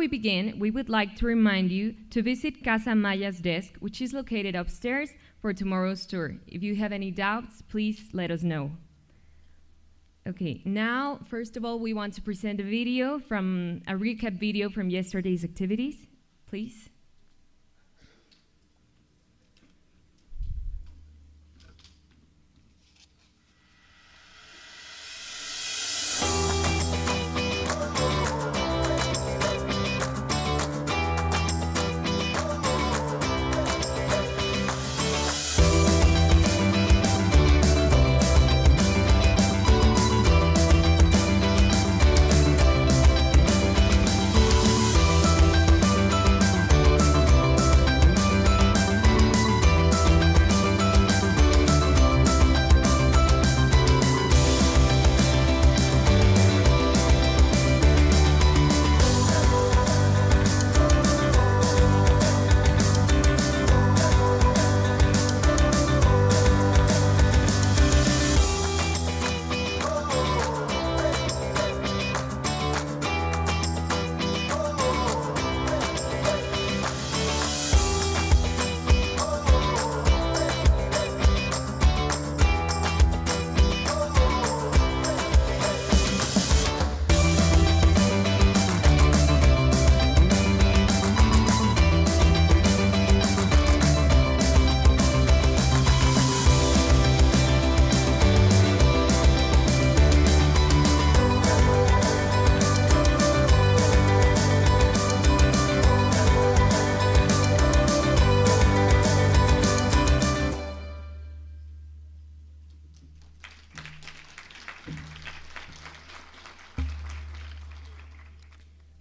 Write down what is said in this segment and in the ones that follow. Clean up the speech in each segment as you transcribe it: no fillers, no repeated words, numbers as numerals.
we begin, we would like to remind you to visit Casa Maya's desk, which is located upstairs, for tomorrow's tour. If you have any doubts, please let us know. Okay, now, first of all, we want to present a recap video from yesterday's activities, please.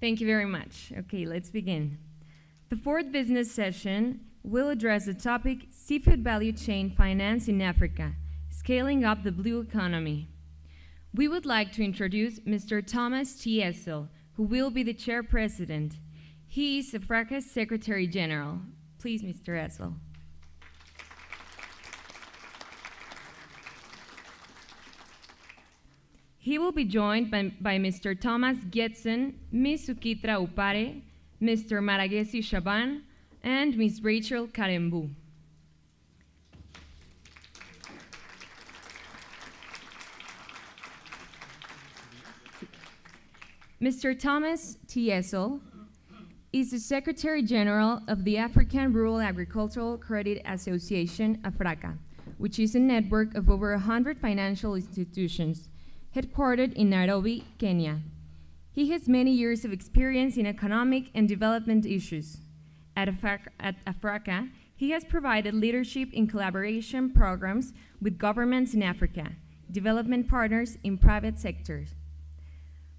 Thank you very much. Okay, let's begin. The fourth business session will address the topic Seafood Value Chain Finance in Africa, Scaling Up the Blue Economy. We would like to introduce Mr. Thomas T. Essel, who will be the chairpresident. He is AFRACA's Secretary General. Please, Mr. Essel. He will be joined by Mr. Thomas Getson, Ms. Sukitra Upare, Mr. Maragesi Shaban, and Ms. Rachel Karembu. Mr. Thomas T. Essel is the Secretary General of the African Rural Agricultural Credit Association, AFRACA, which is a network of over 100 financial institutions headquartered in Nairobi, Kenya. He has many years of experience in economic and development issues. At AFRACA, he has provided leadership in collaboration programs with governments in Africa, development partners in private sectors.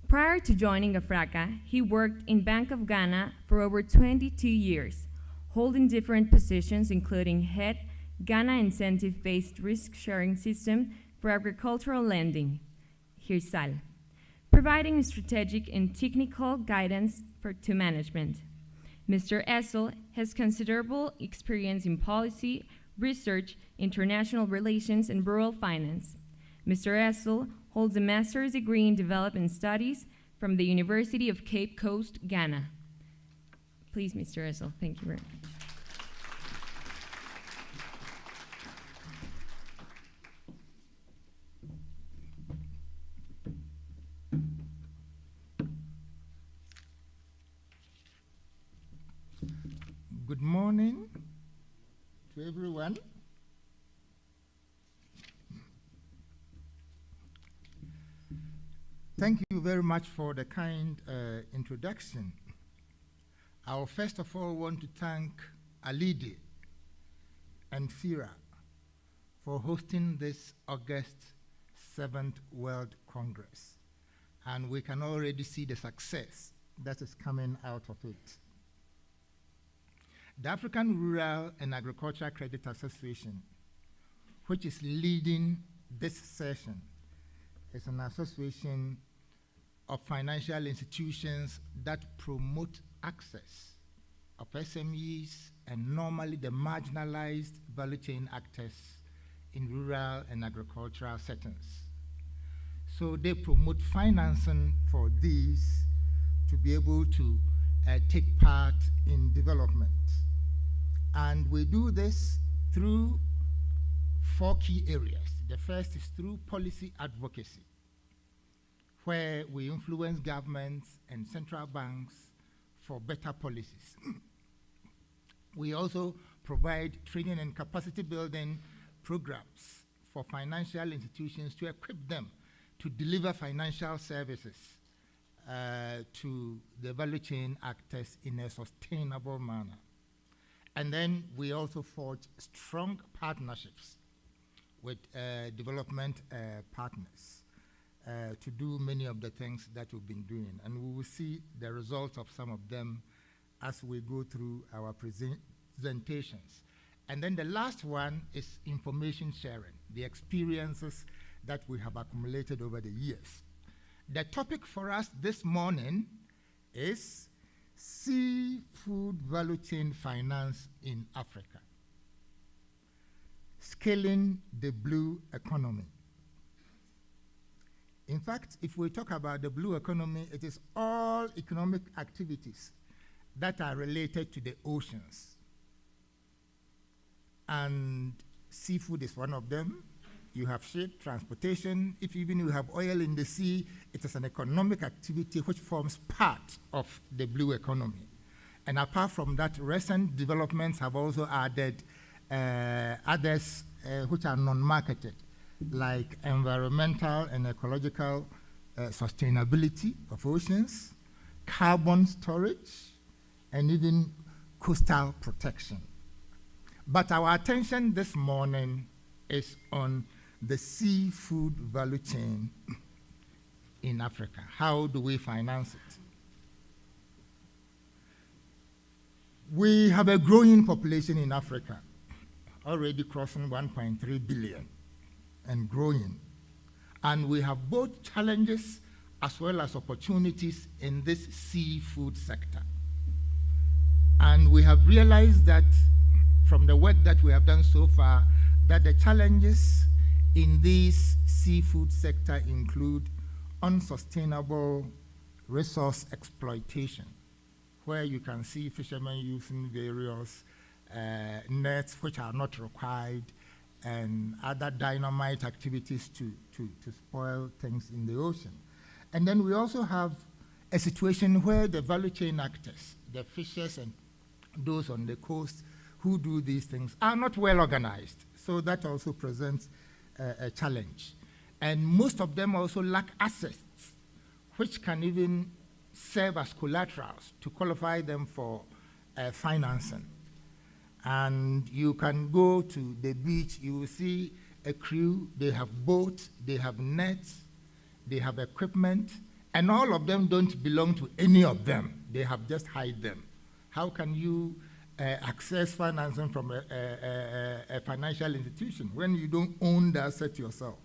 Prior to joining AFRACA, he worked in Bank of Ghana for over 22 years, holding different positions including head Ghana Incentive-Based Risk-Sharing System for Agricultural Lending, HIRSAL, providing strategic and technical guidance to management. Mr. Essel has considerable experience in policy, research, international relations, and rural finance. Mr. Essel holds a master's degree in development studies from the University of Cape Coast, Ghana. Please, Mr. Essel, thank you very much. Good morning to everyone. Thank you very much for the kind introduction. I will first of all want to thank Alidi and FIRA for hosting this August 7th World Congress. And we can already see the success that is coming out of it. The African Rural and Agricultural Credit Association, which is leading this session, is an association of financial institutions that promote access of SMEs and normally the marginalized value chain actors in rural and agricultural settings. So they promote financing for these to be able to take part in development. And we do this through 4 key areas. The first is through policy advocacy, where we influence governments and central banks for better policies. We also provide training and capacity building programs for financial institutions to equip them to deliver financial services to the value chain actors in a sustainable manner. And then we also forge strong partnerships with development partners to do many of the things that we've been doing. And we will see the results of some of them as we go through our presentations. And then the last one is information sharing, the experiences that we have accumulated over the years. The topic for us this morning is seafood value chain finance in Africa, scaling the blue economy. In fact, if we talk about the blue economy, it is all economic activities that are related to the oceans. And seafood is one of them. You have ship, transportation. If even you have oil in the sea, it is an economic activity which forms part of the blue economy. And apart from that, recent developments have also added others which are non-marketed, like environmental and ecological sustainability of oceans, carbon storage, and even coastal protection. But our attention this morning is on the seafood value chain in Africa. How do we finance it? We have a growing population in Africa, already crossing 1.3 billion and growing. And we have both challenges as well as opportunities in this seafood sector. And we have realized that from the work that we have done so far, that the challenges in this seafood sector include unsustainable resource exploitation, where you can see fishermen using various nets which are not required and other dynamite activities to spoil things in the ocean. And then we also have a situation where the value chain actors, the fishers and those on the coast who do these things, are not well organized. So that also presents a challenge. And most of them also lack assets which can even serve as collaterals to qualify them for financing. And you can go to the beach, you will see a crew, they have boats, they have nets, they have equipment, and all of them don't belong to any of them. They have just hired them. How can you access financing from a financial institution when you don't own the asset yourself?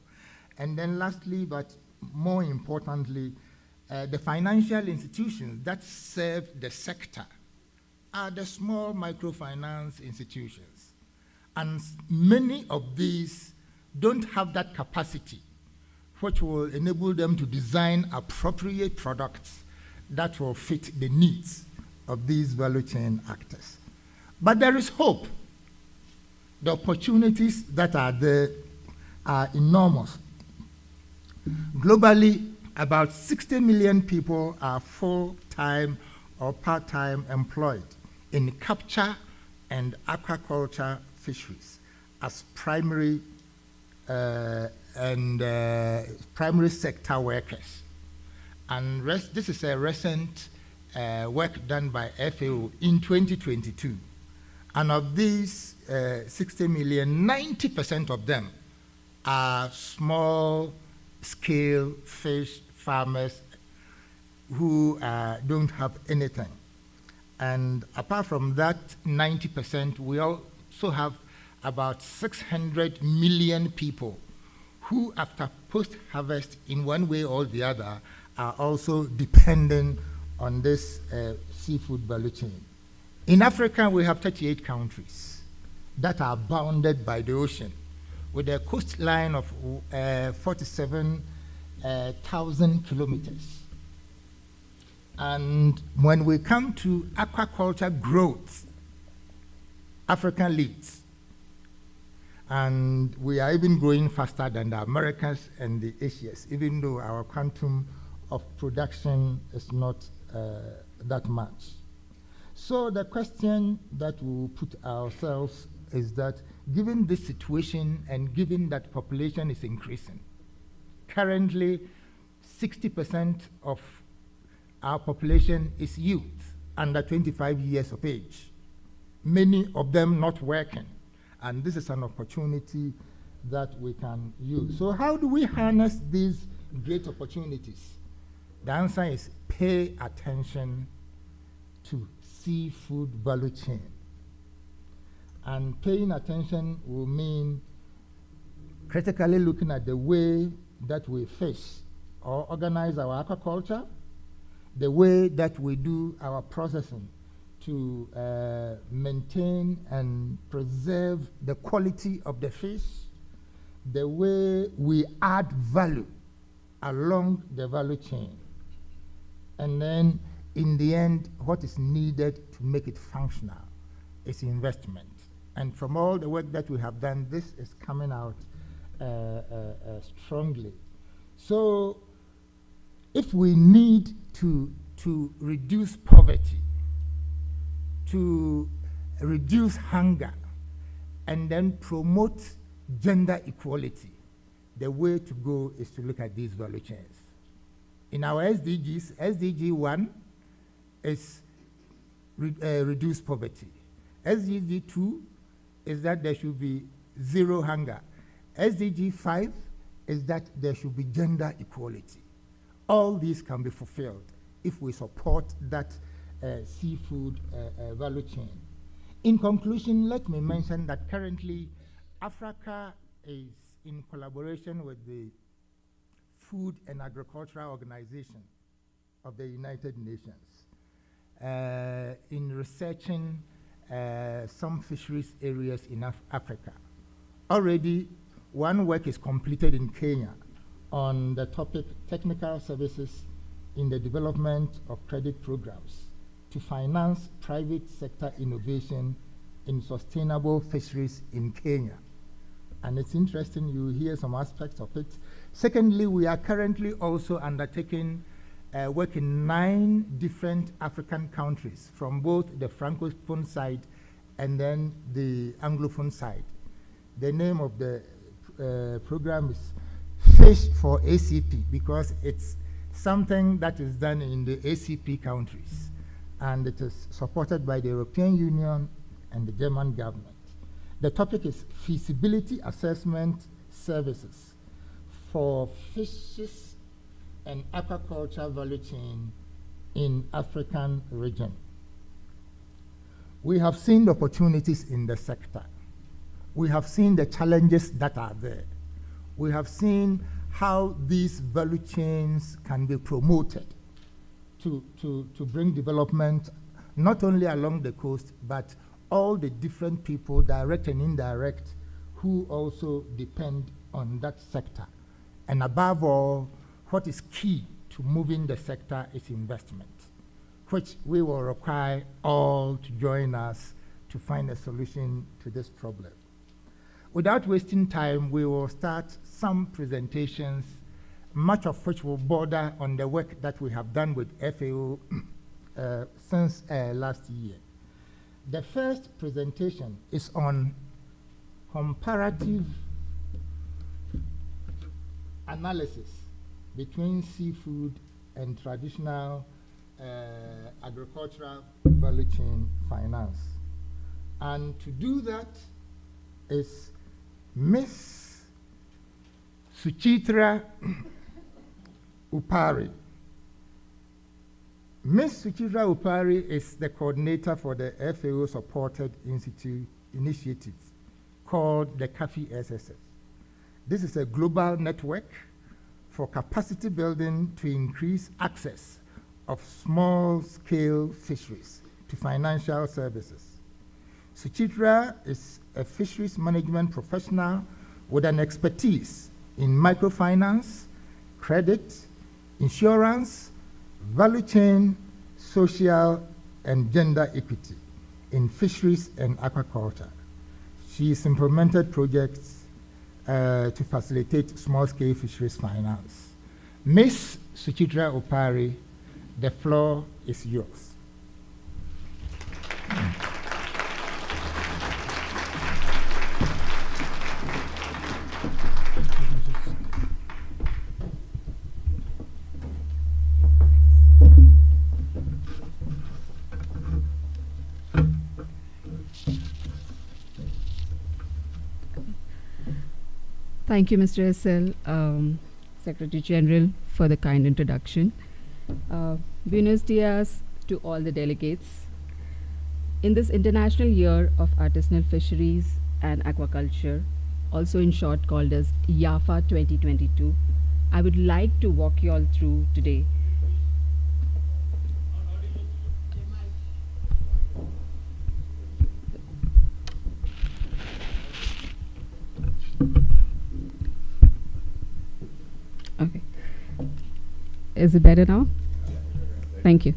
And then lastly, but more importantly, the financial institutions that serve the sector are the small microfinance institutions. And many of these don't have that capacity which will enable them to design appropriate products that will fit the needs of these value chain actors. But there is hope. The opportunities that are there are enormous. Globally, about 60 million people are full-time or part-time employed in capture and aquaculture fisheries as primary sector workers. And this is a recent work done by FAO in 2022. And of these 60 million, 90% of them are small-scale fish farmers who don't have anything. And apart from that 90%, we also have about 600 million people who, after post-harvest, in one way or the other, are also dependent on this seafood value chain. In Africa, we have 38 countries that are bounded by the ocean, with a coastline of 47,000 kilometers. And when we come to aquaculture growth, Africa leads. And we are even growing faster than the Americans and the Asians, even though our quantum of production is not that much. So the question that we will put ourselves is that given this situation and given that population is increasing, currently 60% of our population is youth under 25 years of age, many of them not working. And this is an opportunity that we can use. So how do we harness these great opportunities? The answer is pay attention to seafood value chain. And paying attention will mean critically looking at the way that we fish or organize our aquaculture, the way that we do our processing to maintain and preserve the quality of the fish, the way we add value along the value chain, and then in the end, what is needed to make it functional is investment. And from all the work that we have done, this is coming out strongly. So if we need to reduce poverty, to reduce hunger, and then promote gender equality, the way to go is to look at these value chains. In our SDGs, SDG 1 is reduce poverty. SDG 2 is that there should be zero hunger. SDG 5 is that there should be gender equality. All these can be fulfilled if we support that seafood value chain. In conclusion, let me mention that currently Africa is in collaboration with the Food and Agricultural Organization of the United Nations in researching some fisheries areas in Africa. Already, one work is completed in Kenya on the topic technical services in the development of credit programs to finance private sector innovation in sustainable fisheries in Kenya. And it's interesting, you hear some aspects of it. Secondly, we are currently also undertaking work in 9 different African countries from both the Francophone side and then the Anglophone side. The name of the program is Fish for ACP because it's something that is done in the ACP countries, and it is supported by the European Union and the German government. The topic is feasibility assessment services for fishes and aquaculture value chain in African region. We have seen the opportunities in the sector. We have seen the challenges that are there. We have seen how these value chains can be promoted to bring development not only along the coast, but all the different people, direct and indirect, who also depend on that sector. And above all, what is key to moving the sector is investment, which we will require all to join us to find a solution to this problem. Without wasting time, we will start some presentations, much of which will border on the work that we have done with FAO since last year. The first presentation is on comparative analysis between seafood and traditional agricultural value chain finance. And to do that is Miss Suchitra Upari. Ms. Suchitra Upari is the coordinator for the FAO-supported initiative called the CAFI SSF. This is a global network for capacity building to increase access of small-scale fisheries to financial services. Suchitra is a fisheries management professional with an expertise in microfinance, credit, insurance, value chain, social, and gender equity in fisheries and aquaculture. She's implemented projects to facilitate small-scale fisheries finance. Ms. Suchitra Opari, the floor is yours. Thank you, Mr. SL, Secretary General, for the kind introduction. Buenos dias to all the delegates. In this International Year of Artisanal Fisheries and Aquaculture, also in short called as YAFA 2022, I would like to walk you all through today. Okay. Is it better now? Thank you.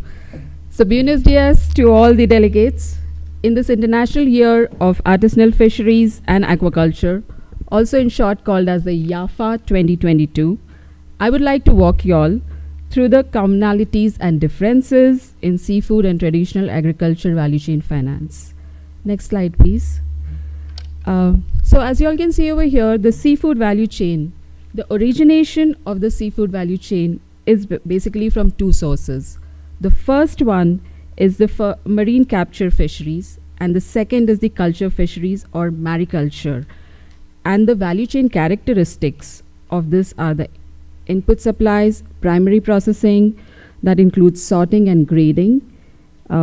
So, buenos dias to all the delegates. In this International Year of Artisanal Fisheries and Aquaculture, also in short called as the YAFA 2022, I would like to walk you all through the commonalities and differences in seafood and traditional agriculture value chain finance. Next slide, please. So, as you all can see over here, the seafood value chain, the origination of the seafood value chain is basically from two sources. The first one is the marine capture fisheries, and the second is the culture fisheries or mariculture. And the value chain characteristics of this are the input supplies, primary processing, that includes sorting and grading,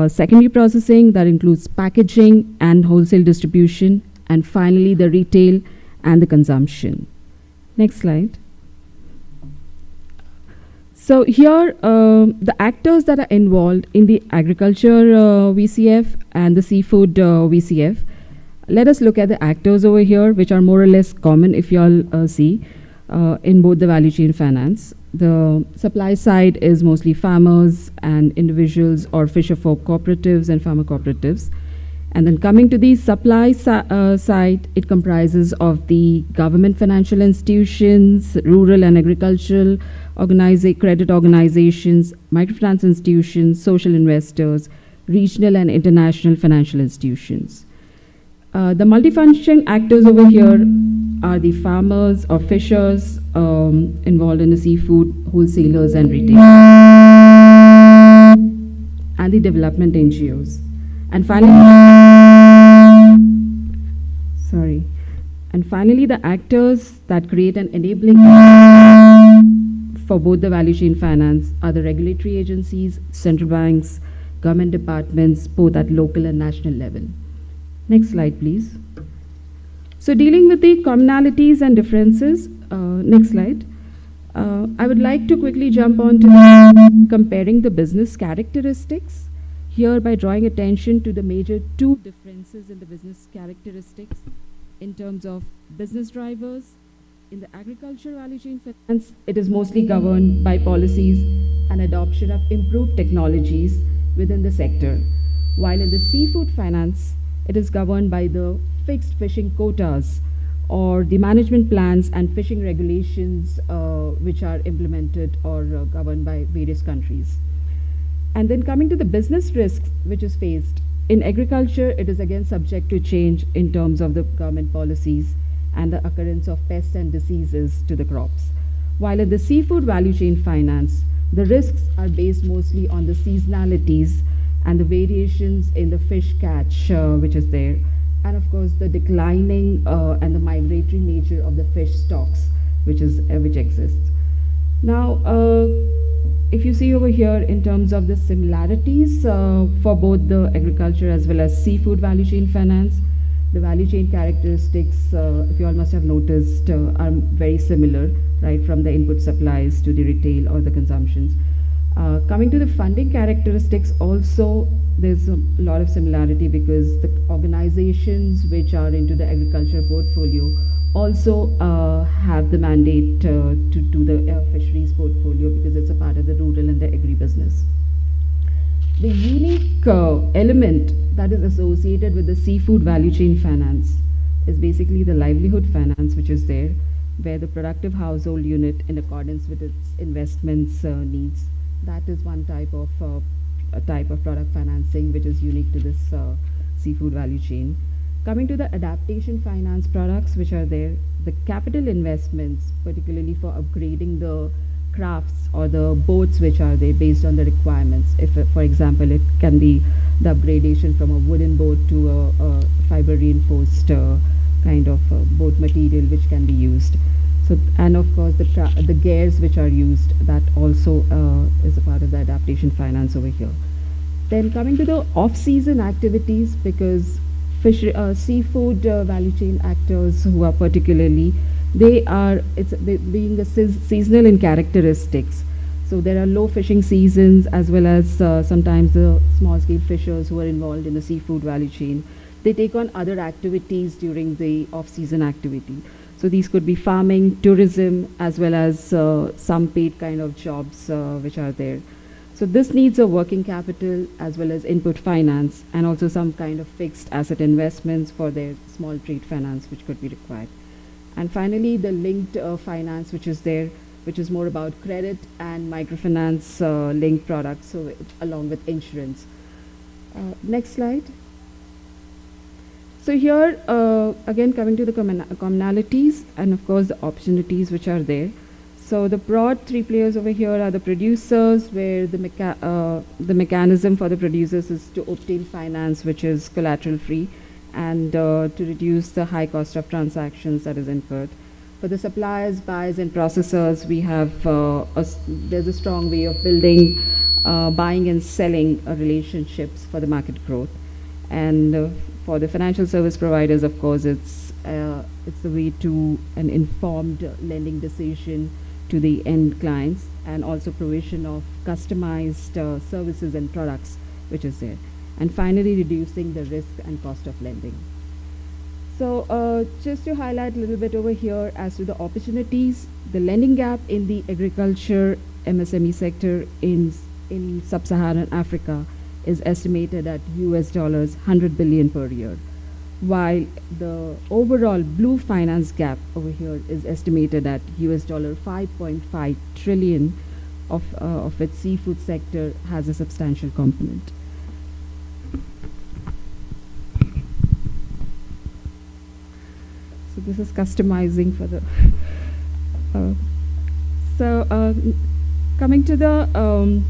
secondary processing, that includes packaging and wholesale distribution, and finally the retail and the consumption. Next slide. So here, the actors that are involved in the agriculture VCF and the seafood VCF, let us look at the actors over here, which are more or less common if you all see in both the value chain finance. The supply side is mostly farmers and individuals or fisher folk cooperatives and farmer cooperatives. And then coming to the supply side, it comprises of the government financial institutions, rural and agricultural credit organizations, microfinance institutions, social investors, regional and international financial institutions. The multifunction actors over here are the farmers or fishers involved in the seafood, wholesalers and retailers, and the development NGOs. And finally, the actors that create an enabling for both the value chain finance are the regulatory agencies, central banks, government departments, both at local and national level. Next slide, please. So dealing with the commonalities and differences, next slide. I would like to quickly jump on to comparing the business characteristics here by drawing attention to the major two differences in the business characteristics in terms of business drivers. In the agriculture value chain finance, it is mostly governed by policies and adoption of improved technologies within the sector, while in the seafood finance, it is governed by the fixed fishing quotas or the management plans and fishing regulations which are implemented or governed by various countries. And then coming to the business risks which is faced, in agriculture, it is again subject to change in terms of the government policies and the occurrence of pests and diseases to the crops. While in the seafood value chain finance, the risks are based mostly on the seasonalities and the variations in the fish catch which is there, and of course the declining and the migratory nature of the fish stocks which exists. Now, if you see over here in terms of the similarities for both the agriculture as well as seafood value chain finance, the value chain characteristics, if you all must have noticed, are very similar, right, from the input supplies to the retail or the consumptions. Coming to the funding characteristics also, there's a lot of similarity because the organizations which are into the agriculture portfolio also have the mandate to do the fisheries portfolio because it's a part of the rural and the agribusiness. The unique element that is associated with the seafood value chain finance is basically the livelihood finance, which is there, where the productive household unit, in accordance with its investments needs, that is one type of product financing which is unique to this seafood value chain. Coming to the adaptation finance products which are there, the capital investments, particularly for upgrading the crafts or the boats which are there based on the requirements. If, for example, it can be the upgradation from a wooden boat to a fiber reinforced kind of boat material which can be used. So, and of course the gears which are used, that also is a part of the adaptation finance over here. Then coming to the off-season activities, because seafood value chain actors who are particularly, they being seasonal in characteristics. So there are low fishing seasons as well as sometimes the small-scale fishers who are involved in the seafood value chain. They take on other activities during the off-season activity. So these could be farming, tourism, as well as some paid kind of jobs which are there. So this needs a working capital as well as input finance and also some kind of fixed asset investments for their small trade finance which could be required. And finally, the linked finance which is there, which is more about credit and microfinance linked products, so along with insurance. Next slide. So here, again, coming to the commonalities and of course the opportunities which are there. So the broad three players over here are the producers, where the mechanism for the producers is to obtain finance which is collateral free and to reduce the high cost of transactions that is incurred. For the suppliers, buyers and processors, we have there's a strong way of building buying and selling relationships for the market growth. And for the financial service providers, of course, it's the way to an informed lending decision to the end clients, and also provision of customized services and products which is there. And finally, reducing the risk and cost of lending. So just to highlight a little bit over here as to the opportunities, the lending gap in the agriculture MSME sector in sub-Saharan Africa is estimated at $100 billion per year, while the overall blue finance gap over here is estimated at $5.5 trillion, of which seafood sector has a substantial component. So this is customizing for the coming to the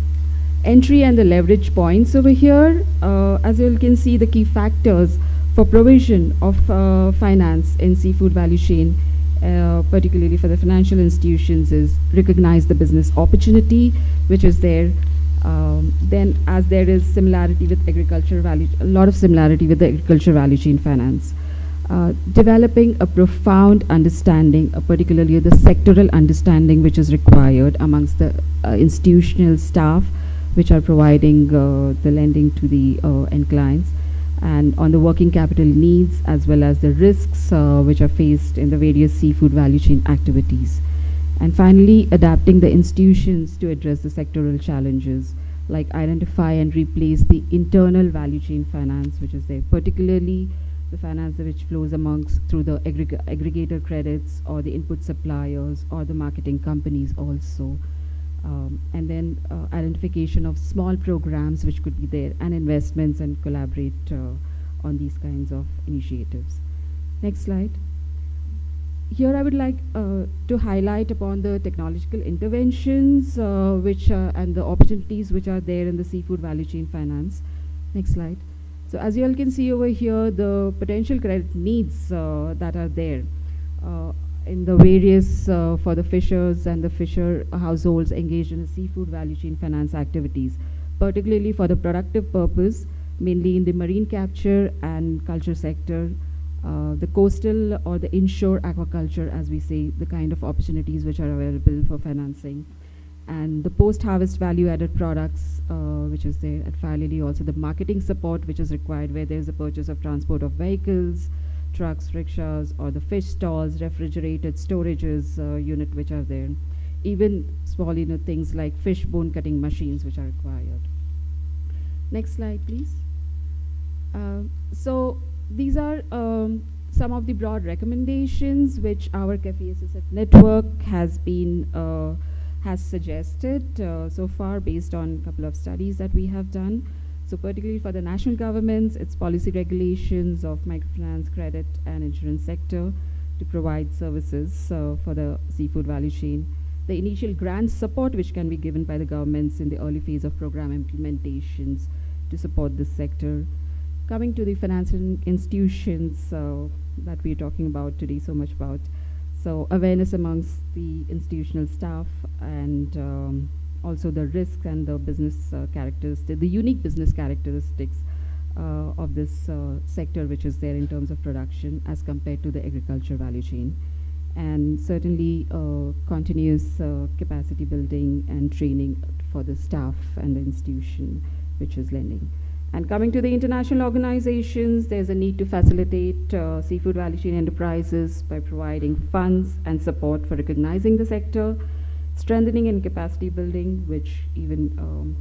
entry and the leverage points over here. As you can see, the key factors for provision of finance in seafood value chain, particularly for the financial institutions, is recognize the business opportunity which is there. Then, as there is similarity with agriculture value, a lot of similarity with the agriculture value chain finance. Developing a profound understanding, particularly the sectoral understanding which is required amongst the institutional staff which are providing the lending to the end clients, and on the working capital needs as well as the risks which are faced in the various seafood value chain activities. And finally, adapting the institutions to address the sectoral challenges, like identify and replace the internal value chain finance which is there, particularly the finance which flows amongst through the aggregator credits or the input suppliers or the marketing companies also. And then identification of small programs which could be there, and investments, and collaborate on these kinds of initiatives. Next slide. Here I would like to highlight upon the technological interventions which and the opportunities which are there in the seafood value chain finance. Next slide. So as you all can see over here, the potential credit needs that are there in the various for the fishers and the fisher households engaged in the seafood value chain finance activities, particularly for the productive purpose, mainly in the marine capture and culture sector, the coastal or the inshore aquaculture, as we say, the kind of opportunities which are available for financing, and the post-harvest value-added products which is there. And finally, also the marketing support which is required, where there is a purchase of transport of vehicles, trucks, rickshaws, or the fish stalls, refrigerated storages unit which are there. Even small things like fish bone cutting machines which are required. Next slide, please. So these are some of the broad recommendations which our CAFE SSF network has suggested so far based on a couple of studies that we have done. So particularly for the national governments, its policy regulations of microfinance, credit, and insurance sector to provide services for the seafood value chain. The initial grant support which can be given by the governments in the early phase of program implementations to support this sector. Coming to the financial institutions that we're talking about today so much about. So awareness amongst the institutional staff and also the risks and the business characteristics, the unique business characteristics of this sector which is there in terms of production as compared to the agriculture value chain. And certainly continuous capacity building and training for the staff and the institution which is lending. And coming to the international organizations, there's a need to facilitate seafood value chain enterprises by providing funds and support for recognizing the sector, strengthening and capacity building, which even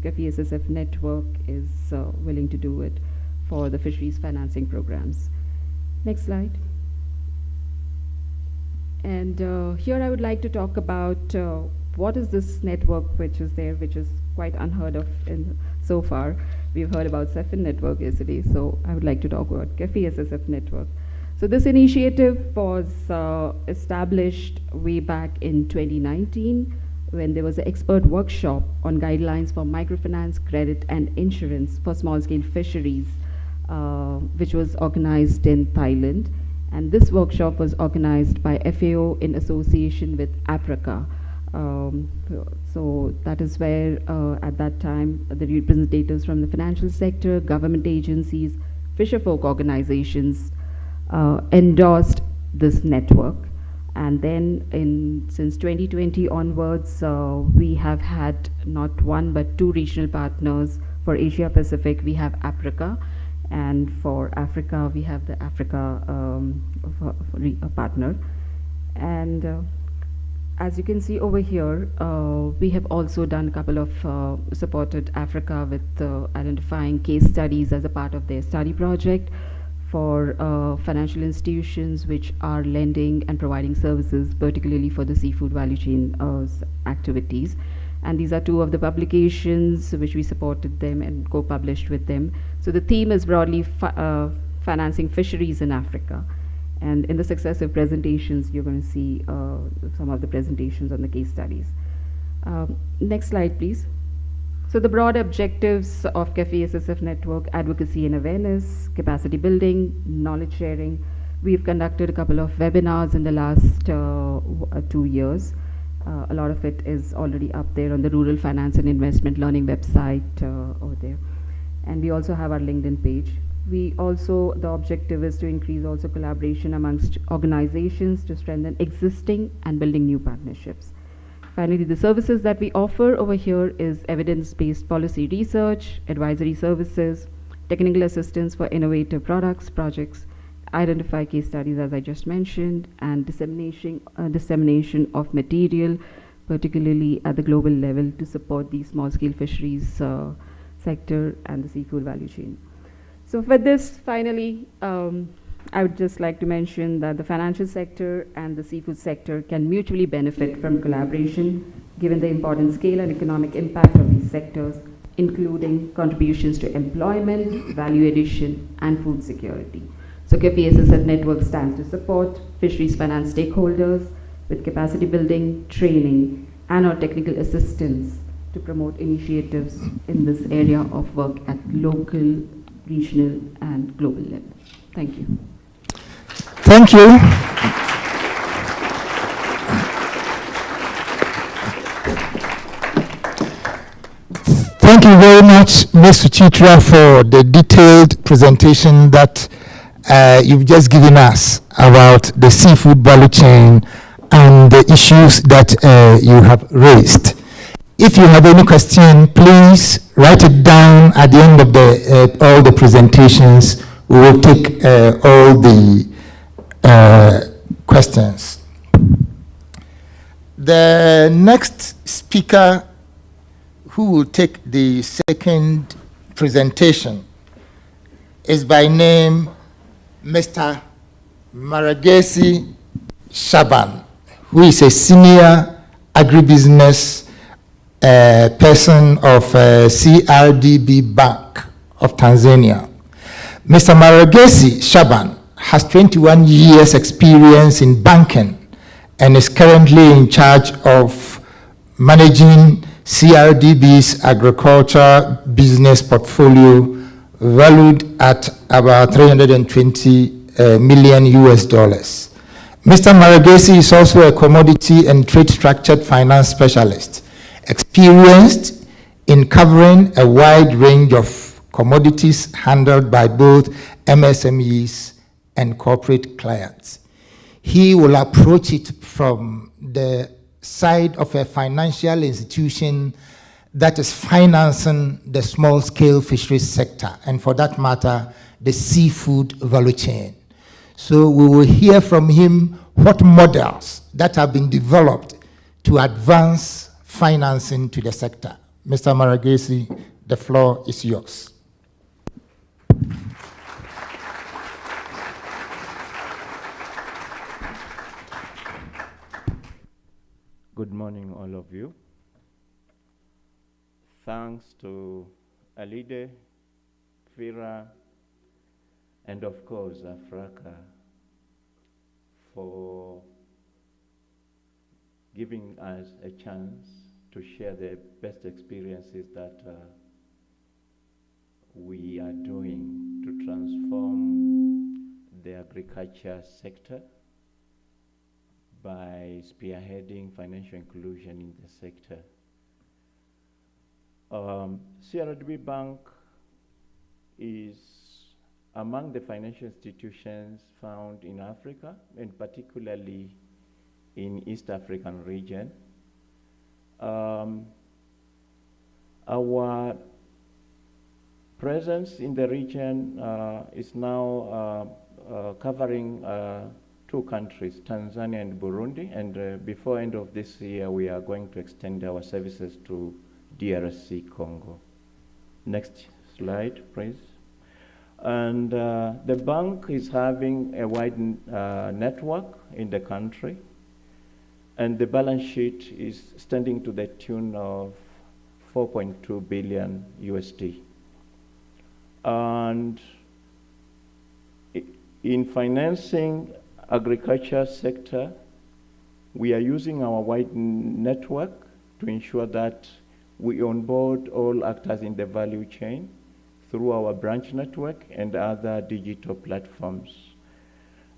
CAFE SSF network is willing to do it for the fisheries financing programs. Next slide. And here I would like to talk about what is this network which is there, which is quite unheard of so far. We've heard about CEFIN network yesterday, so I would like to talk about CAFE SSF network. So this initiative was established way back in 2019 when there was an expert workshop on guidelines for microfinance, credit, and insurance for small-scale fisheries, which was organized in Thailand. And this workshop was organized by FAO in association with Africa. So that is where, at that time, the representatives from the financial sector, government agencies, fisherfolk organizations endorsed this network. And then since 2020 onwards, we have had not one but two regional partners. For Asia Pacific, we have Africa. And for Africa, we have the Africa partner. And as you can see over here, we have also done a couple of supported Africa with identifying case studies as a part of their study project for financial institutions which are lending and providing services, particularly for the seafood value chain activities. And these are two of the publications which we supported them and co-published with them. So the theme is broadly financing fisheries in Africa. And in the successive presentations, you're going to see some of the presentations on the case studies. Next slide, please. So the broad objectives of CAFE SSF network: advocacy and awareness, capacity building, knowledge sharing. We've conducted a couple of webinars in the last 2 years. A lot of it is already up there on the Rural Finance and Investment Learning website over there. And we also have our LinkedIn page. The objective is to increase also collaboration amongst organizations to strengthen existing and building new partnerships. Finally, the services that we offer over here is evidence-based policy research, advisory services, technical assistance for innovative products, projects, identify case studies as I just mentioned, and dissemination of material, particularly at the global level, to support the small-scale fisheries sector and the seafood value chain. So for this, finally, I would just like to mention that the financial sector and the seafood sector can mutually benefit from collaboration, given the important scale and economic impact of these sectors, including contributions to employment, value addition, and food security. So CAFE SSF network stands to support fisheries finance stakeholders with capacity building, training, and/or technical assistance to promote initiatives in this area of work at local, regional, and global level. Thank you. Thank you. Thank you very much, Ms. Suchitra, for the detailed presentation that you've just given us about the seafood value chain and the issues that you have raised. If you have any question, please write it down at the end of all the presentations. We will take all the questions. The next speaker who will take the second presentation is by name Mr. Maragesi Shaban, who is a senior agribusiness person of CRDB Bank of Tanzania. Mr. Maragesi Shaban has 21 years experience in banking and is currently in charge of managing CRDB's agriculture business portfolio valued at about 320 million US dollars. Mr. Maragesi is also a commodity and trade structured finance specialist, experienced in covering a wide range of commodities handled by both MSMEs and corporate clients. He will approach it from the side of a financial institution that is financing the small-scale fisheries sector, and for that matter, the seafood value chain. So we will hear from him what models that have been developed to advance financing to the sector. Mr. Maragesi, the floor is yours. Good morning, all of you. Thanks to Alide, Fira, and of course, Africa for giving us a chance to share the best experiences that we are doing to transform the agriculture sector by spearheading financial inclusion in the sector. CRDB Bank is among the financial institutions found in Africa, and particularly in East African region. Our presence in the region is now covering 2 countries, Tanzania and Burundi, and before end of this year, we are going to extend our services to DRC Congo. Next slide, please. And the bank is having a wide network in the country, and the balance sheet is standing to the tune of 4.2 billion USD. And in financing agriculture sector, we are using our wide network to ensure that we onboard all actors in the value chain through our branch network and other digital platforms.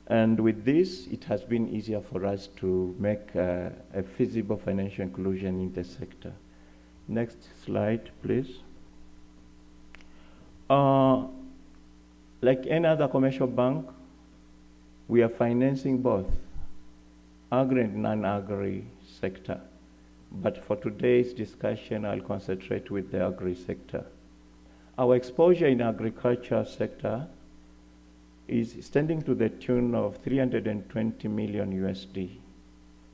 And with this, it has been easier for us to make a feasible financial inclusion in the sector. Next slide, please. Like any other commercial bank, we are financing both agri and non-agri sector. But for today's discussion, I'll concentrate with the agri sector. Our exposure in agriculture sector is standing to the tune of 320 million USD.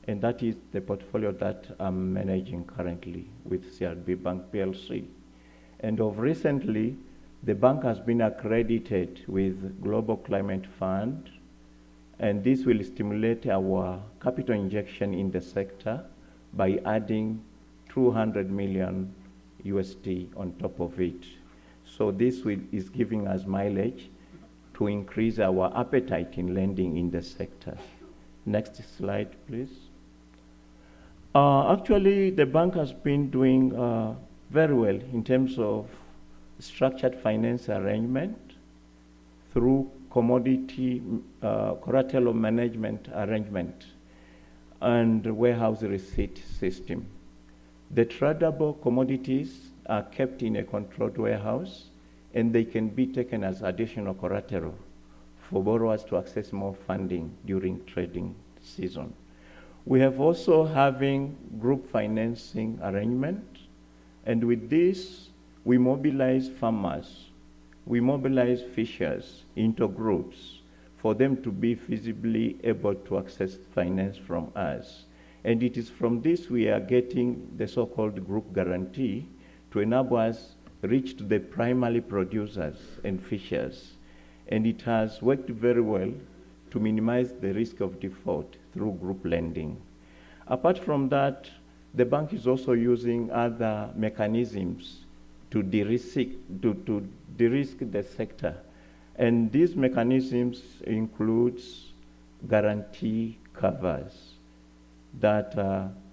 And that is the portfolio that I'm managing currently with CRDB Bank PLC. And of recently, the bank has been accredited with Global Climate Fund, and this will stimulate our capital injection in the sector by adding 200 million USD on top of it. So this is giving us mileage to increase our appetite in lending in the sector. Next slide, please. Actually, the bank has been doing very well in terms of structured finance arrangement through commodity collateral management arrangement and warehouse receipt system. The tradable commodities are kept in a controlled warehouse, and they can be taken as additional collateral for borrowers to access more funding during trading season. We have also having group financing arrangement, and with this, we mobilize farmers, we mobilize fishers into groups for them to be feasibly able to access finance from us. And it is from this we are getting the so-called group guarantee to enable us reach to the primary producers and fishers. And it has worked very well to minimize the risk of default through group lending. Apart from that, the bank is also using other mechanisms to de-risk the sector. And these mechanisms includes guarantee covers that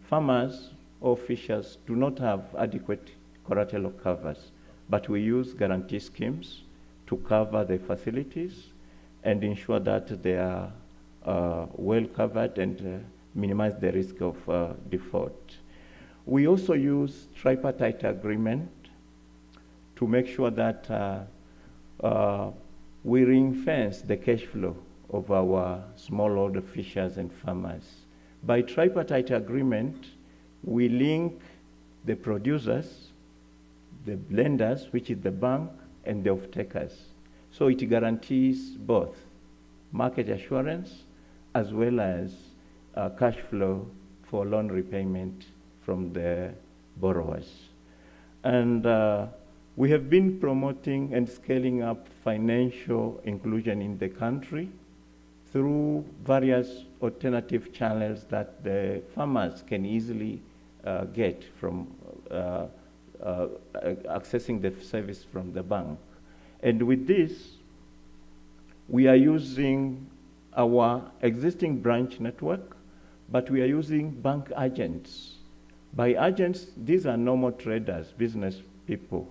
farmers or fishers do not have adequate collateral covers, but we use guarantee schemes to cover the facilities and ensure that they are well covered and minimize the risk of default. We also use tripartite agreement to make sure that we ring-fence the cash flow of our smallholder fishers and farmers. By tripartite agreement, we link the producers, the lenders, which is the bank, and the off-takers. So it guarantees both market assurance as well as cash flow for loan repayment from the borrowers. And we have been promoting and scaling up financial inclusion in the country through various alternative channels that the farmers can easily get from accessing the service from the bank. And with this, we are using our existing branch network, but we are using bank agents. By agents, these are normal traders, business people,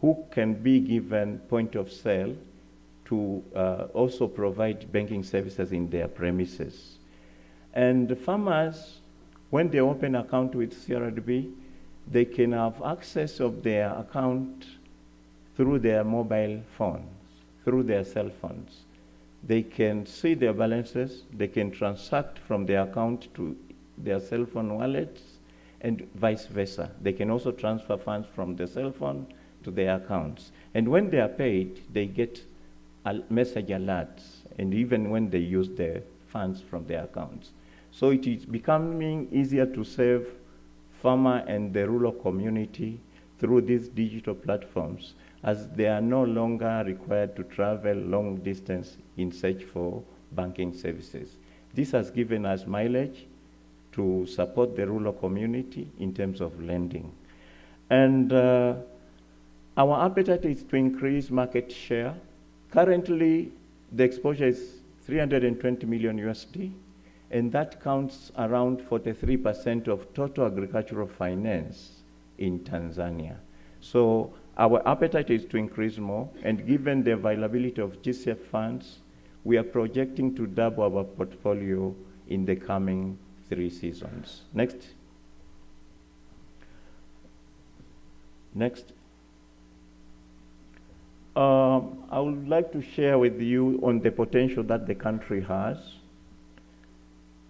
who can be given point of sale to also provide banking services in their premises. And the farmers, when they open an account with CRDB, they can have access of their account through their mobile phones, through their cell phones. They can see their balances, they can transact from their account to their cell phone wallets, and vice versa. They can also transfer funds from the cell phone to their accounts. And when they are paid, they get message alerts, and even when they use the funds from their accounts. So it is becoming easier to serve farmer and the rural community through these digital platforms, as they are no longer required to travel long distance in search for banking services. This has given us mileage to support the rural community in terms of lending. And our appetite is to increase market share. Currently, the exposure is 320 million USD, and that counts around 43% of total agricultural finance in Tanzania. So our appetite is to increase more, and given the availability of GCF funds, we are projecting to double our portfolio in the coming 3 seasons. Next. Next. I would like to share with you on the potential that the country has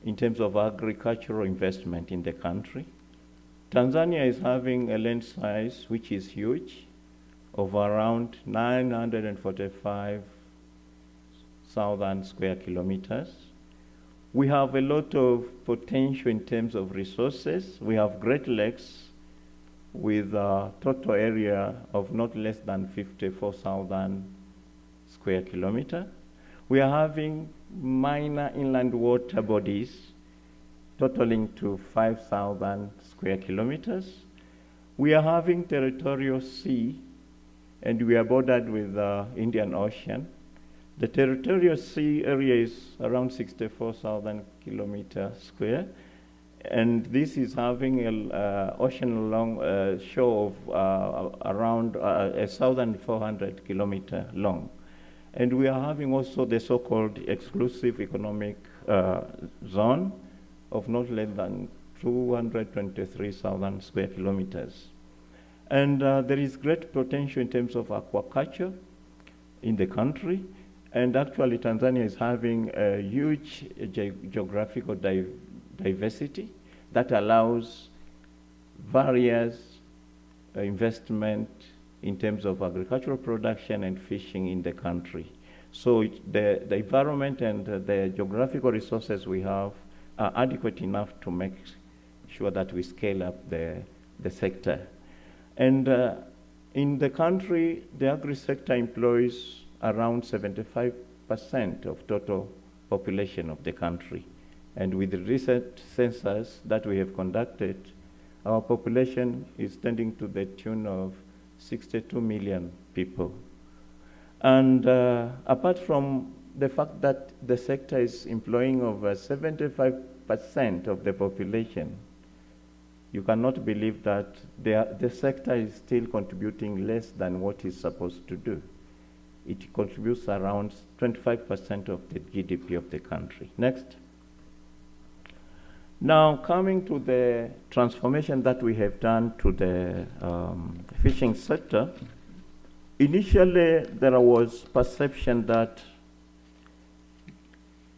in terms of agricultural investment in the country. Tanzania is having a land size which is huge, of around 945,000 square kilometers. We have a lot of potential in terms of resources. We have Great Lakes with a total area of not less than 54,000 square kilometers. We are having minor inland water bodies totaling to 5,000 square kilometers. We are having territorial sea, and we are bordered with the Indian Ocean. The territorial sea area is around 64,000 kilometers square, and this is having an ocean-long shore of around 1,400 kilometers long. And we are having also the so-called exclusive economic zone of not less than 223,000 square kilometers. And there is great potential in terms of aquaculture in the country. And actually, Tanzania is having a huge geographical diversity that allows various investment in terms of agricultural production and fishing in the country. So the environment and the geographical resources we have are adequate enough to make sure that we scale up the sector. And in the country, the agri-sector employs around 75% of total population of the country. And with the recent census that we have conducted, our population is tending to the tune of 62 million people. And apart from the fact that the sector is employing over 75% of the population, you cannot believe that the sector is still contributing less than what it's supposed to do. It contributes around 25% of the GDP of the country. Next. Now, coming to the transformation that we have done to the fishing sector, initially there was perception that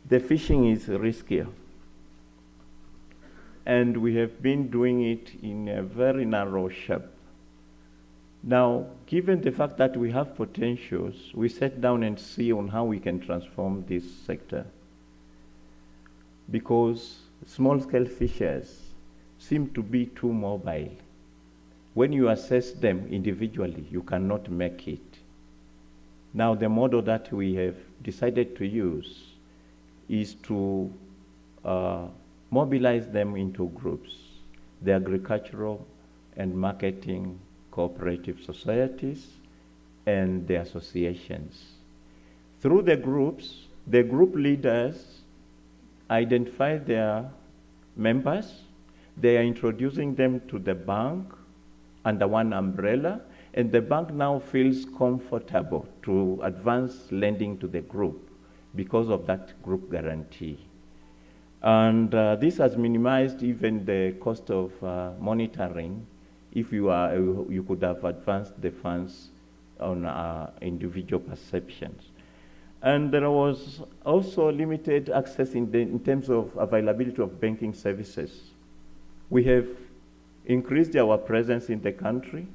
the fishing is riskier. And we have been doing it in a very narrow shape. Now, given the fact that we have potentials, we sat down and see on how we can transform this sector. Because small-scale fishers seem to be too mobile. When you assess them individually, you cannot make it. Now, the model that we have decided to use is to mobilize them into groups, the agricultural and marketing cooperative societies and the associations. Through the groups, the group leaders identify their members, they are introducing them to the bank under one umbrella, and the bank now feels comfortable to advance lending to the group because of that group guarantee. And this has minimized even the cost of monitoring if you could have advanced the funds on individual perceptions. And there was also limited access in terms of availability of banking services. We have increased our presence in the country.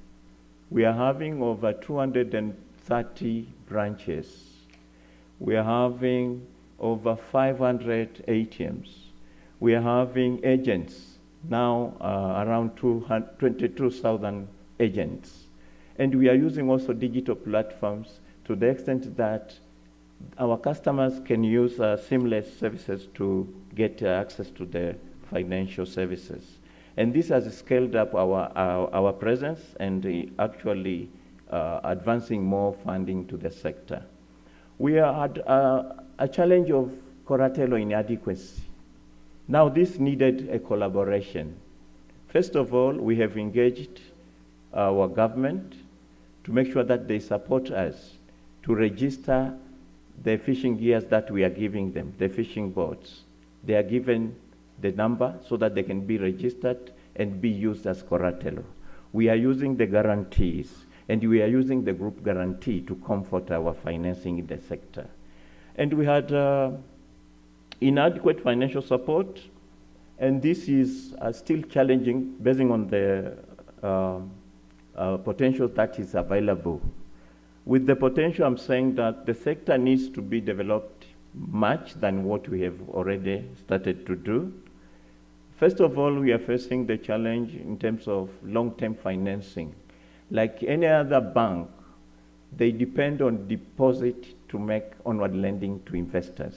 We are having over 230 branches. We are having over 500 ATMs. We are having agents, now around 22,000 agents. And we are using also digital platforms to the extent that our customers can use seamless services to get access to the financial services. And this has scaled up our presence and actually advancing more funding to the sector. We had a challenge of collateral inadequacy. Now this needed a collaboration. First of all, we have engaged our government to make sure that they support us to register the fishing gears that we are giving them, the fishing boats. They are given the number so that they can be registered and be used as collateral. We are using the guarantees, and we are using the group guarantee to comfort our financing in the sector. And we had inadequate financial support, and this is still challenging based on the potential that is available. With the potential, I'm saying that the sector needs to be developed much than what we have already started to do. First of all, we are facing the challenge in terms of long-term financing. Like any other bank, they depend on deposit to make onward lending to investors.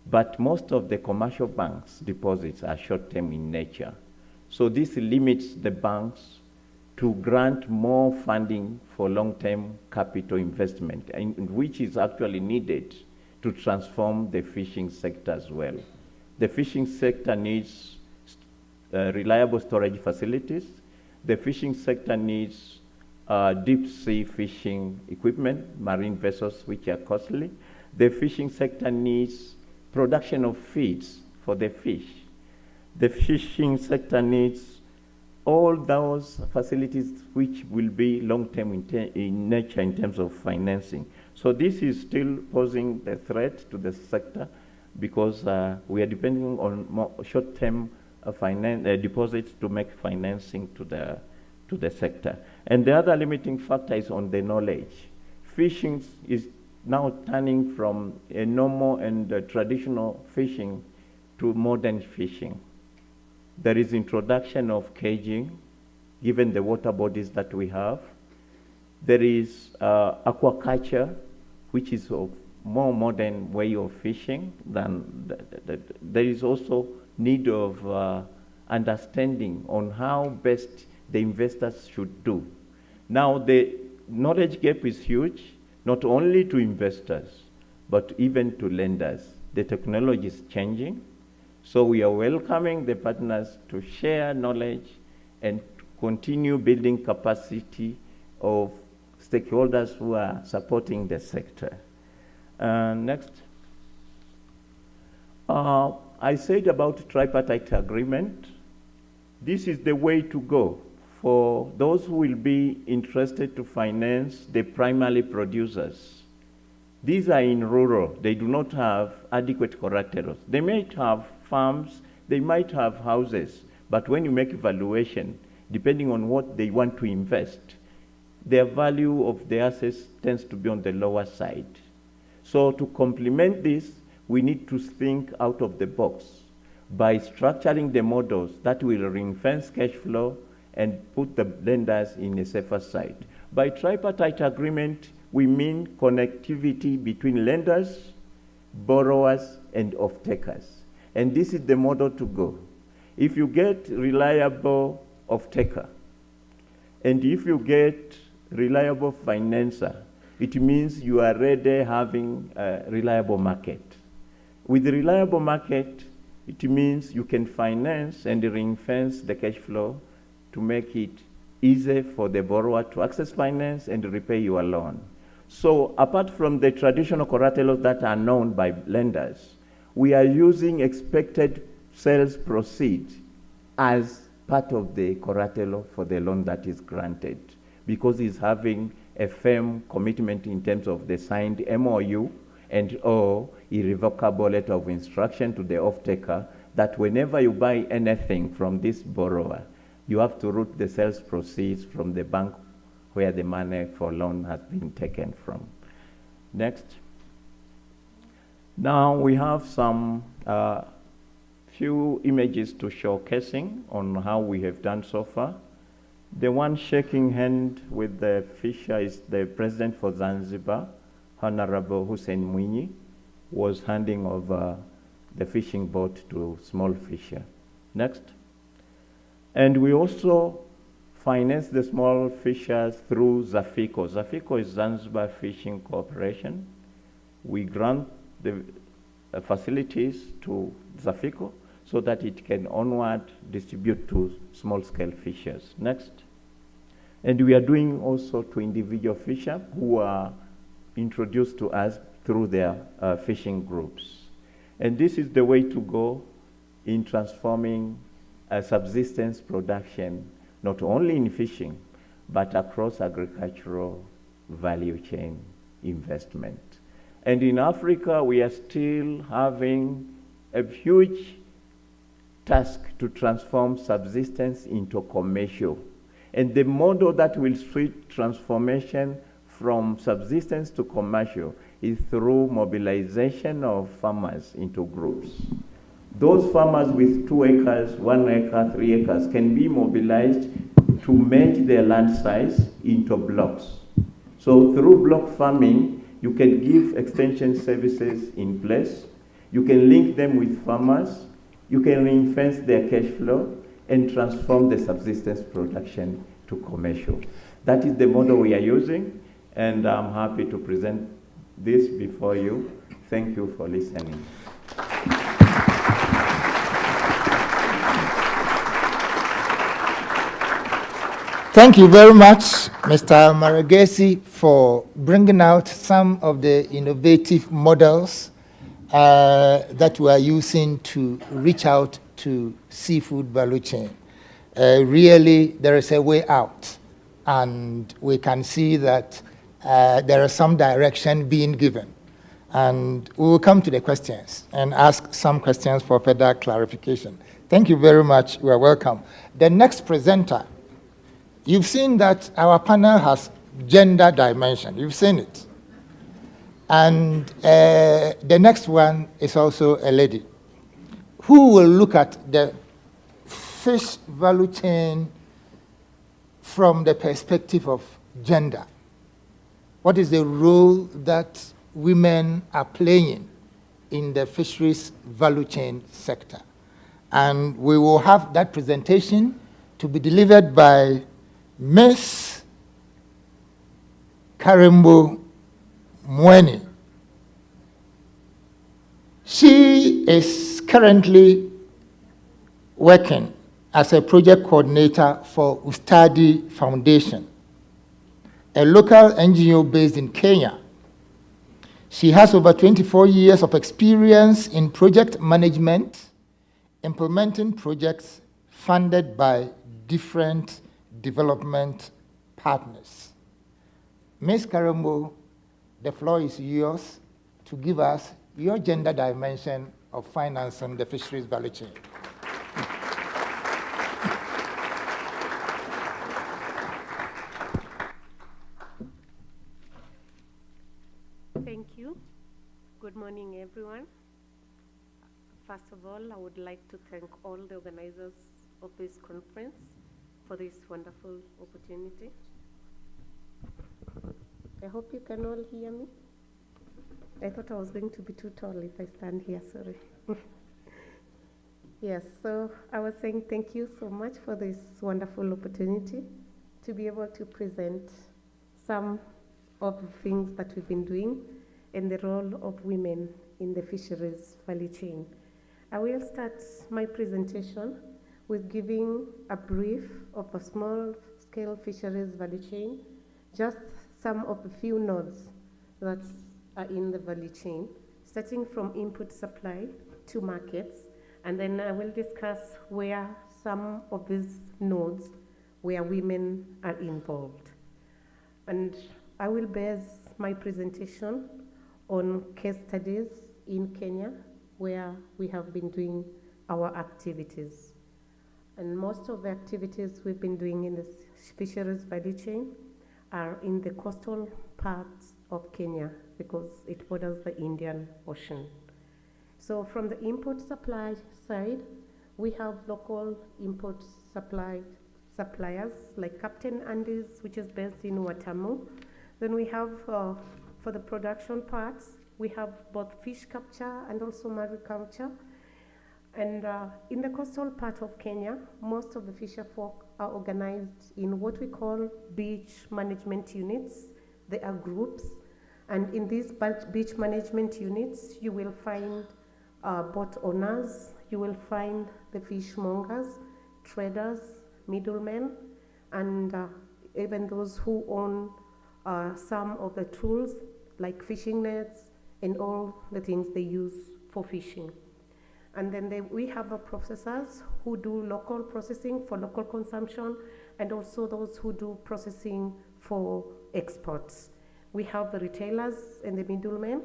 But most of the commercial banks' deposits are short-term in nature. So this limits the banks to grant more funding for long-term capital investment, which is actually needed to transform the fishing sector as well. The fishing sector needs reliable storage facilities. The fishing sector needs deep sea fishing equipment, marine vessels which are costly. The fishing sector needs production of feeds for the fish. The fishing sector needs all those facilities which will be long-term in nature in terms of financing. So this is still posing a threat to the sector because we are depending on more short-term deposits to make financing to the sector. And the other limiting factor is on the knowledge. Fishing is now turning from a normal and traditional fishing to modern fishing. There is introduction of caging, given the water bodies that we have. There is aquaculture, which is a more modern way of fishing than there is also need of understanding on how best the investors should do. Now the knowledge gap is huge, not only to investors, but even to lenders. The technology is changing, so we are welcoming the partners to share knowledge and to continue building capacity of stakeholders who are supporting the sector. Next. I said about tripartite agreement. This is the way to go for those who will be interested to finance the primary producers. These are in rural. They do not have adequate collaterals. They might have farms, they might have houses, but when you make evaluation, depending on what they want to invest, their value of the assets tends to be on the lower side. So to complement this, we need to think out of the box by structuring the models that will ring-fence cash flow and put the lenders in a safer side. By tripartite agreement, we mean connectivity between lenders, borrowers, and off-takers. And this is the model to go. If you get reliable off-taker, and if you get reliable financer, it means you are already having a reliable market. With the reliable market, it means you can finance and ring-fence the cash flow to make it easy for the borrower to access finance and repay your loan. So apart from the traditional collaterals that are known by lenders, we are using expected sales proceeds as part of the collateral for the loan that is granted, because it's having a firm commitment in terms of the signed MOU and or irrevocable letter of instruction to the off-taker that whenever you buy anything from this borrower, you have to route the sales proceeds from the bank where the money for loan has been taken from. Next. Now we have some few images to showcasing on how we have done so far. The one shaking hand with the fisher is the president for Zanzibar, Honorable Hussein Mwinyi, was handing over the fishing boat to small fisher. Next. And we also finance the small fishers through Zafiko. Zafiko is Zanzibar Fishing Corporation. We grant the facilities to Zafiko so that it can onward distribute to small-scale fishers. Next. And we are doing also to individual fishers who are introduced to us through their fishing groups. And this is the way to go in transforming subsistence production, not only in fishing, but across agricultural value chain investment. And in Africa, we are still having a huge task to transform subsistence into commercial. And the model that will switch transformation from subsistence to commercial is through mobilization of farmers into groups. Those farmers with 2 acres, 1 acre, 3 acres can be mobilized to merge their land size into blocks. So through block farming, you can give extension services in place. You can link them with farmers. You can ring-fence their cash flow and transform the subsistence production to commercial. That is the model we are using, and I'm happy to present this before you. Thank you for listening. Thank you very much, Mr. Maragesi, for bringing out some of the innovative models that we are using to reach out to seafood value chain. Really, there is a way out, and we can see that there is some direction being given. And we will come to the questions and ask some questions for further clarification. Thank you very much. You are welcome. The next presenter, you've seen that our panel has gender dimension. You've seen it. And the next one is also a lady who will look at the fish value chain from the perspective of gender. What is the role that women are playing in the fisheries value chain sector? And we will have that presentation to be delivered by Ms. Karimbo Mweni. She is currently working as a project coordinator for Ustadi Foundation, a local NGO based in Kenya. She has over 24 years of experience in project management, implementing projects funded by different development partners. Ms. Karimbo, the floor is yours to give us your gender dimension of financing the fisheries value chain. Thank you. Good morning, everyone. First of all, I would like to thank all the organizers of this conference for this wonderful opportunity. I hope you can all hear me. I thought I was going to be too tall if I stand here, sorry. Yes, so I was saying thank you so much for this wonderful opportunity to be able to present some of the things that we've been doing and the role of women in the fisheries value chain. I will start my presentation with giving a brief of a small-scale fisheries value chain, just some of the few nodes that are in the value chain, starting from input supply to markets, and then I will discuss where some of these nodes where women are involved. And I will base my presentation on case studies in Kenya where we have been doing our activities. And most of the activities we've been doing in the fisheries value chain are in the coastal parts of Kenya because it borders the Indian Ocean. So from the import supply side, we have local import suppliers like Captain Andy's, which is based in Watamu. Then we have, for the production parts, we have both fish capture and also mariculture. And in the coastal part of Kenya, most of the fisher folk are organized in what we call beach management units. They are groups. And in these beach management units, you will find boat owners, you will find the fishmongers, traders, middlemen, and even those who own some of the tools like fishing nets and all the things they use for fishing. And then we have the processors who do local processing for local consumption and also those who do processing for exports. We have the retailers and the middlemen,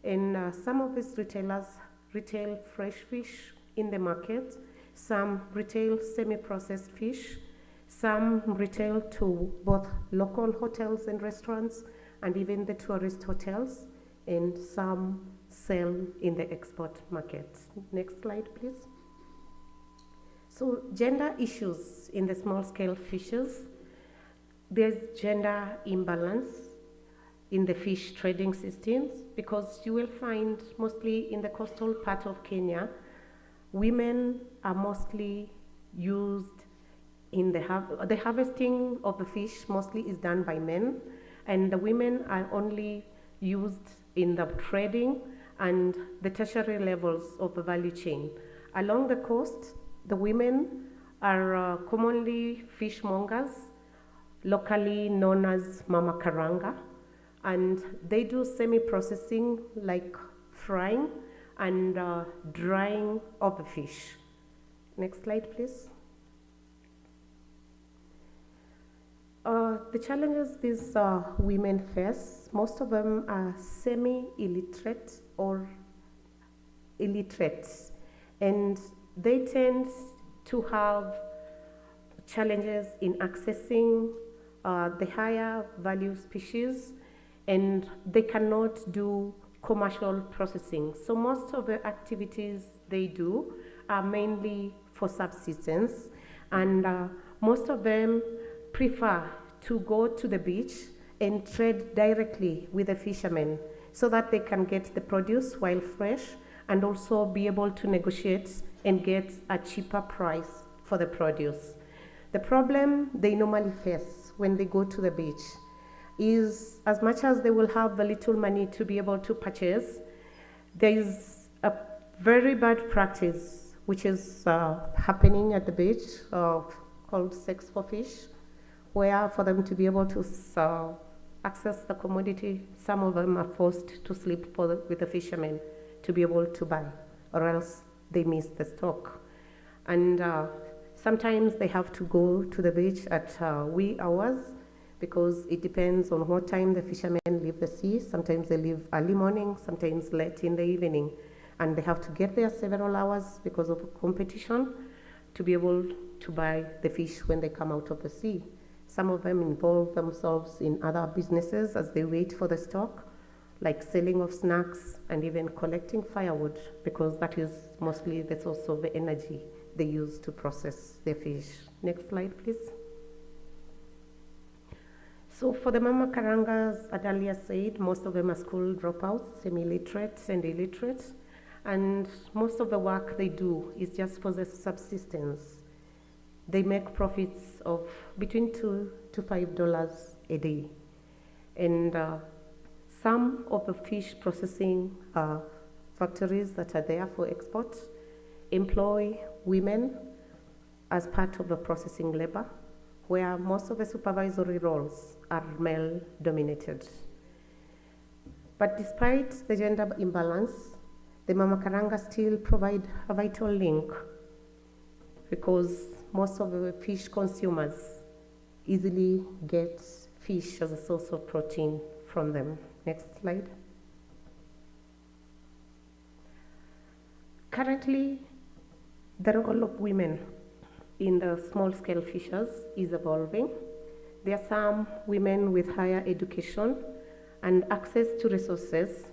and some of these retailers retail fresh fish in the market, some retail semi-processed fish, some retail to both local hotels and restaurants and even the tourist hotels, and some sell in the export market. Next slide, please. So gender issues in the small-scale fishes. There's gender imbalance in the fish trading systems because you will find mostly in the coastal part of Kenya, women are mostly used in the harvesting of the fish mostly is done by men, and the women are only used in the trading and the tertiary levels of the value chain. Along the coast, the women are commonly fishmongers, locally known as Mama Karanga, and they do semi-processing like frying and drying of the fish. Next slide, please. The challenges these women face, most of them are semi-illiterate or illiterate, and they tend to have challenges in accessing the higher value species and they cannot do commercial processing. So most of the activities they do are mainly for subsistence, and most of them prefer to go to the beach and trade directly with the fishermen so that they can get the produce while fresh and also be able to negotiate and get a cheaper price for the produce. The problem they normally face when they go to the beach is, as much as they will have the little money to be able to purchase, there is a very bad practice which is happening at the beach called sex for fish, where for them to be able to access the commodity, some of them are forced to sleep with the fishermen to be able to buy, or else they miss the stock. And sometimes they have to go to the beach at wee hours, because it depends on what time the fishermen leave the sea. Sometimes they leave early morning, sometimes late in the evening, and they have to get there several hours because of competition to be able to buy the fish when they come out of the sea. Some of them involve themselves in other businesses as they wait for the stock, like selling of snacks and even collecting firewood, because that is mostly the source of the energy they use to process their fish. Next slide, please. So for the Mama Karangas, as earlier said, most of them are school dropouts, semi-literate and illiterate, and most of the work they do is just for the subsistence. They make profits of between $2 to $5 a day. And some of the fish processing factories that are there for export employ women as part of the processing labor, where most of the supervisory roles are male dominated. But despite the gender imbalance, the Mama Karanga still provide a vital link, because most of the fish consumers easily get fish as a source of protein from them. Next slide. Currently, the role of women in the small-scale fishers is evolving. There are some women with higher education and access to resources,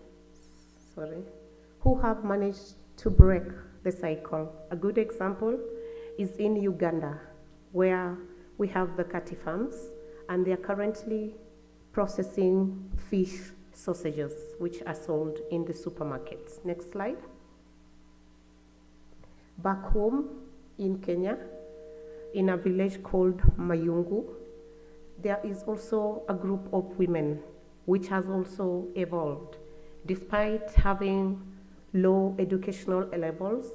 who have managed to break the cycle. A good example is in Uganda, where we have the Kati farms, and they are currently processing fish sausages, which are sold in the supermarkets. Next slide. Back home in Kenya, in a village called Mayungu, there is also a group of women which has also evolved. Despite having low educational levels,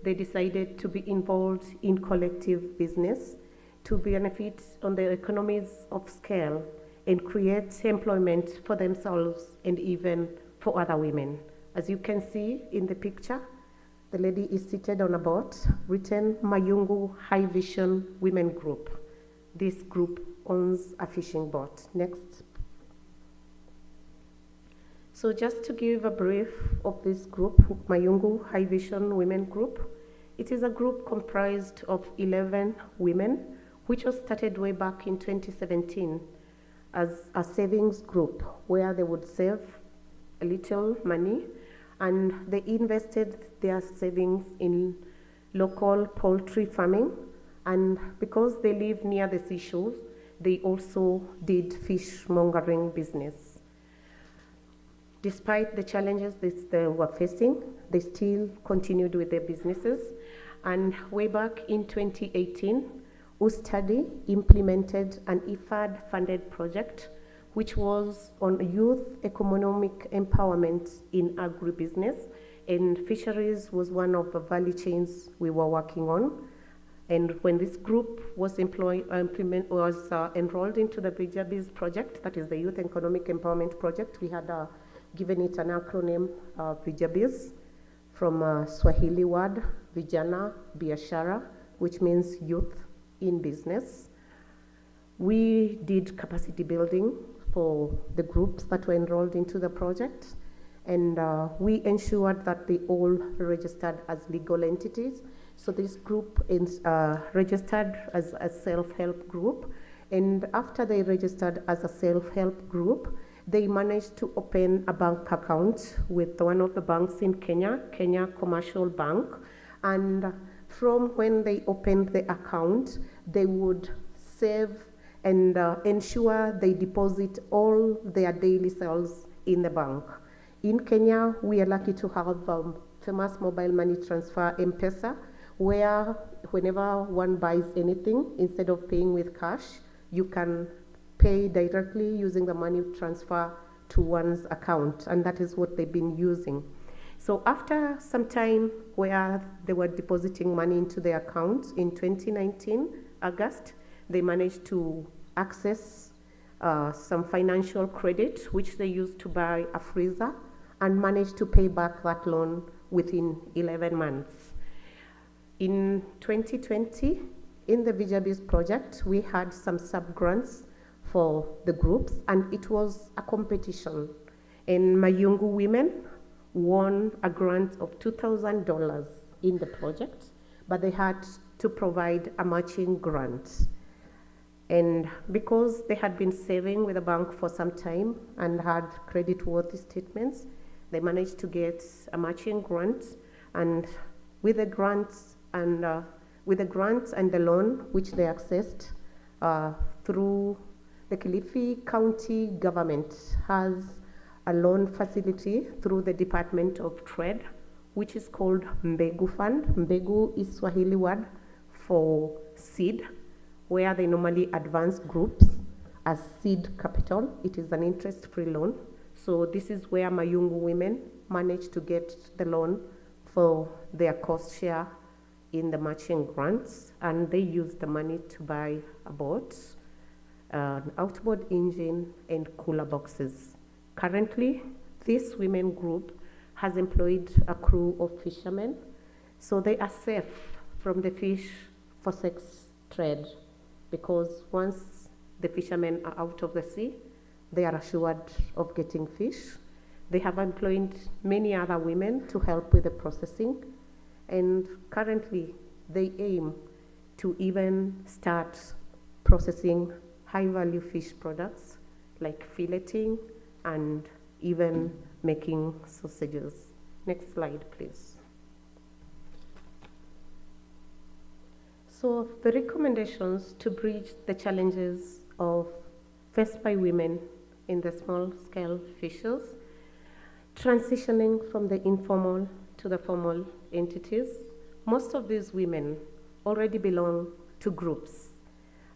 they decided to be involved in collective business to benefit on the economies of scale and create employment for themselves and even for other women. As you can see in the picture, the lady is seated on a boat written Mayungu High Vision Women Group. This group owns a fishing boat. Next. So just to give a brief of this group, Mayungu High Vision Women Group, it is a group comprised of 11 women, which was started way back in 2017 as a savings group where they would save a little money, and they invested their savings in local poultry farming. And because they live near the seashores, they also did fishmongering business. Despite the challenges they were facing, they still continued with their businesses. And way back in 2018, Ustadi implemented an IFAD-funded project, which was on youth economic empowerment in agribusiness, and fisheries was one of the value chains we were working on. And when this group was enrolled into the Vijabiz project, that is the Youth Economic Empowerment Project, we had given it an acronym, Vijabiz, from Swahili word, Vijana Biashara, which means youth in business. We did capacity building for the groups that were enrolled into the project, and we ensured that they all registered as legal entities. So this group is registered as a self-help group, and after they registered as a self-help group, they managed to open a bank account with one of the banks in Kenya, Kenya Commercial Bank. And from when they opened the account, they would save and ensure they deposit all their daily sales in the bank. In Kenya, we are lucky to have famous mobile money transfer, M-Pesa, where whenever one buys anything, instead of paying with cash, you can pay directly using the money transfer to one's account, and that is what they've been using. So after some time where they were depositing money into their account, in 2019, August, they managed to access some financial credit, which they used to buy a freezer, and managed to pay back that loan within 11 months. In 2020, in the VijaBiz project, we had some sub-grants for the groups, and it was a competition. And Mayungu women won a grant of $2,000 in the project, but they had to provide a matching grant. And because they had been saving with the bank for some time and had credit-worthy statements, they managed to get a matching grant. And with the grants and the loan which they accessed through the Kilifi County government has a loan facility through the Department of Trade, which is called Mbegu Fund. Mbegu is Swahili word for seed, where they normally advance groups as seed capital. It is an interest-free loan. So this is where Mayungu women managed to get the loan for their cost share in the matching grants, and they used the money to buy a boat, an outboard engine, and cooler boxes. Currently, this women group has employed a crew of fishermen, so they are safe from the fish for sex trade, because once the fishermen are out of the sea, they are assured of getting fish. They have employed many other women to help with the processing, and currently they aim to even start processing high-value fish products like filleting and even making sausages. Next slide, please. So the recommendations to bridge the challenges faced by women in the small-scale fisheries, transitioning from the informal to the formal entities. Most of these women already belong to groups,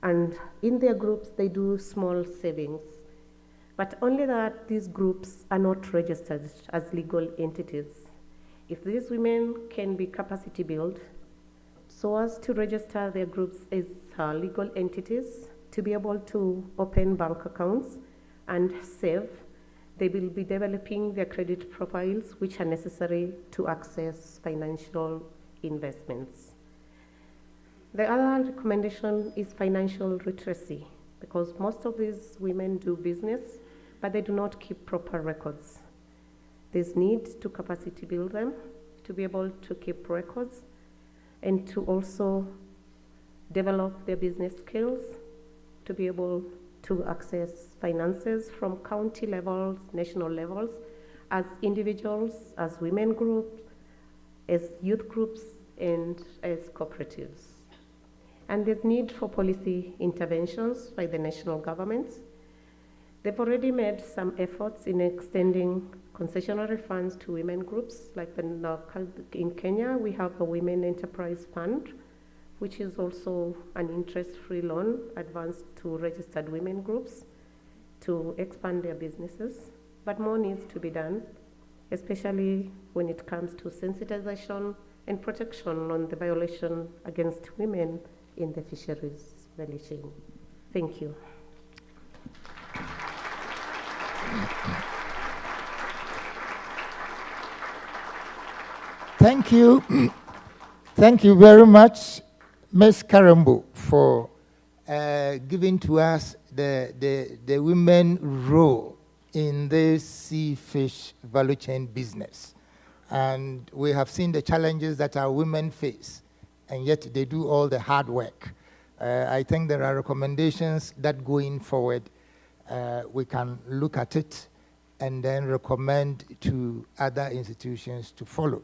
and in their groups they do small savings, but only that these groups are not registered as legal entities. If these women can be capacity built so as to register their groups as legal entities, to be able to open bank accounts and save, they will be developing their credit profiles, which are necessary to access financial investments. The other recommendation is financial literacy, because most of these women do business, but they do not keep proper records. There's need to capacity build them to be able to keep records and to also develop their business skills to be able to access finances from county levels, national levels, as individuals, as women groups, as youth groups, and as cooperatives. And there's need for policy interventions by the national governments. They've already made some efforts in extending concessionary funds to women groups, like in Kenya, we have the Women Enterprise Fund, which is also an interest-free loan advanced to registered women groups to expand their businesses. But more needs to be done, especially when it comes to sensitization and protection on the violation against women in the fisheries value chain. Thank you. Thank you. Thank you very much, Ms. Karambo, for giving to us the women role in this sea fish value chain business. And we have seen the challenges that our women face, and yet they do all the hard work. I think there are recommendations that going forward, we can look at it and then recommend to other institutions to follow.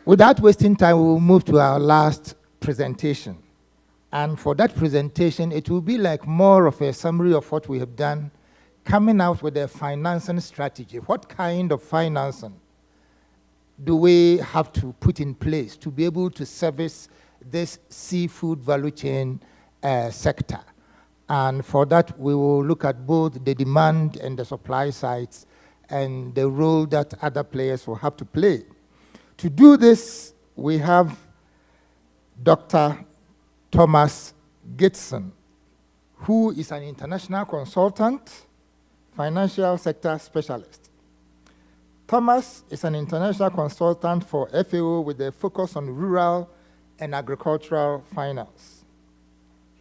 Without wasting time, we will move to our last presentation. And for that presentation, it will be like more of a summary of what we have done, coming out with a financing strategy. What kind of financing do we have to put in place to be able to service this seafood value chain sector? And for that, we will look at both the demand and the supply sides and the role that other players will have to play. To do this, we have Dr. Thomas Gitson, who is an international consultant, financial sector specialist. Thomas is an international consultant for FAO with a focus on rural and agricultural finance.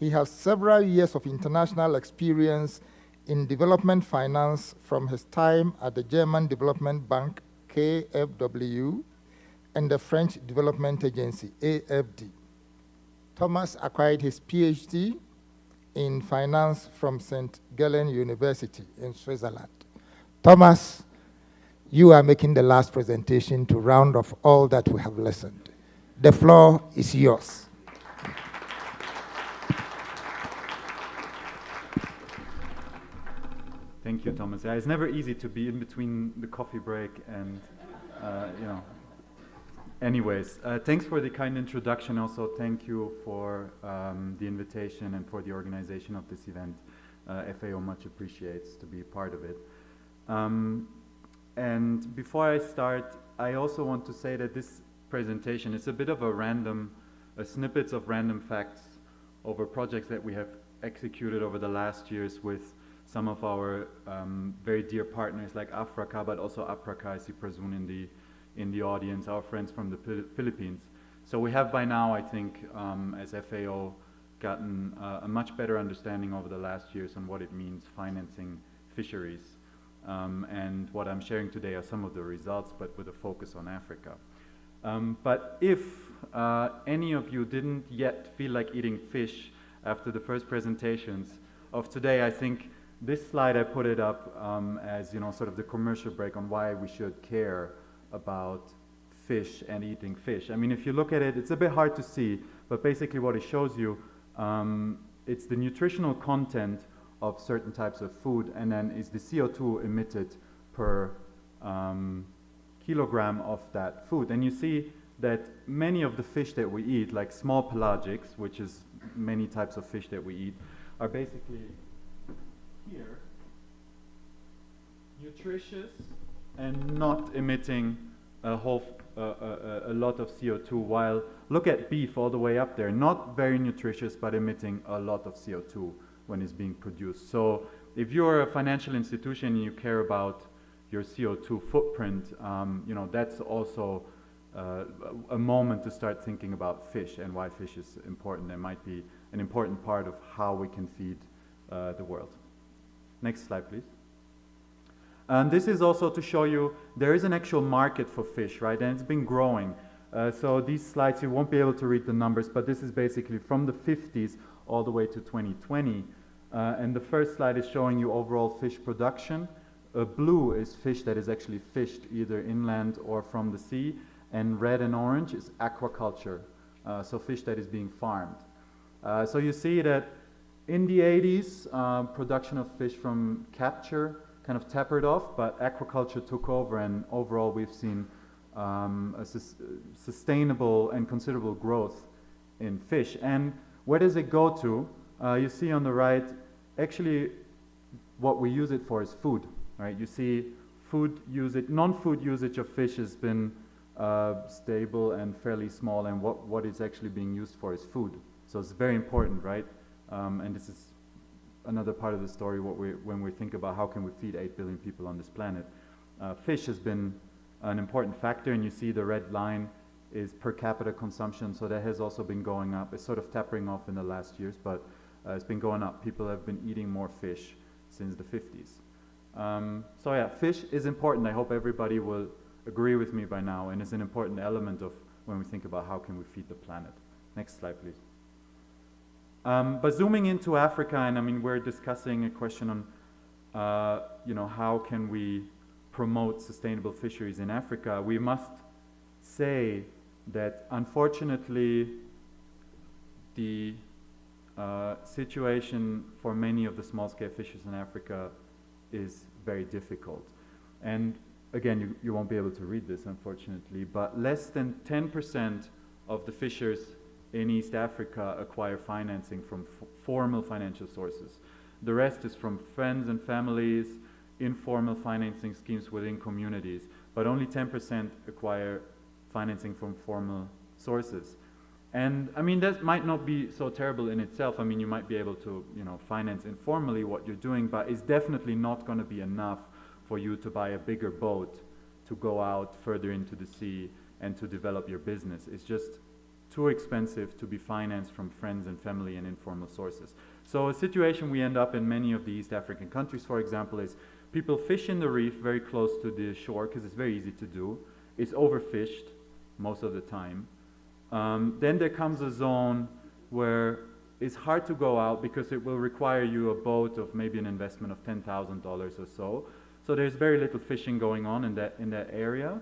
He has several years of international experience in development finance from his time at the German Development Bank, KfW, and the French Development Agency, AFD. Thomas acquired his PhD in finance from St. Gallen University in Switzerland. Thomas, you are making the last presentation to round off all that we have listened. The floor is yours. Thank you, Thomas. Yeah, it's never easy to be in between the coffee break and, you know. Anyways, thanks for the kind introduction. Also, thank you for the invitation and for the organization of this event. FAO much appreciates to be a part of it. And before I start, I also want to say that this presentation is a bit of a snippets of random facts over projects that we have executed over the last years with some of our very dear partners like Africa, but also Apraka, I see Prasoon in the audience, our friends from the Philippines. So we have by now, I think, as FAO, gotten a much better understanding over the last years on what it means financing fisheries. And what I'm sharing today are some of the results, but with a focus on Africa. But if any of you didn't yet feel like eating fish after the first presentations of today, I think this slide, I put it up as, you know, sort of the commercial break on why we should care about fish and eating fish. I mean, if you look at it, it's a bit hard to see, but basically what it shows you, it's the nutritional content of certain types of food, and then is the CO2 emitted per kilogram of that food. And you see that many of the fish that we eat, like small pelagics, which is many types of fish that we eat, are basically here, nutritious and not emitting a lot of CO2, while look at beef all the way up there, not very nutritious, but emitting a lot of CO2 when it's being produced. So if you're a financial institution and you care about your CO2 footprint, you know, that's also a moment to start thinking about fish and why fish is important. It might be an important part of how we can feed the world. Next slide, please. And this is also to show you there is an actual market for fish, right? And it's been growing. So these slides, you won't be able to read the numbers, but this is basically from the 50s all the way to 2020. And the first slide is showing you overall fish production. Blue is fish that is actually fished either inland or from the sea. And red and orange is aquaculture, so fish that is being farmed. So you see that in the 80s, production of fish from capture kind of tapered off, but aquaculture took over, and overall we've seen a sustainable and considerable growth in fish. And where does it go to? You see on the right, actually what we use it for is food, right? You see food usage, non-food usage of fish has been stable and fairly small, and what it's actually being used for is food. So it's very important, right? And this is another part of the story when we think about how can we feed 8 billion people on this planet. Fish has been an important factor, and you see the red line is per capita consumption, so that has also been going up. It's sort of tapering off in the last years, but it's been going up. People have been eating more fish since the 50s. So yeah, fish is important. I hope everybody will agree with me by now, and it's an important element of when we think about how can we feed the planet. Next slide, please. But zooming into Africa, and I mean, we're discussing a question on, how can we promote sustainable fisheries in Africa? We must say that unfortunately the situation for many of the small-scale fishers in Africa is very difficult. And again, you won't be able to read this, unfortunately, but less than 10% of the fishers in East Africa acquire financing from formal financial sources. The rest is from friends and families, informal financing schemes within communities, but only 10% acquire financing from formal sources. And I mean, that might not be so terrible in itself. I mean, you might be able to, finance informally what you're doing, but it's definitely not going to be enough for you to buy a bigger boat to go out further into the sea and to develop your business. It's just too expensive to be financed from friends and family and informal sources. So a situation we end up in many of the East African countries, for example, is people fish in the reef very close to the shore because it's very easy to do. It's overfished most of the time. Then there comes a zone where it's hard to go out because it will require you a boat of maybe an investment of $10,000 or so. So there's very little fishing going on in that area.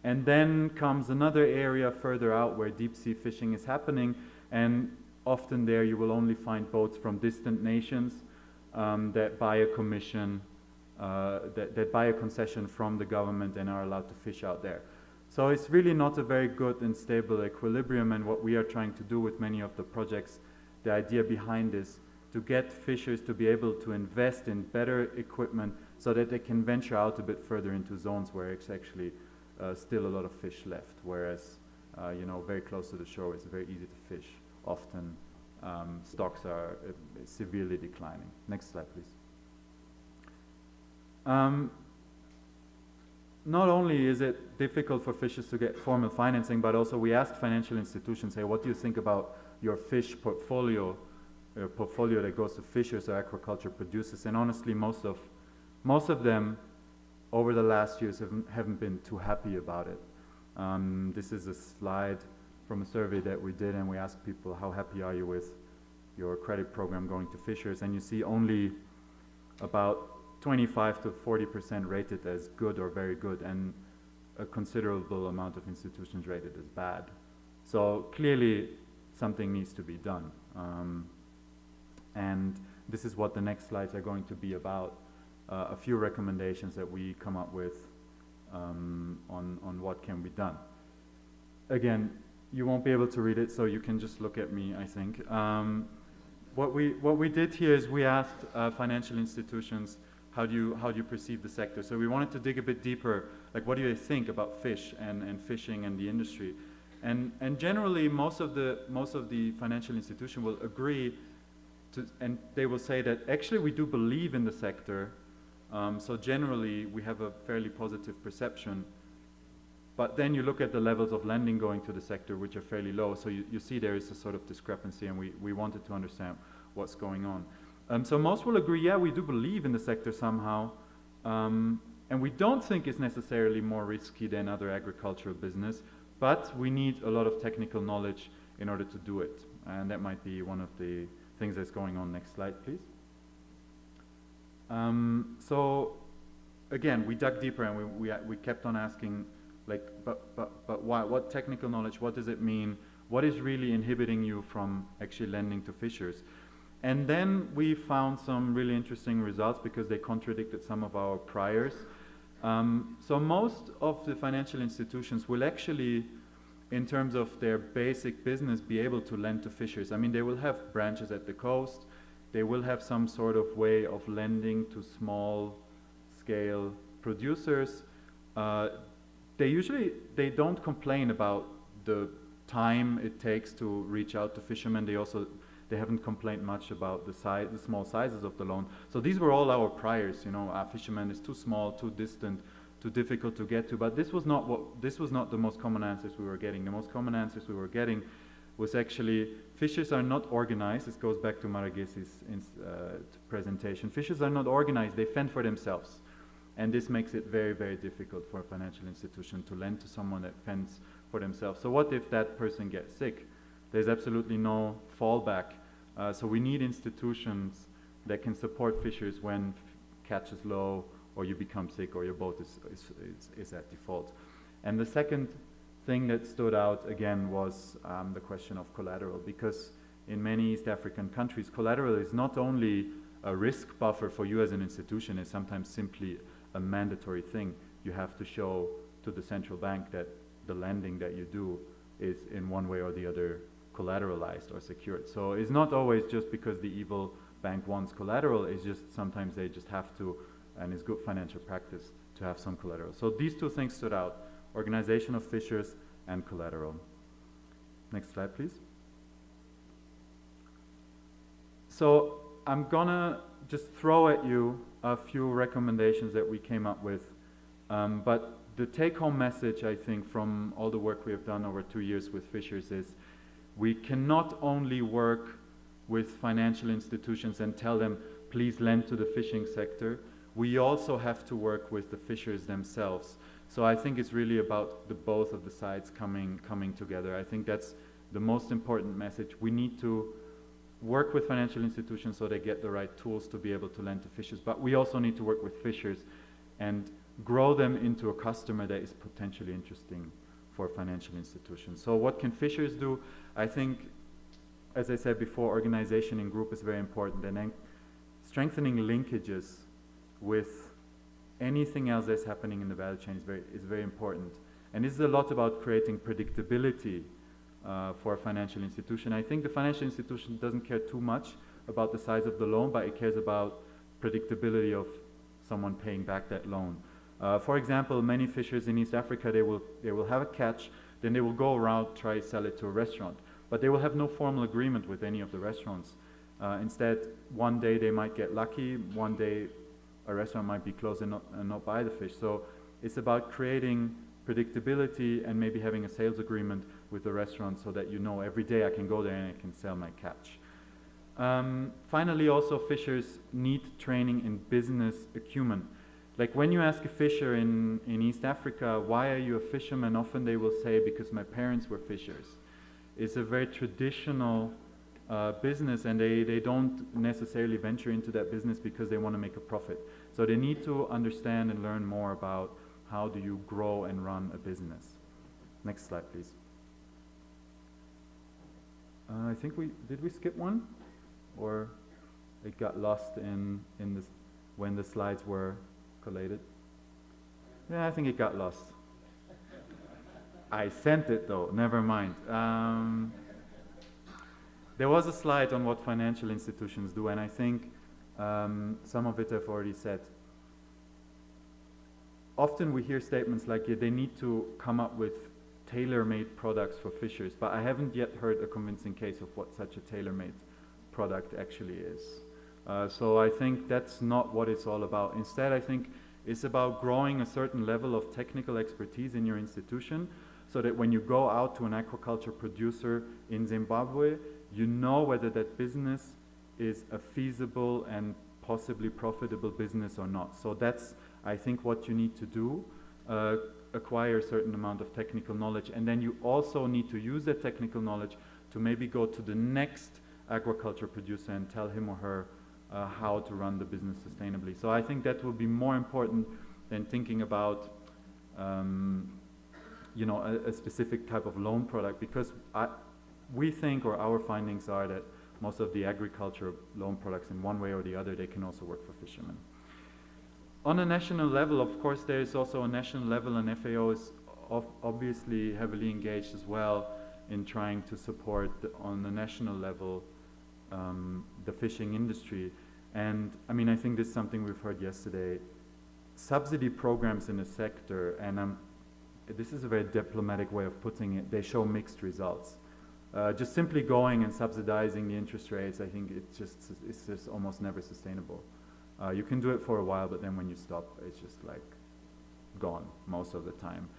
And then comes another area further out where deep sea fishing is happening, and often there you will only find boats from distant nations that buy a commission, that buy a concession from the government and are allowed to fish out there. So it's really not a very good and stable equilibrium, and what we are trying to do with many of the projects, the idea behind this, to get fishers to be able to invest in better equipment so that they can venture out a bit further into zones where it's actually still a lot of fish left, whereas very close to the shore it's very easy to fish. Often stocks are severely declining. Next slide, please. Not only is it difficult for fishers to get formal financing, but also we asked financial institutions, hey, what do you think about your fish portfolio, that goes to fishers or aquaculture producers? And honestly, most of them over the last years haven't been too happy about it. This is a slide from a survey that we did, and we asked people, how happy are you with your credit program going to fishers? And you see only about 25 to 40% rated as good or very good, and a considerable amount of institutions rated as bad. So clearly something needs to be done. And this is what the next slides are going to be about. A few recommendations that we come up with on what can be done. Again, you won't be able to read it, so you can just look at me, I think. What we did here is we asked financial institutions, how do you perceive the sector? So we wanted to dig a bit deeper, like what do you think about fish and fishing and the industry? And generally, most of the financial institution will agree and they will say that actually we do believe in the sector. So generally, we have a fairly positive perception. But then you look at the levels of lending going to the sector, which are fairly low. So you see there is a sort of discrepancy, and we wanted to understand what's going on. So most will agree, yeah, we do believe in the sector somehow. And we don't think it's necessarily more risky than other agricultural business, but we need a lot of technical knowledge in order to do it. And that might be one of the things that's going on. Next slide, please. So again, we dug deeper, and we kept on asking, like, but why? What technical knowledge? What does it mean? What is really inhibiting you from actually lending to fishers? And then we found some really interesting results because they contradicted some of our priors. So most of the financial institutions will actually, in terms of their basic business, be able to lend to fishers. I mean, they will have branches at the coast. They will have some sort of way of lending to small-scale producers. They don't complain about the time it takes to reach out to fishermen. They haven't complained much about the small sizes of the loan. So these were all our priors. Our fisherman is too small, too distant, too difficult to get to. But this was not the most common answers we were getting. The most common answers we were getting was actually fishers are not organized. This goes back to Maragesi's presentation. Fishers are not organized. They fend for themselves. And this makes it very, very difficult for a financial institution to lend to someone that fends for themselves. So what if that person gets sick? There's absolutely no fallback. So we need institutions that can support fishers when catch is low, or you become sick, or your boat is at default. And the second thing that stood out again was the question of collateral, because in many East African countries, collateral is not only a risk buffer for you as an institution, it's sometimes simply a mandatory thing. You have to show to the central bank that the lending that you do is in one way or the other collateralized or secured. So it's not always just because the evil bank wants collateral, it's just sometimes they just have to, and it's good financial practice to have some collateral. So these two things stood out: organization of fishers and collateral. Next slide, please. So I'm gonna just throw at you a few recommendations that we came up with, but the take-home message, I think, from all the work we have done over 2 years with fishers is we cannot only work with financial institutions and tell them, please lend to the fishing sector. We also have to work with the fishers themselves. So I think it's really about the both of the sides coming together. I think that's the most important message. We need to work with financial institutions so they get the right tools to be able to lend to fishers, but we also need to work with fishers and grow them into a customer that is potentially interesting for financial institutions. So what can fishers do? I think, as I said before, organization in group is very important, and then strengthening linkages with anything else that's happening in the value chain is very important. And this is a lot about creating predictability for a financial institution. I think the financial institution doesn't care too much about the size of the loan, but it cares about predictability of someone paying back that loan. For example, many fishers in East Africa, they will have a catch, then they will go around, try to sell it to a restaurant, but they will have no formal agreement with any of the restaurants. Instead, one day they might get lucky, one day a restaurant might be closed and not buy the fish. So it's about creating predictability and maybe having a sales agreement with the restaurant so that you know every day I can go there and I can sell my catch. Finally, also fishers need training in business acumen. Like when you ask a fisher in East Africa, why are you a fisherman? Often they will say, because my parents were fishers. It's a very traditional business, and they don't necessarily venture into that business because they want to make a profit. So they need to understand and learn more about how do you grow and run a business. Next slide, please. I think did we skip one? Or it got lost in this when the slides were collated? Yeah, I think it got lost. I sent it though, never mind. There was a slide on what financial institutions do, and I think some of it I've already said. Often we hear statements like, yeah, they need to come up with tailor-made products for fishers, but I haven't yet heard a convincing case of what such a tailor-made product actually is. So I think that's not what it's all about. Instead, I think it's about growing a certain level of technical expertise in your institution so that when you go out to an aquaculture producer in Zimbabwe, you know whether that business is a feasible and possibly profitable business or not. So that's, I think, what you need to do, acquire a certain amount of technical knowledge, and then you also need to use that technical knowledge to maybe go to the next aquaculture producer and tell him or her how to run the business sustainably. So I think that will be more important than thinking about you know, a specific type of loan product, because we think, or our findings are, that most of the agriculture loan products, in one way or the other, they can also work for fishermen. On a national level, of course, there is also a national level, and FAO is obviously heavily engaged as well in trying to support, on the national level, the fishing industry. And I mean, I think this is something we've heard yesterday. Subsidy programs in the sector, and this is a very diplomatic way of putting it, they show mixed results. Just simply going and subsidizing the interest rates, I think it's just almost never sustainable. You can do it for a while, but then when you stop, it's just like gone most of the time.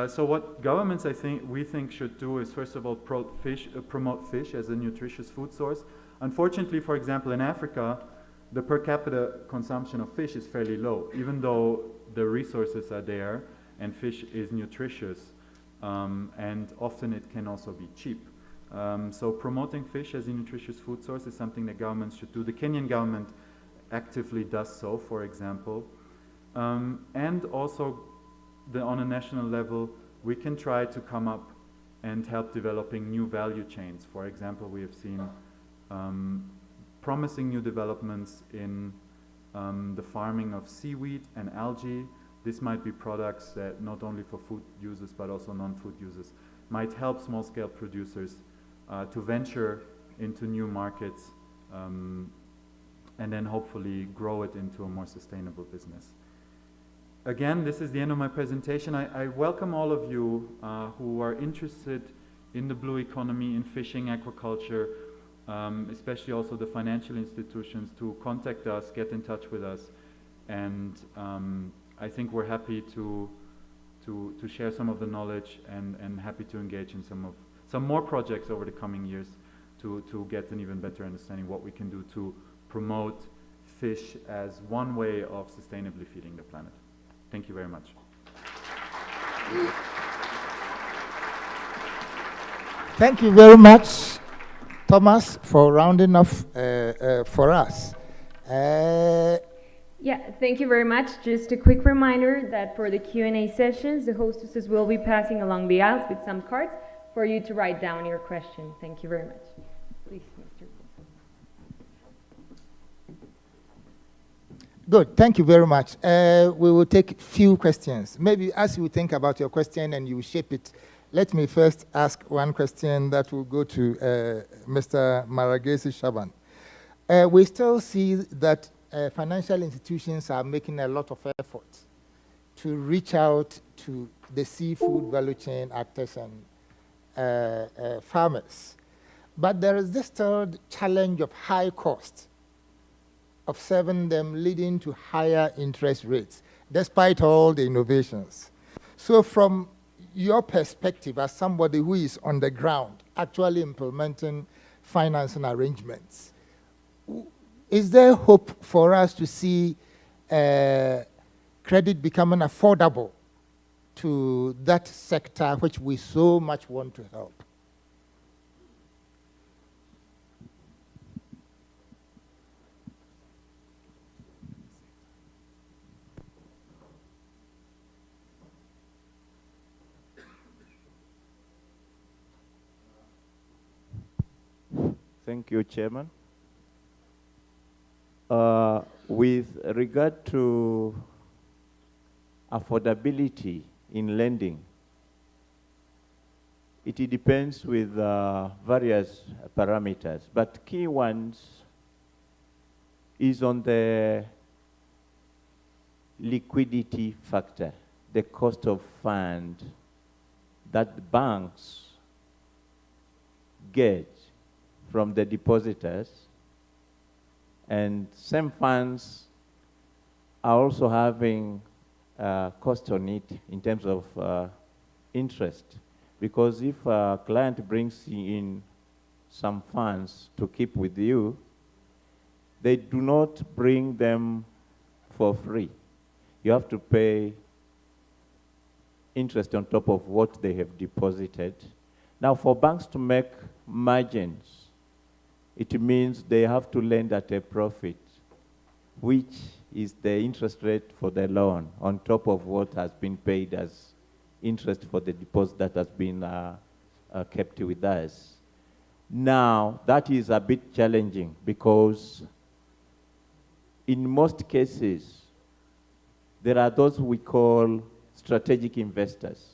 So what governments, we think should do is, first of all, promote fish as a nutritious food source. Unfortunately, for example, in Africa, the per capita consumption of fish is fairly low, even though the resources are there and fish is nutritious, and often it can also be cheap. So promoting fish as a nutritious food source is something that governments should do. The Kenyan government actively does so, for example. And also on a national level, we can try to come up and help developing new value chains. For example, we have seen promising new developments in the farming of seaweed and algae. This might be products that not only for food users but also non-food users might help small-scale producers to venture into new markets and then hopefully grow it into a more sustainable business. Again, this is the end of my presentation. I welcome all of you who are interested in the blue economy, in fishing, aquaculture, especially also the financial institutions, to contact us, get in touch with us, and I think we're happy to share some of the knowledge and happy to engage in some more projects over the coming years to get an even better understanding what we can do to promote fish as one way of sustainably feeding the planet. Thank you very much. Thank you very much, Thomas, for rounding off for us. Yeah, thank you very much. Just a quick reminder that for the Q&A sessions, the hostesses will be passing along the aisles with some cards for you to write down your question. Thank you very much. Please, Mr. Good, thank you very much. We will take few questions. Maybe as you think about your question and you shape it, let me first ask one question that will go to Mr. Maragesi Shaban. We still see that financial institutions are making a lot of effort to reach out to the seafood value chain actors and farmers. But there is this third challenge of high cost of serving them, leading to higher interest rates, despite all the innovations. So from your perspective as somebody who is on the ground, actually implementing financing arrangements, is there hope for us to see credit becoming affordable to that sector which we so much want to help? Thank you, Chairman. With regard to affordability in lending, it depends with various parameters, but key ones is on the liquidity factor, the cost of fund that banks get from the depositors, and some funds are also having cost on it in terms of interest, because if a client brings in some funds to keep with you, they do not bring them for free. You have to pay interest on top of what they have deposited. Now, for banks to make margins, it means they have to lend at a profit, which is the interest rate for the loan on top of what has been paid as interest for the deposit that has been kept with us. Now, that is a bit challenging because in most cases, there are those we call strategic investors.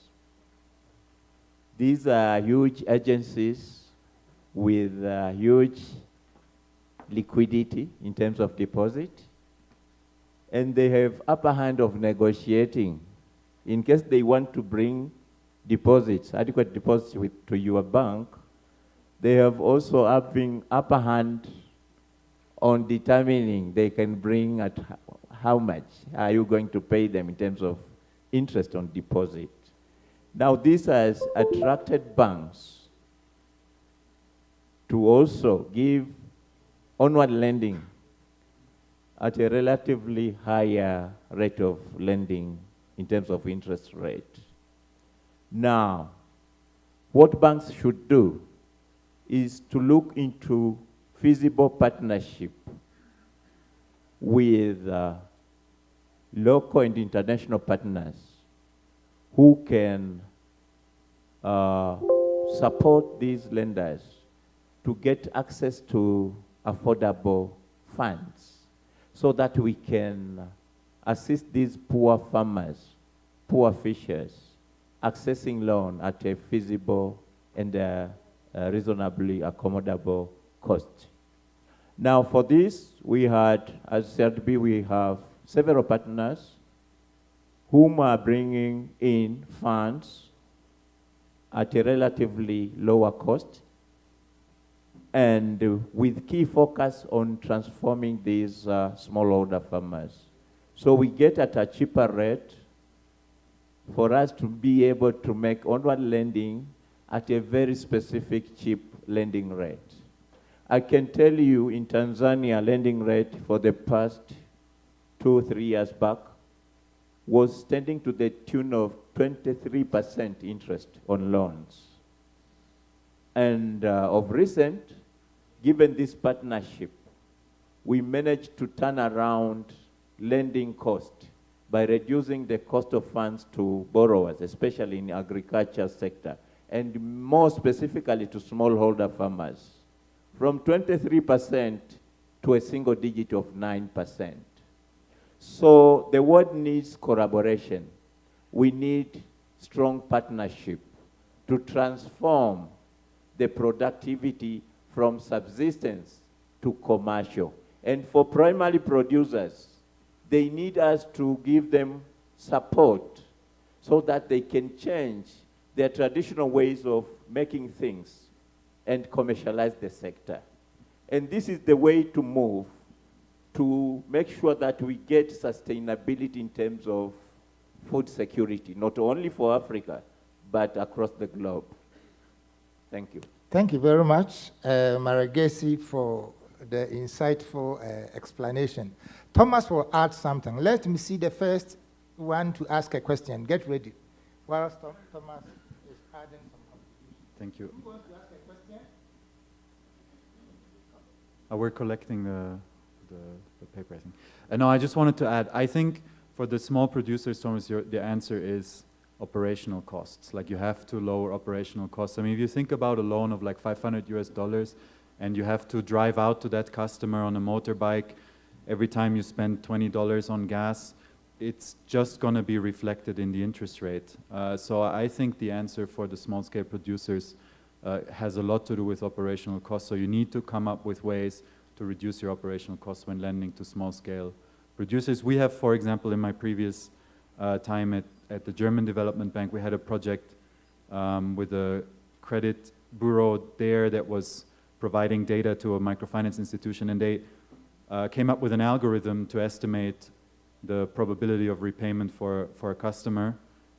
These are huge agencies with huge liquidity in terms of deposit, and they have upper hand of negotiating in case they want to bring deposits, adequate deposits to your bank. They have also having upper hand on determining they can bring at how much are you going to pay them in terms of interest on deposit. Now, this has attracted banks to also give onward lending at a relatively higher rate of lending in terms of interest rate. Now, what banks should do is to look into feasible partnership with local and international partners who can support these lenders to get access to affordable funds so that we can assist these poor farmers, poor fishers, accessing loan at a feasible and reasonably accommodable cost. Now for this, we had, as CRDB, we have several partners whom are bringing in funds at a relatively lower cost and with key focus on transforming these smallholder farmers. So we get at a cheaper rate for us to be able to make onward lending at a very specific cheap lending rate. I can tell you in Tanzania, lending rate for the past 2 or 3 years back was standing to the tune of 23% interest on loans. And of recent, given this partnership, we managed to turn around lending cost by reducing the cost of funds to borrowers, especially in the agriculture sector, and more specifically to smallholder farmers, from 23% to a single digit of 9%. So the world needs collaboration. We need strong partnership to transform the productivity from subsistence to commercial. And for primary producers, they need us to give them support so that they can change their traditional ways of making things and commercialize the sector. And this is the way to move to make sure that we get sustainability in terms of food security, not only for Africa, but across the globe. Thank you. Thank you very much, Maragesi, for the insightful explanation. Thomas will add something. Let me see the first one to ask a question. Get ready. Whilst Thomas is adding some contribution. Thank you. Who wants to ask a question? We're collecting the paper, I think. No, I just wanted to add, I think for the small producers, Thomas, the answer is operational costs. Like you have to lower operational costs. I mean, if you think about a loan of like $500 and you have to drive out to that customer on a motorbike, every time you spend $20 on gas, it's just going to be reflected in the interest rate. So I think the answer for the small-scale producers has a lot to do with operational costs. So you need to come up with ways to reduce your operational costs when lending to small-scale producers. We have, for example, in my previous time at the German Development Bank, we had a project with a credit bureau there that was providing data to a microfinance institution, and they came up with an algorithm to estimate the probability of repayment for a customer.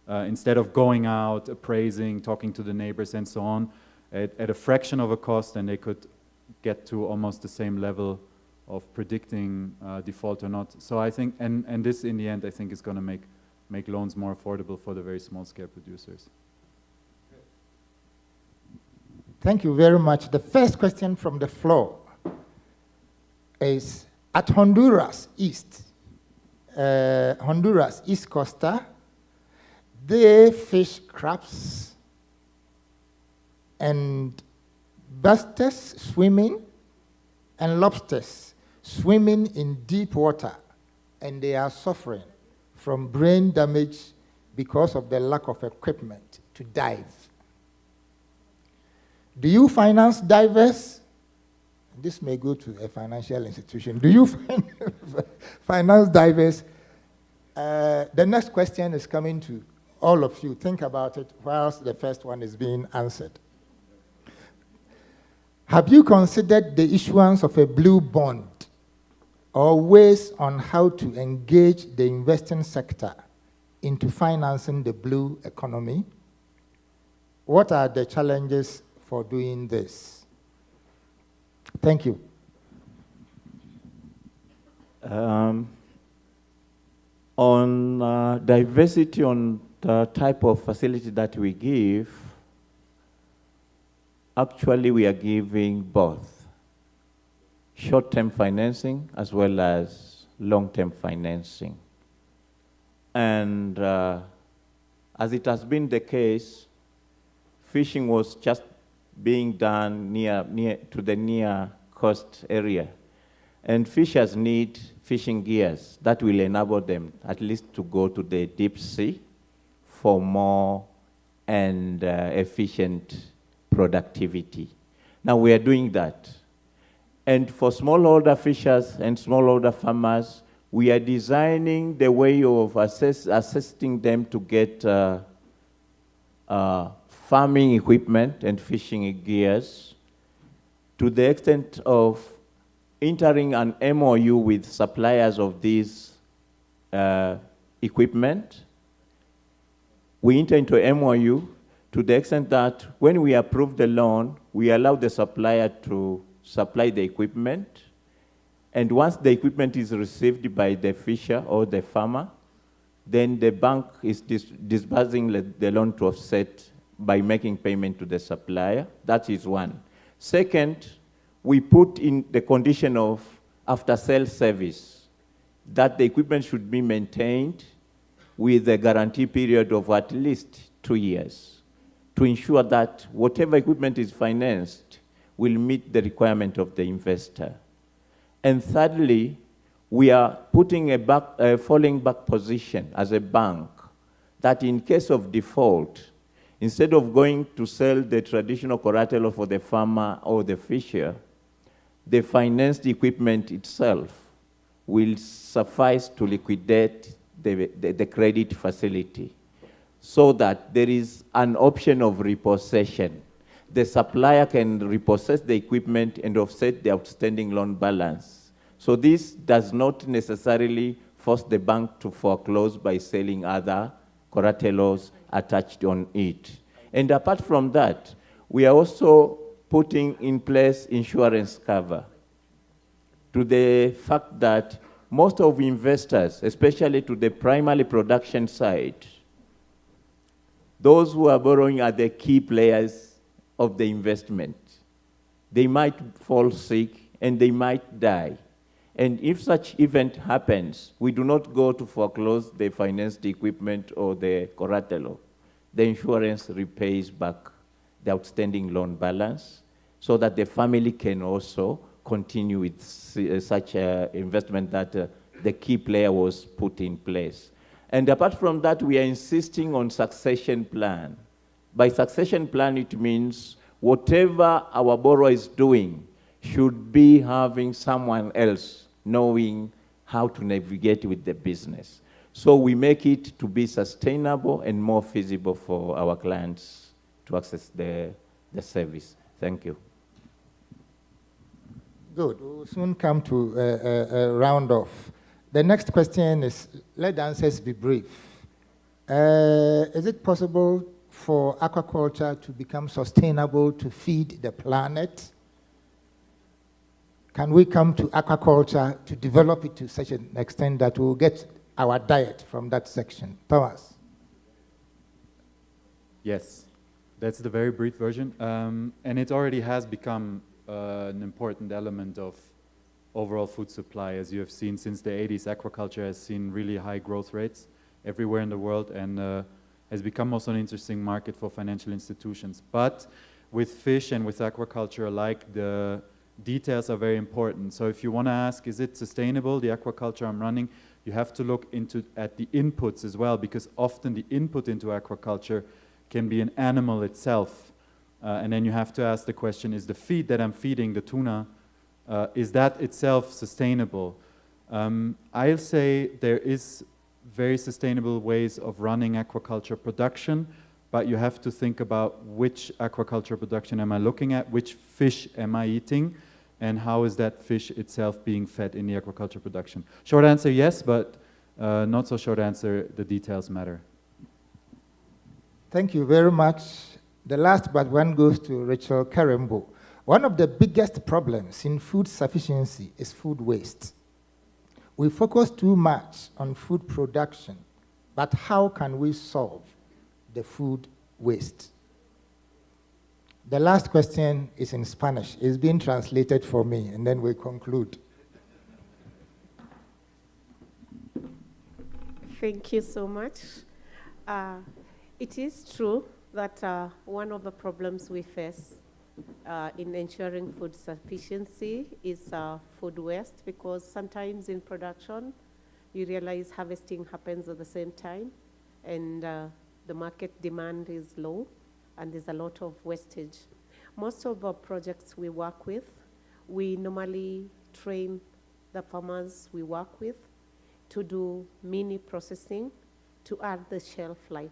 Instead of going out, appraising, talking to the neighbors and so on, at a fraction of a cost, and they could get to almost the same level of predicting default or not. So I think, and this in the end, I think is going to make loans more affordable for the very small scale producers. Thank you very much. The first question from the floor is at Honduras East Costa, they fish crabs and busters swimming and lobsters swimming in deep water, and they are suffering from brain damage because of the lack of equipment to dive. Do you finance divers? This may go to a financial institution. Do you finance divers? The next question is coming to all of you. Think about it whilst the first one is being answered. Have you considered the issuance of a blue bond or ways on how to engage the investing sector into financing the blue economy? What are the challenges for doing this? Thank you. On diversity on the type of facility that we give, Actually, we are giving both short-term financing as well as long-term financing. And as it has been the case, fishing was just being done near to the near coast area. And fishers need fishing gears that will enable them at least to go to the deep sea for more and efficient productivity. Now we are doing that. And for smallholder fishers and smallholder farmers, we are designing the way of assisting them to get farming equipment and fishing gears to the extent of entering an MOU with suppliers of these equipment. We enter into a MOU to the extent that when we approve the loan, we allow the supplier to supply the equipment. And once the equipment is received by the fisher or the farmer, then the bank is disbursing the loan to offset by making payment to the supplier. That is one. Second, we put in the condition of after-sale service, that the equipment should be maintained with a guarantee period of at least 2 years to ensure that whatever equipment is financed will meet the requirement of the investor. And thirdly, we are putting a falling back position as a bank that in case of default, instead of going to sell the traditional collateral for the farmer or the fisher, the financed equipment itself will suffice to liquidate the credit facility so that there is an option of repossession. The supplier can repossess the equipment and offset the outstanding loan balance. So this does not necessarily force the bank to foreclose by selling other collaterals attached on it. And apart from that, we are also putting in place insurance cover to the fact that most of investors, especially to the primary production side, those who are borrowing are the key players of the investment. They might fall sick and they might die. And if such event happens, we do not go to foreclose the financed equipment or the collateral. The insurance repays back the outstanding loan balance so that the family can also continue with such investment that the key player was put in place. And apart from that, we are insisting on succession plan. By succession plan, it means whatever our borrower is doing should be having someone else knowing how to navigate with the business. So we make it to be sustainable and more feasible for our clients to access the service. Thank you. Good. We'll soon come to a round off. The next question is, let the answers be brief. Is it possible for aquaculture to become sustainable to feed the planet? Can we come to aquaculture to develop it to such an extent that we'll get our diet from that section? Thomas? Yes, that's the very brief version. And it already has become an important element of overall food supply. As you have seen since the 80s, aquaculture has seen really high growth rates everywhere in the world and has become also an interesting market for financial institutions. But with fish and with aquaculture alike, the details are very important. So if you want to ask, is it sustainable, the aquaculture I'm running, you have to look at the inputs as well, because often the input into aquaculture can be an animal itself. And then you have to ask the question, is the feed that I'm feeding the tuna, is that itself sustainable? I'll say there is very sustainable ways of running aquaculture production, but you have to think about which aquaculture production am I looking at, which fish am I eating, and how is that fish itself being fed in the aquaculture production. Short answer, yes, but not so short answer, the details matter. Thank you very much. The last but one goes to Rachel Karembo. One of the biggest problems in food sufficiency is food waste. We focus too much on food production, but how can we solve the food waste? The last question is in Spanish. It's being translated for me, and then we conclude. Thank you so much. It is true that one of the problems we face in ensuring food sufficiency is food waste, because sometimes in production, you realize harvesting happens at the same time, and the market demand is low, and there's a lot of wastage. Most of our projects we work with, we normally train the farmers we work with to do mini processing to add the shelf life,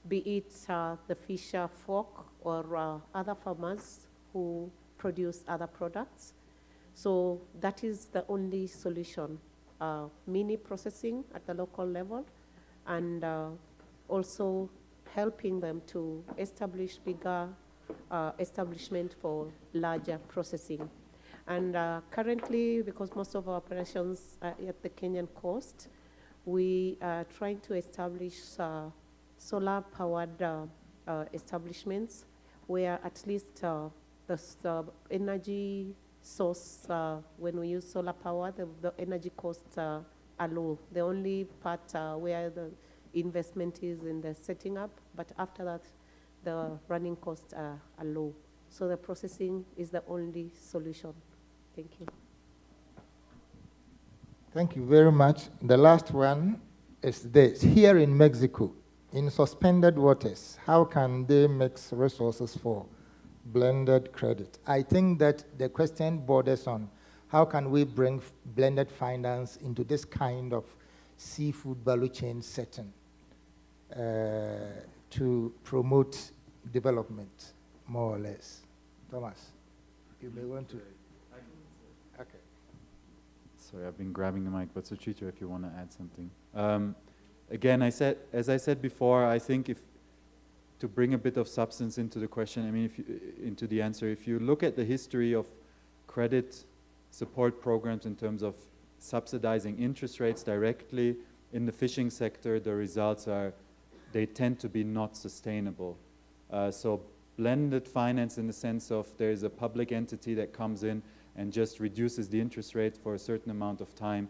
be it the Fisher Folk or other farmers who produce other products. So that is the only solution, mini processing at the local level, and also helping them to establish bigger establishment for larger processing. And currently, because most of our operations are at the Kenyan coast, we are trying to establish solar-powered establishments where at least the energy source, when we use solar power, the energy costs are low. The only part where the investment is in the setting up, but after that, the running costs are low. So the processing is the only solution. Thank you. Thank you very much. The last one is this. Here in Mexico, in suspended waters, how can they mix resources for blended credit? I think that the question borders on how can we bring blended finance into this kind of seafood value chain setting to promote development, more or less. Thomas, you may want to. Okay. Sorry, I've been grabbing the mic, but Suchitra, if you want to add something. Again, as I said before, I think to bring a bit of substance into the question, I mean, into the answer, if you look at the history of credit support programs in terms of subsidizing interest rates directly in the fishing sector, the results they tend to be not sustainable. So blended finance in the sense of there's a public entity that comes in and just reduces the interest rate for a certain amount of time,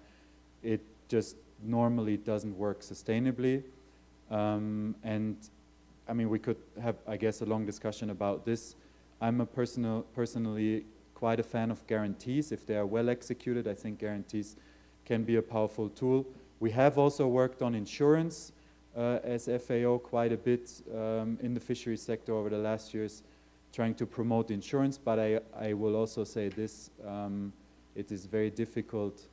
it just normally doesn't work sustainably. And I mean, we could have, I guess, a long discussion about this. I'm personally quite a fan of guarantees. If they are well executed, I think guarantees can be a powerful tool. We have also worked on insurance as FAO quite a bit in the fisheries sector over the last years, trying to promote insurance, but I will also say this, it is very difficult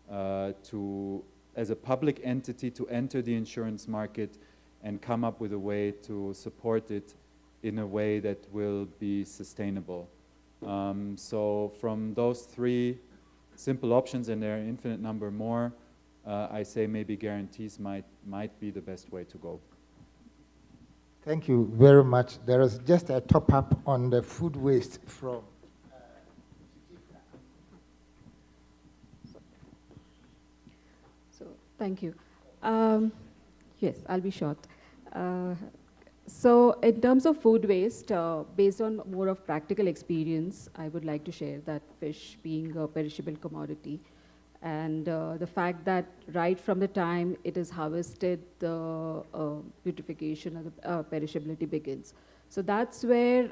as a public entity to enter the insurance market and come up with a way to support it in a way that will be sustainable. So from those three simple options, and there are an infinite number more, I say maybe guarantees might be the best way to go. Thank you very much. There is just a top-up on the food waste from... So, thank you. Yes, I'll be short. So, in terms of food waste, based on more of practical experience, I would like to share that fish being a perishable commodity, and the fact that right from the time it is harvested, the putrefaction or the perishability begins. So that's where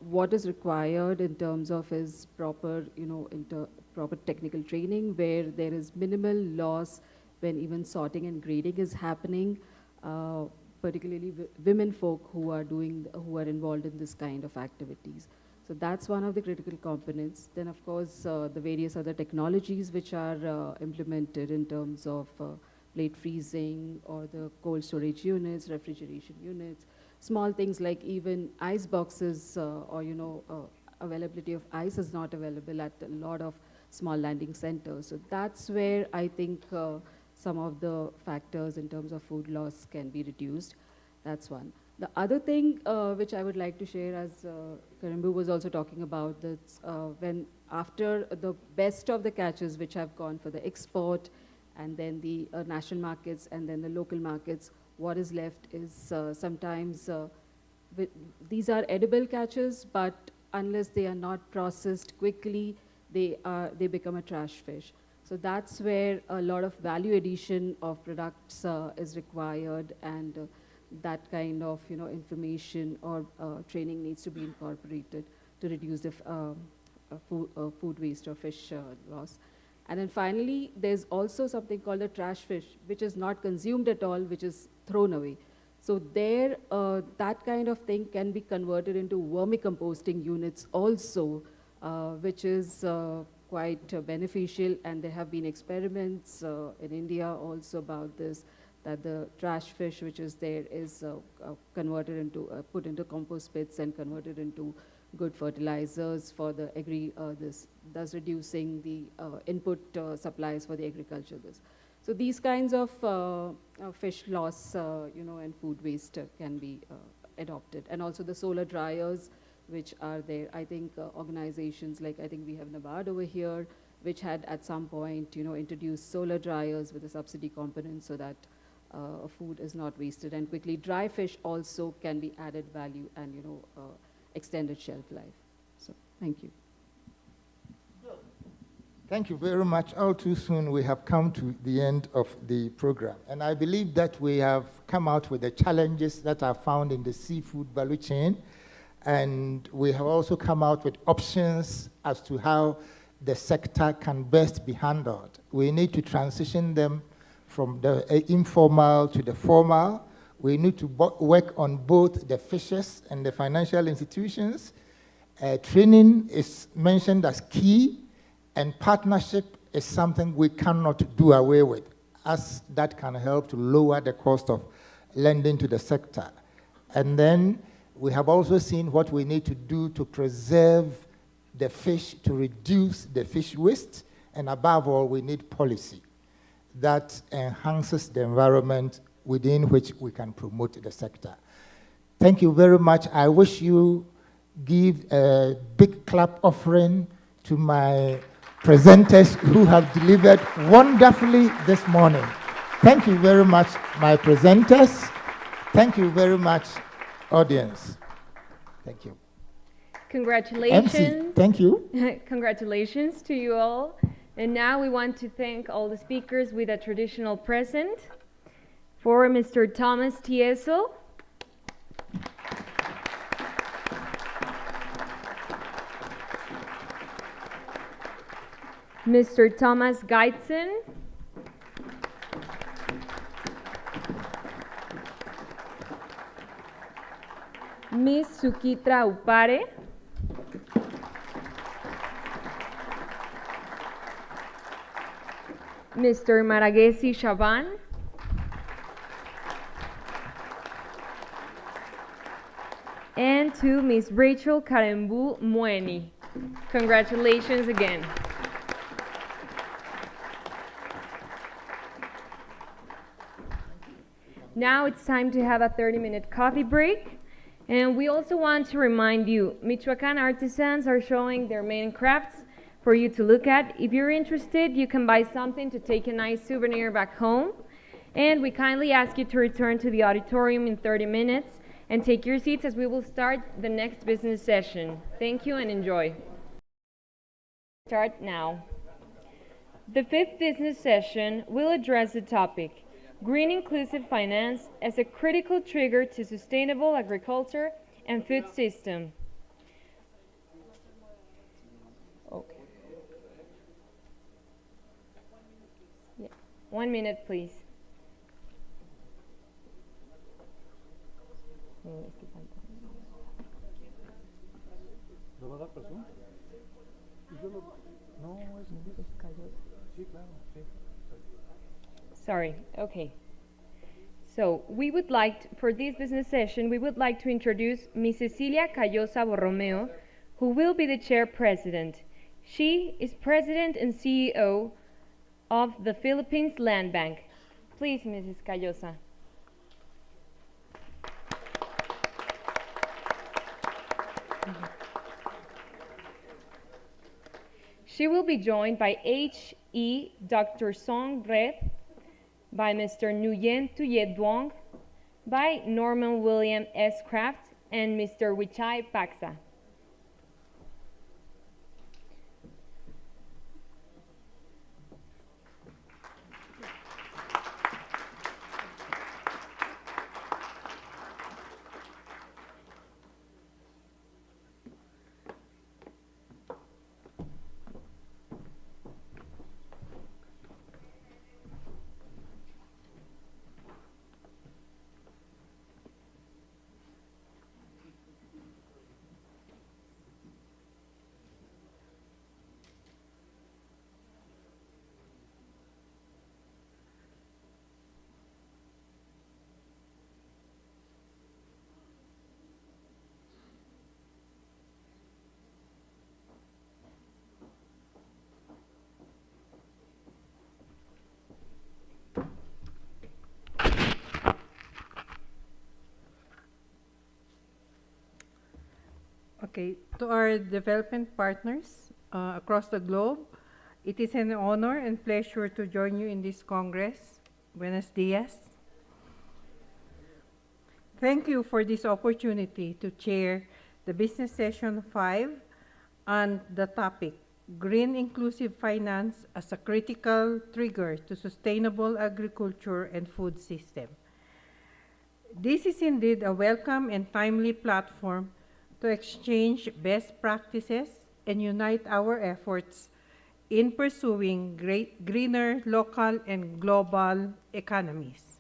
what is required in terms of is proper, proper technical training, where there is minimal loss when even sorting and grading is happening, particularly women folk who are involved in this kind of activities. So that's one of the critical components. Then, of course, the various other technologies which are implemented in terms of plate freezing or the cold storage units, refrigeration units, small things like even ice boxes or, availability of ice is not available at a lot of small landing centers. So that's where I think some of the factors in terms of food loss can be reduced. That's one. The other thing which I would like to share, as Karimbu was also talking about, that's when after the best of the catches which have gone for the export and then the national markets and then the local markets, what is left is sometimes these are edible catches, but unless they are not processed quickly, they become a trash fish. So that's where a lot of value addition of products is required, and that kind of information or training needs to be incorporated to reduce the food waste or fish loss. And then finally, there's also something called a trash fish, which is not consumed at all, which is thrown away. So there, that kind of thing can be converted into vermicomposting units also, which is quite beneficial. And there have been experiments in India also about this, that the trash fish which is there is converted into, put into compost pits and converted into good fertilizers for the thus reducing the input supplies for the agriculture. So these kinds of fish loss, and food waste can be adopted. And also the solar dryers, which are there. I think organizations like, I think we have NABARD over here, which had at some point, introduced solar dryers with a subsidy component so that food is not wasted. And quickly, dry fish also can be added value and, extended shelf life. So, thank you. Thank you very much. All too soon, we have come to the end of the program. And I believe that we have come out with the challenges that are found in the seafood value chain. And we have also come out with options as to how the sector can best be handled. We need to transition them from the informal to the formal. We need to work on both the fishers and the financial institutions. Training is mentioned as key, and partnership is something we cannot do away with, as that can help to lower the cost of lending to the sector. And then we have also seen what we need to do to preserve the fish, to reduce the fish waste, and above all, we need policy that enhances the environment within which we can promote the sector. Thank you very much. I wish you give a big clap offering to my presenters who have delivered wonderfully this morning. Thank you very much, my presenters. Thank you very much, audience. Thank you. Congratulations. MC, thank you. Congratulations to you all. And now we want to thank all the speakers with a traditional present. For Mr. Thomas Tieso, Mr. Thomas Geitzen, Ms. Sukitra Upare, Mr. Maragesi Shaban, and to Ms. Rachel Karembu Mueni. Congratulations again. Now it's time to have a 30-minute coffee break. And we also want to remind you, Michoacan artisans are showing their main crafts for you to look at. If you're interested, you can buy something to take a nice souvenir back home. And we kindly ask you to return to the auditorium in 30 minutes and take your seats as we will start the next business session. Thank you and enjoy. Start now. The fifth business session will address the topic, Green Inclusive Finance as a critical trigger to sustainable agriculture and food system. Okay. Yeah. 1 minute, please. Sorry, okay. So we would like, for this business session, we would like to introduce Ms. Cecilia Callosa Borromeo, who will be the chair president. She is president and CEO of the Philippines Land Bank. Please, Mrs. Callosa. She will be joined by H.E. Dr. Song Red, by Mr. Nguyen Tuyet Duong, by Norman William S. Kraft, and Mr. Wichai Paksa. Okay, to our development partners across the globe, it is an honor and pleasure to join you in this Congress. Buenos dias. Thank you for this opportunity to chair the Business Session 5 on the topic, Green Inclusive Finance as a Critical Trigger to Sustainable Agriculture and Food System. This is indeed a welcome and timely platform to exchange best practices and unite our efforts in pursuing greener local and global economies.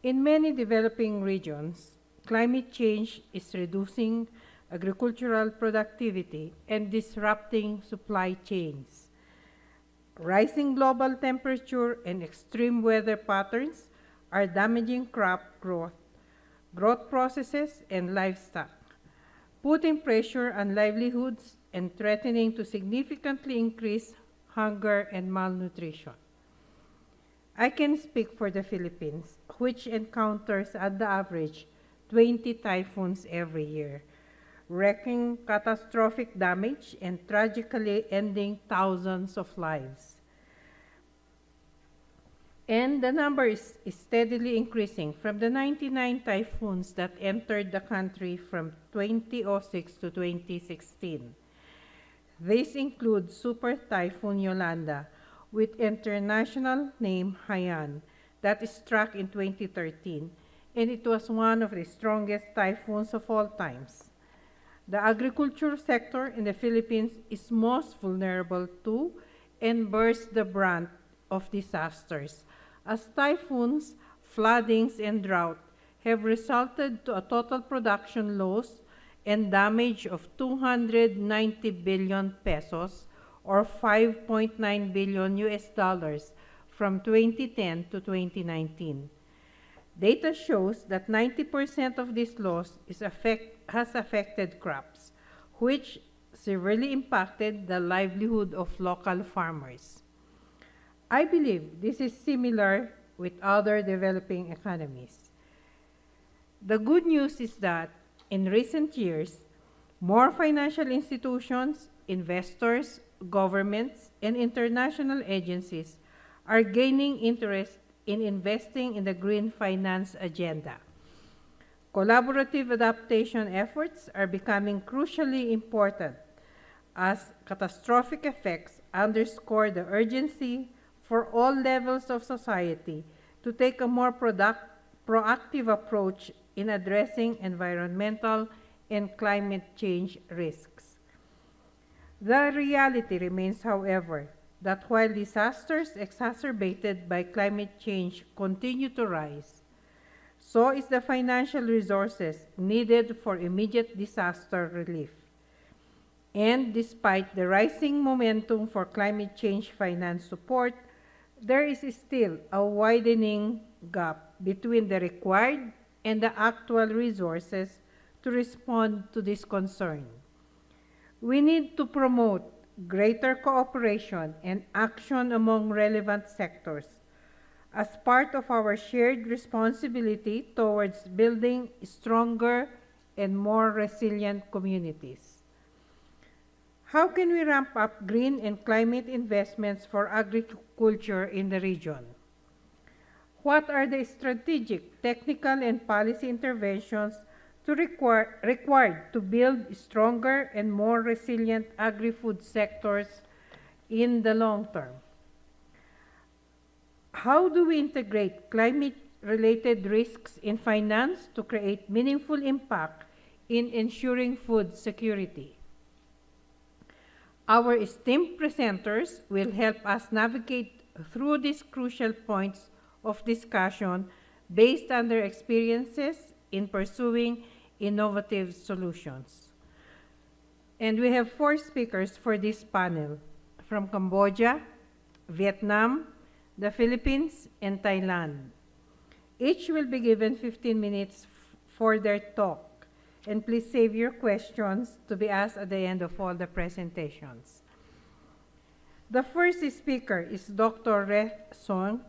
In many developing regions, climate change is reducing agricultural productivity and disrupting supply chains. Rising global temperature and extreme weather patterns are damaging crop growth processes, and livestock, putting pressure on livelihoods and threatening to significantly increase hunger and malnutrition. I can speak for the Philippines, which encounters at the average 20 typhoons every year, wreaking catastrophic damage and tragically ending thousands of lives. And the number is steadily increasing from the 99 typhoons that entered the country from 2006 to 2016. This includes Super Typhoon Yolanda, with international name Haiyan, that struck in 2013, and it was one of the strongest typhoons of all times. The agriculture sector in the Philippines is most vulnerable to and bears the brunt of disasters, as typhoons, floodings, and drought have resulted to a total production loss and damage of 290 billion pesos or 5.9 billion US dollars from 2010 to 2019. Data shows that 90% of this loss has affected crops, which severely impacted the livelihood of local farmers. I believe this is similar with other developing economies. The good news is that in recent years, more financial institutions, investors, governments, and international agencies are gaining interest in investing in the green finance agenda. Collaborative adaptation efforts are becoming crucially important as catastrophic effects underscore the urgency for all levels of society to take a more proactive approach in addressing environmental and climate change risks. The reality remains, however, that while disasters exacerbated by climate change continue to rise, so is the financial resources needed for immediate disaster relief. And despite the rising momentum for climate change finance support, there is still a widening gap between the required and the actual resources to respond to this concern. We need to promote greater cooperation and action among relevant sectors as part of our shared responsibility towards building stronger and more resilient communities. How can we ramp up green and climate investments for agriculture in the region? What are the strategic, technical, and policy interventions required to build stronger and more resilient agri-food sectors in the long term. How do we integrate climate-related risks in finance to create meaningful impact in ensuring food security? Our esteemed presenters will help us navigate through these crucial points of discussion based on their experiences in pursuing innovative solutions. And we have 4 speakers for this panel from Cambodia, Vietnam, the Philippines, and Thailand. Each will be given 15 minutes for their talk. And please save your questions to be asked at the end of all the presentations. The first speaker is Dr. Rhett Song,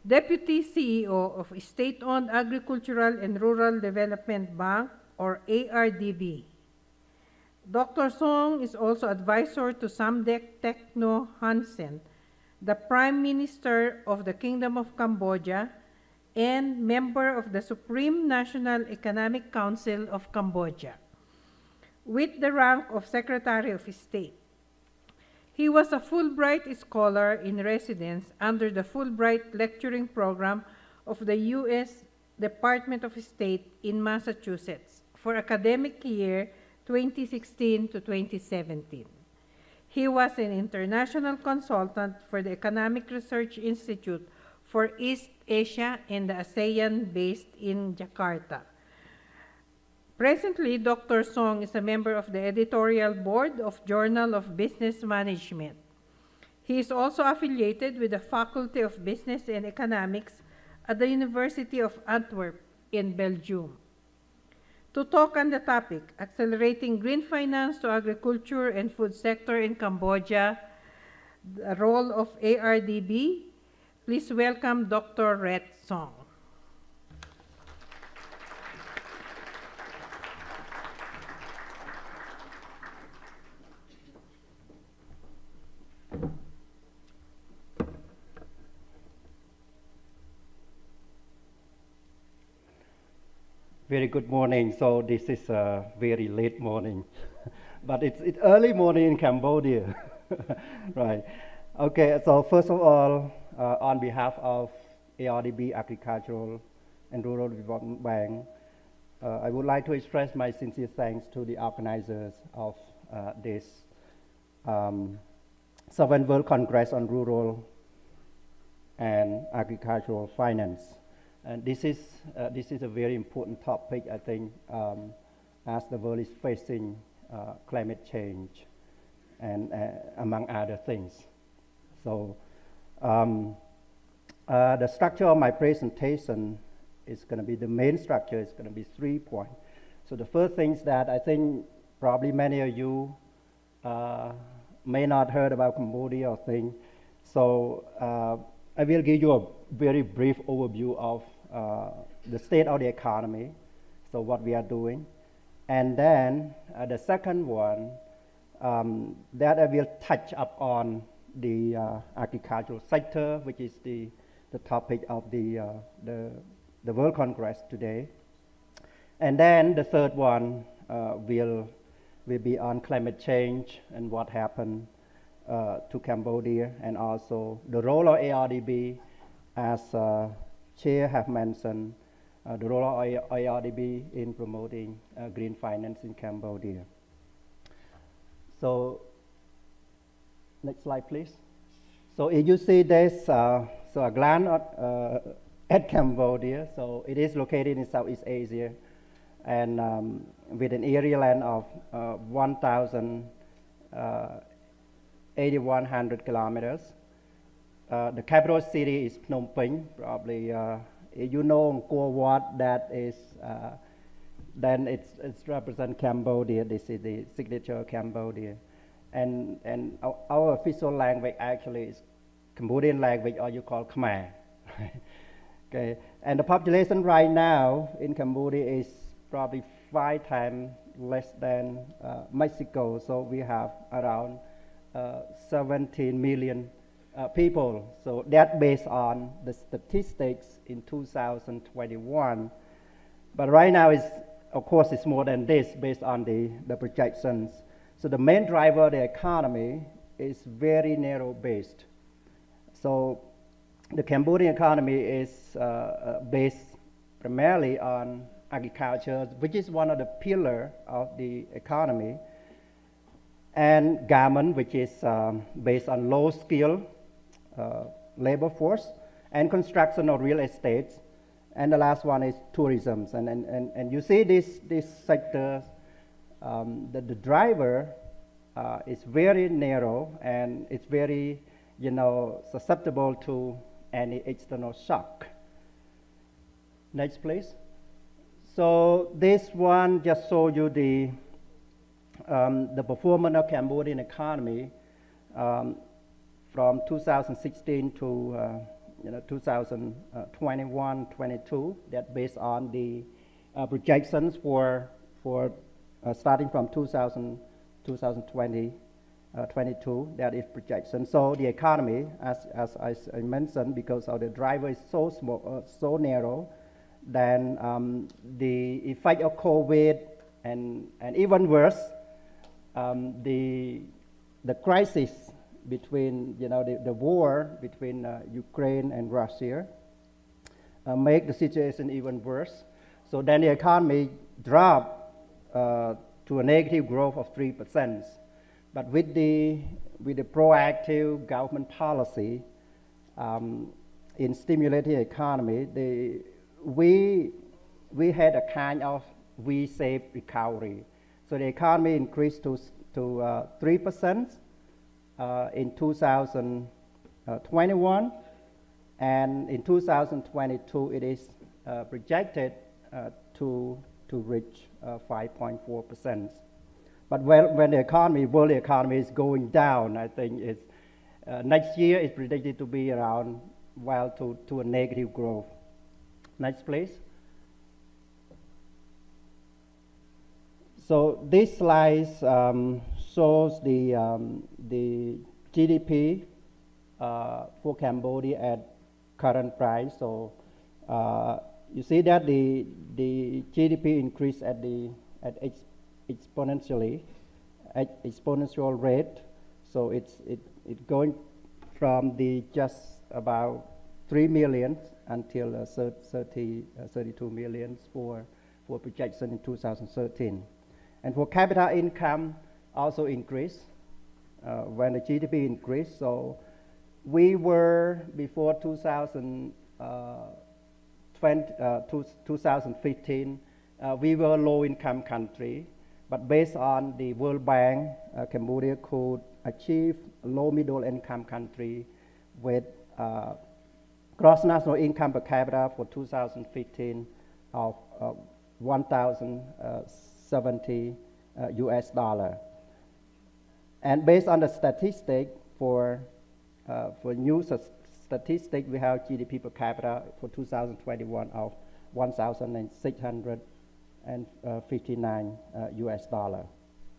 Deputy CEO of State-Owned Agricultural and Rural Development Bank, or ARDB. Dr. Song is also advisor to Samdech Tekno Hansen, the Prime Minister of the Kingdom of Cambodia, and member of the Supreme National Economic Council of Cambodia, with the rank of Secretary of State. He was a Fulbright Scholar in Residence under the Fulbright Lecturing Program of the U.S. Department of State in Massachusetts for academic year 2016 to 2017. He was an international consultant for the Economic Research Institute for East Asia and the ASEAN based in Jakarta. Presently, Dr. Song is a member of the editorial board of Journal of Business Management. He is also affiliated with the Faculty of Business and Economics at the University of Antwerp in Belgium. To talk on the topic, Accelerating Green Finance to Agriculture and Food Sector in Cambodia, the role of ARDB, please welcome Dr. Rhett Song. Very good morning. So this is a very late morning, but it's early morning in Cambodia, right? Okay. So first of all, on behalf of ARDB Agricultural and Rural Development Bank, I would like to express my sincere thanks to the organizers of this 7th World Congress on Rural and Agricultural Finance. And this is a very important topic, I think, as the world is facing climate change and among other things. So the structure of my presentation is going to be, the main structure is going to be 3 points. So the first thing is that I think probably many of you may not heard about Cambodia or thing. So I will give you a very brief overview of the state of the economy, so what we are doing. And then the second one, that I will touch up on the agricultural sector, which is the topic of the World Congress today. And then the third one will be on climate change and what happened to Cambodia, and also the role of ARDB, as Chair have mentioned, the role of ARDB in promoting green finance in Cambodia. So next slide, please. So if you see this, so a glance at Cambodia, so it is located in Southeast Asia, and with an area land of 1,800 kilometers. The capital city is Phnom Penh. Probably if you know Angkor Wat, that is, then it's represent Cambodia. This is the signature of Cambodia. And our official language actually is Cambodian language, or you call Khmer. Okay. And the population right now in Cambodia is probably 5 times less than Mexico. So we have around 17 million people. So that based on the statistics in 2021. But right now of course, it's more than this based on the projections. So the main driver of the economy is very narrow-based. So the Cambodian economy is based primarily on agriculture, which is one of the pillars of the economy, and garment, which is based on low-skill labor force, and construction or real estate. And the last one is tourism. And you see this sector, the driver is very narrow, and it's very, susceptible to any external shock. Next, please. So this one just show you the performance of Cambodian economy from 2016 to 2021, 22. That based on the projections for starting from 2020. 22, that is projection. So the economy, as I mentioned, because of the driver is so small, so narrow, then the effect of COVID and even worse, the crisis between, the war between Ukraine and Russia make the situation even worse. So then the economy dropped to a negative growth of 3%. But with the proactive government policy in stimulating the economy, we had a kind of V-shaped recovery. So the economy increased to 3% in 2021, and in 2022 it is projected to reach 5.4%. But when the world economy is going down, I think it's, next year it's predicted to be around, to a negative growth. Next, please. So this slide shows the GDP for Cambodia at current price. So you see that the GDP increased at exponential rate. So it's going from the just about 3 million until 32 million for projection in 2013. And for capita income also increased when the GDP increased. So we were before 2015, we were a low income country. But based on the World Bank, Cambodia could achieve a low middle income country with gross national income per capita for 2015 of $1,070 US. And based on the statistic for new statistic, we have GDP per capita for 2021 of $1,659 US.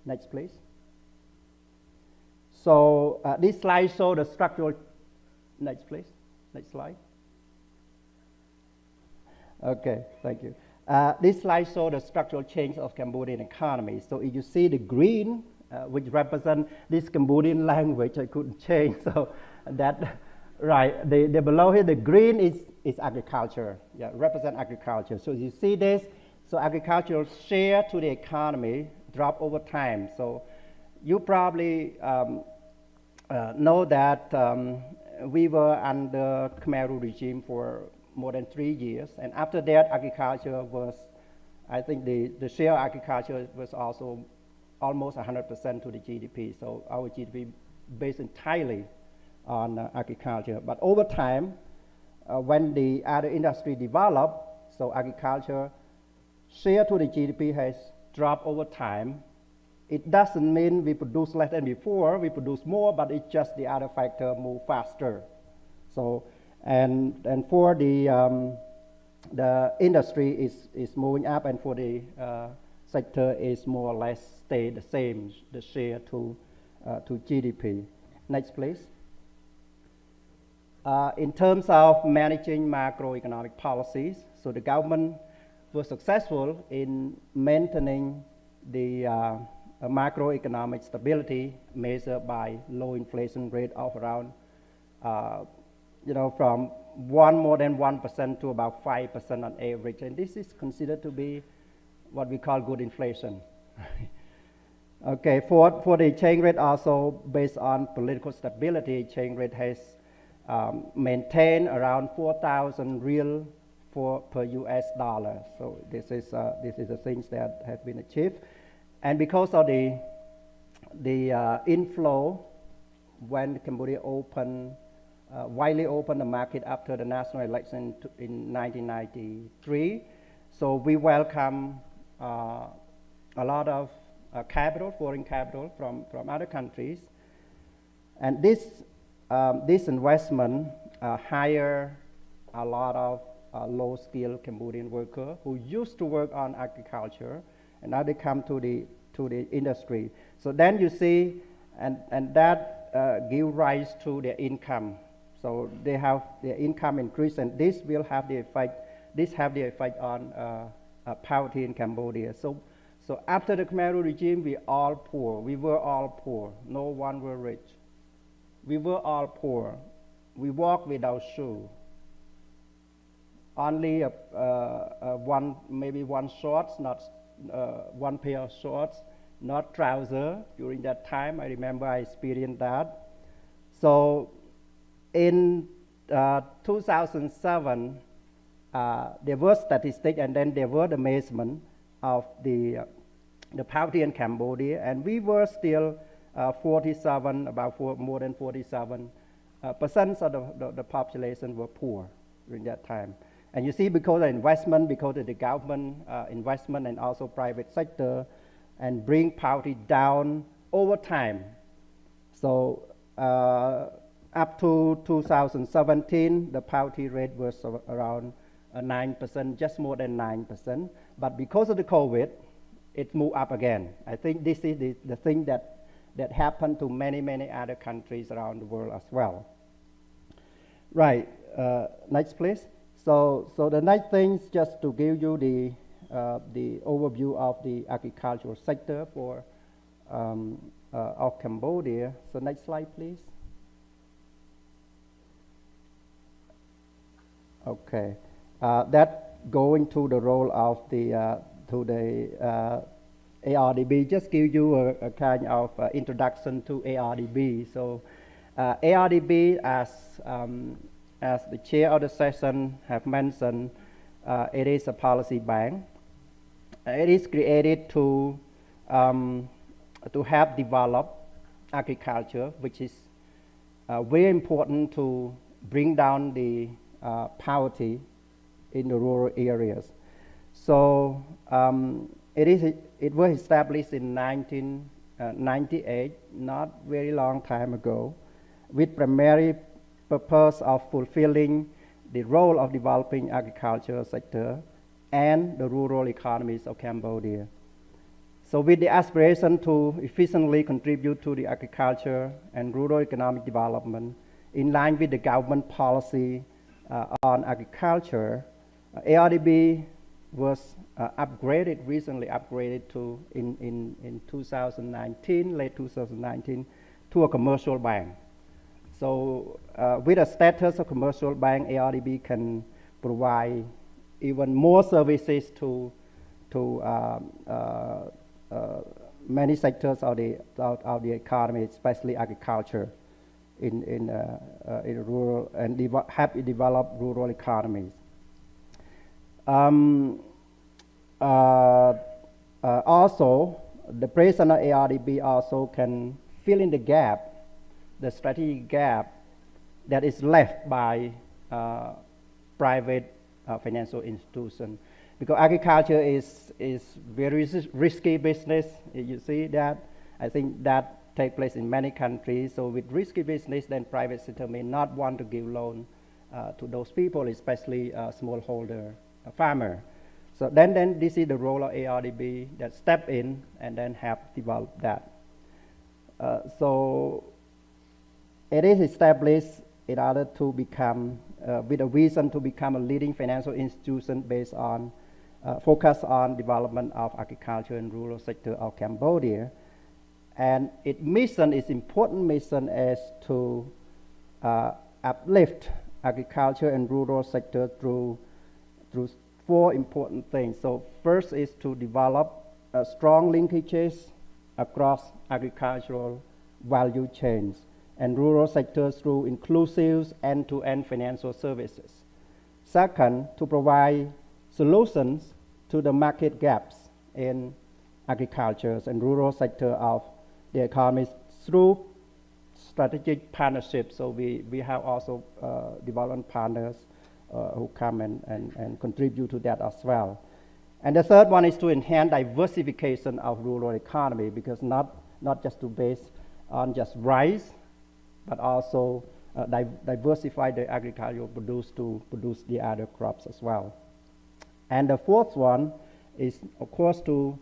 Next, please. So this slide shows the structural. Next, please. Next slide. Okay, thank you. This slide shows the structural change of Cambodian economy. So if you see the green, which represent this Cambodian language, I couldn't change. So that, right, the below here, the green is agriculture. Yeah, represent agriculture. So you see this. So agricultural share to the economy drop over time. So you probably know that we were under Khmer Rouge regime for more than 3 years. And after that, agriculture was, I think the share of agriculture was also almost 100% to the GDP. So our GDP based entirely on agriculture. But over time, when the other industry developed, so agriculture share to the GDP has dropped over time. It doesn't mean we produce less than before, we produce more, but it's just the other factor move faster. So, and for the industry is moving up, and for the sector is more or less stay the same, the share to GDP. Next, please. In terms of managing macroeconomic policies, so the government were successful in maintaining the macroeconomic stability measured by low inflation rate of around, from more than 1% to about 5% on average. And this is considered to be what we call good inflation. Okay, for the exchange rate also, based on political stability, exchange rate has maintained around 4,000 real per US dollar. So this is the things that have been achieved. And because of the inflow, when Cambodia widely opened the market after the national election in 1993, so we welcome a lot of foreign capital from other countries. And this investment hire a lot of low-skilled Cambodian workers who used to work on agriculture, and now they come to the industry. So then you see, and that give rise to their income. So they have their income increase, and this will have the effect. This have the effect on poverty in Cambodia. So after the Khmer Rouge regime, we all poor. We were all poor. No one were rich. We were all poor. We walked without shoe. Only maybe one shorts, not one pair of shorts, not trouser. During that time, I remember I experienced that. So in 2007, there were statistics, and then there were the measurement of the poverty in Cambodia, and we were still 47, more than 47% of the population were poor during that time. And you see, because of investment, because of the government investment and also private sector, and bring poverty down over time. So up to 2017, the poverty rate was around 9%, just more than 9%. But because of the COVID, it moved up again. I think this is the thing that happened to many other countries around the world as well. Right, next please. So the next thing is just to give you the overview of the agricultural sector of Cambodia. So next slide, please. Okay, that going to the role of the ARDB. Just give you a kind of introduction to ARDB. So ARDB, as the chair of the session have mentioned, it is a policy bank. It is created to help develop agriculture, which is very important to bring down the poverty in the rural areas. So it was established in 1998, not very long time ago, with primary purpose of fulfilling the role of developing agricultural sector and the rural economies of Cambodia. So with the aspiration to efficiently contribute to the agriculture and rural economic development in line with the government policy on agriculture, ARDB was recently upgraded to in 2019, late 2019, to a commercial bank. So with a status of commercial bank, ARDB can provide even more services to many sectors of the economy, especially agriculture in rural, and help develop rural economies. Also, the president of ARDB also can fill in the gap, the strategic gap that is left by private financial institutions, because agriculture is very risky business. You see that. I think that takes place in many countries. So with risky business, then private sector may not want to give loan to those people, especially smallholder farmer. So then this is the role of ARDB, that step in and then help develop that. So it is established in order to become, with a vision to become a leading financial institution based on focus on development of agriculture and rural sector of Cambodia. And its mission, its important mission is to uplift agriculture and rural sector through 4 important things. So first is to develop strong linkages across agricultural value chains and rural sectors through inclusive end-to-end financial services. Second, to provide solutions to the market gaps in agriculture and rural sector of the economy through strategic partnerships. So we have also development partners who come and contribute to that as well. And the third one is to enhance diversification of rural economy, because not just to base on just rice, but also diversify the agricultural produce to produce the other crops as well. And the fourth one is, of course, to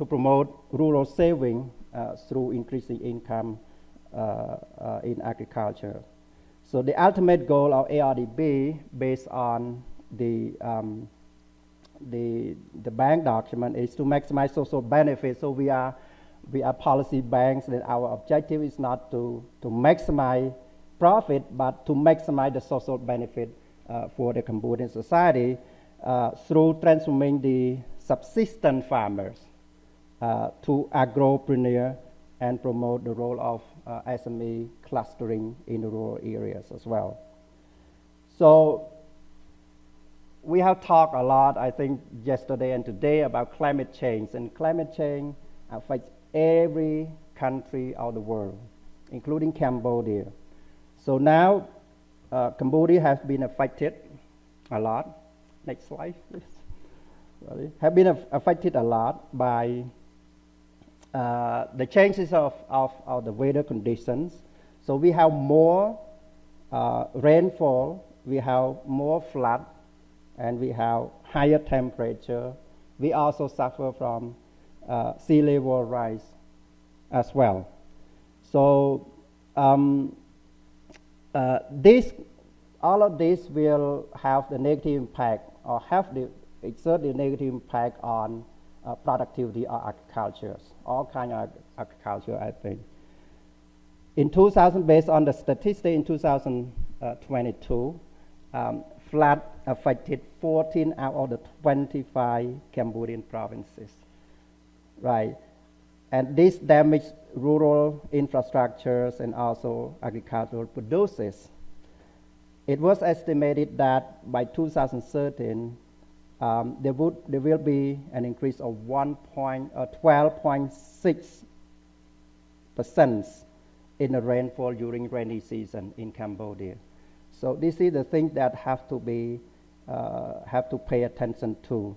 promote rural saving through increasing income in agriculture. So the ultimate goal of ARDB, based on the bank document, is to maximize social benefits. So we are policy banks, and our objective is not to maximize profit, but to maximize the social benefit for the Cambodian society through transforming the subsistence farmers to agropreneur and promote the role of SME clustering in the rural areas as well. So we have talked a lot, I think, yesterday and today about climate change, and climate change affects every country of the world, including Cambodia. So now Cambodia has been affected a lot. Next slide, please. Ready? Have been affected a lot by the changes of the weather conditions. So we have more rainfall, we have more flood, and we have higher temperature. We also suffer from sea level rise as well. So all of this will have the negative impact, or exert the negative impact on productivity of agriculture, all kinds of agriculture, I think. In 2000, based on the statistics in 2022, flood affected 14 out of the 25 Cambodian provinces, right? And this damaged rural infrastructures and also agricultural produces. It was estimated that by 2013, there will be an increase of 12.6% in the rainfall during rainy season in Cambodia. So this is the thing that have to pay attention to.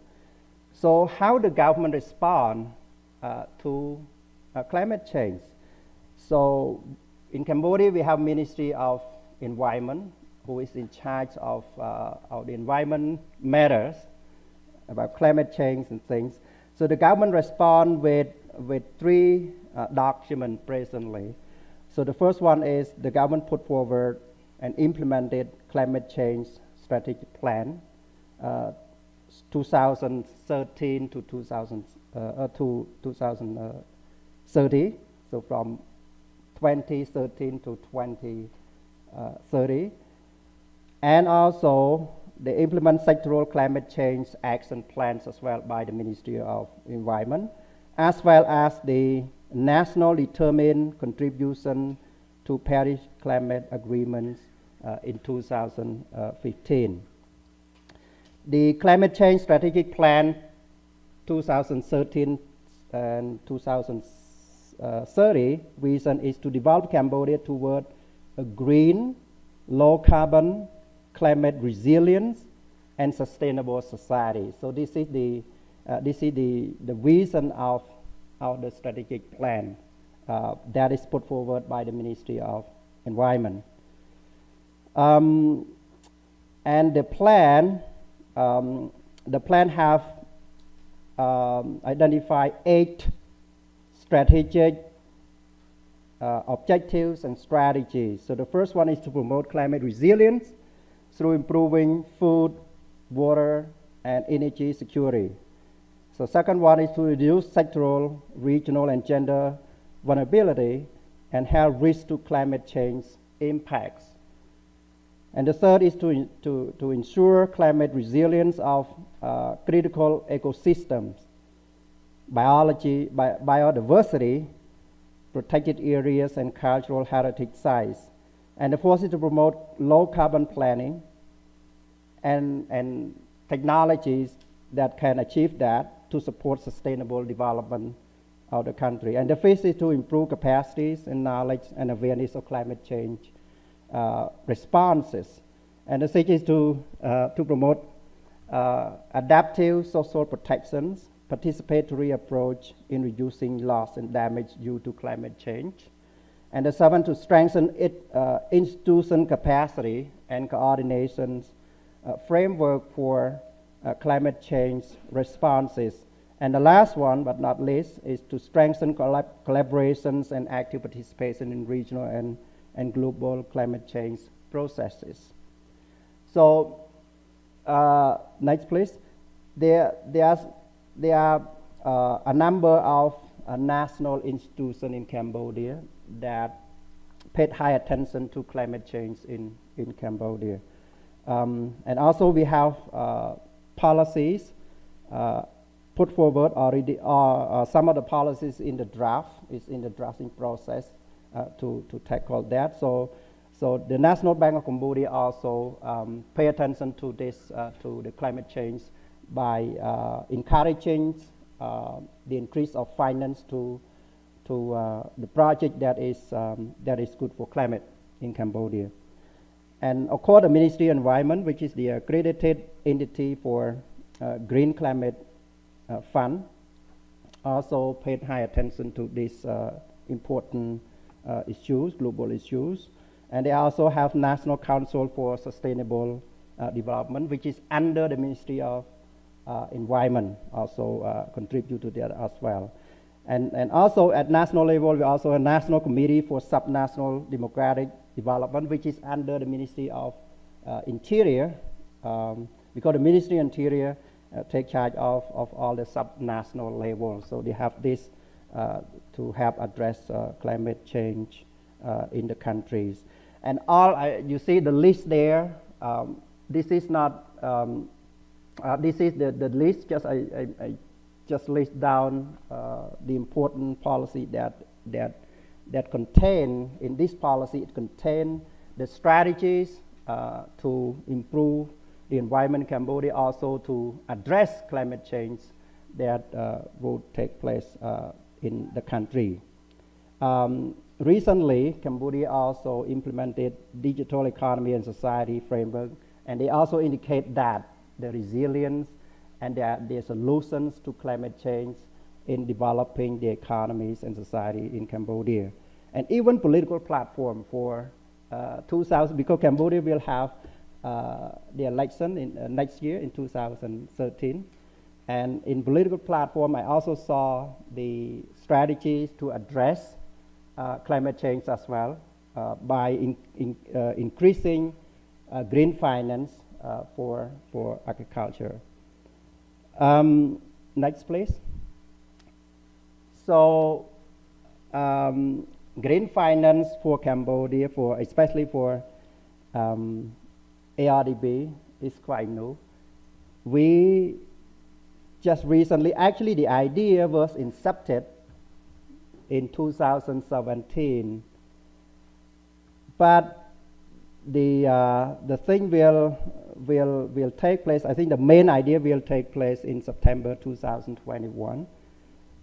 So how the government respond to climate change? So in Cambodia, we have Ministry of Environment, who is in charge of the environment matters about climate change and things. So the government respond with 3 documents presently. So the first one is the government put forward and implemented climate change strategic plan 2013 to 2030. So from 2013 to 2030. And also they implement sectoral climate change action plans as well by the Ministry of Environment, as well as the national determined contribution to Paris Climate Agreements in 2015. The Climate Change Strategic Plan 2013 and 2030 vision is to develop Cambodia toward a green, low carbon, climate resilience, and sustainable society. So this is the vision of the strategic plan that is put forward by the Ministry of Environment. And the plan have identified 8 strategic objectives and strategies. So the first one is to promote climate resilience through improving food, water, and energy security. So second one is to reduce sectoral, regional, and gender vulnerability and health risk to climate change impacts. And the third is to ensure climate resilience of critical ecosystems, biodiversity, protected areas, and cultural heritage sites. And the fourth is to promote low carbon planning and technologies that can achieve that to support sustainable development of the country. And the fifth is to improve capacities and knowledge and awareness of climate change responses. And the sixth is to promote adaptive social protections, participatory approach in reducing loss and damage due to climate change. And the seventh, to strengthen institution capacity and coordination framework for climate change responses. And the last one, but not least, is to strengthen collaborations and active participation in regional and global climate change processes. So, next please. There are a number of national institutions in Cambodia that paid high attention to climate change in Cambodia. And also we have policies put forward already, some of the policies in the draft, is in the drafting process to tackle that. So the National Bank of Cambodia also pay attention to this, to the climate change by encouraging the increase of finance to the project that is good for climate in Cambodia. And of course, the Ministry of Environment, which is the accredited entity for Green Climate Fund, also paid high attention to these important issues, global issues. And they also have National Council for Sustainable Development, which is under the Ministry of Environment, also contribute to that as well. And also at national level, we also have a National Committee for Subnational Democratic Development, which is under the Ministry of Interior, because the Ministry of Interior take charge of all the subnational levels. So they have this to help address climate change in the countries. And you see the list there. This is not, this is the list, I just list down the important policy that contain, in this policy, it contains the strategies to improve the environment in Cambodia, also to address climate change that will take place in the country. Recently, Cambodia also implemented digital economy and society framework, and they also indicate that the resilience and their solutions to climate change in developing the economies and society in Cambodia. And even political platform for 2000, because Cambodia will have the election in, next year in 2013. And in political platform, I also saw the strategies to address climate change as well by increasing green finance for agriculture. Next, please. So, green finance for Cambodia, especially for ARDB, is quite new. We just recently, actually the idea was incepted in 2017, but the thing will take place, I think the main idea will take place in September 2021,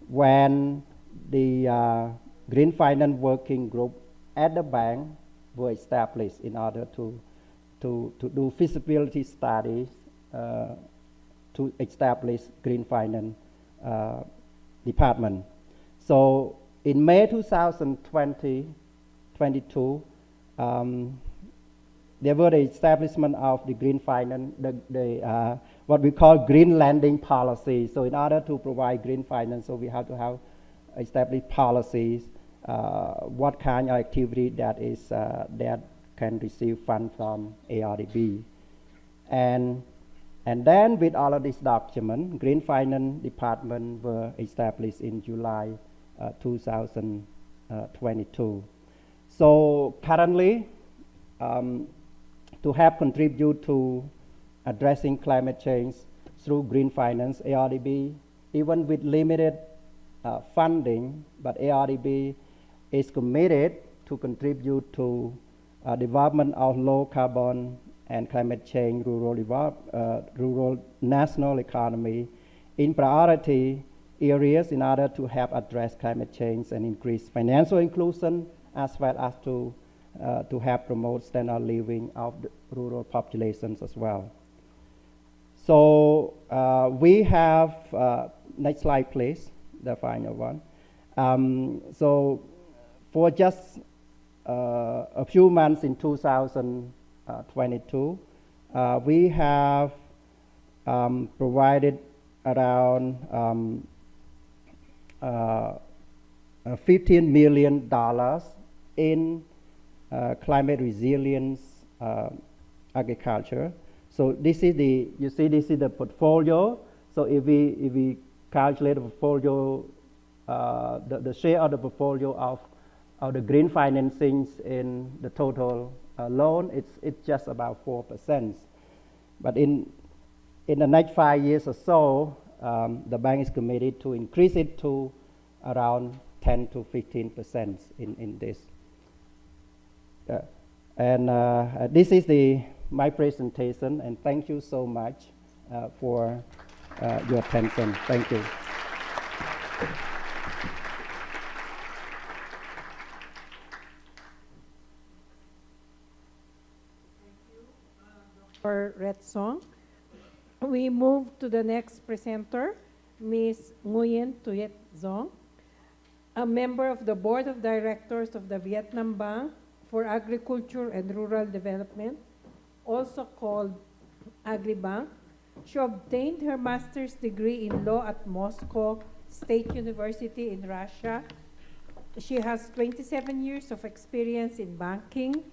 when the Green Finance Working Group at the bank were established in order to do feasibility studies to establish Green Finance Department. So in May 2022, there were the establishment of the Green Finance, what we call green lending policy. So in order to provide green finance, so we have to have established policies, what kind of activity that is that can receive funds from ARDB. And And then with all of this document, Green Finance Department were established in July 2022. So currently, to help contribute to addressing climate change through green finance, ARDB, even with limited funding, but ARDB is committed to contribute to development of low carbon and climate change rural national economy in priority areas in order to help address climate change and increase financial inclusion, as well as to help promote standard living of the rural populations as well. So we have, next slide please, the final one. So for just a few months in 2022, we have provided around $15 million in climate resilience agriculture. So this is the, you see, this is the portfolio. So if we calculate the portfolio, the share of the portfolio of the green financings in the total loan, it's just about 4%. But in the next 5 years or so, the bank is committed to increase it to around 10 to 15% in this. This is my presentation, and thank you so much for your attention. Thank you. For Red Song. We move to the next presenter, Ms. Nguyen Tuyet Zong, a member of the Board of Directors of the Vietnam Bank for Agriculture and Rural Development, also called AgriBank. She obtained her master's degree in law at Moscow State University in Russia. She has 27 years of experience in banking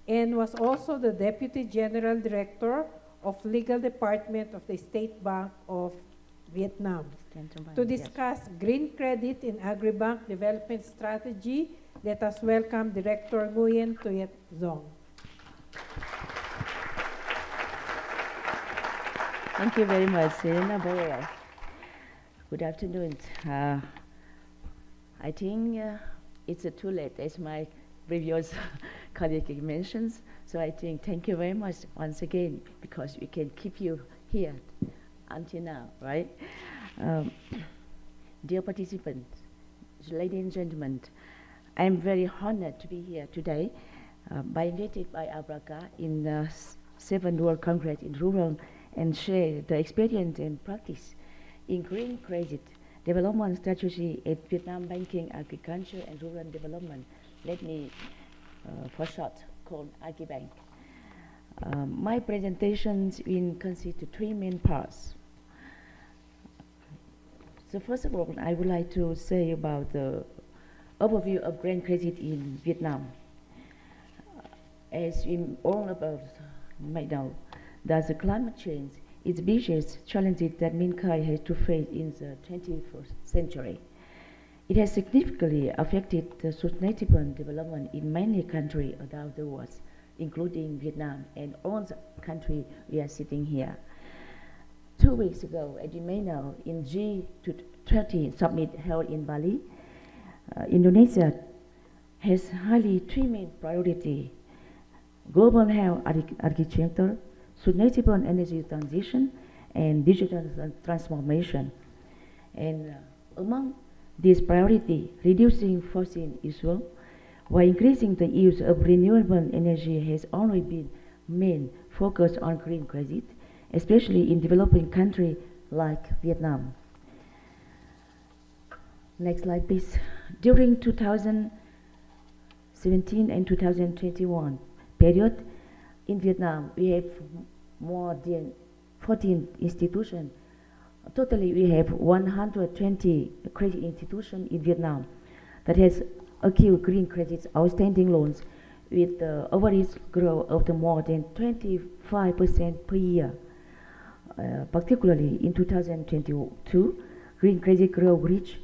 and was also the Deputy General Director of Legal Department of the State Bank of Vietnam. To discuss green credit in AgriBank development strategy, let us welcome Director Nguyen Tuyet Zong. Thank you very much, Serena Boyer. Good afternoon. I think it's too late, as my previous colleague mentions. So I think thank you very much once again, because we can keep you here until now, right? Dear participants, ladies and gentlemen, I'm very honored to be here today, invited by ABRACA in the 7th World Congress in Rural, and share the experience and practice in green credit development strategy at Vietnam Banking, Agriculture and Rural Development. Let me, for short, call AgriBank. My presentations will consist of 3 main parts. So first of all, I would like to say about the overview of green credit in Vietnam. As we all about might know, that the climate change is the biggest challenge that mankind has to face in the 21st century. It has significantly affected the sustainable development in many countries around the world, including Vietnam and all the countries we are sitting here. 2 weeks ago, as you may know, in G20 summit held in Bali, Indonesia has highly 3 main priorities: global health architecture, sustainable energy transition, and digital transformation. And among these priorities, reducing fossil fuels while increasing the use of renewable energy has always been main focus on green credit, especially in developing countries like Vietnam. Next slide, please. During 2017 and 2021 period, in Vietnam, we have more than 14 institutions. Totally, we have 120 credit institutions in Vietnam that has accrued green credits outstanding loans with the average growth of the more than 25% per year. Particularly in 2022, green credit growth reached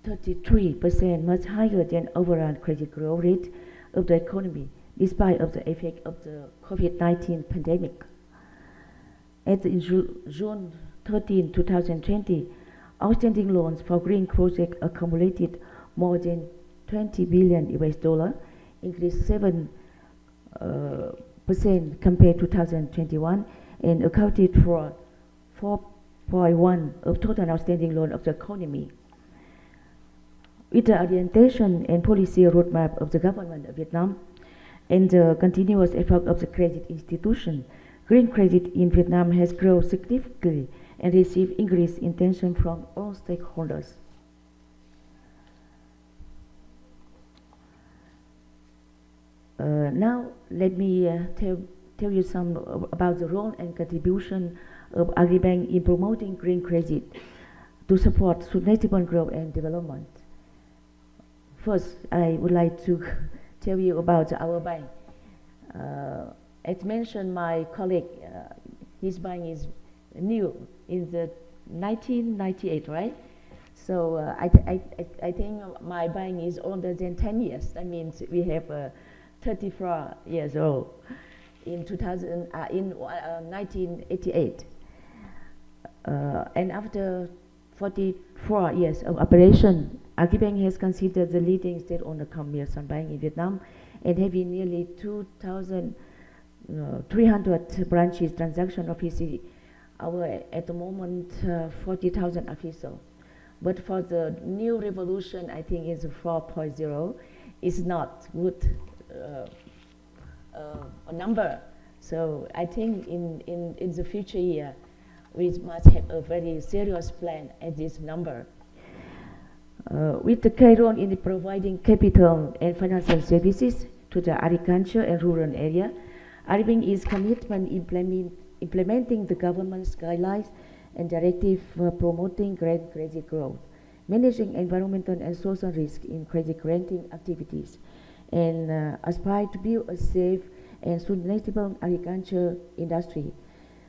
33%, much higher than overall credit growth rate of the economy, despite of the effect of the COVID-19 pandemic. As in June 13, 2020, outstanding loans for green projects accumulated more than 20 billion US dollar, increased 7% compared to 2021, and accounted for 4.1% of total outstanding loan of the economy. With the orientation and policy roadmap of the government of Vietnam and the continuous effort of the credit institution, green credit in Vietnam has grown significantly and received increased attention from all stakeholders. Now, let me tell you some about the role and contribution of Agribank in promoting green credit to support sustainable growth and development. First, I would like to tell you about our bank. As mentioned, my colleague, his bank is new in the 1998, right? So I think my bank is older than 10 years. That means we have 34 years old in 1988. And after 44 years of operation, Agribank has considered the leading state-owned commercial bank in Vietnam and having nearly 2,300 branches, transaction offices. At the moment, 40,000 officials. But for the new revolution, I think it's 4.0. It's not good a number. So I think in the future year, we must have a very serious plan at this number. With the key role in providing capital and financial services to the agriculture and rural area, Agribank is committed implementing the government's guidelines and directive promoting green credit growth, managing environmental and social risk in credit granting activities, and aspire to build a safe and sustainable agriculture industry.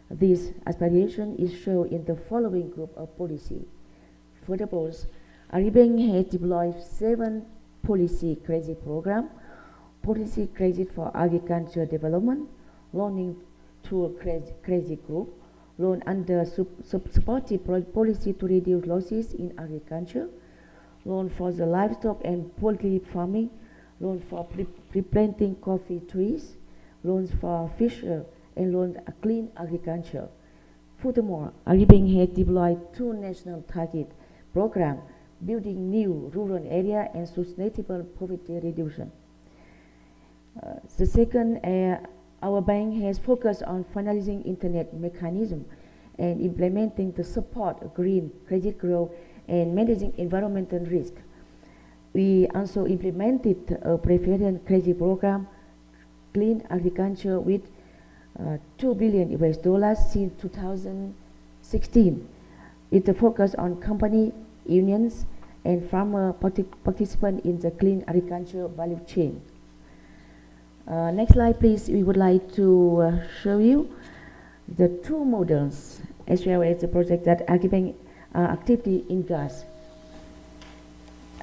This aspiration is shown in the following group of policy. Furthermore, Agribank has deployed 7 policy credit programs: policy credit for agriculture development, loaning to a credit group, loan under supportive policy to reduce losses in agriculture, loan for the livestock and poultry farming, loan for replanting coffee trees, loans for fisher, and loan clean agriculture. Furthermore, Agribank has deployed 2 national target programs, building new rural area and sustainable poverty reduction. The second, our bank has focused on finalizing internet mechanism and implementing the support green credit growth and managing environmental risk. We also implemented a preferred credit program, Clean Agriculture, with 2 billion US dollars since 2016, with the focus on company, unions, and farmer participants in the clean agriculture value chain. Next slide, please. We would like to show you the 2 models as well as the project that Agribank actively engaged.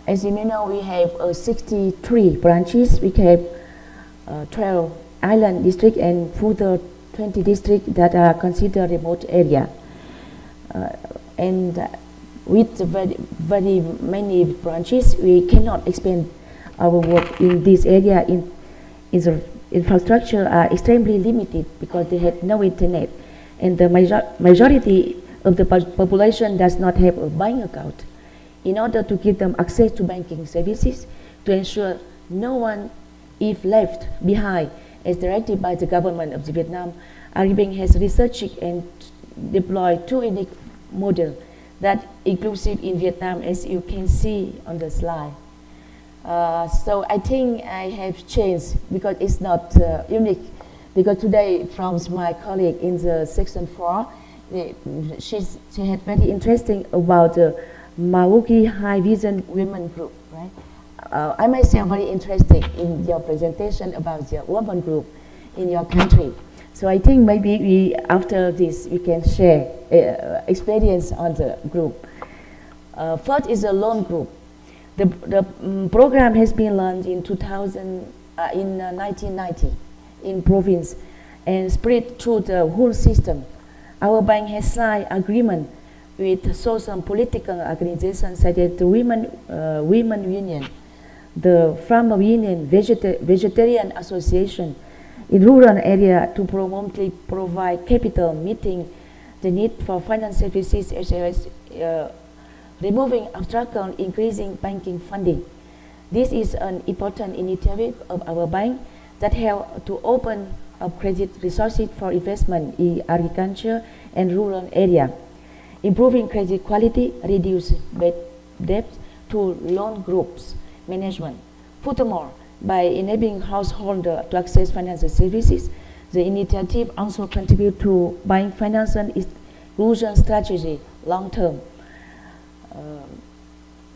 As you may know, we have 63 branches. We have 12 island districts and further 20 districts that are considered remote area. And with very many branches, we cannot expand our work in this area. In the infrastructure are extremely limited because they have no internet, and the majority of the population does not have a bank account. In order to give them access to banking services, to ensure no one is left behind, as directed by the government of Vietnam, Agribank has researched and deployed 2 unique models that inclusive in Vietnam, as you can see on the slide. So I think I have changed because it's not unique. Because today, from my colleague in the section 4, she had very interesting about the Mauki High Vision Women Group, right? I myself very interested in your presentation about the women group in your country. So I think maybe we, after this, we can share experience on the group. First is a loan group. The program has been launched in 1990 in province and spread through the whole system. Our bank has signed agreement with social and political organizations such as the Women Union, the Farmer Union, Vegetarian Association in rural area to promptly provide capital, meeting the need for finance services as well as removing obstacles, increasing banking funding. This is an important initiative of our bank that help to open up credit resources for investment in agriculture and rural area, improving credit quality, reduce bad debt to loan groups management. Furthermore, by enabling householders to access financial services, the initiative also contributes to bank financial inclusion strategy long term.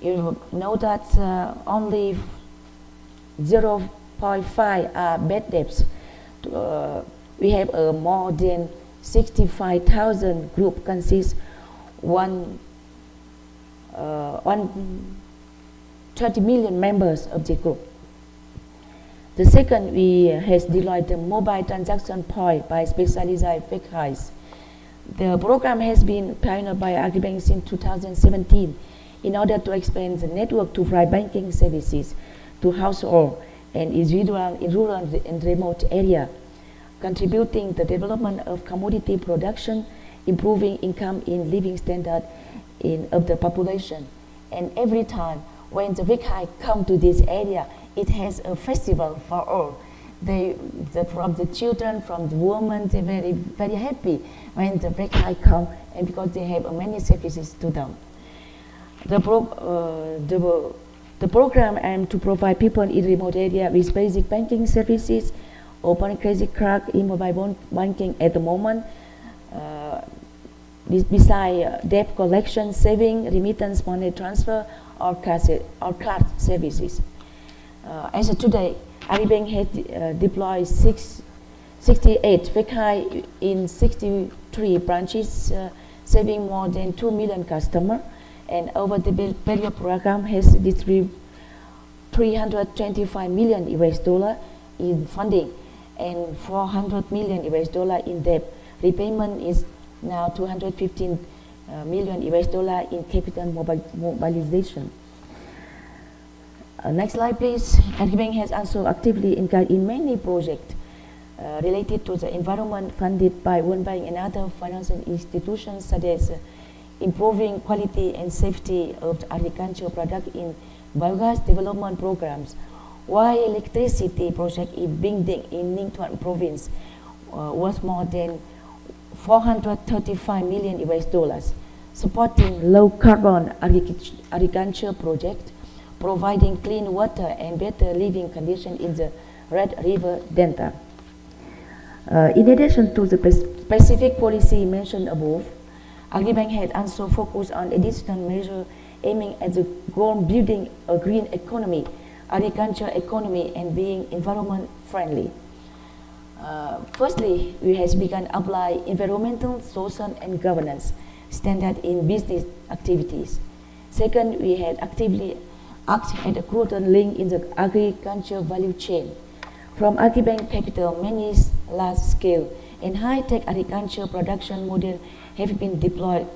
You know that only 0.5 are bad debts. We have more than 65,000 group consists 130 million members of the group. The second, we has deployed the mobile transaction point by specialized FECHAIs. The program has been pioneered by Agribank since 2017 in order to expand the network to provide banking services to households and individuals in rural and remote areas, contributing the development of commodity production, improving income in living standard of the population. And every time when the FECHAI come to this area, it has a festival for all. From the children, from the women, they're very, very happy when the FECHAI come, and because they have many services to them. The program aims to provide people in remote area with basic banking services, open credit card, mobile banking at the moment, besides debt collection, saving, remittance, money transfer, or card services. As of today, Agribank has deployed 68 FECHAI in 63 branches, saving more than 2 million customers, and over the period program has distributed 325 million US dollar in funding and 400 million US dollar in debt. Repayment is now 215 million US dollar in capital mobilization. Next slide, please. Agribank has also actively engaged in many projects related to the environment funded by World Bank and other financial institutions, such as improving quality and safety of the agricultural product in biogas development programs, while electricity project in Binh in Ninh Thuận province was more than 435 million US dollars, supporting low carbon agriculture project, providing clean water and better living conditions in the Red River Delta. In addition to the specific policy mentioned above, Agribank had also focused on additional measures aiming at the goal building a green economy, agriculture economy, and being environment friendly. Firstly, we have begun apply environmental, social, and governance standard in business activities. Second, we had actively act at a crucial link in the agriculture value chain. From Agribank Capital, many large-scale and high-tech agriculture production models have been deployed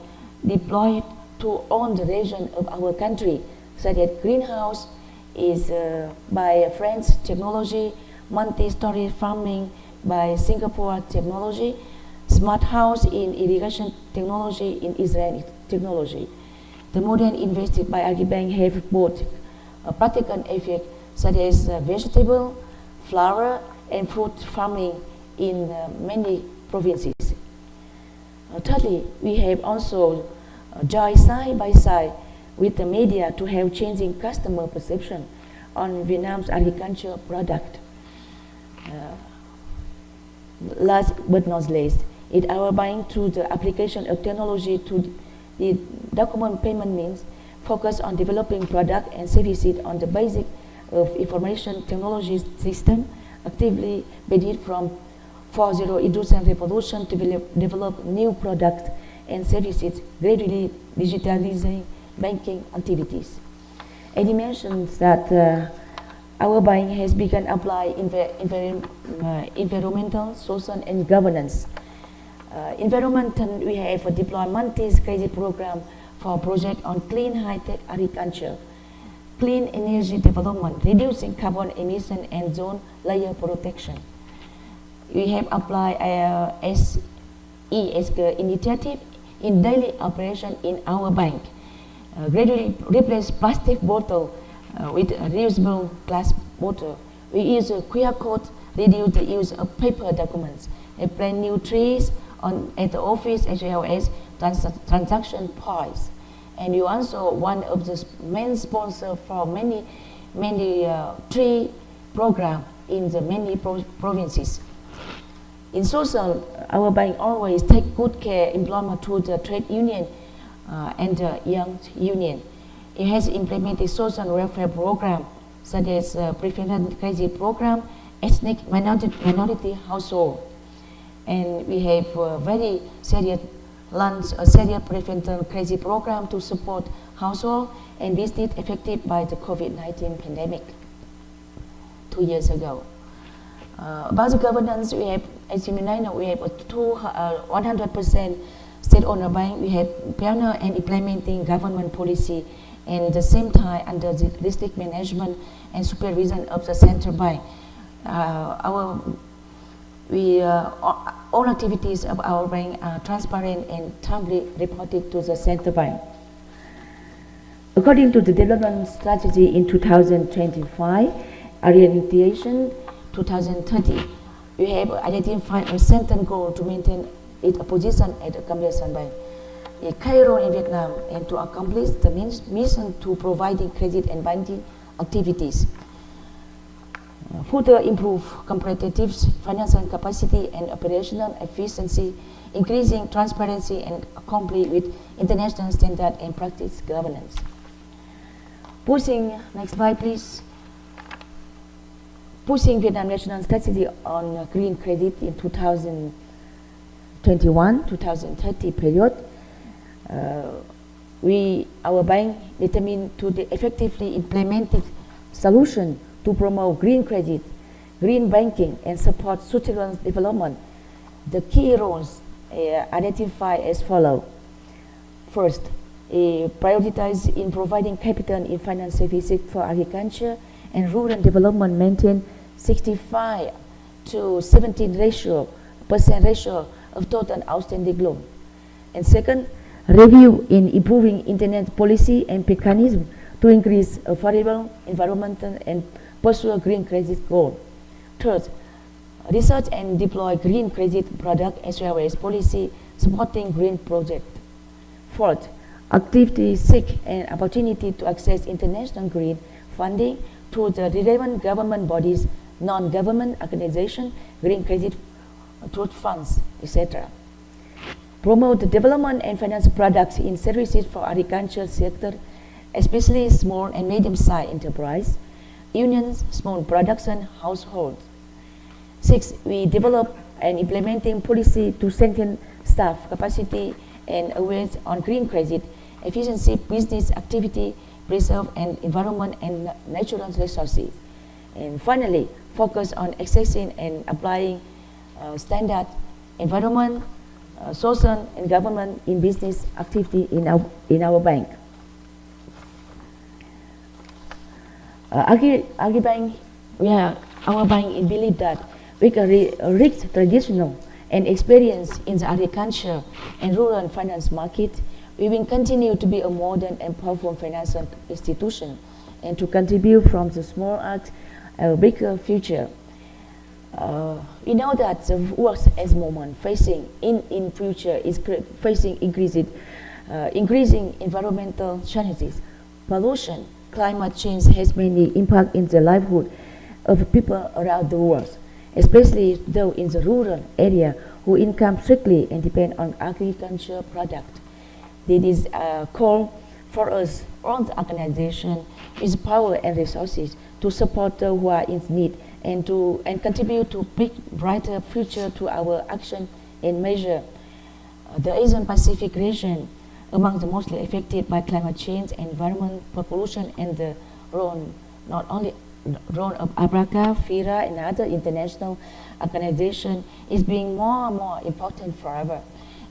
to all the regions of our country, such as greenhouse is by French technology, multi-story farming by Singapore technology, smart house in irrigation technology in Israeli technology. The model invested by Agribank have both a practical effect, such as vegetable, flower, and fruit farming in many provinces. Thirdly, we have also joined side by side with the media to have changing customer perception on Vietnam's agriculture product. Last but not least, it our bank through the application of technology to the document payment means focus on developing product and services on the basis of information technology system, actively benefit from 4.0 Industrial Revolution to develop new products and services, gradually digitalizing banking activities. Eddie mentions that our bank has begun apply environmental, social, and governance. Environmental, we have a deployment credit program for project on clean high-tech agriculture, clean energy development, reducing carbon emission and zone layer protection. We have applied SESG initiative in daily operation in our bank. Gradually replace plastic bottle with reusable glass bottle. We use a QR code, reduce the use of paper documents, and plant new trees at the office as well as transaction points. And you also one of the main sponsors for many tree program in the many provinces. In social, our bank always take good care employment to the trade union and the young union. It has implemented social welfare program such as preferential credit program, ethnic minority household. And we have very serious serious preferential credit program to support household and business affected by the COVID-19 pandemic 2 years ago. About the governance, we have, as you may know, we have a 100% state-owned bank. We have pioneer and implementing government policy, and at the same time under the district management and supervision of the central bank. All activities of our bank are transparent and timely reported to the central bank. According to the development strategy in 2025, orientation 2030, we have identified a certain goal to maintain its position at the Cambodian Bank, a key role in Vietnam, and to accomplish the mission to providing credit and banking activities. Further improve competitive financial capacity and operational efficiency, increasing transparency and comply with international standard and practice governance. Next slide please. Pushing Vietnam national strategy on green credit in 2021-2030 period. Our bank determined to effectively implement solution to promote green credit, green banking, and support sustainable development. The key roles identified as follow. First, prioritize in providing capital in finance services for agriculture and rural development, maintain 65 to 17% ratio of total outstanding loan. And second, review in improving internet policy and mechanism to increase affordable, environmental, and pursue green credit goal. Third, research and deploy green credit product as well as policy supporting green project. Fourth, actively seek an opportunity to access international green funding through the relevant government bodies, non-government organizations, green credit trust funds, etc. Promote the development and financial products in services for agriculture sector, especially small and medium-sized enterprise, unions, small production households. 6, we develop and implementing policy to strengthen staff capacity and awareness on green credit, efficiency, business activity, preserve and environment and natural resources. And finally, focus on accessing and applying standard environment, social and government in business activity in our bank. Agribank, our bank believe that with a rich traditional and experience in the agriculture and rural finance market, we will continue to be a modern and powerful financial institution and to contribute from the small act a bigger future. We know that the world as moment facing in future is facing increasing environmental challenges. Pollution, climate change has many impact in the livelihood of people around the world, especially those in the rural area who income strictly and depend on agriculture product. It is a call for us, all the organization, with power and resources to support those who are in need and to contribute to big brighter future to our action and measure. The Asian Pacific region among the mostly affected by climate change, environment pollution, and the role not only role of ABRACA, FIRA, and other international organizations is being more and more important forever.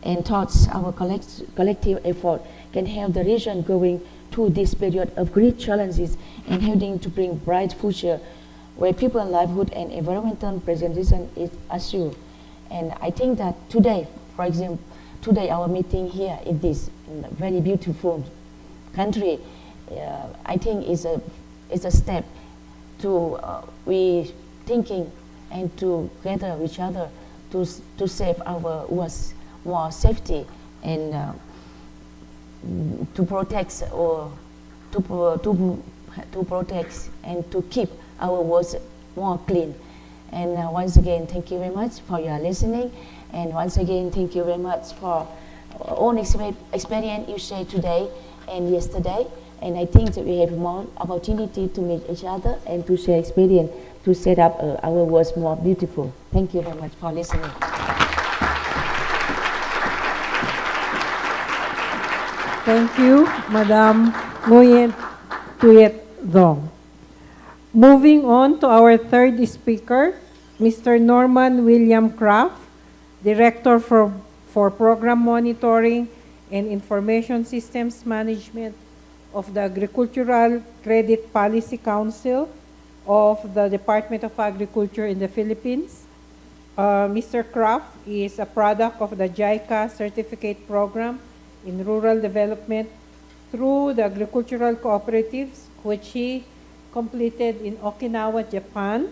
And thoughts our collective effort can help the region going through this period of great challenges and helping to bring bright future where people's livelihood and environmental preservation is assured. And I think that today, for example, today our meeting here in this very beautiful country, I think is a step to we thinking and to gather each other to save our world's more safety and to protect or to protect and to keep our world more clean. And once again, thank you very much for your listening. And once again, thank you very much for all experience you shared today and yesterday. And I think that we have more opportunity to meet each other and to share experience to set up our world more beautiful. Thank you very much for listening. Thank you, Madam Nguyen Tuyet Dong. Moving on to our third speaker, Mr. Norman William Kraft, Director for Program Monitoring and Information Systems Management of the Agricultural Credit Policy Council of the Department of Agriculture in the Philippines. Mr. Kraft is a product of the JICA Certificate Program in Rural Development through the agricultural cooperatives, which he completed in Okinawa, Japan.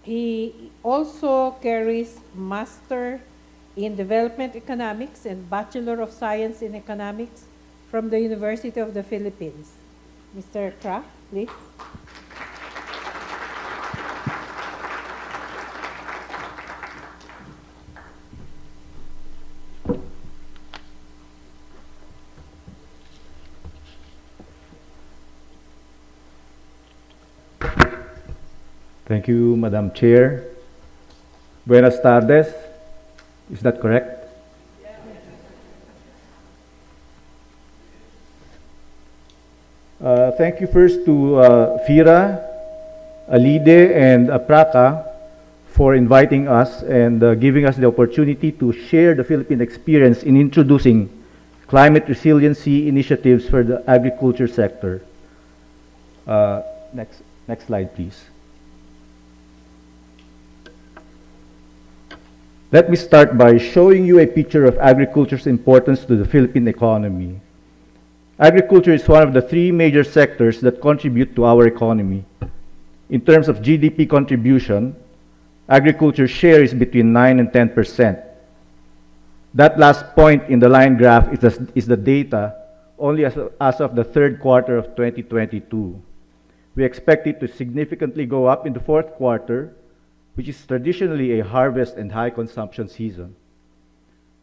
He also carries Master in Development Economics and Bachelor of Science in Economics from the University of the Philippines. Mr. Kraft, please. Thank you, Madam Chair. Buenas tardes. Is that correct? Thank you first to FIRA, ALIDE, and APRACA for inviting us and giving us the opportunity to share the Philippine experience in introducing climate resiliency initiatives for the agriculture sector. Next slide, please. Let me start by showing you a picture of agriculture's importance to the Philippine economy. Agriculture is one of the three major sectors that contribute to our economy. In terms of GDP contribution, agriculture's share is between 9 and 10%. That last point in the line graph is the data only as of the third quarter of 2022. We expect it to significantly go up in the fourth quarter, which is traditionally a harvest and high consumption season.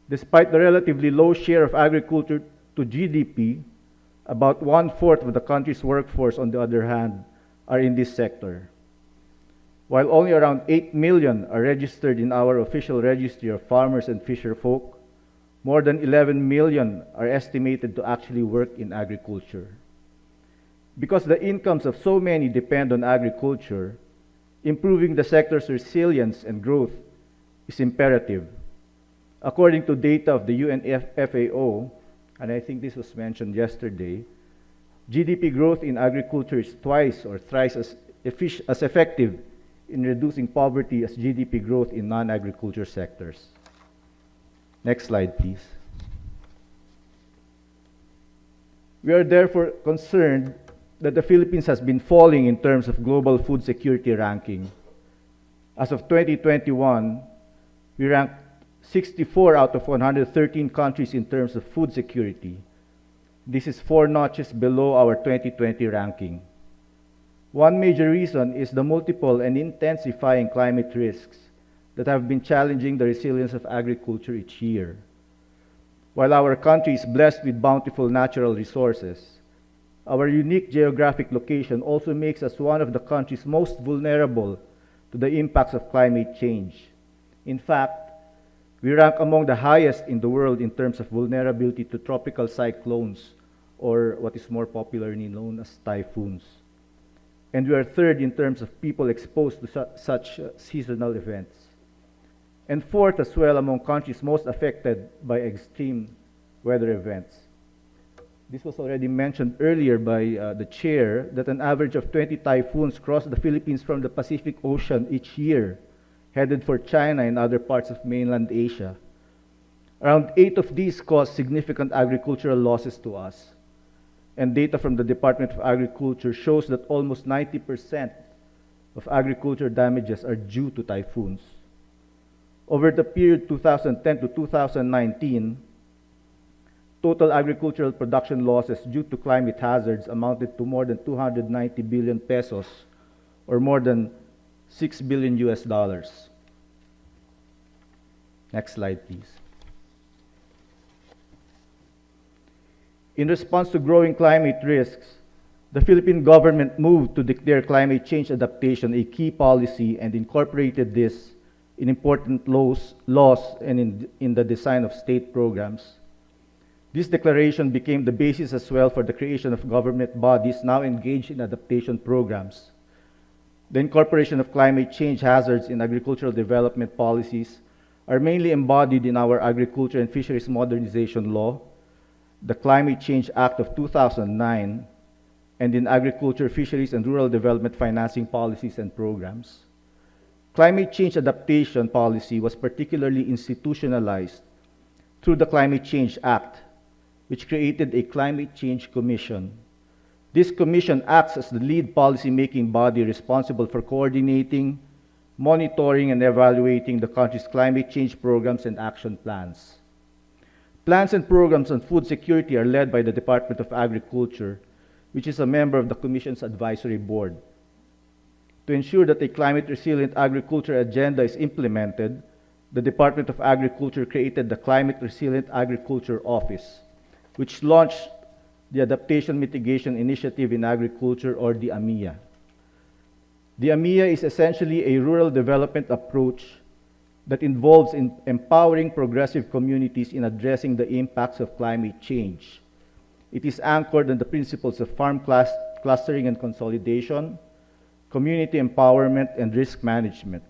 Despite the relatively low share of agriculture to GDP, about 1/4 of the country's workforce, on the other hand, are in this sector. While only around 8 million are registered in our official registry of farmers and fisherfolk, more than 11 million are estimated to actually work in agriculture. Because the incomes of so many depend on agriculture, improving the sector's resilience and growth is imperative. According to data of the UNFAO, and I think this was mentioned yesterday, GDP growth in agriculture is twice or thrice as effective in reducing poverty as GDP growth in non-agriculture sectors. Next slide, please. We are therefore concerned that the Philippines has been falling in terms of global food security ranking. As of 2021, we ranked 64 out of 113 countries in terms of food security. This is 4 notches below our 2020 ranking. One major reason is the multiple and intensifying climate risks that have been challenging the resilience of agriculture each year. While our country is blessed with bountiful natural resources, Our unique geographic location also makes us one of the countries most vulnerable to the impacts of climate change. In fact, we rank among the highest in the world in terms of vulnerability to tropical cyclones, or what is more popularly known as typhoons. And we are third in terms of people exposed to such seasonal events. And fourth as well among countries most affected by extreme weather events. This was already mentioned earlier by the chair, that an average of 20 typhoons cross the Philippines from the Pacific Ocean each year, headed for China and other parts of mainland Asia. Around 8 of these cause significant agricultural losses to us. And data from the Department of Agriculture shows that almost 90% of agriculture damages are due to typhoons. Over the period 2010 to 2019, total agricultural production losses due to climate hazards amounted to more than 290 billion pesos, or more than $6 billion US. Next slide, please. In response to growing climate risks, the Philippine government moved to declare climate change adaptation a key policy and incorporated this in important laws and in the design of state programs. This declaration became the basis as well for the creation of government bodies now engaged in adaptation programs. The incorporation of climate change hazards in agricultural development policies are mainly embodied in our Agriculture and Fisheries Modernization Law, the Climate Change Act of 2009, and in agriculture, fisheries, and rural development financing policies and programs. Climate change adaptation policy was particularly institutionalized through the Climate Change Act, which created a Climate Change Commission. This commission acts as the lead policy-making body responsible for coordinating, monitoring, and evaluating the country's climate change programs and action plans. Plans and programs on food security are led by the Department of Agriculture, which is a member of the Commission's advisory board. To ensure that a climate-resilient agriculture agenda is implemented, the Department of Agriculture created the Climate Resilient Agriculture Office, which launched the Adaptation Mitigation Initiative in Agriculture, or the AMIA. The AMIA is essentially a rural development approach that involves empowering progressive communities in addressing the impacts of climate change. It is anchored on the principles of farm clustering and consolidation, community empowerment, and risk management.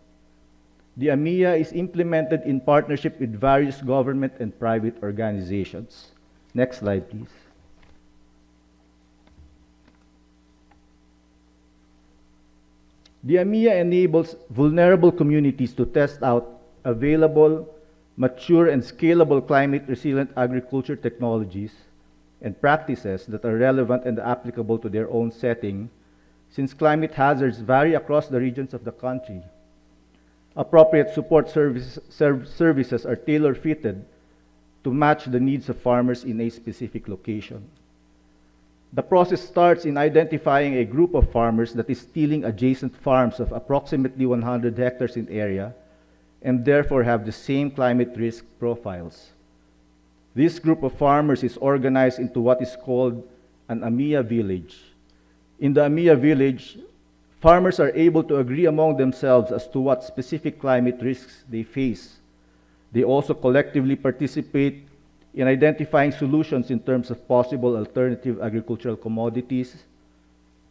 The AMIA is implemented in partnership with various government and private organizations. Next slide, please. The AMIA enables vulnerable communities to test out available, mature, and scalable climate-resilient agriculture technologies and practices that are relevant and applicable to their own setting, since climate hazards vary across the regions of the country. Appropriate support services are tailor-fitted to match the needs of farmers in a specific location. The process starts in identifying a group of farmers that is tilling adjacent farms of approximately 100 hectares in area and therefore have the same climate risk profiles. This group of farmers is organized into what is called an AMIA village. In the AMIA village, farmers are able to agree among themselves as to what specific climate risks they face. They also collectively participate in identifying solutions in terms of possible alternative agricultural commodities,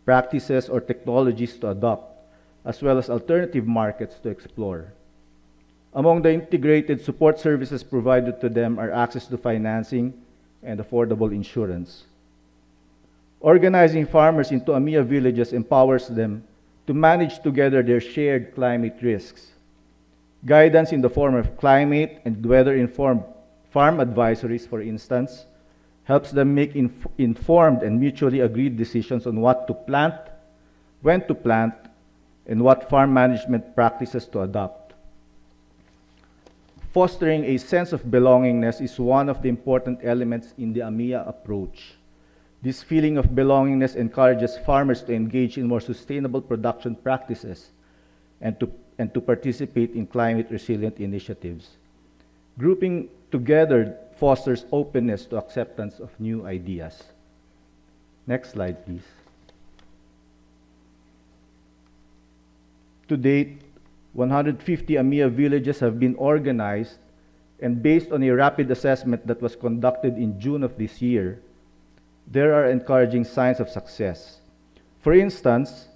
practices, or technologies to adopt, as well as alternative markets to explore. Among the integrated support services provided to them are access to financing and affordable insurance. Organizing farmers into AMIA villages empowers them to manage together their shared climate risks. Guidance in the form of climate and weather-informed farm advisories, for instance, helps them make informed and mutually agreed decisions on what to plant, when to plant, and what farm management practices to adopt. Fostering a sense of belongingness is one of the important elements in the AMIA approach. This feeling of belongingness encourages farmers to engage in more sustainable production practices and to participate in climate-resilient initiatives. Grouping together fosters openness to acceptance of new ideas. Next slide, please. To date, 150 AMIA villages have been organized, and based on a rapid assessment that was conducted in June of this year, there are encouraging signs of success. For instance,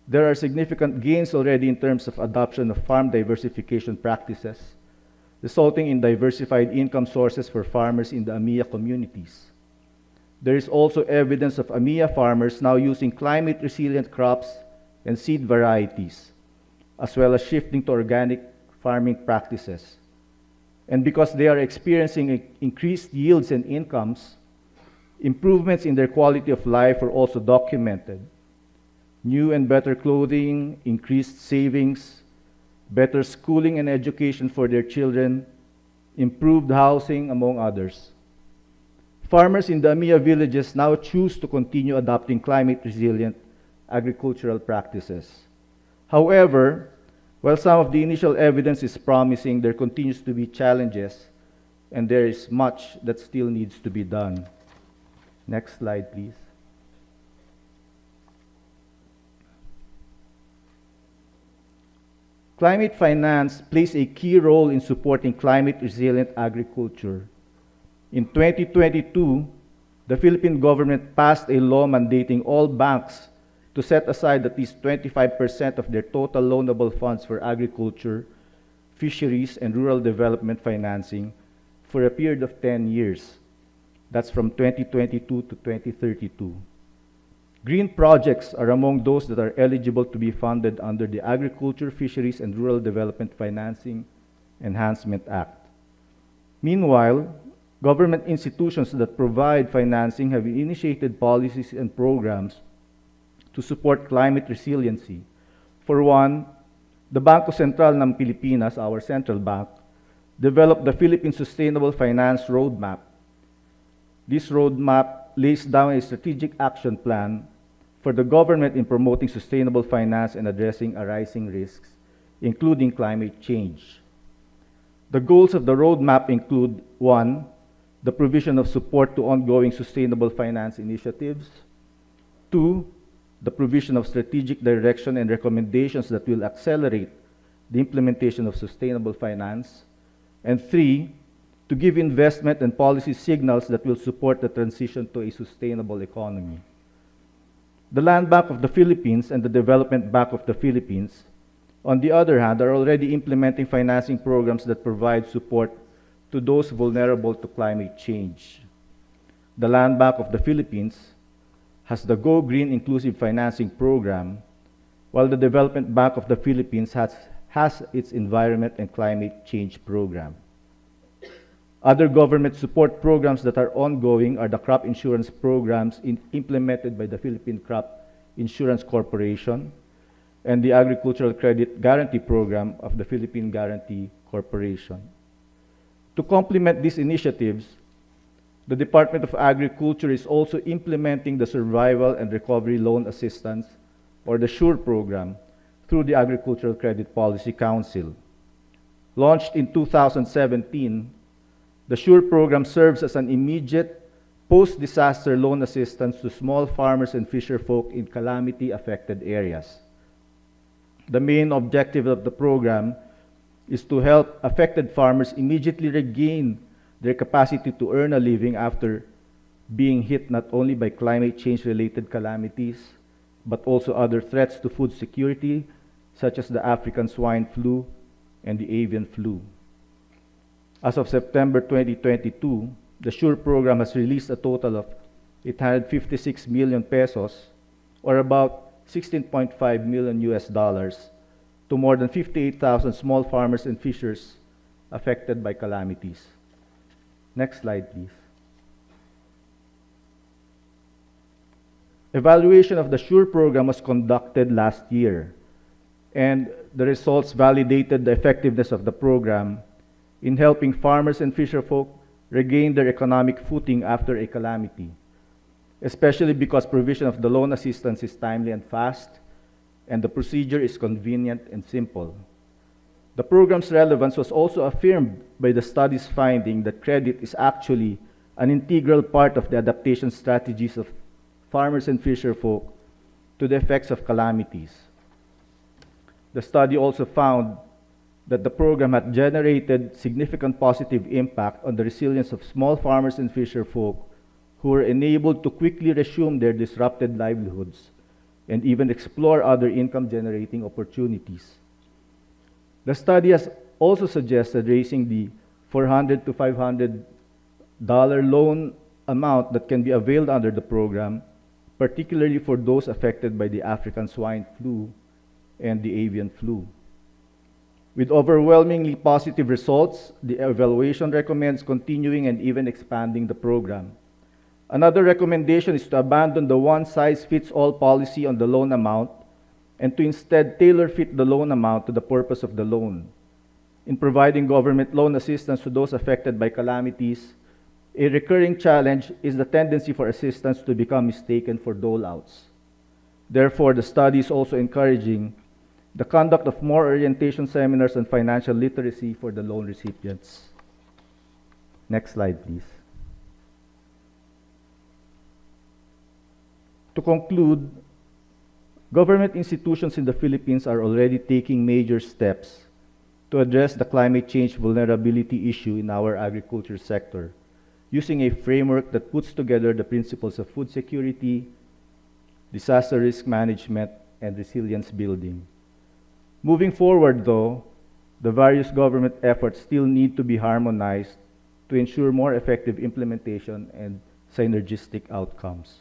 there are significant gains already in terms of adoption of farm diversification practices, resulting in diversified income sources for farmers in the AMIA communities. There is also evidence of AMIA farmers now using climate-resilient crops and seed varieties, as well as shifting to organic farming practices. And because they are experiencing increased yields and incomes, improvements in their quality of life are also documented. New and better clothing, increased savings, better schooling and education for their children, improved housing, among others. Farmers in the AMIA villages now choose to continue adopting climate-resilient agricultural practices. However, while some of the initial evidence is promising, there continues to be challenges, and there is much that still needs to be done. Next slide, please. Climate finance plays a key role in supporting climate-resilient agriculture. In 2022, the Philippine government passed a law mandating all banks to set aside at least 25% of their total loanable funds for agriculture, fisheries, and rural development financing for a period of 10 years. That's from 2022 to 2032. Green projects are among those that are eligible to be funded under the Agriculture, Fisheries, and Rural Development Financing Enhancement Act. Meanwhile, government institutions that provide financing have initiated policies and programs to support climate resiliency. For one, the Bangko Sentral ng Pilipinas, our central bank, developed the Philippine Sustainable Finance Roadmap. This roadmap lays down a strategic action plan for the government in promoting sustainable finance and addressing arising risks, including climate change. The goals of the roadmap include: 1, the provision of support to ongoing sustainable finance initiatives; 2, the provision of strategic direction and recommendations that will accelerate the implementation of sustainable finance; and 3, to give investment and policy signals that will support the transition to a sustainable economy. The Land Bank of the Philippines and the Development Bank of the Philippines, on the other hand, are already implementing financing programs that provide support to those vulnerable to climate change. The Land Bank of the Philippines has the Go Green Inclusive Financing Program, while the Development Bank of the Philippines has its Environment and Climate Change Program. Other government support programs that are ongoing are the crop insurance programs implemented by the Philippine Crop Insurance Corporation and the Agricultural Credit Guarantee Program of the Philippine Guarantee Corporation. To complement these initiatives, the Department of Agriculture is also implementing the Survival and Recovery Loan Assistance, or the SURE program, through the Agricultural Credit Policy Council. Launched in 2017, the SURE program serves as an immediate post-disaster loan assistance to small farmers and fisherfolk in calamity-affected areas. The main objective of the program is to help affected farmers immediately regain their capacity to earn a living after being hit not only by climate change-related calamities, but also other threats to food security, such as the African swine flu and the avian flu. As of September 2022, the SURE program has released a total of 856 million pesos, or about $16.5 million to more than 58,000 small farmers and fishers affected by calamities. Next slide, please. Evaluation of the SURE program was conducted last year, and the results validated the effectiveness of the program in helping farmers and fisherfolk regain their economic footing after a calamity, especially because provision of the loan assistance is timely and fast, and the procedure is convenient and simple. The program's relevance was also affirmed by the study's finding that credit is actually an integral part of the adaptation strategies of farmers and fisherfolk to the effects of calamities. The study also found that the program had generated significant positive impact on the resilience of small farmers and fisherfolk who were enabled to quickly resume their disrupted livelihoods and even explore other income-generating opportunities. The study has also suggested raising the $400 to $500 loan amount that can be availed under the program, particularly for those affected by the African swine flu and the avian flu. With overwhelmingly positive results, the evaluation recommends continuing and even expanding the program. Another recommendation is to abandon the one-size-fits-all policy on the loan amount and to instead tailor-fit the loan amount to the purpose of the loan. In providing government loan assistance to those affected by calamities, a recurring challenge is the tendency for assistance to become mistaken for dole-outs. Therefore, the study is also encouraging the conduct of more orientation seminars on financial literacy for the loan recipients. Next slide, please. To conclude, government institutions in the Philippines are already taking major steps to address the climate change vulnerability issue in our agriculture sector, using a framework that puts together the principles of food security, disaster risk management, and resilience building. Moving forward, though, the various government efforts still need to be harmonized to ensure more effective implementation and synergistic outcomes.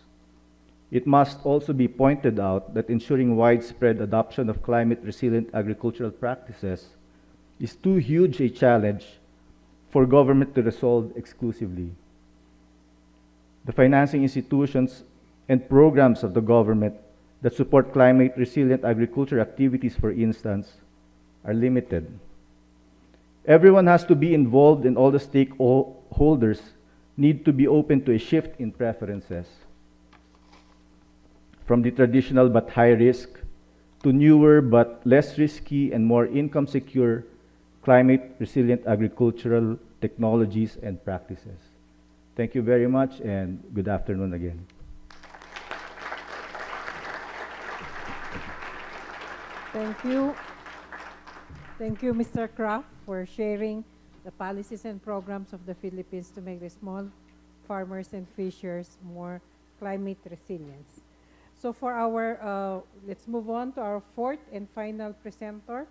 It must also be pointed out that ensuring widespread adoption of climate-resilient agricultural practices is too huge a challenge for government to resolve exclusively. The financing institutions and programs of the government that support climate-resilient agriculture activities, for instance, are limited. Everyone has to be involved, and all the stakeholders need to be open to a shift in preferences from the traditional but high risk to newer but less risky and more income secure climate-resilient agricultural technologies and practices. Thank you very much, and good afternoon again. Thank you. Thank you, Mr. Kraft, for sharing the policies and programs of the Philippines to make the small farmers and fishers more climate resilient. So for our, let's move on to our fourth and final presenter.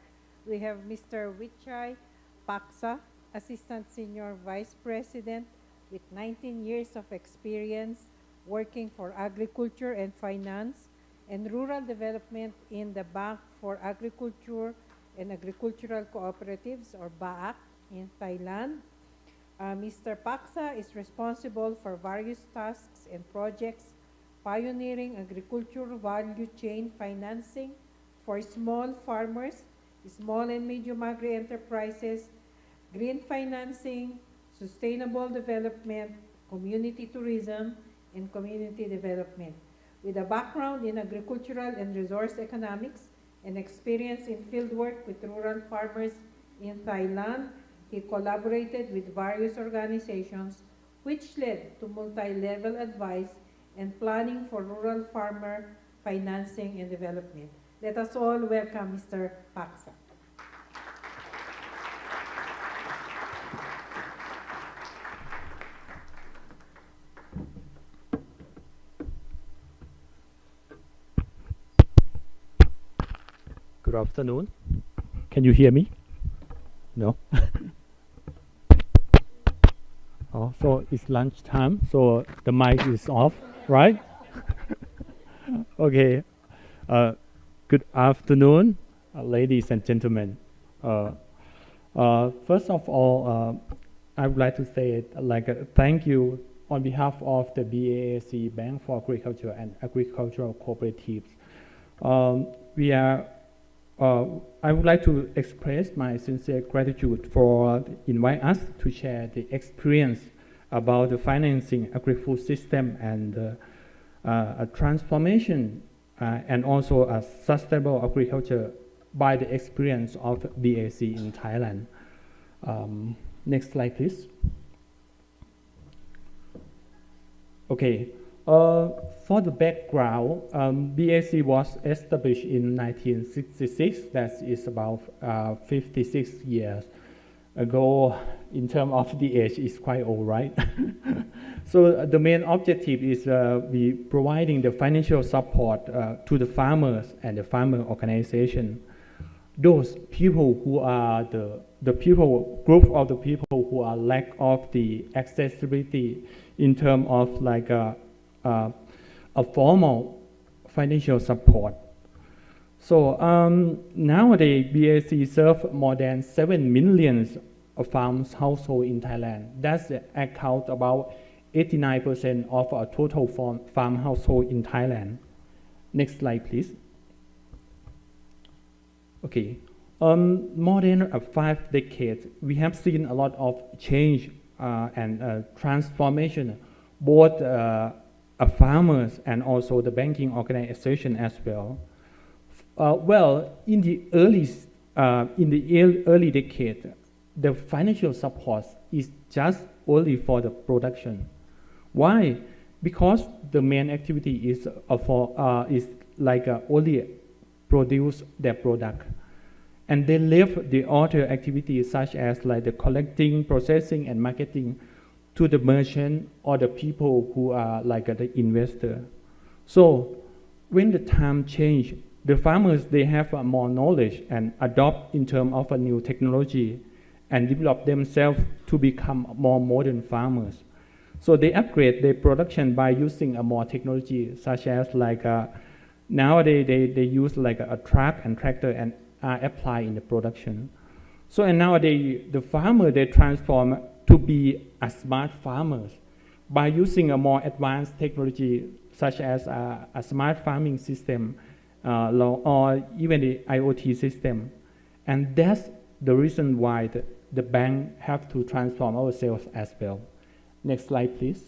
We have Mr. Wichai Paksa, Assistant Senior Vice President with 19 years of experience working for agriculture and finance and rural development in the Bank for Agriculture and Agricultural Cooperatives, or BAAC, in Thailand. Mr. Paksa is responsible for various tasks and projects pioneering agricultural value chain financing for small farmers, small and medium agri-enterprises, green financing, sustainable development, community tourism, and community development. With a background in agricultural and resource economics and experience in fieldwork with rural farmers in Thailand, he collaborated with various organizations which led to multi-level advice and planning for rural farmer financing and development. Let us all welcome Mr. Paksa. Good afternoon. Can you hear me? No? Oh, so it's lunchtime, so the mic is off, right? Okay. Good afternoon, ladies and gentlemen. First of all, I would like to say thank you on behalf of the BAAC, Bank for Agriculture and Agricultural Cooperatives. I would like to express my sincere gratitude for inviting us to share the experience about the financing agri-food system and a transformation and also a sustainable agriculture by the experience of BAC in Thailand. Next slide, please. Okay, For the background, BAC was established in 1966. That is about 56 years ago. In terms of the age, it's quite old, right? So the main objective is we providing the financial support to the farmers and the farmer organization. Those people who are the people group of the people who are lack of the accessibility in terms of like a formal financial support. So nowadays, BAC serves more than 7 million farm households in Thailand. That's account about 89% of our total farm household in Thailand. Next slide, please. Okay. More than 5 decades, we have seen a lot of change and transformation, both farmers and also the banking organization as well. Well, in the early decade, the financial support is just only for the production. Why? Because the main activity is only produce their product, and they leave the other activities such as like the collecting, processing, and marketing to the merchant or the people who are like the investor. So when the time change, the farmers, they have more knowledge and adopt in terms of a new technology and develop themselves to become more modern farmers. So they upgrade their production by using a more technology such as like nowadays they use like a truck and tractor and are applied in the production. So and nowadays the farmer, they transform to be a smart farmers by using a more advanced technology such as a smart farming system or even the IoT system. And that's the reason why the bank have to transform ourselves as well. Next slide, please.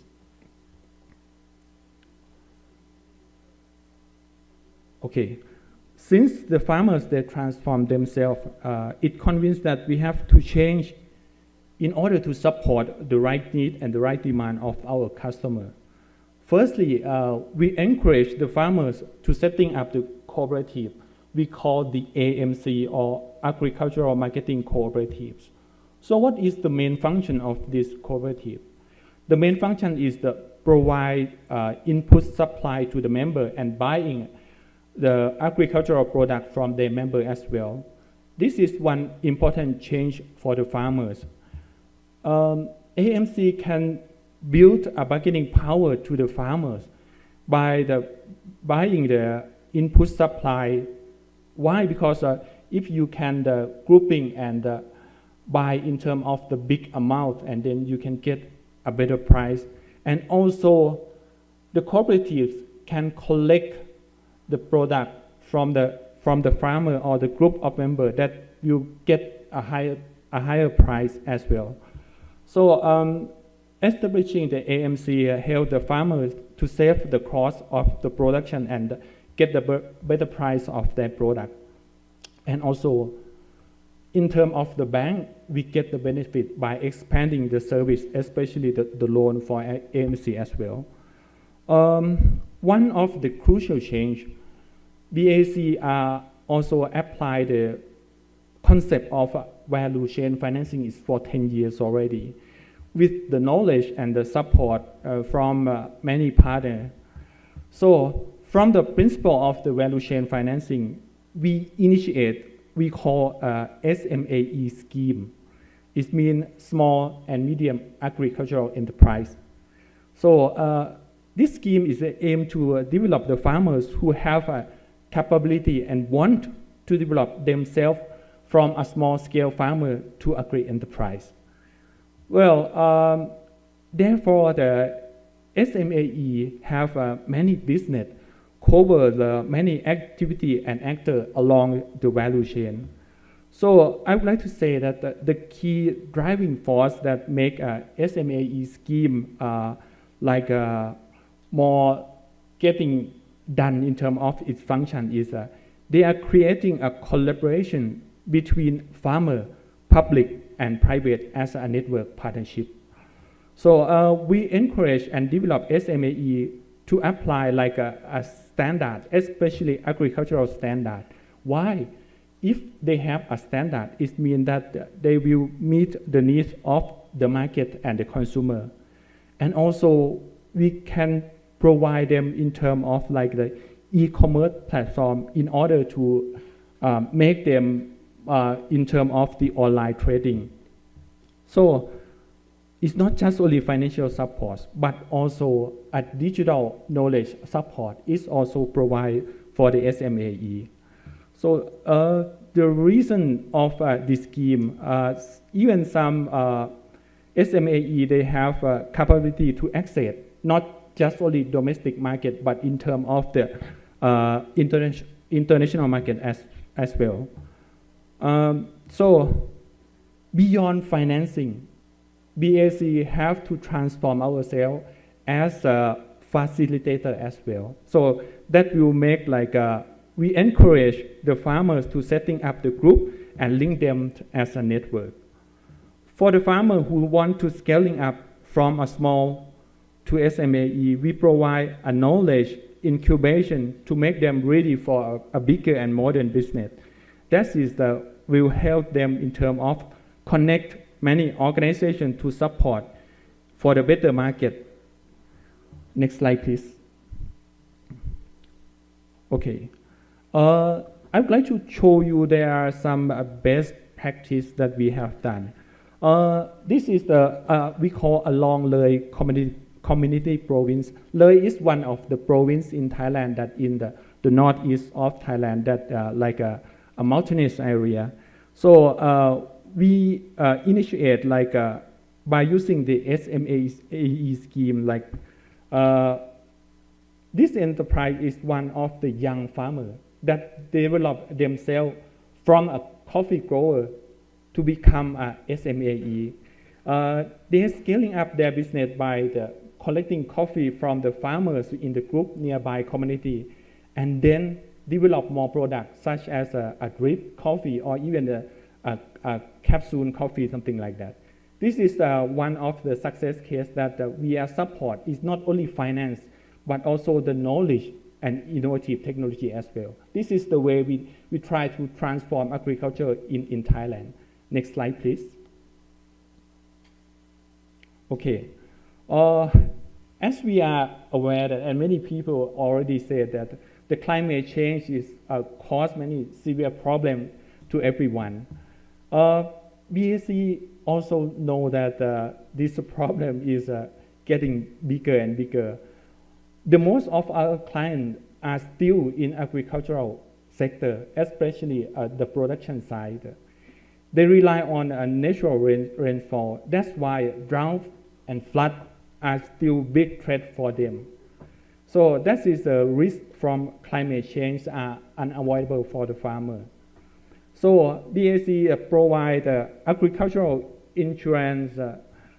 Okay. Since the farmers, they transform themselves, it convinced that we have to change in order to support the right need and the right demand of our customer. Firstly, we encourage the farmers to setting up the cooperative. We call the AMC or Agricultural Marketing Cooperatives. So what is the main function of this cooperative? The main function is to provide input supply to the member and buying the agricultural product from their member as well. This is one important change for the farmers. AMC can build a bargaining power to the farmers by buying the input supply. Why? Because if you can grouping and buy in terms of the big amount, and then you can get a better price. And also the cooperatives can collect the product from the farmer or the group of members that will get a higher price as well. So establishing the AMC help the farmers to save the cost of the production and get the better price of their product. And also in terms of the bank, we get the benefit by expanding the service, especially the loan for AMC as well. One of the crucial change, BAC also applied the concept of value chain financing is for 10 years already, with the knowledge and the support from many partners. So from the principle of the value chain financing, we call SMAE scheme. It means small and medium agricultural enterprise. So this scheme is aimed to develop the farmers who have a capability and want to develop themselves from a small-scale farmer to agri-enterprise. Well, therefore, the SMAE have many business cover the many activity and actors along the value chain. So I would like to say that the key driving force that make a SMAE scheme more getting done in terms of its function is they are creating a collaboration between farmer, public, and private as a network partnership. So we encourage and develop SMAE to apply like a standard, especially agricultural standard. Why? If they have a standard, it means that they will meet the needs of the market and the consumer. And also, we can provide them in terms of like the e-commerce platform in order to make them in terms of the online trading. So it's not just only financial support, but also a digital knowledge support is also provided for the SMAE. So the reason of this scheme, even some SMAE, they have capability to access not just only domestic market, but in terms of the international market as well. So beyond financing, BAC have to transform ourselves as a facilitator as well. So that will make like we encourage the farmers to setting up the group and link them as a network. For the farmer who want to scaling up from a small to SMAE, we provide a knowledge incubation to make them ready for a bigger and modern business. That is will help them in terms of connect many organizations to support for the better market. Next slide, please. Okay. I would like to show you there are some best practice that we have done. This is the we call Along Loi community province. Loi is one of the province in Thailand that in the northeast of Thailand that like a mountainous area. So we initiate like by using the SMAE scheme, like this enterprise is one of the young farmers that develop themselves from a coffee grower to become a SMAE. They are scaling up their business by collecting coffee from the farmers in the group nearby community, and then develop more products such as a drip coffee or even a capsule coffee, something like that. This is one of the success cases that we are support. It's not only finance, but also the knowledge and innovative technology as well. This is the way we try to transform agriculture in Thailand. Next slide, please. Okay. As we are aware that, and many people already said that the climate change is cause many severe problems to everyone. BAC also know that this problem is getting bigger and bigger. The most of our clients are still in agricultural sector, especially the production side. They rely on a natural rainfall. That's why drought and flood are still big threat for them. So that is a risk from climate change are unavoidable for the farmer. So BAC provide agricultural insurance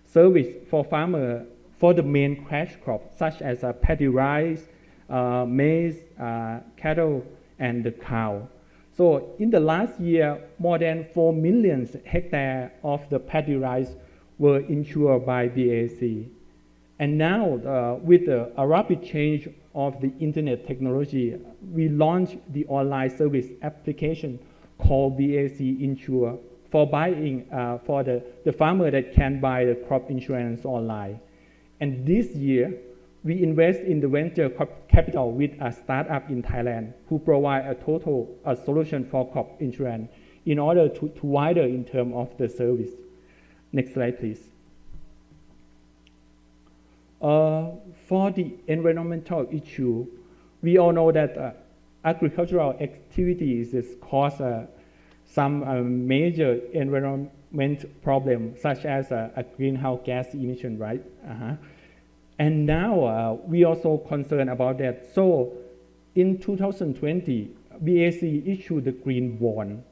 service for farmer for the main cash crop, such as paddy rice, maize, cattle, and the cow. So in the last year, more than 4 million hectares of the paddy rice were insured by BAC. And now, with a rapid change of the internet technology, we launched the online service application called BAC Insure for buying, for the farmer that can buy the crop insurance online. And this year, we invest in the venture capital with a startup in Thailand who provide a solution for crop insurance in order to widen in terms of the service. Next slide, please. For the environmental issue, we all know that agricultural activities cause some major environment problems, such as a greenhouse gas emission, right? And now we also concerned about that. So in 2020, BAC issued the green bond.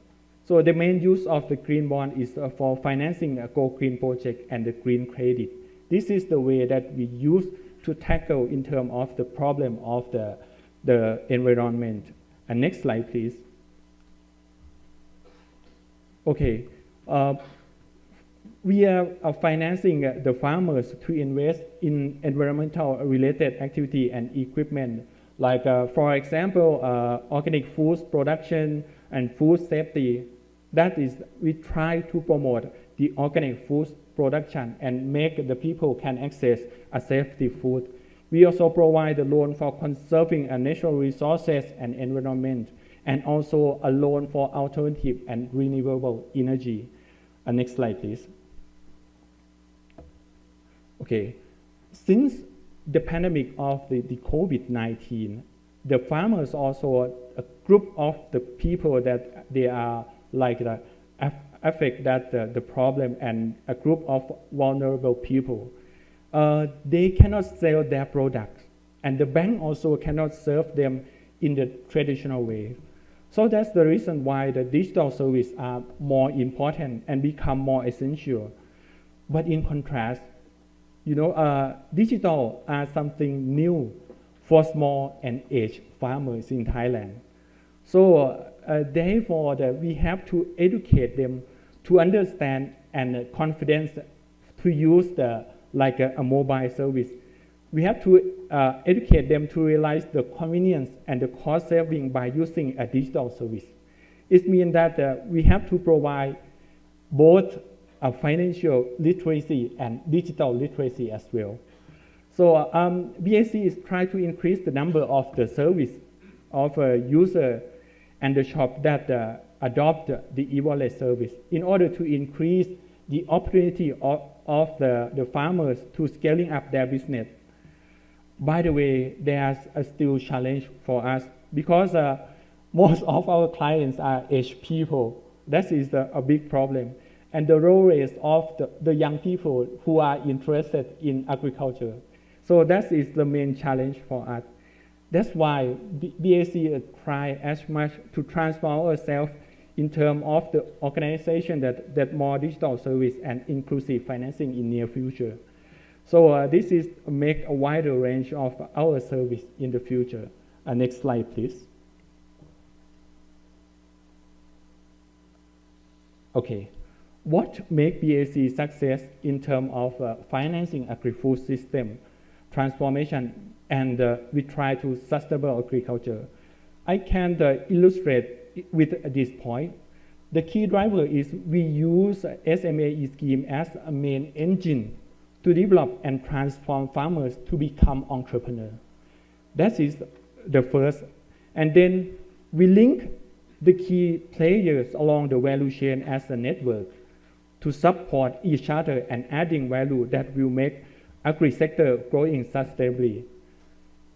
So the main use of the green bond is for financing a Go Green project and the green credit. This is the way that we use to tackle in terms of the problem of the environment. And next slide, please. we are financing the farmers to invest in environmental related activity and equipment, like for example, organic food production and food safety. That is, we try to promote the organic food production and make the people can access a safety food. We also provide a loan for conserving natural resources and environment, and also a loan for alternative and renewable energy. Next slide, please. Okay, since the pandemic of the COVID-19, the farmers also a group of the people that they are like the affect that the problem, and a group of vulnerable people. They cannot sell their products, and the bank also cannot serve them in the traditional way. So that's the reason why the digital services are more important and become more essential. But in contrast, digital are something new for small and aged farmers in Thailand. So therefore, we have to educate them to understand and confidence to use a mobile service. We have to educate them to realize the convenience and the cost saving by using a digital service. It means that we have to provide both financial literacy and digital literacy as well. So BAC is trying to increase the number of the service of a user and the shop that adopt the e-wallet service in order to increase the opportunity of the farmers to scaling up their business. By the way, there's still challenge for us because most of our clients are aged people. That is a big problem. And the low rates of the young people who are interested in agriculture. So that is the main challenge for us. That's why BAC try as much to transform ourselves in terms of the organization that more digital service and inclusive financing in near future. So this is make a wider range of our service in the future. Next slide, please. Okay, what make BAC success in terms of financing agri-food system transformation, and we try to sustainable agriculture? I can illustrate with this point. The key driver is we use SME scheme as a main engine to develop and transform farmers to become entrepreneurs. That is the first. And then we link the key players along the value chain as a network to support each other and adding value that will make agri-sector growing sustainably.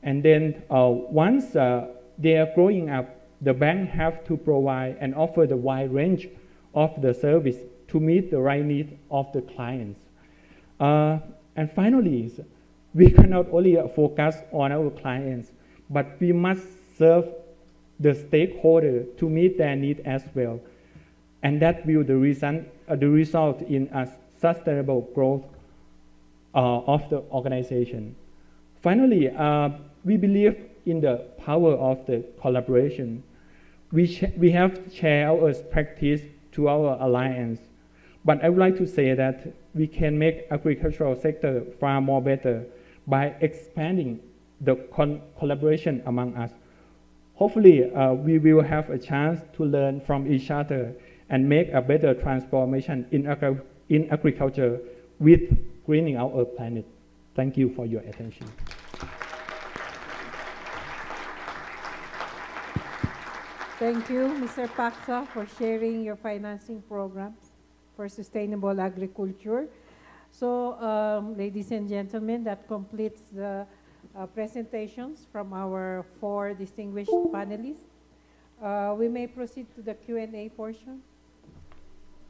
And then once they are growing up, the bank have to provide and offer the wide range of the service to meet the right needs of the clients. And finally, we cannot only focus on our clients, but we must serve the stakeholder to meet their needs as well. And that will the result in a sustainable growth of the organization. Finally, we believe in the power of the collaboration. We have shared our practice to our alliance, but I would like to say that we can make agricultural sector far more better by expanding the collaboration among us. Hopefully, we will have a chance to learn from each other and make a better transformation in agriculture with greening our planet. Thank you for your attention. Thank you, Mr. Paksa, for sharing your financing programs for sustainable agriculture. So, ladies and gentlemen, that completes the presentations from our 4 distinguished panelists. We may proceed to the Q&A portion.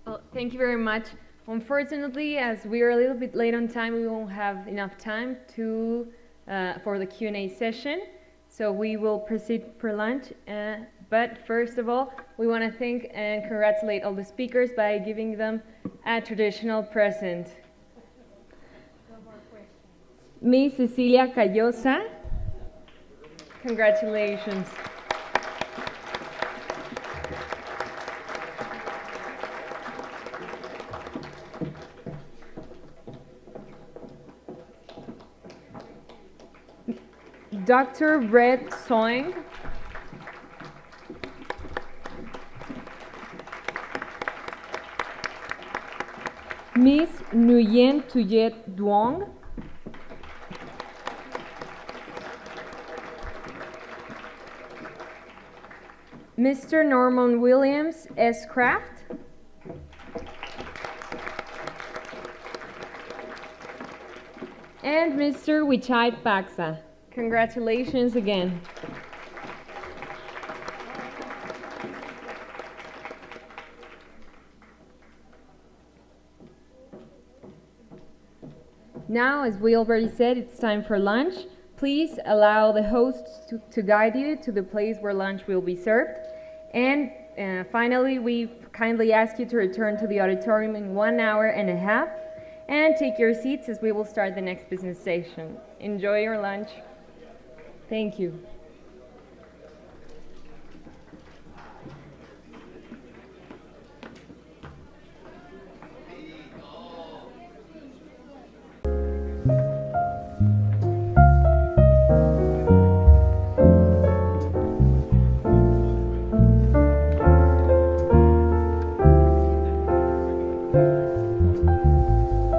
Well, thank you very much. Unfortunately, as we are a little bit late on time, we won't have enough time for the Q&A session. So we will proceed for lunch. But first of all, we want to thank and congratulate all the speakers by giving them a traditional present. Miss Cecilia Callosa, congratulations. Dr. Brett Soing. Miss Nguyen Tuyet Duong. Mr. Norman Williams S. Kraft. And Mr. Wichai Paksa. Congratulations again. Now, as we already said, it's time for lunch. Please allow the hosts to guide you to the place where lunch will be served. And finally, we kindly ask you to return to the auditorium in 1 hour and a half and take your seats as we will start the next business session. Enjoy your lunch. Thank you.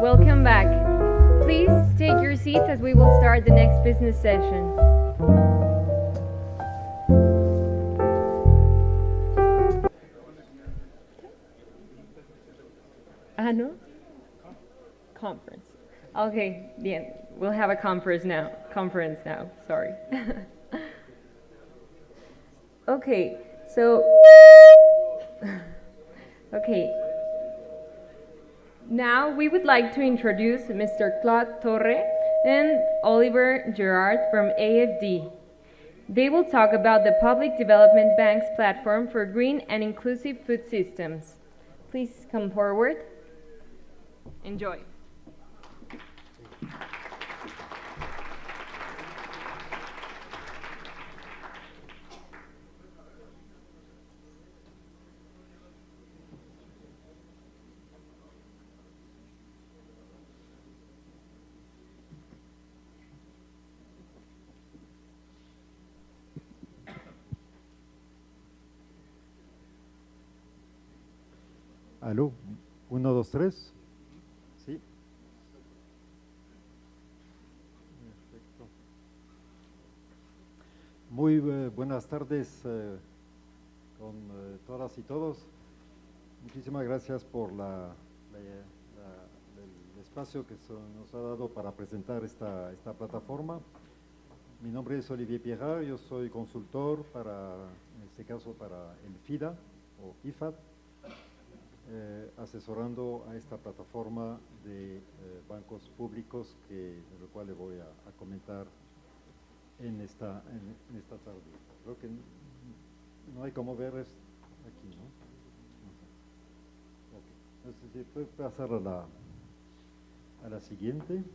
Welcome back. Please take your seats as we will start the next business session. No? Conference. Okay, yeah, we'll have a conference now. Sorry. Okay, so now we would like to introduce Mr. Claude Torre and Oliver Gerard from AFD. They will talk about the Public Development Bank's platform for green and inclusive food systems. Please come forward. Enjoy. Aló, 1, 2, 3. Sí. Perfecto. Muy buenas tardes con todas y todos. Muchísimas gracias por el espacio que nos ha dado para presentar esta plataforma. Mi nombre es Olivier Pierrat, yo soy consultor en este caso para el FIDA o IFAD. Asesorando a esta plataforma de bancos públicos de lo cual le voy a comentar en esta tarde. Creo que no hay como ver aquí, ¿no? Okay. Entonces, si puede pasar a la siguiente.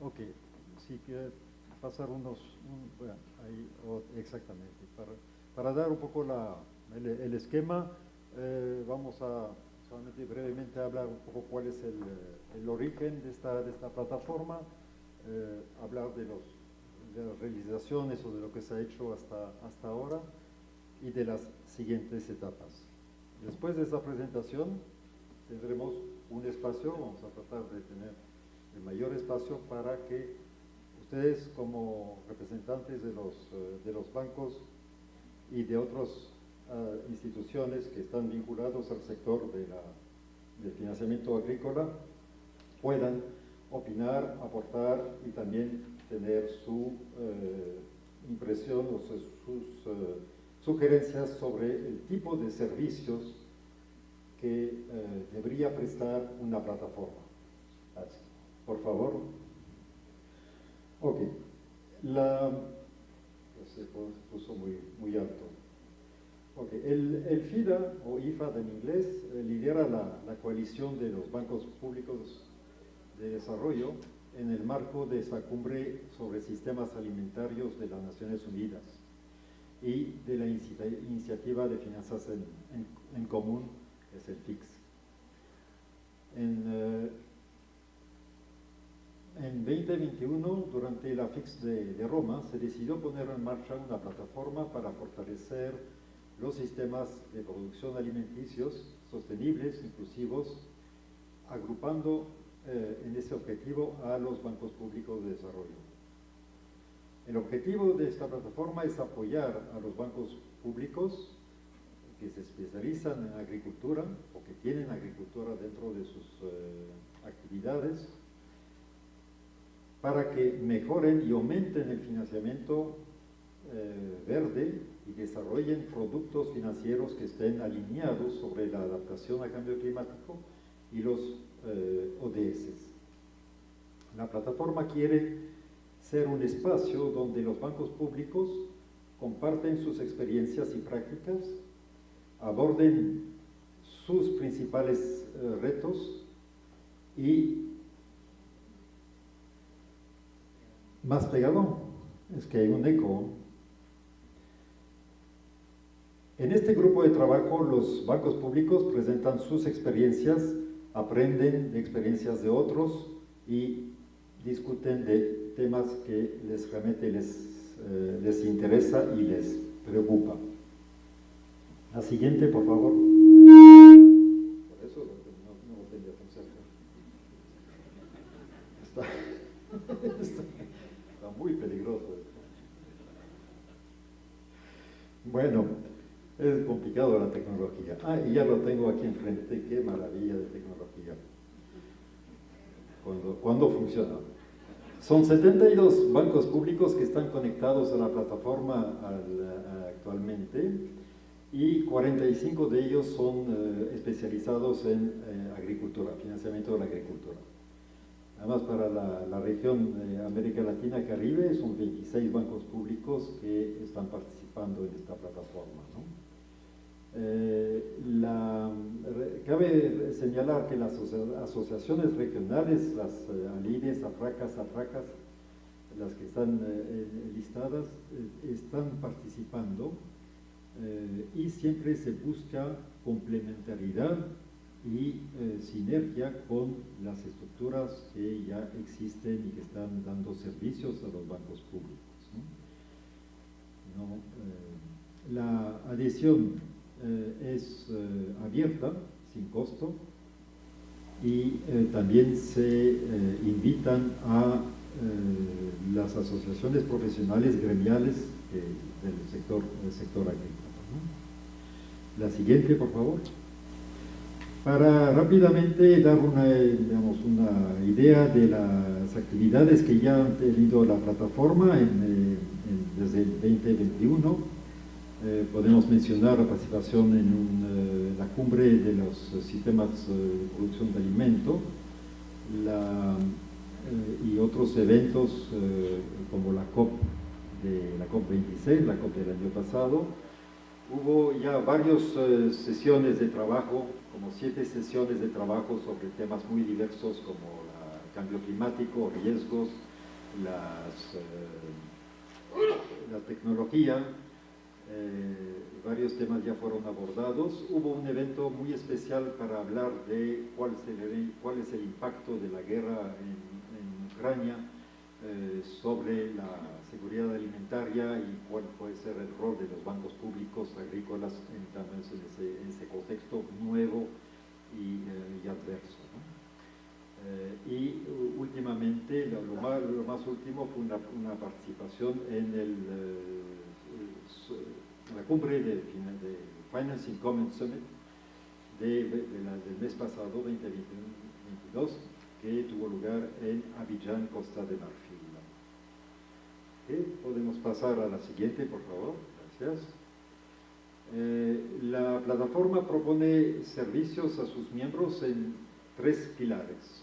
Ok, sí que pasar bueno, ahí, exactamente, para dar un poco el esquema, vamos a solamente brevemente hablar un poco cuál es el origen de esta plataforma, hablar de las realizaciones o de lo que se ha hecho hasta ahora y de las siguientes etapas. Después de esta presentación tendremos un espacio, vamos a tratar de tener el mayor espacio para que ustedes como representantes de los bancos y de otros instituciones que están vinculados al sector del financiamiento agrícola puedan opinar, aportar y también tener su impresión o sus sugerencias sobre el tipo de servicios que debería prestar una plataforma. Por favor. Ok. Se puso muy alto. Okay. El FIDA, o IFAD en inglés, lidera la coalición de los bancos públicos de desarrollo en el marco de esa cumbre sobre sistemas alimentarios de las Naciones Unidas y de la iniciativa de finanzas en común, que es el FIX. en 2021, durante la FIX de Roma, se decidió poner en marcha una plataforma para fortalecer los sistemas de producción alimenticios sostenibles, inclusivos, agrupando en ese objetivo a los bancos públicos de desarrollo. El objetivo de esta plataforma es apoyar a los bancos públicos que se especializan en agricultura o que tienen agricultura dentro de sus actividades para que mejoren y aumenten el financiamiento verde y desarrollen productos financieros que estén alineados sobre la adaptación al cambio climático y los ODS. La plataforma quiere ser un espacio donde los bancos públicos comparten sus experiencias y prácticas, aborden sus principales retos y más pegado, es que hay un eco. En este grupo de trabajo los bancos públicos presentan sus experiencias, aprenden de experiencias de otros y discuten de temas que les realmente les interesa y les preocupa. La siguiente, por favor. Por eso no lo tenía tan cerca. Está muy peligroso. Bueno, es complicado la tecnología. Y ya lo tengo aquí enfrente. Qué maravilla de tecnología. Cuando funciona. Son 72 bancos públicos que están conectados a la plataforma actualmente y 45 de ellos son especializados en agricultura, financiamiento de la agricultura. Además, para la región América Latina Caribe son 26 bancos públicos que están participando en esta plataforma, ¿no? Cabe señalar que las asociaciones regionales, las ALIDES, AFRACAS, las que están listadas, están participando y siempre se busca complementariedad y sinergia con las estructuras que ya existen y que están dando servicios a los bancos públicos, ¿no? La adhesión es abierta, sin costo, y también se invitan a las asociaciones profesionales gremiales del sector agrícola, ¿no? La siguiente, por favor. Para rápidamente dar una idea de las actividades que ya han tenido la plataforma desde el 2021, podemos mencionar la participación en la cumbre de los sistemas de producción de alimento y otros eventos como la COP26, la COP del año pasado. Hubo ya varias sesiones de trabajo, como 7 sesiones de trabajo sobre temas muy diversos como el cambio climático, riesgos, la tecnología. Varios temas ya fueron abordados. Hubo un evento muy especial para hablar de cuál es el impacto de la guerra en Ucrania sobre la seguridad alimentaria y cuál puede ser el rol de los bancos públicos agrícolas en ese contexto nuevo y adverso, ¿no? Y últimamente, lo más último fue una participación en la cumbre de Financing Commons Summit del mes pasado, 2022, que tuvo lugar en Abidjan, Costa de Marfil. Podemos pasar a la siguiente, por favor. Gracias. La plataforma propone servicios a sus miembros en 3 pilares.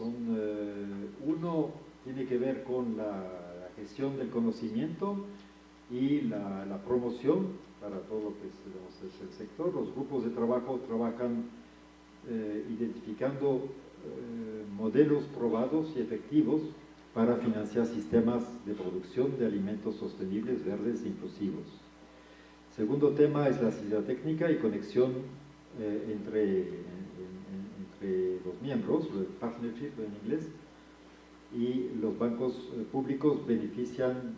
Uno tiene que ver con la gestión del conocimiento y la promoción para todo lo que es el sector. Los grupos de trabajo trabajan identificando modelos probados y efectivos para financiar sistemas de producción de alimentos sostenibles, verdes e inclusivos. Segundo tema es la asistencia técnica y conexión entre los miembros, el partnership en inglés, y los bancos públicos benefician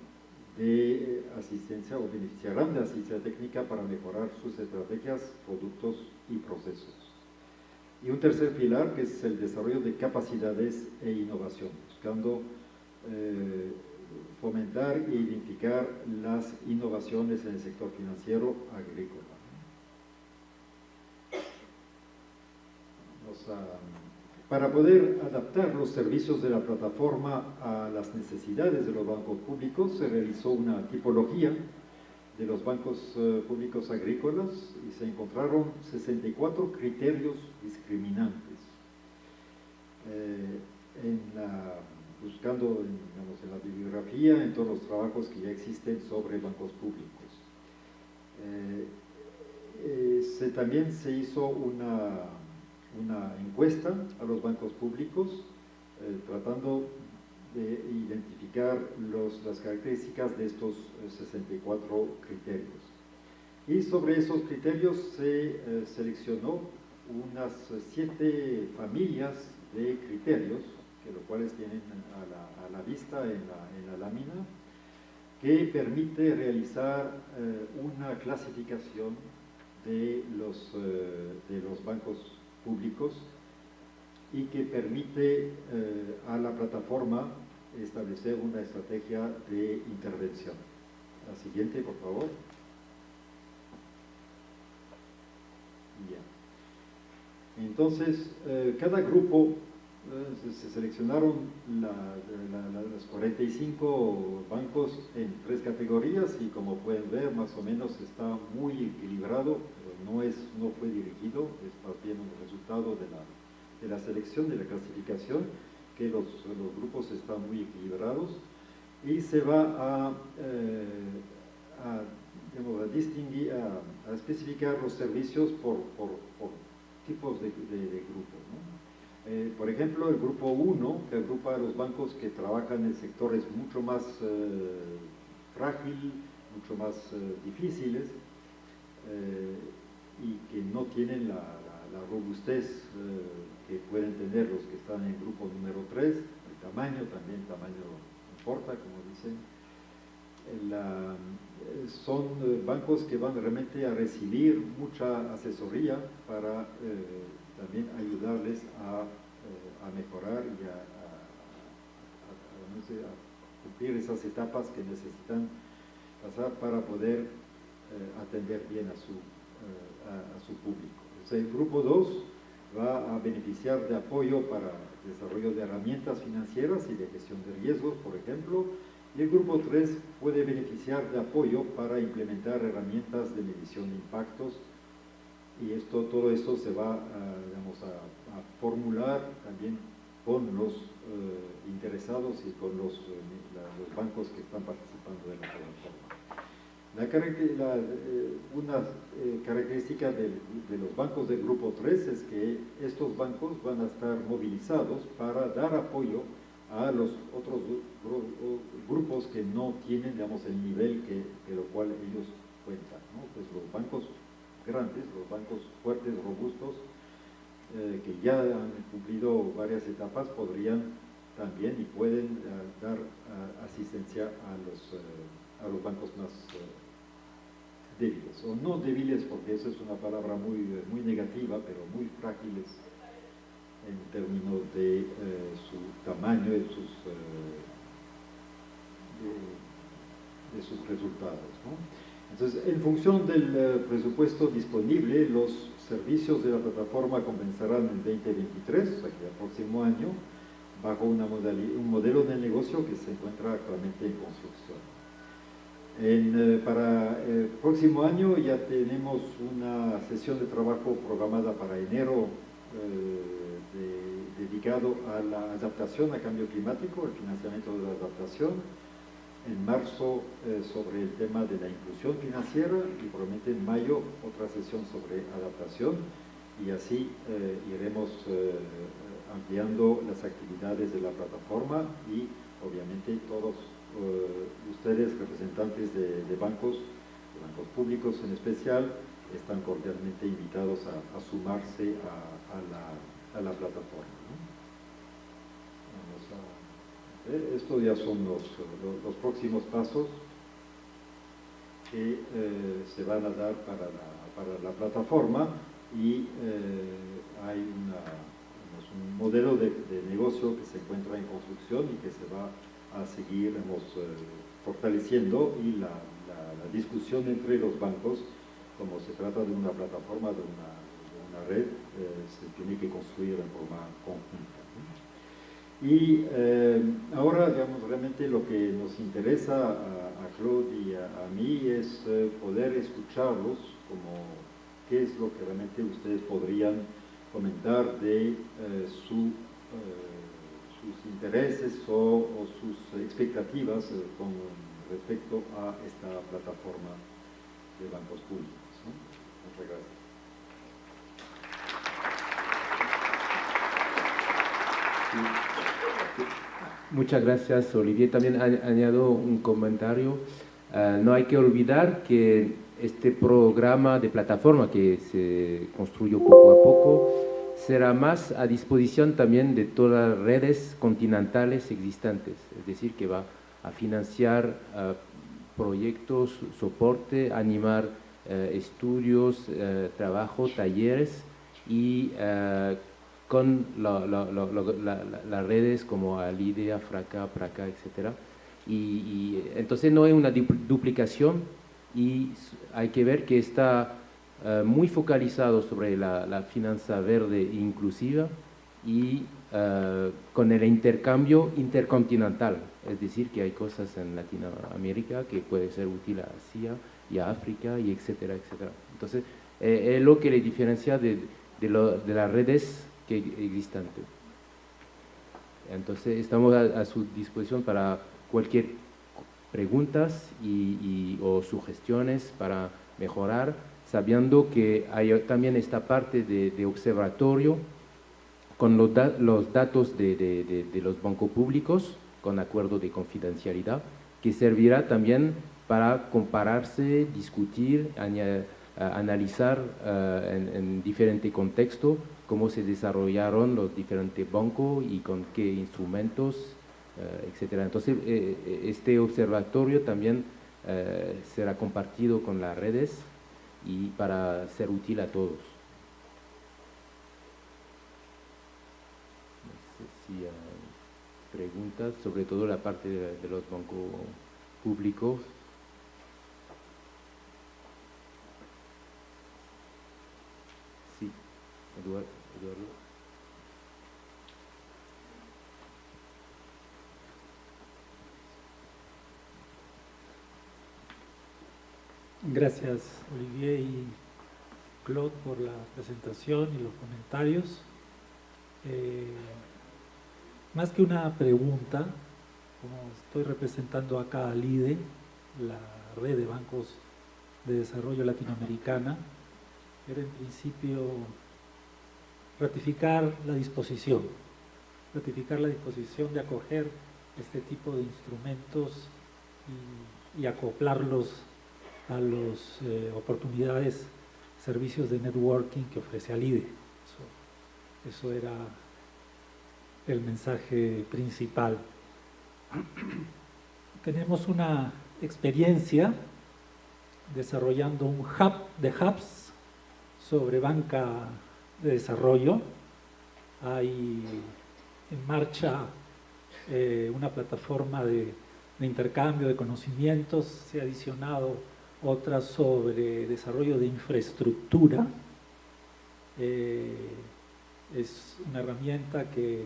de asistencia o beneficiarán de asistencia técnica para mejorar sus estrategias, productos y procesos. Y un tercer pilar, que es el desarrollo de capacidades e innovación, buscando fomentar e identificar las innovaciones en el sector financiero agrícola. Para poder adaptar los servicios de la plataforma a las necesidades de los bancos públicos, se realizó una tipología de los bancos públicos agrícolas y se encontraron 64 criterios discriminantes. Buscando en la bibliografía, en todos los trabajos que ya existen sobre bancos públicos. También se hizo una encuesta a los bancos públicos, tratando de identificar las características de estos 64 criterios. Y sobre esos criterios se seleccionó unas 7 familias de criterios, que los cuales tienen a la vista en la lámina, que permite realizar una clasificación de los bancos públicos y que permite a la plataforma establecer una estrategia de intervención. La siguiente, por favor. Ya. Entonces, cada grupo, se seleccionaron los 45 bancos en 3 categorías y como pueden ver, más o menos está muy equilibrado, pero no fue dirigido, es más bien un resultado de la selección, de la clasificación, que los grupos están muy equilibrados y se va a distinguir, a especificar los servicios por tipos de grupos, ¿no? Por ejemplo, el grupo 1, que agrupa a los bancos que trabajan en sectores mucho más frágiles, mucho más difíciles y que no tienen la robustez que pueden tener los que están en el grupo número 3, el tamaño importa, como dicen. Son bancos que van realmente a recibir mucha asesoría para también ayudarles a mejorar y a cumplir esas etapas que necesitan pasar para poder atender bien a su público. El grupo 2 va a beneficiar de apoyo para el desarrollo de herramientas financieras y de gestión de riesgos, por ejemplo, y el grupo 3 puede beneficiar de apoyo para implementar herramientas de medición de impactos. Y todo esto se va a formular también con los interesados y con los bancos que están participando de la plataforma. Una característica de los bancos del grupo 3 es que estos bancos van a estar movilizados para dar apoyo a los otros grupos que no tienen, el nivel de lo cual ellos cuentan, ¿no? Pues los bancos grandes, los bancos fuertes, robustos, que ya han cumplido varias etapas, podrían también y pueden dar asistencia a los bancos más débiles, o no débiles, porque eso es una palabra muy negativa, pero muy frágiles en términos de su tamaño, de sus resultados, ¿no? Entonces, en función del presupuesto disponible, los servicios de la plataforma comenzarán en 2023, o sea que el próximo año, bajo un modelo de negocio que se encuentra actualmente en construcción. Para el próximo año ya tenemos una sesión de trabajo programada para enero dedicado a la adaptación al cambio climático, el financiamiento de la adaptación. En marzo sobre el tema de la inclusión financiera y probablemente en mayo otra sesión sobre adaptación y así iremos ampliando las actividades de la plataforma y obviamente todos ustedes representantes de bancos públicos en especial, están cordialmente invitados a sumarse a la plataforma, ¿no? Vamos a Estos ya son los próximos pasos que se van a dar para la plataforma y hay un modelo de negocio que se encuentra en construcción y que se va a seguir fortaleciendo, y la discusión entre los bancos, como se trata de una plataforma, de una red, se tiene que construir en forma conjunta. Y ahora, digamos, realmente lo que nos interesa a Claude y a mí es poder escucharlos, como qué es lo que realmente ustedes podrían comentar de sus intereses o sus expectativas con respecto a esta plataforma de bancos públicos, ¿no? Muchas gracias. Muchas gracias, Olivier. También añado un comentario. No hay que olvidar que este programa de plataforma que se construyó poco a poco será más a disposición también de todas las redes continentales existentes, es decir, que va a financiar proyectos, soporte, animar estudios, trabajo, talleres y con las redes como Alide, Fraca, Praca, etc. Y entonces no hay una duplicación y hay que ver que está muy focalizado sobre la finanza verde e inclusiva y con el intercambio intercontinental, es decir, que hay cosas en Latinoamérica que puede ser útil a Asia y a África, y etcétera, etcétera. Entonces, es lo que le diferencia de las redes que existen. Entonces, estamos a su disposición para cualquier preguntas o sugestiones para mejorar, sabiendo que hay también esta parte de observatorio con los datos de los bancos públicos, con acuerdo de confidencialidad, que servirá también para compararse, discutir, analizar en diferente contexto cómo se desarrollaron los diferentes bancos y con qué instrumentos, etcétera. Entonces, este observatorio también será compartido con las redes y para ser útil a todos. No sé si hay preguntas, sobre todo la parte de los bancos públicos. Sí, Eduardo. Gracias, Olivier y Claude, por la presentación y los comentarios. Más que una pregunta, como estoy representando acá a LIDE, la Red de Bancos de Desarrollo Latinoamericana, era en principio ratificar la disposición de acoger este tipo de instrumentos y acoplarlos a las oportunidades, servicios de networking que ofrece Alide. Eso era el mensaje principal. Tenemos una experiencia desarrollando un hub de hubs sobre banca de desarrollo. Hay en marcha una plataforma de intercambio de conocimientos, se ha adicionado otra sobre desarrollo de infraestructura. Es una herramienta que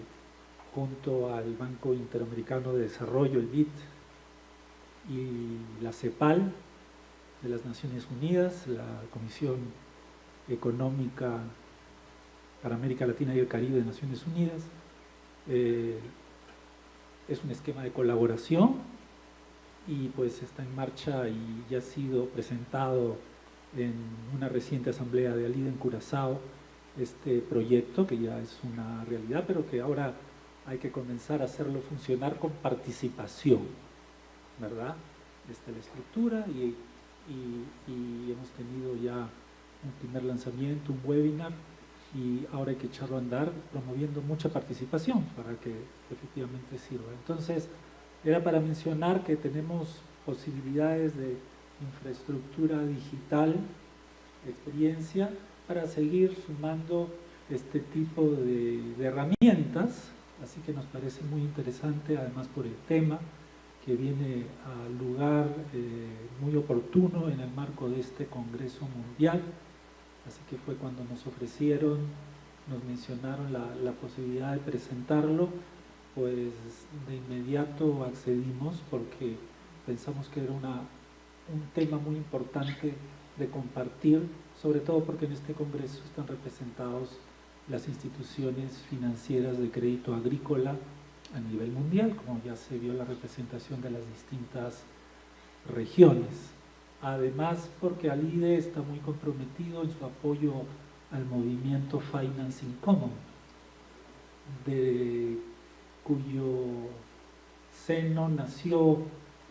junto al Banco Interamericano de Desarrollo, el BID, y la CEPAL de las Naciones Unidas, la Comisión Económica para América Latina y el Caribe de Naciones Unidas, es un esquema de colaboración y pues está en marcha y ya ha sido presentado en una reciente asamblea de Alide en Curazao, este proyecto que ya es una realidad, pero que ahora hay que comenzar a hacerlo funcionar con participación, ¿verdad? La estructura y hemos tenido ya un primer lanzamiento, un webinar, y ahora hay que echarlo a andar promoviendo mucha participación para que efectivamente sirva. Entonces, era para mencionar que tenemos posibilidades de infraestructura digital, experiencia, para seguir sumando este tipo de herramientas, así que nos parece muy interesante, además por el tema, que viene al lugar muy oportuno en el marco de este Congreso Mundial. Así que fue cuando nos ofrecieron, nos mencionaron la posibilidad de presentarlo, pues de inmediato accedimos porque pensamos que era un tema muy importante de compartir, sobre todo porque en este Congreso están representados las instituciones financieras de crédito agrícola a nivel mundial, como ya se vio la representación de las distintas regiones. Además, porque ALIDE está muy comprometido en su apoyo al movimiento Financing Common, de cuyo seno nació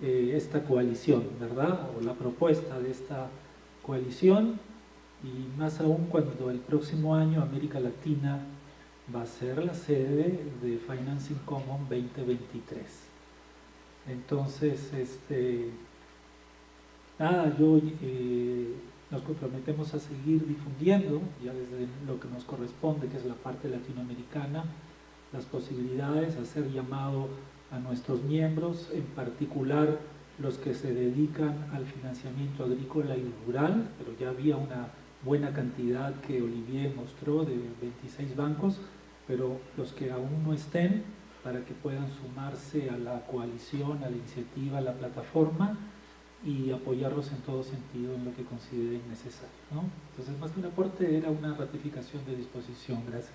esta coalición, ¿verdad? O la propuesta de esta coalición, y más aún cuando el próximo año América Latina va a ser la sede de Financing Common 2023. Entonces, nos comprometemos a seguir difundiendo, ya desde lo que nos corresponde, que es la parte latinoamericana, las posibilidades, hacer llamado a nuestros miembros, en particular los que se dedican al financiamiento agrícola y rural, pero ya había una buena cantidad que Olivier mostró de 26 bancos, pero los que aún no estén, para que puedan sumarse a la coalición, a la iniciativa, a la plataforma, y apoyarlos en todo sentido en lo que consideren necesario, ¿no? Entonces, más que un aporte, era una ratificación de disposición. Gracias.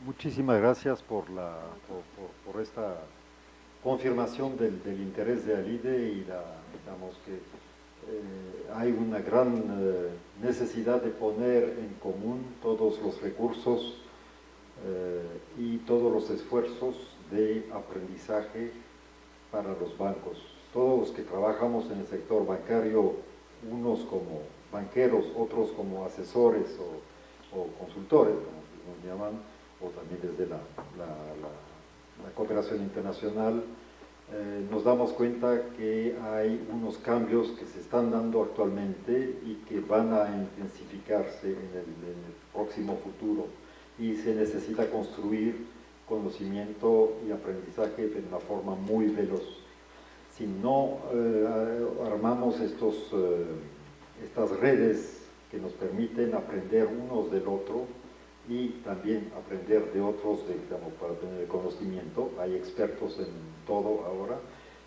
Muchísimas gracias por esta confirmación del interés de ALIDE y digamos que hay una gran necesidad de poner en común todos los recursos y todos los esfuerzos de aprendizaje para los bancos. Todos los que trabajamos en el sector bancario, unos como banqueros, otros como asesores o consultores, como nos llaman, o también desde la cooperación internacional, nos damos cuenta que hay unos cambios que se están dando actualmente y que van a intensificarse en el próximo futuro, y se necesita construir conocimiento y aprendizaje de una forma muy veloz. Si no armamos estas redes que nos permiten aprender unos del otro, y también aprender de otros, digamos, para tener conocimiento. Hay expertos en todo ahora,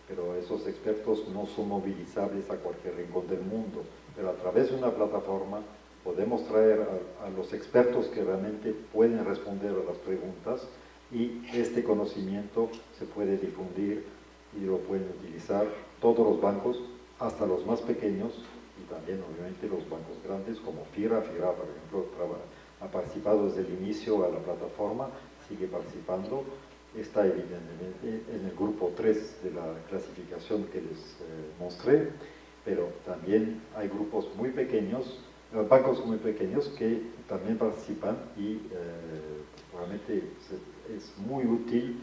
pero esos expertos no son movilizables a cualquier rincón del mundo. Pero a través de una plataforma podemos traer a los expertos que realmente pueden responder a las preguntas, y este conocimiento se puede difundir y lo pueden utilizar todos los bancos, hasta los más pequeños, y también obviamente los bancos grandes como FIRA, por ejemplo, ha participado desde el inicio a la plataforma, sigue participando, está evidentemente en el grupo 3 de la clasificación que les mostré, pero también hay grupos muy pequeños, bancos muy pequeños que también participan, y realmente es muy útil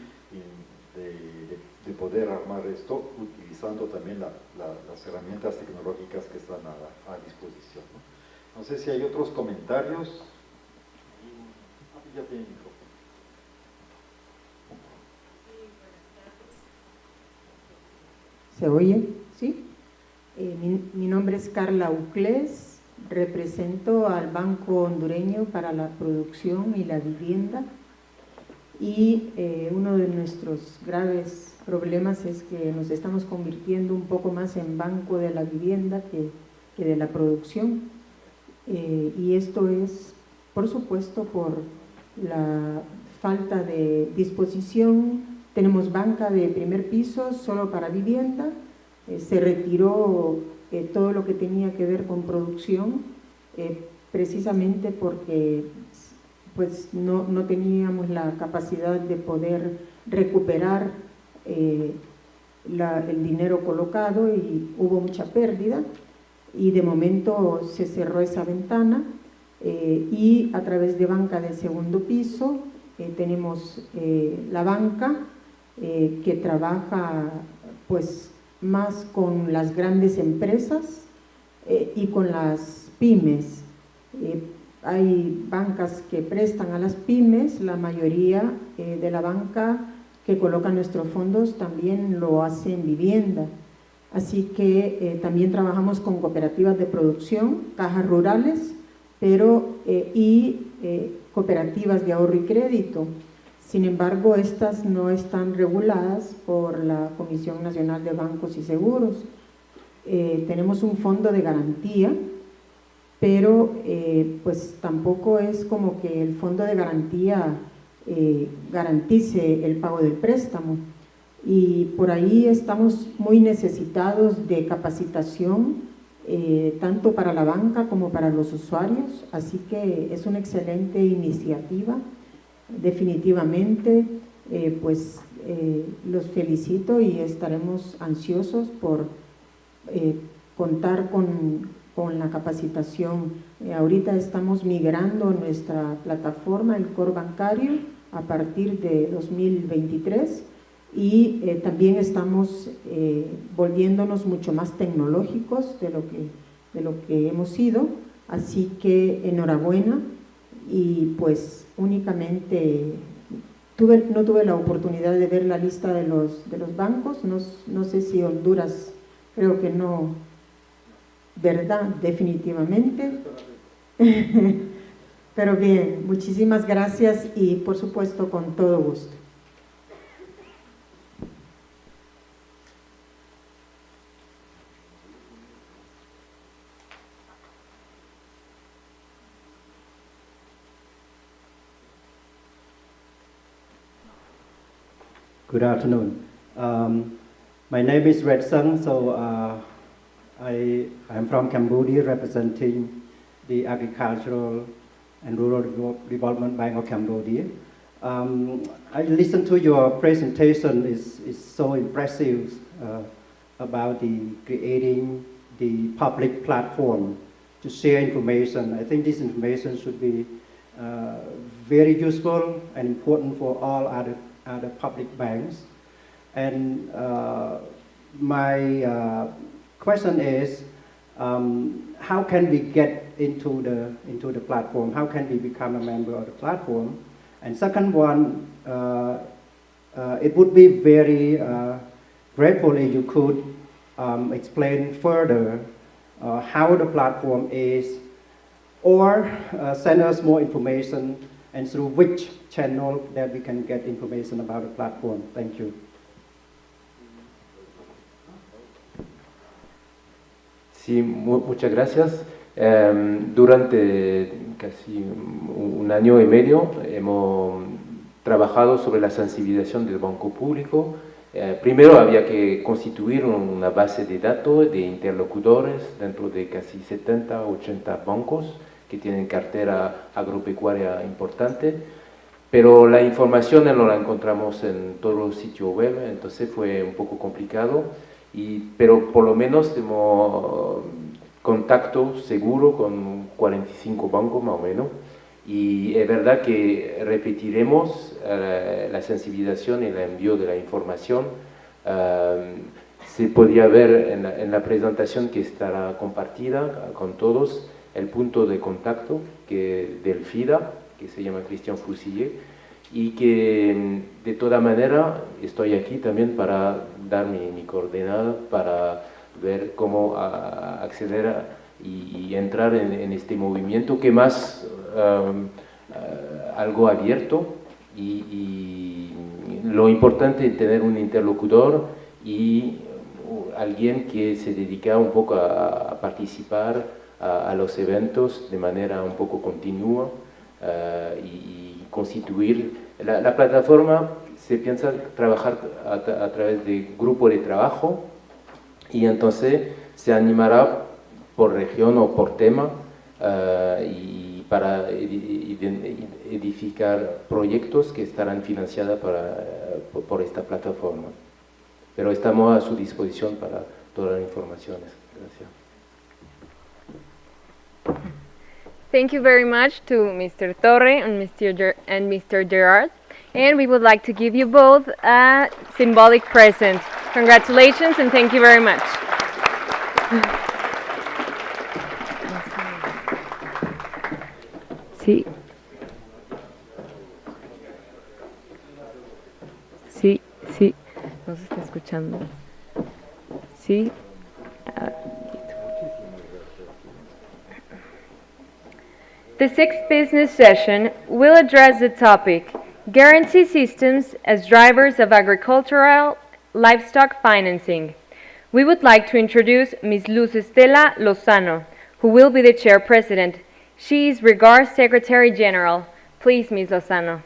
de poder armar esto utilizando también las herramientas tecnológicas que están a disposición, ¿no? No sé si hay otros comentarios. Ya tiene micrófono. ¿Se oye? ¿Sí? Mi nombre es Carla Uclés, represento al Banco Hondureño para la Producción y la Vivienda, y uno de nuestros graves problemas es que nos estamos convirtiendo un poco más en banco de la vivienda que de la producción, y esto es, por supuesto, por la falta de disposición. Tenemos banca de primer piso solo para vivienda, se retiró todo lo que tenía que ver con producción, precisamente porque pues no teníamos la capacidad de poder recuperar el dinero colocado y hubo mucha pérdida, y de momento se cerró esa ventana, y a través de banca de segundo piso tenemos la banca que trabaja pues más con las grandes empresas y con las pymes. Hay bancas que prestan a las pymes, la mayoría de la banca que coloca nuestros fondos también lo hace en vivienda. Así que también trabajamos con cooperativas de producción, cajas rurales, pero y cooperativas de ahorro y crédito. Sin embargo, estas no están reguladas por la Comisión Nacional de Bancos y Seguros. Tenemos un fondo de garantía, pero pues tampoco es como que el fondo de garantía garantice el pago del préstamo. Y por ahí estamos muy necesitados de capacitación, tanto para la banca como para los usuarios, así que es una excelente iniciativa. Definitivamente, pues los felicito y estaremos ansiosos por contar con la capacitación. Ahorita estamos migrando nuestra plataforma, el core bancario, a partir de 2023, y también estamos volviéndonos mucho más tecnológicos de lo que hemos sido, así que enhorabuena. Y pues únicamente no tuve la oportunidad de ver la lista de los bancos, no sé si Honduras, creo que no, ¿verdad? Definitivamente. Pero bien, muchísimas gracias y por supuesto con todo gusto. Good afternoon. My name is Red Sung, so I'm from Cambodia, representing the Agricultural and Rural Development Bank of Cambodia. I listened to your presentation. It's so impressive about creating the public platform to share information. I think this information should be very useful and important for all other public banks. And my question is, how can we get into the platform? How can we become a member of the platform? And second one, it would be very grateful if you could explain further how the platform is, or send us more information and through which channel that we can get information about the platform. Thank you. Sí, muchas gracias. Durante casi un año y medio hemos trabajado sobre la sensibilización del banco público. Primero había que constituir una base de datos de interlocutores dentro de casi 70, 80 bancos que tienen cartera agropecuaria importante, pero la información no la encontramos en todos los sitios web, entonces fue un poco complicado, pero por lo menos tenemos contacto seguro con 45 bancos más o menos, y es verdad que repetiremos la sensibilización y el envío de la información. Se podría ver en la presentación que estará compartida con todos el punto de contacto del FIDA, que se llama Christian Fusillé, y que de toda manera estoy aquí también para dar mi coordenada, para ver cómo acceder y entrar en este movimiento que más algo abierto, y lo importante es tener un interlocutor y alguien que se dedica un poco a participar a los eventos de manera un poco continua, y constituir la plataforma. Se piensa trabajar a través de grupo de trabajo y entonces se animará por región o por tema y para edificar proyectos que estarán financiados por esta plataforma. Pero estamos a su disposición para todas las informaciones. Gracias. Thank you very much to Mr. Torre and Mr. Gerard. And we would like to give you both a symbolic present. Congratulations and thank you very much. Sí. Sí, sí. No se está escuchando. Sí. The sixth business session will address the topic, Guarantee Systems as Drivers of Agricultural Livestock Financing. We would like to introduce Ms. Luz Estela Lozano, who will be the chairperson. She is REGAR Secretary General. Please, Ms. Lozano.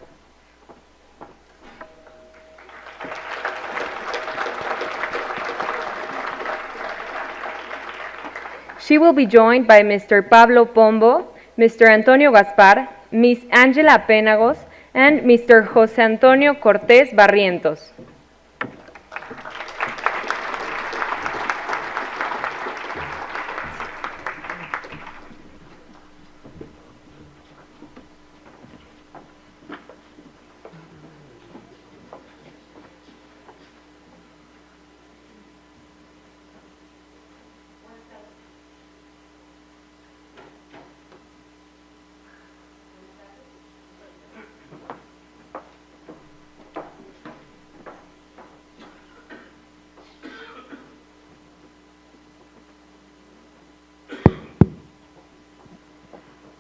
She will be joined by Mr. Pablo Pombo, Mr. Antonio Gaspar, Ms. Angela Penagos, and Mr. José Antonio Cortés Barrientos.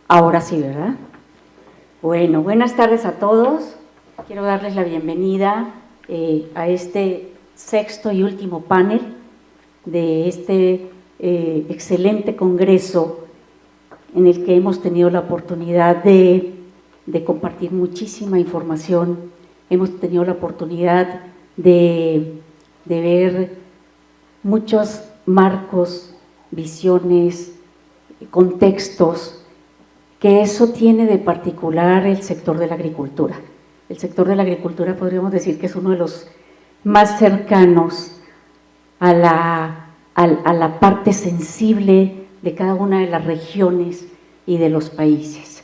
Ahora sí, ¿verdad? Bueno, buenas tardes a todos. Quiero darles la bienvenida a este sexto y último panel de este excelente congreso en el que hemos tenido la oportunidad de compartir muchísima información. Hemos tenido la oportunidad de ver muchos marcos, visiones, contextos, que eso tiene de particular el sector de la agricultura. El sector de la agricultura podríamos decir que es uno de los más cercanos a la parte sensible de cada una de las regiones y de los países.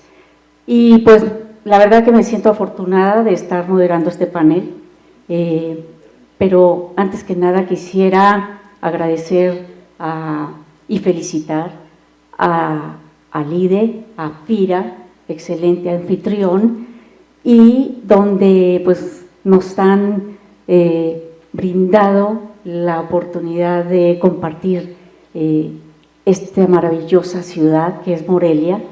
Y pues la verdad que me siento afortunada de estar moderando este panel, pero antes que nada quisiera agradecer y felicitar al IDE, a FIRA, excelente anfitrión, y donde pues nos han brindado la oportunidad de compartir esta maravillosa ciudad que es Morelia,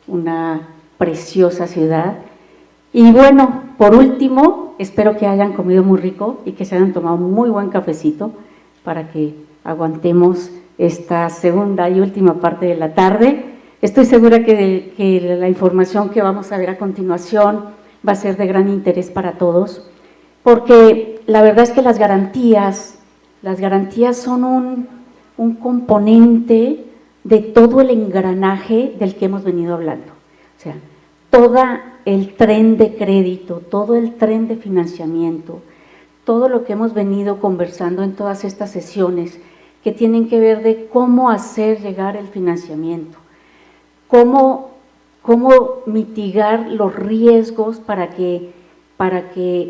una preciosa ciudad. Y bueno, por último, espero que hayan comido muy rico y que se hayan tomado un muy buen cafecito para que aguantemos esta segunda y última parte de la tarde. Estoy segura que la información que vamos a ver a continuación va a ser de gran interés para todos, porque la verdad es que las garantías son un componente de todo el engranaje del que hemos venido hablando. O sea, todo el tren de crédito, todo el tren de financiamiento, todo lo que hemos venido conversando en todas estas sesiones que tienen que ver de cómo hacer llegar el financiamiento, cómo mitigar los riesgos para que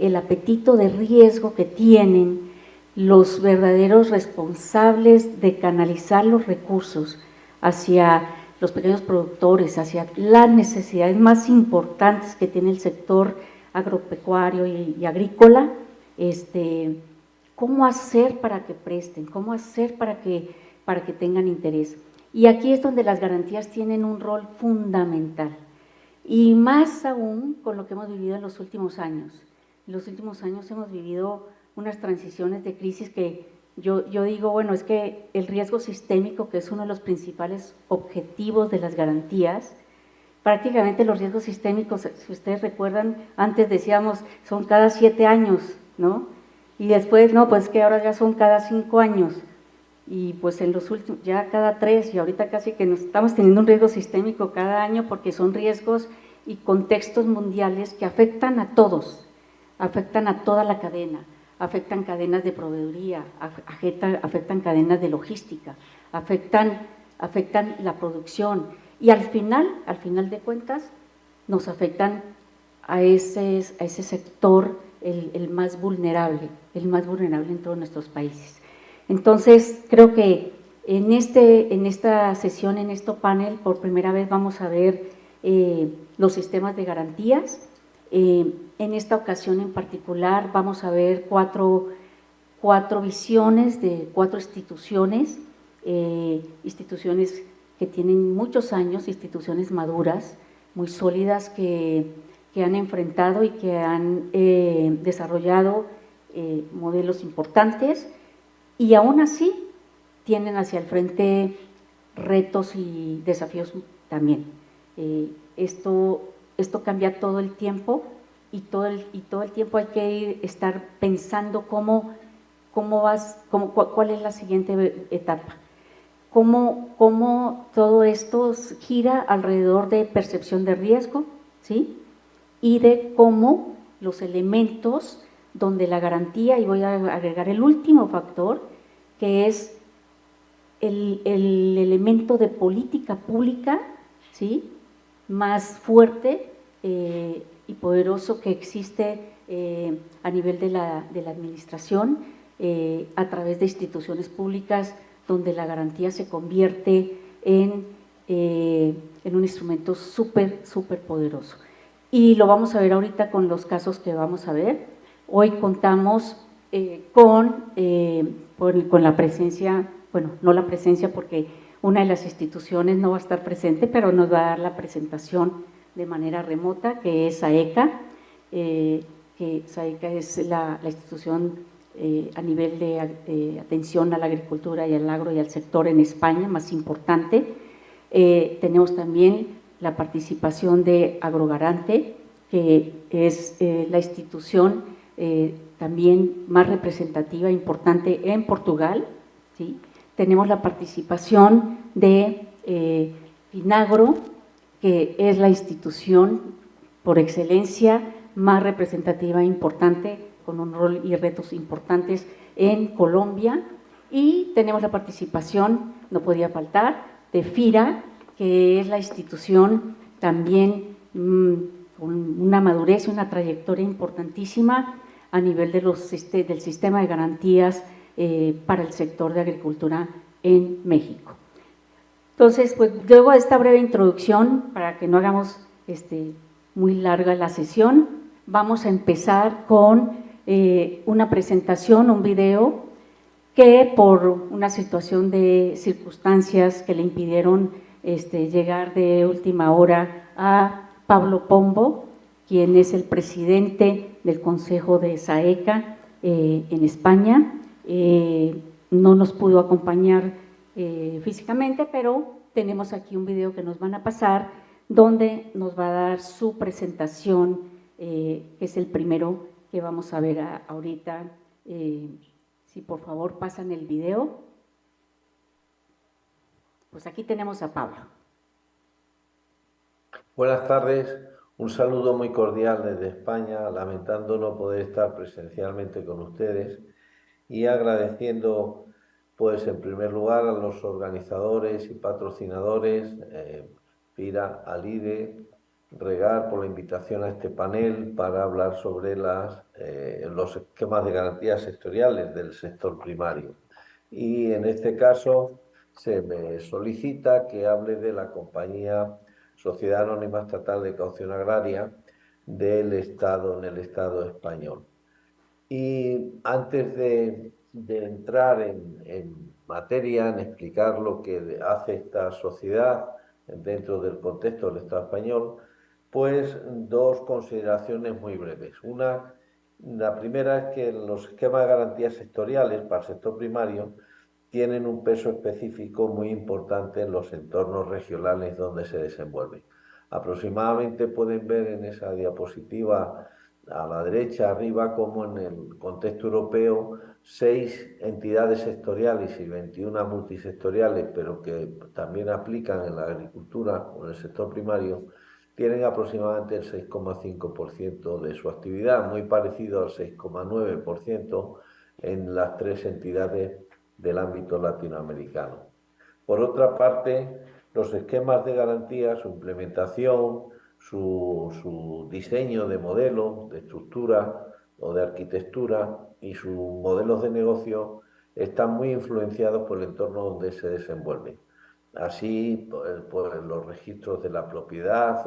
el apetito de riesgo que tienen los verdaderos responsables de canalizar los recursos hacia los pequeños productores, hacia las necesidades más importantes que tiene el sector agropecuario y agrícola, cómo hacer para que presten, cómo hacer para que tengan interés. Y aquí es donde las garantías tienen un rol fundamental, y más aún con lo que hemos vivido en los últimos años. En los últimos años hemos vivido unas transiciones de crisis que yo digo, bueno, es que el riesgo sistémico, que es uno de los principales objetivos de las garantías, prácticamente los riesgos sistémicos, si ustedes recuerdan, antes decíamos, son cada 7 años, ¿no? Y después, no, pues que ahora ya son cada 5 años. Y pues en los últimos, ya cada 3, y ahorita casi que nos estamos teniendo un riesgo sistémico cada año porque son riesgos y contextos mundiales que afectan a todos, afectan a toda la cadena, afectan cadenas de proveeduría, afectan cadenas de logística, afectan la producción y al final de cuentas nos afectan a ese sector el más vulnerable en todos nuestros países. Entonces, creo que en esta sesión, en este panel, por primera vez vamos a ver los sistemas de garantías. En esta ocasión en particular vamos a ver cuatro visiones de 4 instituciones, instituciones que tienen muchos años, instituciones maduras, muy sólidas, que han enfrentado y que han desarrollado modelos importantes y aún así tienen hacia el frente retos y desafíos también. Esto cambia todo el tiempo y todo el tiempo hay que estar pensando cuál es la siguiente etapa. Cómo todo esto gira alrededor de percepción de riesgo, ¿sí? Y de cómo los elementos donde la garantía, y voy a agregar el último factor, que es el elemento de política pública, ¿sí?, más fuerte y poderoso que existe a nivel de la administración, a través de instituciones públicas, donde la garantía se convierte en un instrumento súper poderoso. Y lo vamos a ver ahorita con los casos que vamos a ver. Hoy contamos con la presencia, bueno, no la presencia porque una de las instituciones no va a estar presente, pero nos va a dar la presentación de manera remota, que es SAECA, que SAECA es la institución a nivel de atención a la agricultura y al agro y al sector en España más importante. Tenemos también la participación de Agrogarante, que es la institución también más representativa, importante en Portugal, ¿sí? Tenemos la participación de Finagro, que es la institución por excelencia más representativa e importante, con un rol y retos importantes en Colombia, y tenemos la participación, no podía faltar, de FIRA, que es la institución también con una madurez y una trayectoria importantísima a nivel de del sistema de garantías para el sector de agricultura en México. Entonces, pues luego de esta breve introducción, para que no hagamos muy larga la sesión, vamos a empezar con una presentación, un video, que por una situación de circunstancias que le impidieron llegar de última hora a Pablo Pombo, quien es el presidente del Consejo de SAECA en España. No nos pudo acompañar físicamente, pero tenemos aquí un video que nos van a pasar, donde nos va a dar su presentación, que es el primero que vamos a ver ahorita. Si por favor pasan el video. Pues aquí tenemos a Pablo. Buenas tardes, un saludo muy cordial desde España, lamentando no poder estar presencialmente con ustedes y agradeciendo, pues en primer lugar, a los organizadores y patrocinadores, FIRA, ALIDE, Regar, por la invitación a este panel para hablar sobre los esquemas de garantías sectoriales del sector primario. Y en este caso se me solicita que hable de la compañía Sociedad Anónima Estatal de Caución Agraria del Estado, en el Estado español. Y antes de entrar en materia, en explicar lo que hace esta sociedad dentro del contexto del Estado español, pues dos consideraciones muy breves. La primera es que los esquemas de garantías sectoriales para el sector primario tienen un peso específico muy importante en los entornos regionales donde se desenvuelven. Aproximadamente pueden ver en esa diapositiva a la derecha arriba cómo en el contexto europeo 6 entidades sectoriales y 21 multisectoriales, pero que también aplican en la agricultura o en el sector primario, tienen aproximadamente el 6,5% de su actividad, muy parecido al 6,9% en las 3 entidades del ámbito latinoamericano. Por otra parte, los esquemas de garantía, su implementación, su diseño de modelo, de estructura o de arquitectura y sus modelos de negocio están muy influenciados por el entorno donde se desenvuelven. Así, por los registros de la propiedad,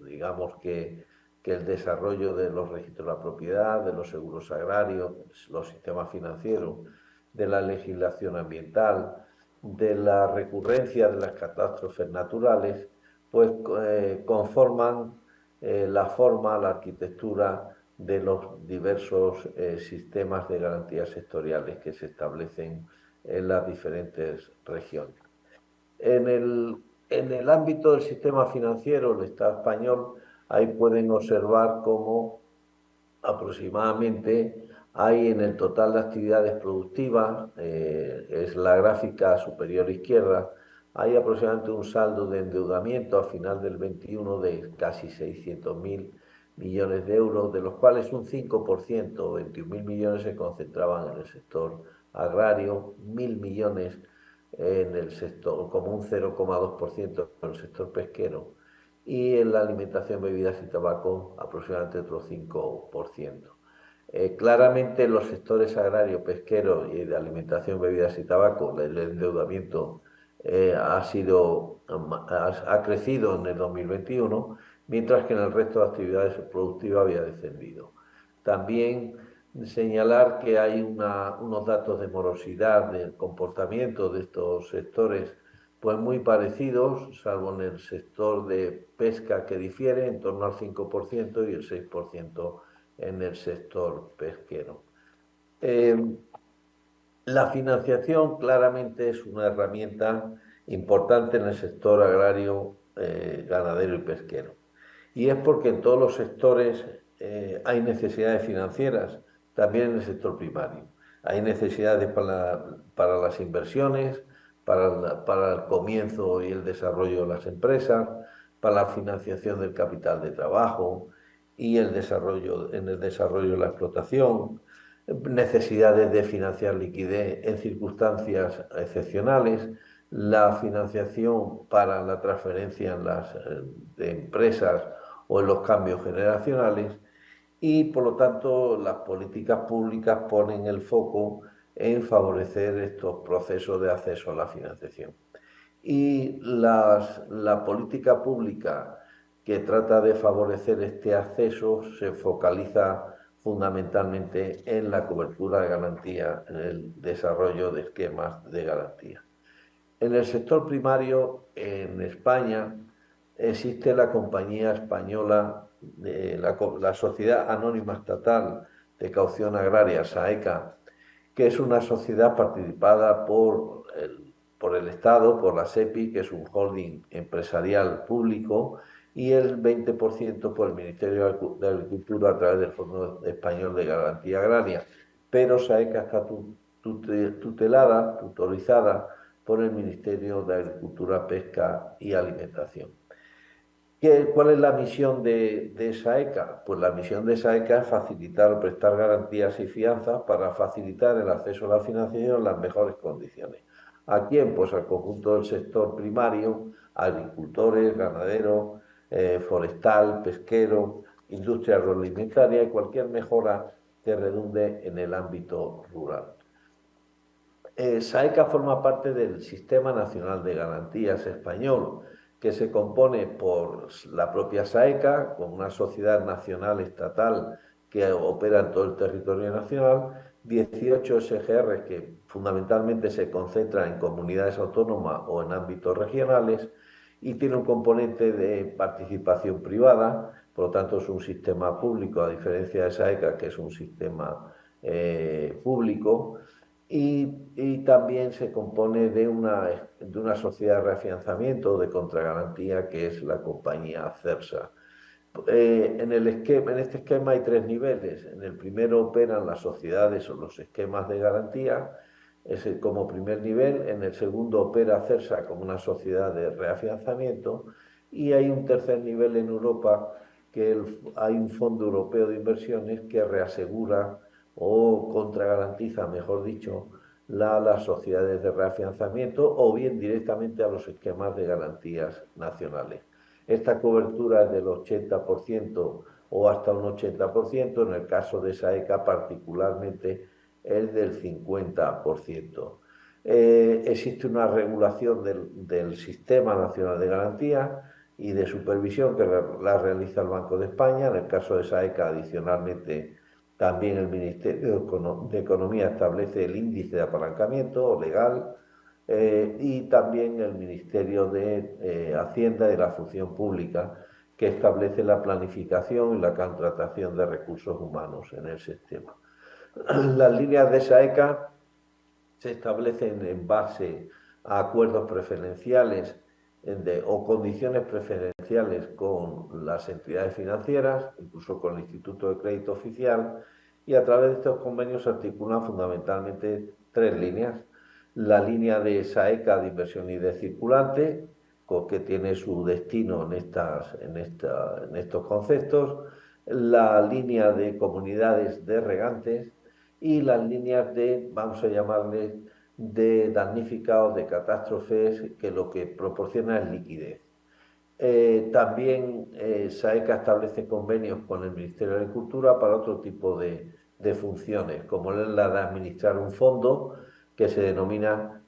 digamos que el desarrollo de los registros de la propiedad, de los seguros agrarios, los sistemas financieros, de la legislación ambiental, de la recurrencia de las catástrofes naturales, pues conforman la forma, la arquitectura de los diversos sistemas de garantías sectoriales que se establecen en las diferentes regiones. En el ámbito del sistema financiero, el Estado español, ahí pueden observar cómo aproximadamente hay en el total de actividades productivas, es la gráfica superior izquierda, hay aproximadamente un saldo de endeudamiento a final del 21 de casi 600.000 millones de euros, de los cuales un 5%, 21.000 millones, se concentraban en el sector agrario, 1.000 millones en el sector, como un 0,2% en el sector pesquero, y en la alimentación, bebidas y tabaco aproximadamente otro 5%. Claramente los sectores agrario, pesquero y de alimentación, bebidas y tabaco, el endeudamiento ha crecido en el 2021, mientras que en el resto de actividades productivas había descendido. También señalar que hay unos datos de morosidad del comportamiento de estos sectores pues muy parecidos, salvo en el sector de pesca, que difiere en torno al 5%, y el 6% en el sector pesquero. La financiación claramente es una herramienta importante en el sector agrario, ganadero y pesquero. Y es porque en todos los sectores hay necesidades financieras, también en el sector primario. Hay necesidades para las inversiones, para el comienzo y el desarrollo de las empresas, para la financiación del capital de trabajo y en el desarrollo de la explotación, necesidades de financiar liquidez en circunstancias excepcionales, la financiación para la transferencia de empresas o en los cambios generacionales, y por lo tanto las políticas públicas ponen el foco en favorecer estos procesos de acceso a la financiación. Y la política pública que trata de favorecer este acceso se focaliza fundamentalmente en la cobertura de garantía, en el desarrollo de esquemas de garantía. En el sector primario, en España, existe la compañía española, la Sociedad Anónima Estatal de Caución Agraria, SAECA, que es una sociedad participada por el Estado, por la SEPI, que es un holding empresarial público, y el 20% por el Ministerio de Agricultura a través del Fondo Español de Garantía Agraria. Pero SAECA está tutelada, tutorizada por el Ministerio de Agricultura, Pesca y Alimentación. ¿Cuál es la misión de SAECA? Pues la misión de SAECA es facilitar o prestar garantías y fianzas para facilitar el acceso a la financiación en las mejores condiciones. ¿A quién? Pues al conjunto del sector primario, agricultores, ganaderos, forestal, pesquero, industria agroalimentaria y cualquier mejora que redunde en el ámbito rural. SAECA forma parte del Sistema Nacional de Garantías español, que se compone por la propia SAECA, con una sociedad nacional estatal que opera en todo el territorio nacional, 18 SGR que fundamentalmente se concentran en comunidades autónomas o en ámbitos regionales, y tiene un componente de participación privada, por lo tanto es un sistema público, a diferencia de SAECA, que es un sistema público, y también se compone de una sociedad de reafianzamiento, de contragarantía, que es la compañía CERSA. En este esquema hay 3 niveles. En el primero operan las sociedades o los esquemas de garantía, ese como primer nivel. En el segundo opera CERSA como una sociedad de reafianzamiento. Y hay un tercer nivel en Europa, que hay un fondo europeo de inversiones que reasegura o contragarantiza, mejor dicho, las sociedades de reafianzamiento o bien directamente a los esquemas de garantías nacionales. Esta cobertura es del 80% o hasta un 80%, en el caso de SAECA particularmente es del 50%. Existe una regulación del Sistema Nacional de Garantía y de supervisión que la realiza el Banco de España. En el caso de SAECA, adicionalmente, también el Ministerio de Economía establece el índice de apalancamiento legal y también el Ministerio de Hacienda y la Función Pública, que establece la planificación y la contratación de recursos humanos en el sistema. Las líneas de SAECA se establecen en base a acuerdos preferenciales o condiciones preferenciales con las entidades financieras, incluso con el Instituto de Crédito Oficial, y a través de estos convenios se articulan fundamentalmente 3 líneas. La línea de SAECA de inversión y de circulante, que tiene su destino en estos conceptos, la línea de comunidades de regantes y las líneas de, vamos a llamarles, de damnificados, de catástrofes, que lo que proporciona es liquidez. También SAECA establece convenios con el Ministerio de Agricultura para otro tipo de funciones, como es la de administrar un fondo que se denomina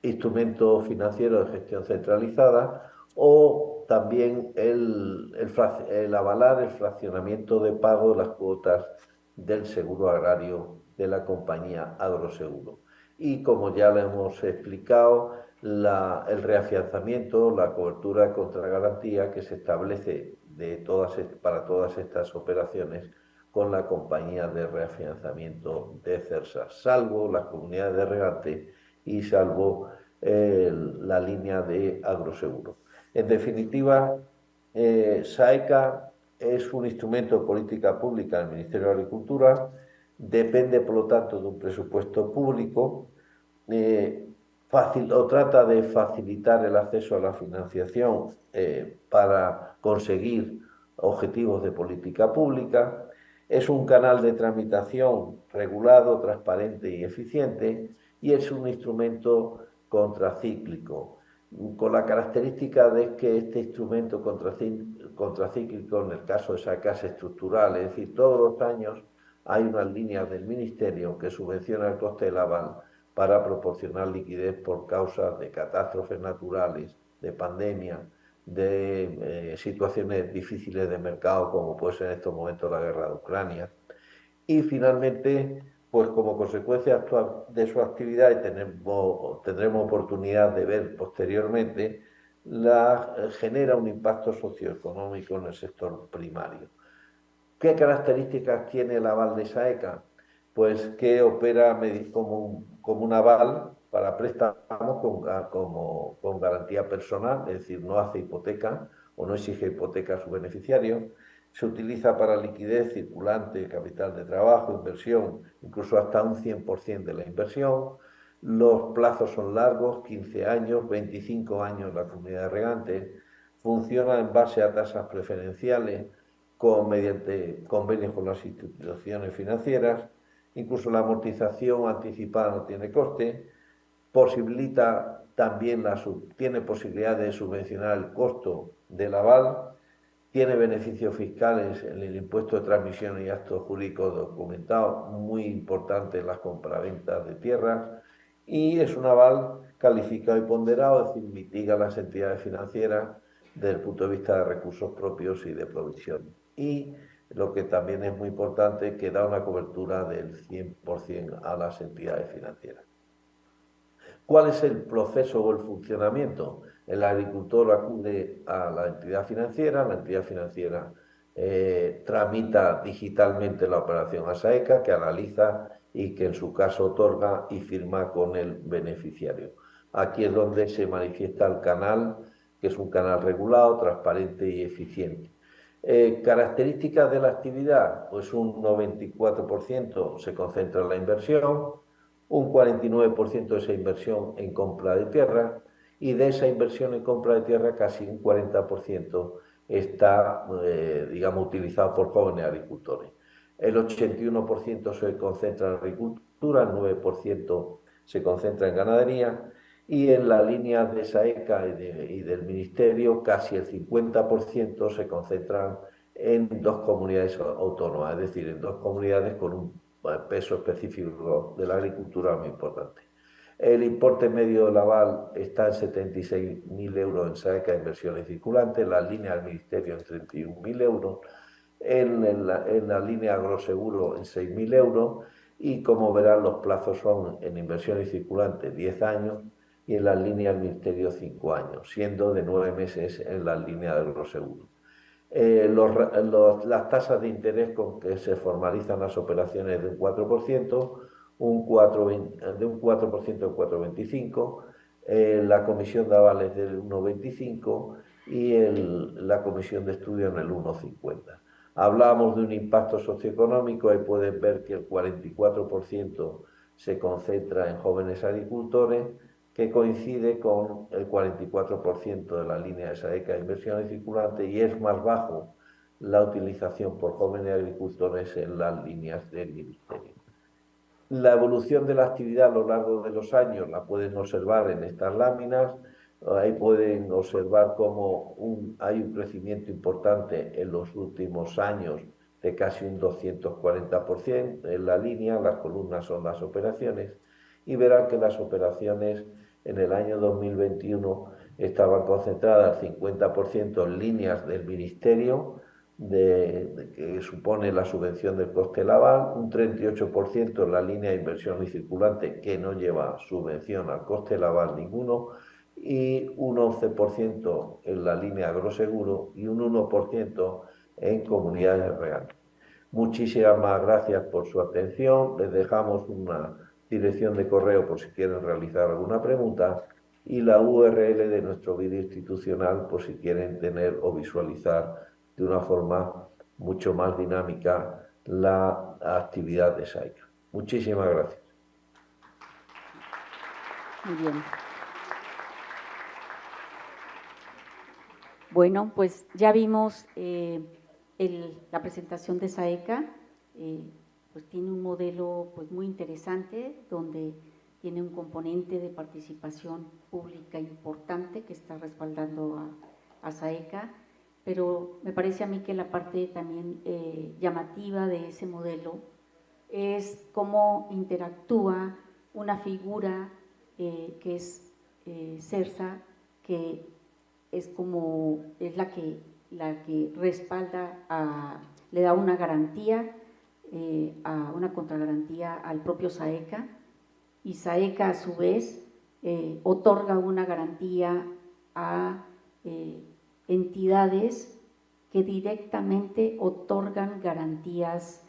instrumento financiero de gestión centralizada, o también el avalar el fraccionamiento de pago de las cuotas del seguro agrario de la compañía Agroseguro. Y como ya le hemos explicado, el reafianzamiento, la cobertura contra garantía que se establece para todas estas operaciones con la compañía de reafianzamiento de CERSA, salvo las comunidades de regante y salvo la línea de Agroseguro. En definitiva, SAECA es un instrumento de política pública del Ministerio de Agricultura, depende por lo tanto de un presupuesto público, trata de facilitar el acceso a la financiación para conseguir objetivos de política pública, es un canal de tramitación regulado, transparente y eficiente, y es un instrumento contracíclico, con la característica de que este instrumento contracíclico, en el caso de SAECA, es estructural, es decir, todos los años hay unas líneas del Ministerio que subvencionan el coste del aval para proporcionar liquidez por causa de catástrofes naturales, de pandemia, de situaciones difíciles de mercado, como puede ser en estos momentos la guerra de Ucrania. Y finalmente, pues como consecuencia de su actividad, y tendremos oportunidad de ver posteriormente, genera un impacto socioeconómico en el sector primario. ¿Qué características tiene el aval de SAECA? Pues que opera como un aval para préstamos con garantía personal, es decir, no hace hipoteca o no exige hipoteca a su beneficiario. Se utiliza para liquidez circulante, capital de trabajo, inversión, incluso hasta un 100% de la inversión. Los plazos son largos, 15 años, 25 años la comunidad de regantes. Funciona en base a tasas preferenciales mediante convenios con las instituciones financieras. Incluso la amortización anticipada no tiene coste. Tiene posibilidad de subvencionar el costo del aval. Tiene beneficios fiscales en el impuesto de transmisión y actos jurídicos documentados, muy importante en las compraventas de tierras, y es un aval calificado y ponderado, es decir, mitiga las entidades financieras desde el punto de vista de recursos propios y de provisión. Y lo que también es muy importante, que da una cobertura del 100% a las entidades financieras. ¿Cuál es el proceso o el funcionamiento? El agricultor acude a la entidad financiera tramita digitalmente la operación a SAECA, que analiza y que en su caso otorga y firma con el beneficiario. Aquí es donde se manifiesta el canal, que es un canal regulado, transparente y eficiente. Características de la actividad, pues un 94% se concentra en la inversión, un 49% de esa inversión en compra de tierra, y de esa inversión en compra de tierra casi un 40% está, digamos, utilizado por jóvenes agricultores. El 81% se concentra en agricultura, el 9% se concentra en ganadería, y en la línea de SAECA y del Ministerio casi el 50% se concentran en 2 comunidades autónomas, es decir, en 2 comunidades con un peso específico de la agricultura muy importante. El importe medio del aval está en 76.000 euros en SAECA, inversiones circulantes, la línea del Ministerio en 31.000 euros, en la línea agroseguro en 6.000 euros, y como verán los plazos son en inversiones circulantes 10 años y en la línea del Ministerio 5 años, siendo de 9 meses en la línea de agroseguro. Las tasas de interés con que se formalizan las operaciones de un 4%, de un 4% al 4,25%, la comisión de avales del 1,25% y la comisión de estudio en el 1,50%. Hablábamos de un impacto socioeconómico, ahí pueden ver que el 44% se concentra en jóvenes agricultores, que coincide con el 44% de la línea de SAECA de inversiones circulantes, y es más bajo la utilización por jóvenes agricultores en las líneas del Ministerio. La evolución de la actividad a lo largo de los años la pueden observar en estas láminas. Ahí pueden observar cómo hay un crecimiento importante en los últimos años de casi un 240% en la línea, las columnas son las operaciones, y verán que las operaciones en el año 2021 estaban concentradas al 50% en líneas del Ministerio, que supone la subvención del coste del aval, un 38% en la línea de inversión y circulante, que no lleva subvención al coste del aval ninguno, y un 11% en la línea agroseguro y un 1% en comunidades reales. Muchísimas gracias por su atención. Les dejamos una dirección de correo por si quieren realizar alguna pregunta, y la URL de nuestro vídeo institucional por si quieren tener o visualizar de una forma mucho más dinámica la actividad de SAECA. Muchísimas gracias. Muy bien. Bueno, pues ya vimos la presentación de SAECA. Pues tiene un modelo pues muy interesante, donde tiene un componente de participación pública importante que está respaldando a SAECA, pero me parece a mí que la parte también llamativa de ese modelo es cómo interactúa una figura que es CERSA, que es la que respalda, le da una garantía, una contragarantía al propio SAECA, y SAECA a su vez otorga una garantía a entidades que directamente otorgan garantías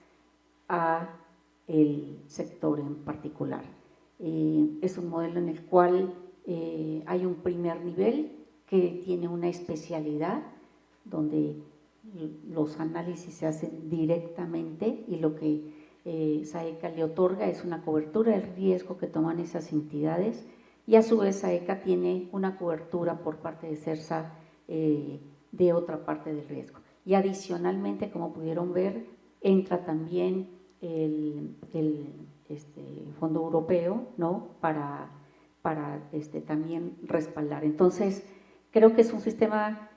a el sector en particular. Es un modelo en el cual hay un primer nivel que tiene una especialidad, donde los análisis se hacen directamente, y lo que SAECA le otorga es una cobertura del riesgo que toman esas entidades, y a su vez SAECA tiene una cobertura por parte de CERSA de otra parte del riesgo. Y adicionalmente, como pudieron ver, entra también el Fondo Europeo, ¿no?, para también respaldar. Entonces, creo que es un sistema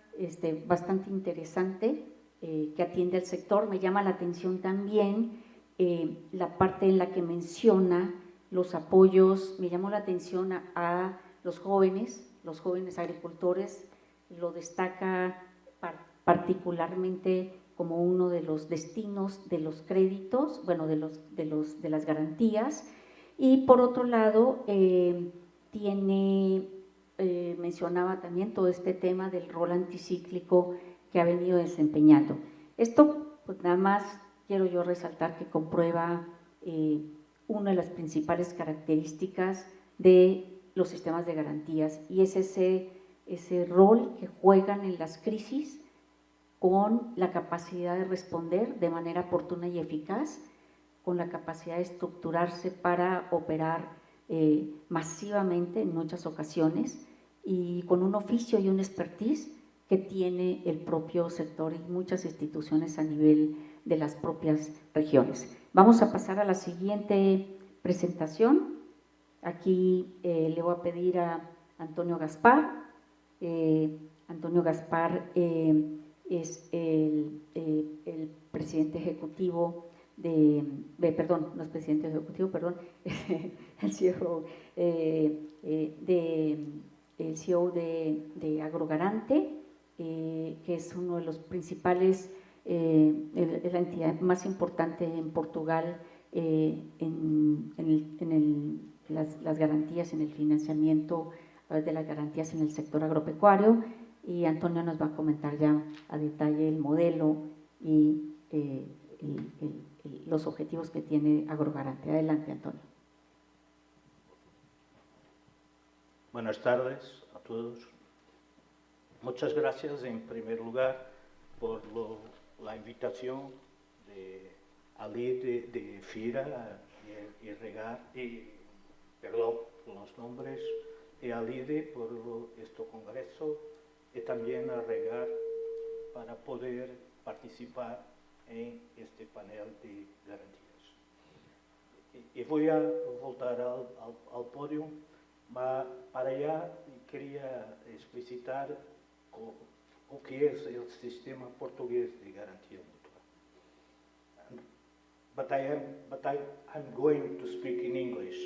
bastante interesante que atiende al sector. Me llama la atención también la parte en la que menciona los apoyos. Me llamó la atención a los jóvenes agricultores. Lo destaca particularmente como uno de los destinos de los créditos, bueno, de las garantías. Y por otro lado, mencionaba también todo este tema del rol anticíclico que ha venido desempeñando. Esto, pues nada más quiero yo resaltar que comprueba una de las principales características de los sistemas de garantías, y es ese rol que juegan en las crisis con la capacidad de responder de manera oportuna y eficaz, con la capacidad de estructurarse para operar masivamente en muchas ocasiones y con un oficio y un expertise que tiene el propio sector y muchas instituciones a nivel de las propias regiones. Vamos a pasar a la siguiente presentación. Aquí le voy a pedir a Antonio Gaspar. Antonio Gaspar es el presidente ejecutivo perdón, no es presidente ejecutivo, perdón, el CEO, el CEO de Agrogarante, que es uno de los principales, es la entidad más importante en Portugal en las garantías, en el financiamiento de las garantías en el sector agropecuario, y Antonio nos va a comentar ya a detalle el modelo y los objetivos que tiene Agrogarante. Adelante, Antonio. Buenas tardes a todos. Muchas gracias en primer lugar por la invitación a ley de FIRA y regar, perdón por los nombres, y a LIDE por este congreso y también a regar para poder participar en este panel de garantías. Y voy a voltar al podio, mas para allá quería explicitar o que es el sistema portugués de garantía mutua. I'm going to speak in English.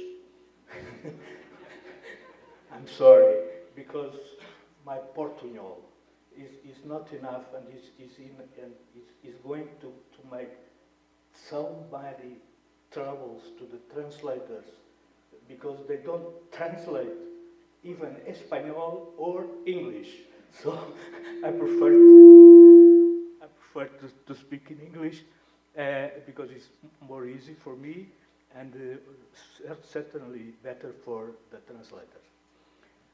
I'm sorry, because my Portuñol is not enough and is going to make so many troubles to the translators because they don't translate even Espanol or English. So I prefer to speak in English because it's more easy for me and certainly better for the translators.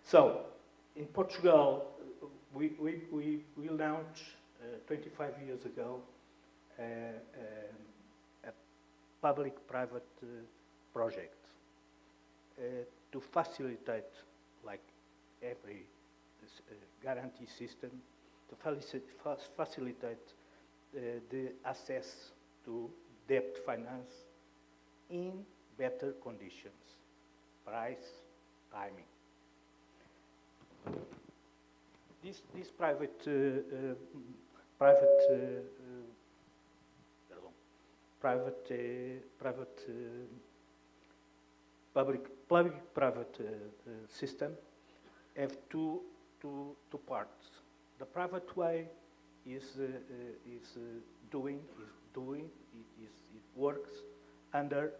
So in Portugal, we launched 25 years ago a public-private project to facilitate, like every guarantee system, to facilitate the access to debt finance in better conditions, price, timing. This public-private system have two parts. The private way it works under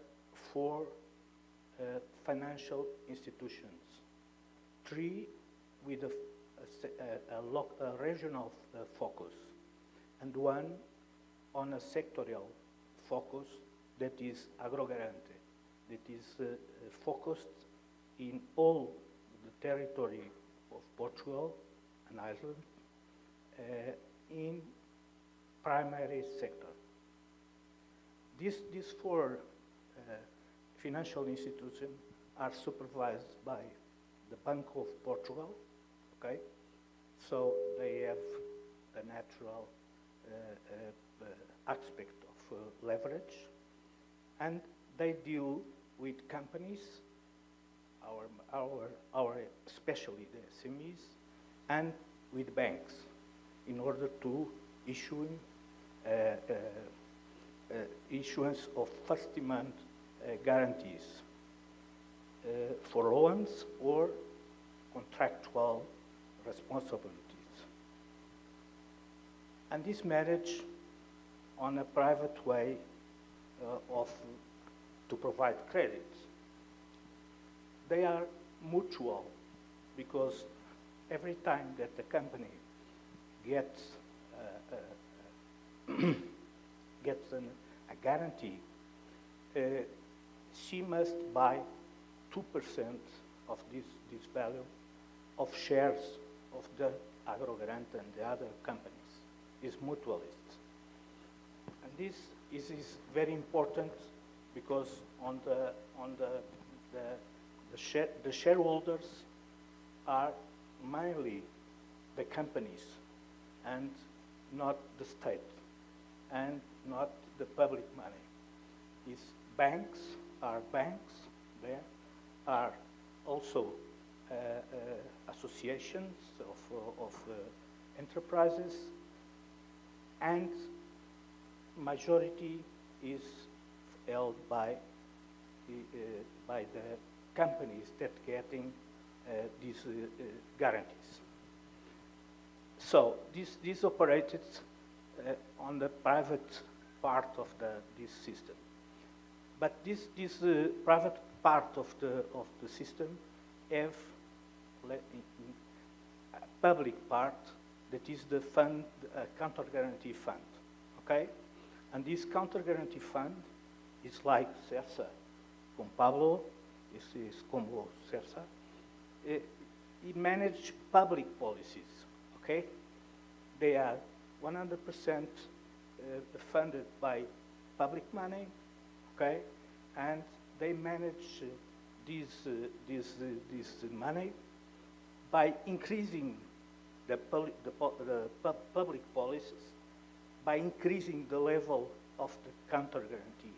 4 financial institutions, 3 with a regional focus, and 1 on a sectorial focus that is Agrogarante, that is focused in all the territory of Portugal and Ireland in primary sector. These 4 financial institutions are supervised by the Banco of Portugal, okay? So they have the natural aspect of leverage, and they deal with companies, especially the SMEs, and with banks in order to issuance of first demand guarantees for loans or contractual responsibilities. And this managed on a private way to provide credit. They are mutual because every time that the company gets a guarantee, she must buy 2% of this value of shares of the Agrogarante and the other companies. is mutualists. And this is very important because the shareholders are mainly the companies and not the state and not the public money. These banks are banks, there are also associations of enterprises, and majority is held by the companies that getting these guarantees. So this operated on the private part of this system, but this private part of the system have a public part that is the fund, counter guarantee fund, okay? And this counter guarantee fund is like CERSA, como Pablo, is como CERSA. It manages public policies, okay? They are 100% funded by public money, okay? And they manage this money by increasing the public policies, by increasing the level of the counter guarantee,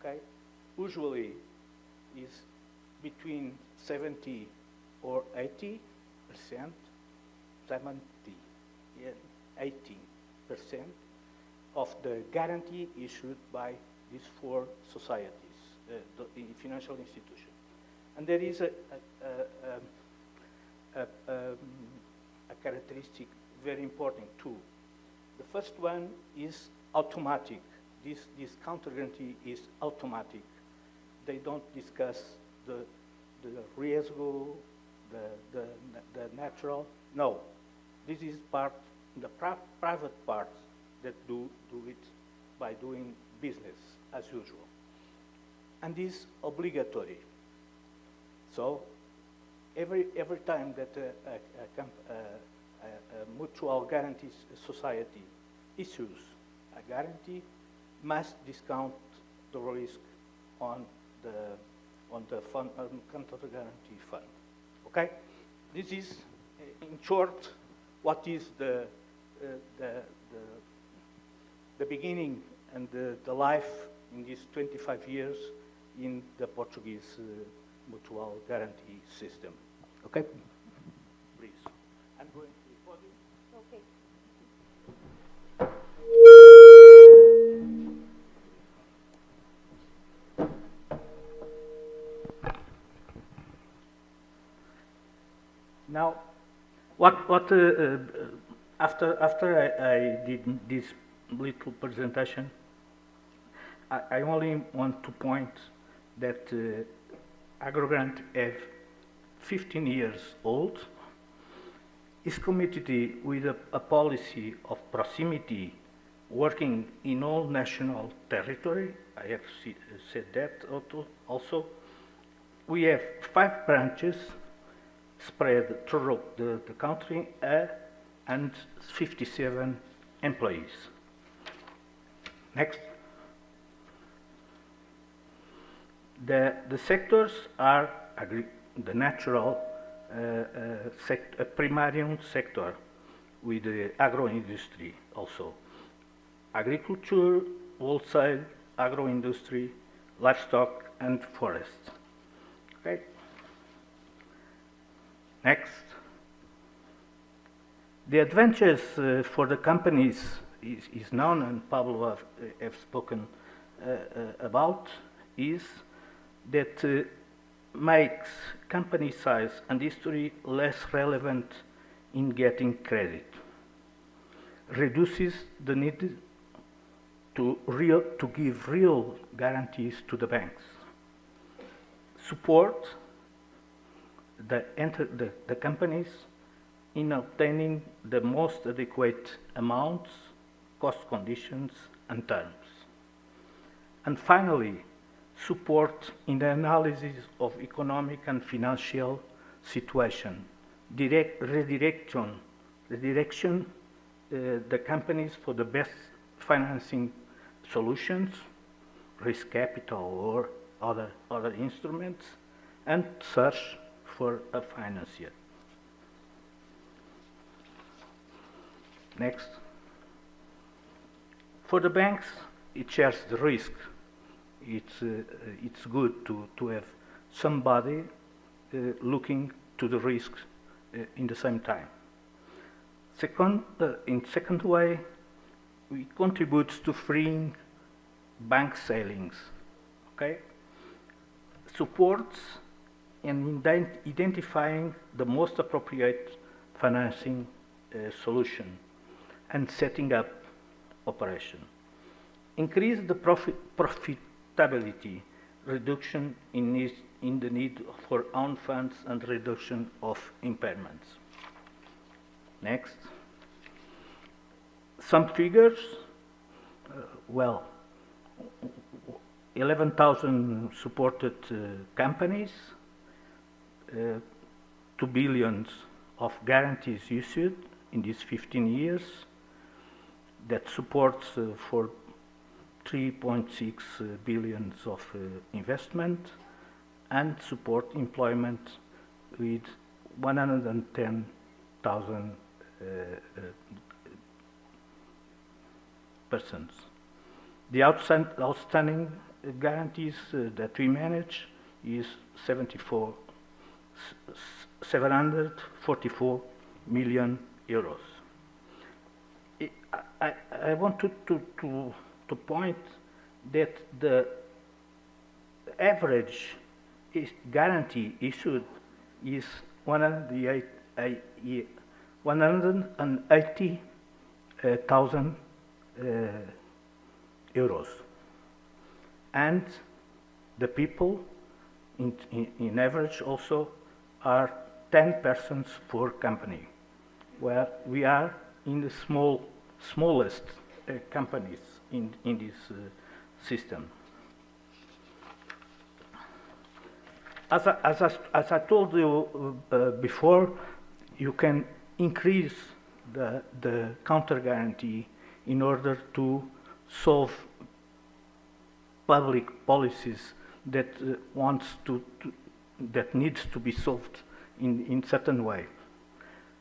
okay? Usually is between 70 or 80%, 70 and 80% of the guarantee issued by these four societies, the financial institutions. And there is a characteristic very important too. The first one is automatic. This counter guarantee is automatic. They don't discuss the riesgo, the natural. No, this is the private part that do it by doing business as usual. And this obligatory. So every time that a mutual guarantee society issues a guarantee, must discount the risk on the fund, counter guarantee fund. Okay, this is in short what is the beginning and the life in these 25 years in the Portuguese mutual guarantee system. Okay, please. I'm going to the podium. Okay. Now, after I did this little presentation, I only want to point that Agrogrant is 15 years old, is committed with a policy of proximity, working in all national territory. I have said that also. We have 5 branches spread throughout the country and 57 employees. Next. The sectors are the natural primary sector with the agro-industry also. Agriculture, wholesale, agro-industry, livestock, and forest. Okay. Next. The advantages for the companies is known, and Pablo have spoken about, is that makes company size and history less relevant in getting credit, reduces the need to give real guarantees to the banks, support the companies in obtaining the most adequate amounts, cost conditions, and terms. And finally, support in the analysis of economic and financial situation, redirection the companies for the best financing solutions, risk capital or other instruments, and search for a financier. Next. For the banks, it shares the risk. It's good to have somebody looking to the risks in the same time. In second way, we contribute to freeing bank sailings. Okay, supports in identifying the most appropriate financing solution and setting up operation. Increase the profitability, reduction in the need for own funds and reduction of impairments. Next. Some figures, 11,000 supported companies, 2 billion of guarantees issued in these 15 years, that supports for 3.6 billion of investment, and support employment with 110,000 persons. The outstanding guarantees that we manage is 744 million euros. I want to point that the average guarantee issued is 180,000 euros, and the people in average also are 10 persons per company, where we are in the smallest companies in this system. As I told you before, you can increase the counter guarantee in order to solve public policies that that needs to be solved in certain way.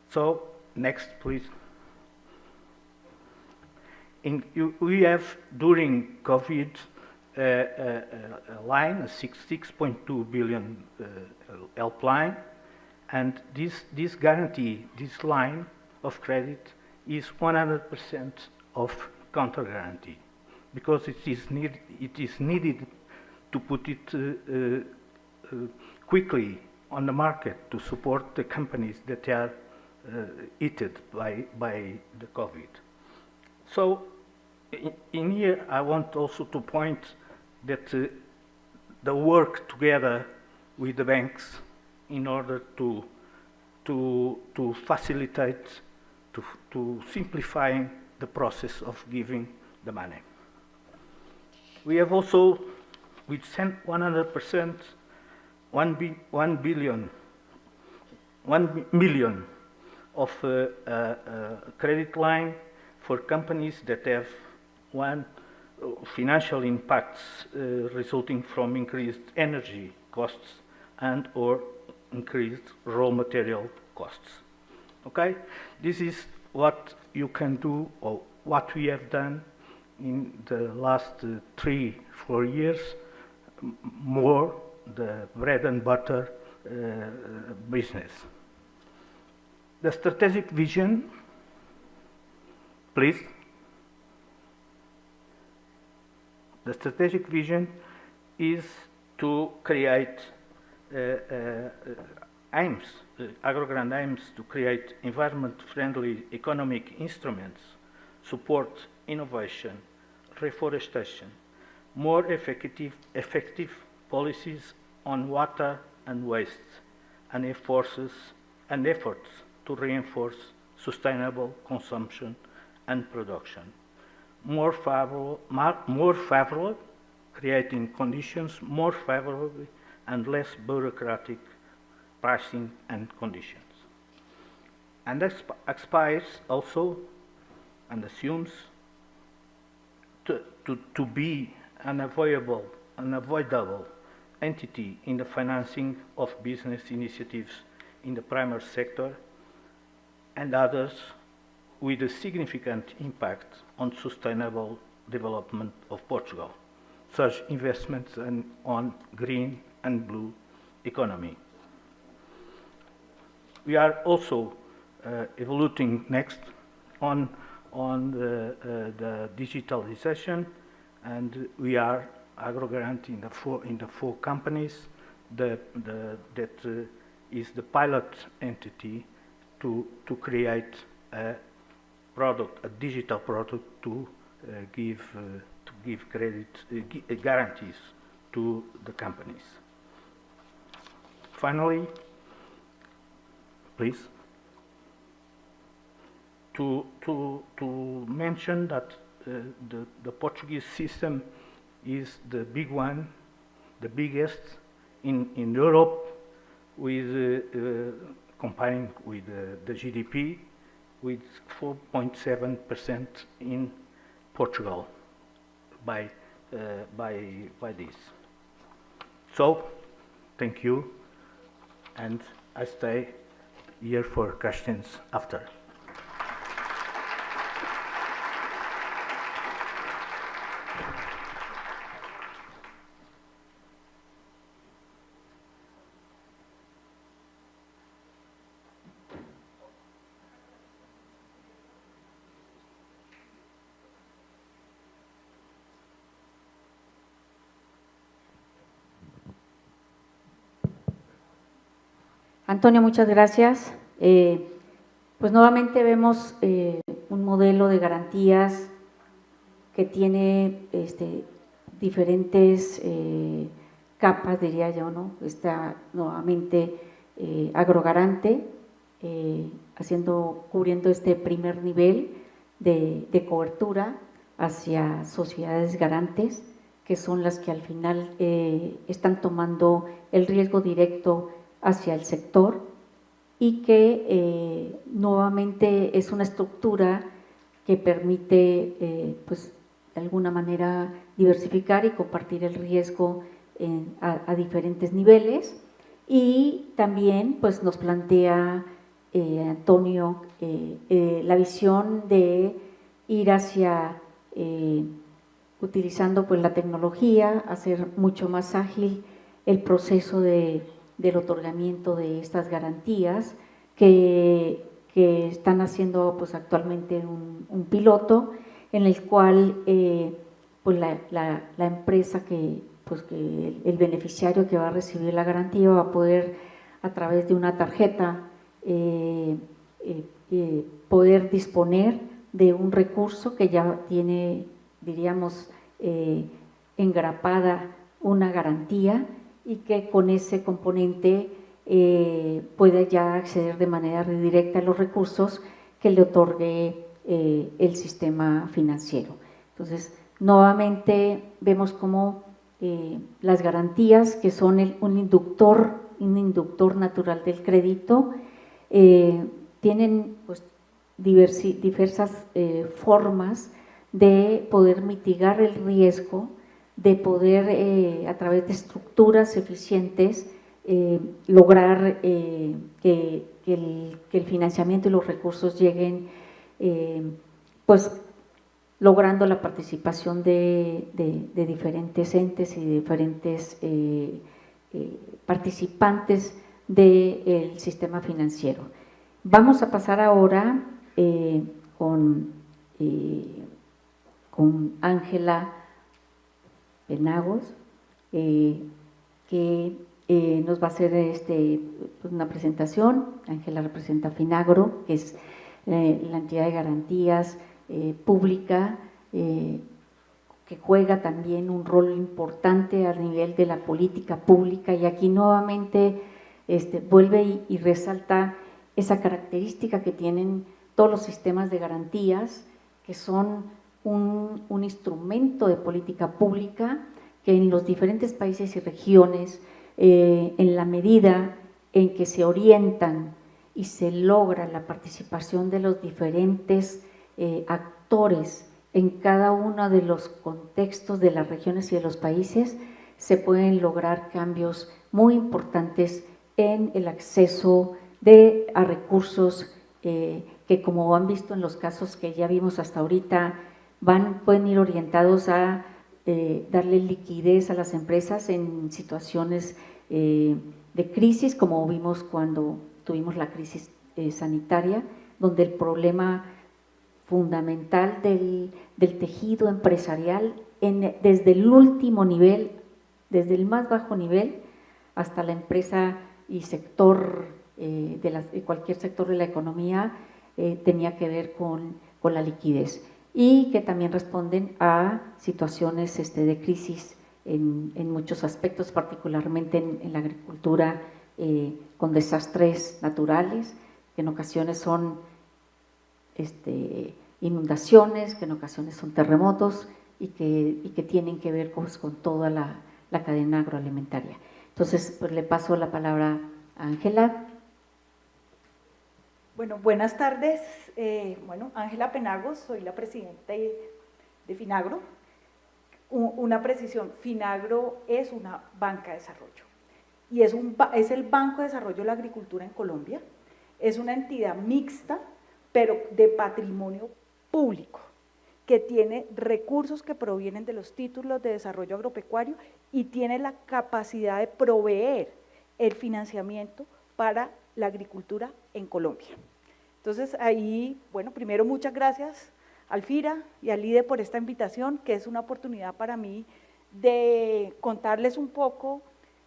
So next, please. We have during COVID a line, a 6.2 billion helpline, and this guarantee, this line of credit, is 100% of counter guarantee, because it is needed to put it quickly on the market to support the companies that are hit by the COVID. So in here, I want also to point that the work together with the banks in order to facilitate, to simplifying the process of giving the money. We have also, with 100%, 1 million of credit line for companies that have financial impacts resulting from increased energy costs and or increased raw material costs. Okay, this is what you can do, or what we have done in the last 3-4 years, more the bread and butter business. The strategic vision, please. The strategic vision is to create Agrogrande aims to create environment-friendly economic instruments, support innovation, reforestation, more effective policies on water and waste, and efforts to reinforce sustainable consumption and production. More favorable, creating conditions more favorable and less bureaucratic pricing and conditions. And aspires also and assumes to be an unavoidable entity in the financing of business initiatives in the primary sector and others with a significant impact on sustainable development of Portugal, such investments on green and blue economy. We are also evaluating next on the digitalization, and we are AgroGarant in the four companies that is the pilot entity to create a product, a digital product to give credit guarantees to the companies. Finally, please, to mention that the Portuguese system is the big one, the biggest in Europe, with comparing with the GDP, with 4.7% in Portugal by this. So, thank you, and I stay here for questions after. Antonio, muchas gracias. Pues nuevamente vemos un modelo de garantías que tiene diferentes capas, diría yo, ¿no? Está nuevamente AgroGarante cubriendo este primer nivel de cobertura hacia sociedades garantes, que son las que al final están tomando el riesgo directo hacia el sector, y que nuevamente es una estructura que permite pues de alguna manera diversificar y compartir el riesgo a diferentes niveles. Y también pues nos plantea Antonio la visión de ir hacia utilizando pues la tecnología, hacer mucho más ágil el proceso del otorgamiento de estas garantías, que están haciendo pues actualmente un piloto en el cual pues la empresa que el beneficiario que va a recibir la garantía va a poder, a través de una tarjeta, poder disponer de un recurso que ya tiene, diríamos, engrapada una garantía, y que con ese componente puede ya acceder de manera directa a los recursos que le otorgue el sistema financiero. Entonces, nuevamente vemos cómo las garantías, que son un inductor natural del crédito, tienen pues diversas formas de poder mitigar el riesgo, de poder, a través de estructuras eficientes, lograr que el financiamiento y los recursos lleguen, pues logrando la participación de diferentes entes y diferentes participantes del sistema financiero. Vamos a pasar ahora con Ángela Penagos, que nos va a hacer una presentación. Ángela representa a Finagro, que es la entidad de garantías pública, que juega también un rol importante a nivel de la política pública, y aquí nuevamente vuelve y resalta esa característica que tienen todos los sistemas de garantías, que son un instrumento de política pública que en los diferentes países y regiones, en la medida en que se orientan y se logra la participación de los diferentes actores en cada uno de los contextos de las regiones y de los países, se pueden lograr cambios muy importantes en el acceso a recursos que, como han visto en los casos que ya vimos hasta ahorita, pueden ir orientados a darle liquidez a las empresas en situaciones de crisis, como vimos cuando tuvimos la crisis sanitaria, donde el problema fundamental del tejido empresarial desde el último nivel, desde el más bajo nivel hasta la empresa y sector, de cualquier sector de la economía, tenía que ver con la liquidez, y que también responden a situaciones de crisis en muchos aspectos, particularmente en la agricultura, con desastres naturales, que en ocasiones son inundaciones, que en ocasiones son terremotos, y que tienen que ver con toda la cadena agroalimentaria. Entonces, pues le paso la palabra a Ángela. Bueno, buenas tardes. Bueno, Ángela Penagos, soy la presidenta de Finagro. Una precisión, Finagro es una banca de desarrollo y es el Banco de Desarrollo de la Agricultura en Colombia. Es una entidad mixta, pero de patrimonio público, que tiene recursos que provienen de los títulos de desarrollo agropecuario y tiene la capacidad de proveer el financiamiento para la agricultura en Colombia. Entonces ahí, bueno, primero muchas gracias al FIRA y al IDE por esta invitación, que es una oportunidad para mí de contarles un poco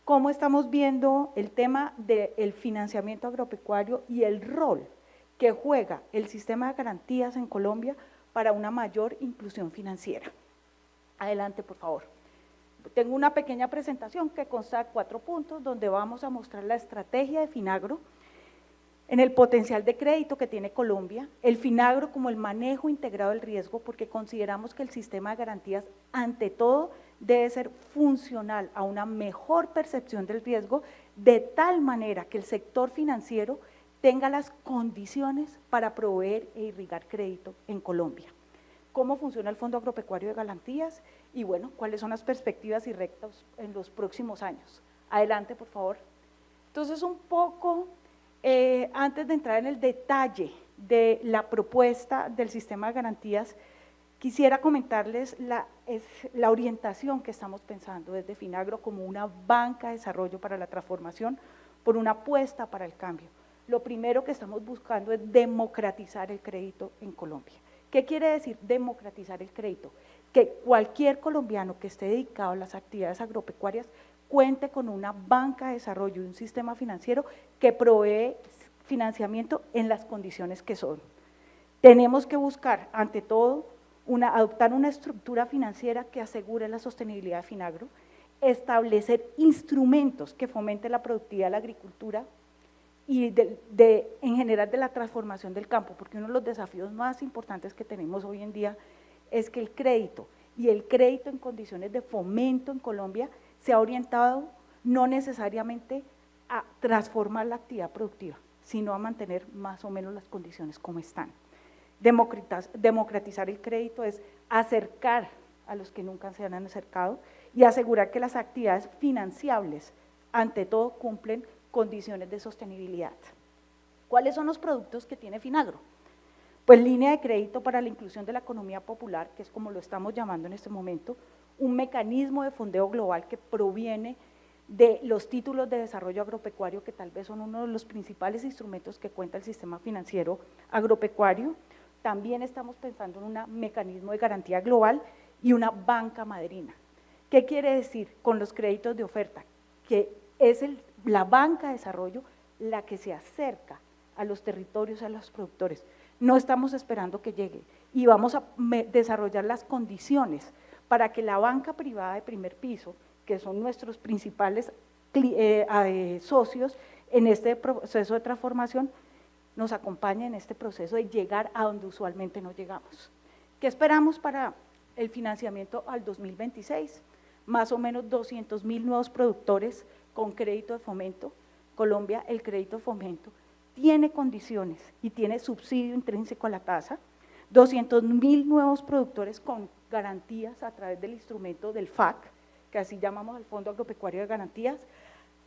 cómo estamos viendo el tema del financiamiento agropecuario y el rol que juega el sistema de garantías en Colombia para una mayor inclusión financiera. Adelante, por favor. Tengo una pequeña presentación que consta de 4 puntos, donde vamos a mostrar la estrategia de Finagro, en el potencial de crédito que tiene Colombia, el Finagro como el manejo integrado del riesgo, porque consideramos que el sistema de garantías, ante todo, debe ser funcional a una mejor percepción del riesgo, de tal manera que el sector financiero tenga las condiciones para proveer e irrigar crédito en Colombia. ¿Cómo funciona el Fondo Agropecuario de Garantías? Y bueno, ¿cuáles son las perspectivas y retos en los próximos años? Adelante, por favor. Entonces, un poco, antes de entrar en el detalle de la propuesta del sistema de garantías, quisiera comentarles la orientación que estamos pensando desde Finagro como una banca de desarrollo para la transformación, por una apuesta para el cambio. Lo primero que estamos buscando es democratizar el crédito en Colombia. ¿Qué quiere decir democratizar el crédito? Que cualquier colombiano que esté dedicado a las actividades agropecuarias cuente con una banca de desarrollo y un sistema financiero que provee financiamiento en las condiciones que son. Tenemos que buscar, ante todo, adoptar una estructura financiera que asegure la sostenibilidad de Finagro, establecer instrumentos que fomenten la productividad de la agricultura y en general de la transformación del campo, porque uno de los desafíos más importantes que tenemos hoy en día es que el crédito y el crédito en condiciones de fomento en Colombia se ha orientado no necesariamente a transformar la actividad productiva, sino a mantener más o menos las condiciones como están. Democratizar el crédito es acercar a los que nunca se han acercado y asegurar que las actividades financiables, ante todo, cumplen condiciones de sostenibilidad. ¿Cuáles son los productos que tiene Finagro? Pues línea de crédito para la inclusión de la economía popular, que es como lo estamos llamando en este momento, un mecanismo de fondeo global que proviene de los títulos de desarrollo agropecuario, que tal vez son uno de los principales instrumentos que cuenta el sistema financiero agropecuario. También estamos pensando en un mecanismo de garantía global y una banca madrina. ¿Qué quiere decir con los créditos de oferta? Que es la banca de desarrollo la que se acerca a los territorios, a los productores. No estamos esperando que llegue y vamos a desarrollar las condiciones para que la banca privada de primer piso, que son nuestros principales socios en este proceso de transformación, nos acompañe en este proceso de llegar a donde usualmente no llegamos. ¿Qué esperamos para el financiamiento al 2026? Más o menos 200.000 nuevos productores con crédito de fomento. Colombia, el crédito de fomento tiene condiciones y tiene subsidio intrínseco a la tasa, 200.000 nuevos productores con garantías a través del instrumento del FAC, que así llamamos al Fondo Agropecuario de Garantías,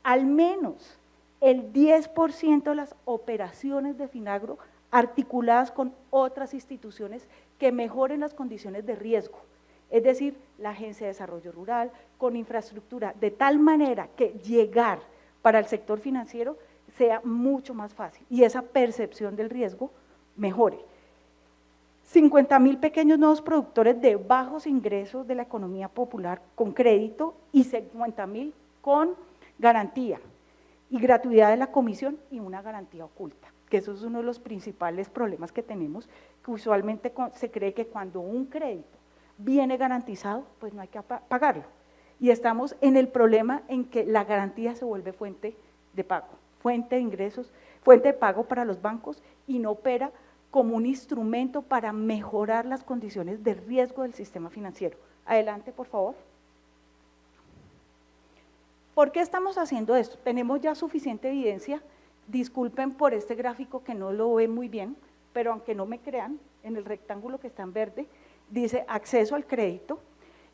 al menos el 10% de las operaciones de Finagro articuladas con otras instituciones que mejoren las condiciones de riesgo, es decir, la Agencia de Desarrollo Rural, con infraestructura, de tal manera que llegar para el sector financiero sea mucho más fácil y esa percepción del riesgo mejore. 50.000 pequeños nuevos productores de bajos ingresos de la economía popular con crédito y 50.000 con garantía y gratuidad de la comisión y una garantía oculta, que eso es uno de los principales problemas que tenemos, que usualmente se cree que cuando un crédito viene garantizado, pues no hay que pagarlo. Y estamos en el problema en que la garantía se vuelve fuente de pago, fuente de ingresos, fuente de pago para los bancos y no opera como un instrumento para mejorar las condiciones de riesgo del sistema financiero. Adelante, por favor. ¿Por qué estamos haciendo esto? Tenemos ya suficiente evidencia, disculpen por este gráfico que no lo ven muy bien, pero aunque no me crean, en el rectángulo que está en verde, dice acceso al crédito,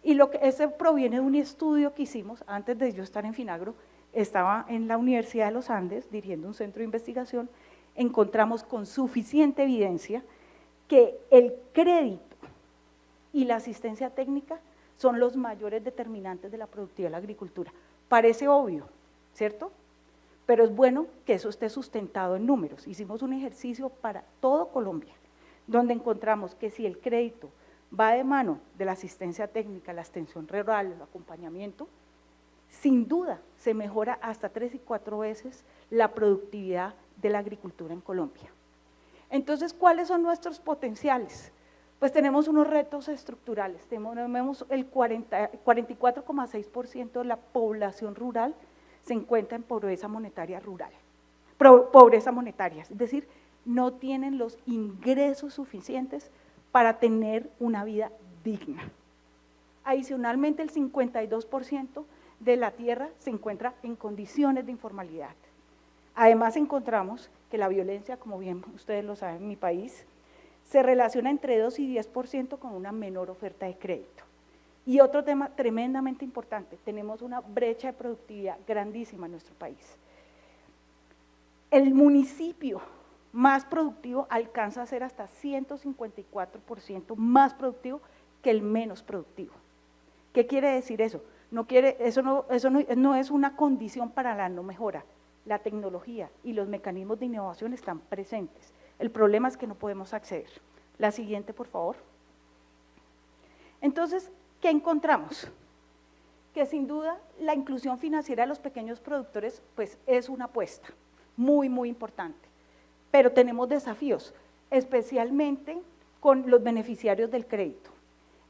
y ese proviene de un estudio que hicimos antes de yo estar en Finagro, estaba en la Universidad de los Andes dirigiendo un centro de investigación, encontramos con suficiente evidencia que el crédito y la asistencia técnica son los mayores determinantes de la productividad de la agricultura. Parece obvio, ¿cierto? Pero es bueno que eso esté sustentado en números. Hicimos un ejercicio para todo Colombia, donde encontramos que si el crédito va de mano de la asistencia técnica, la extensión rural, el acompañamiento, sin duda se mejora hasta 3 y 4 veces la productividad de la agricultura en Colombia. Entonces, ¿cuáles son nuestros potenciales? Pues tenemos unos retos estructurales, tenemos el 44,6% de la población rural se encuentra en pobreza monetaria rural, pobreza monetaria, es decir, no tienen los ingresos suficientes para tener una vida digna. Adicionalmente, el 52% de la tierra se encuentra en condiciones de informalidad. Además, encontramos que la violencia, como bien ustedes lo saben en mi país, se relaciona entre 2 y 10% con una menor oferta de crédito. Y otro tema tremendamente importante, tenemos una brecha de productividad grandísima en nuestro país. El municipio más productivo alcanza a ser hasta 154% más productivo que el menos productivo. ¿Qué quiere decir eso? Eso no es una condición para la no mejora. La tecnología y los mecanismos de innovación están presentes. El problema es que no podemos acceder. La siguiente, por favor. Entonces, ¿qué encontramos? Que sin duda la inclusión financiera de los pequeños productores pues, es una apuesta muy, muy importante. Pero tenemos desafíos, especialmente con los beneficiarios del crédito.